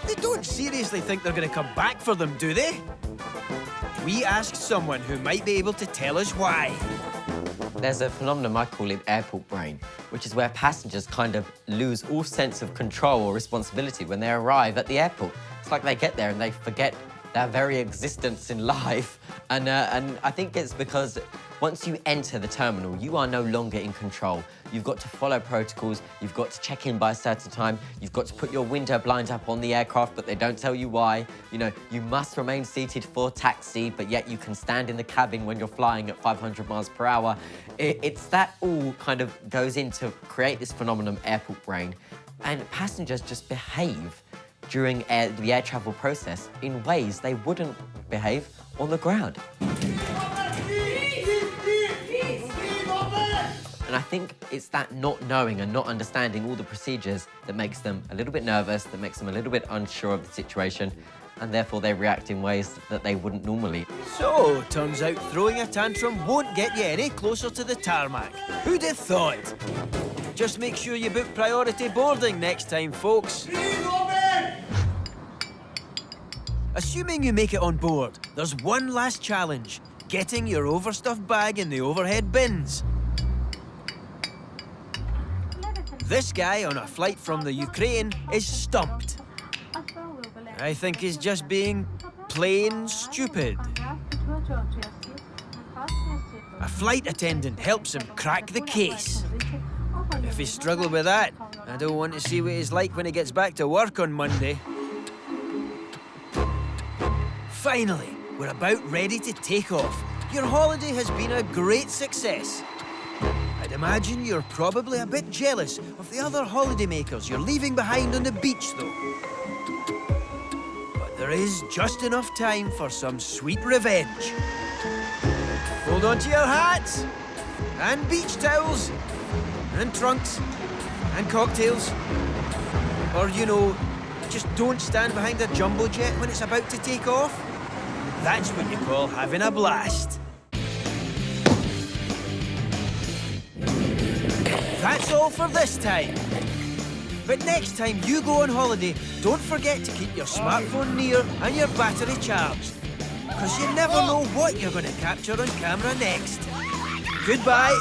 They don't seriously think they're going to come back for them, do they? We asked someone who might be able to tell us why. There's a phenomenon, I call it airport brain, which is where passengers kind of lose all sense of control or responsibility when they arrive at the airport. It's like they get there and they forget their very existence in life. And I think it's because once you enter the terminal, you are no longer in control. You've got to follow protocols, you've got to check in by a certain time, you've got to put your window blinds up on the aircraft, but they don't tell you why. You know, you must remain seated for taxi, but yet you can stand in the cabin when you're flying at 500 miles per hour. It's that all kind of goes in to create this phenomenon, airport brain, and passengers just behave during the air travel process in ways they wouldn't behave on the ground. And I think it's that not knowing and not understanding all the procedures that makes them a little bit nervous, that makes them a little bit unsure of the situation, and therefore they react in ways that they wouldn't normally. So, turns out throwing a tantrum won't get you any closer to the tarmac. Who'd have thought? Just make sure you book priority boarding next time, folks. Assuming you make it on board, there's one last challenge: getting your overstuffed bag in the overhead bins. This guy on a flight from the Ukraine is stumped. I think he's just being plain stupid. A flight attendant helps him crack the case. If he's struggling with that, I don't want to see what he's like when he gets back to work on Monday. Finally, we're about ready to take off. Your holiday has been a great success. I'd imagine you're probably a bit jealous of the other holidaymakers you're leaving behind on the beach, though. But there is just enough time for some sweet revenge. Hold on to your hats, and beach towels, and trunks, and cocktails. Or, you know, just don't stand behind a jumbo jet when it's about to take off. That's what you call having a blast. That's all for this time. But next time you go on holiday, don't forget to keep your smartphone near and your battery charged. Because you never know what you're going to capture on camera next. Goodbye.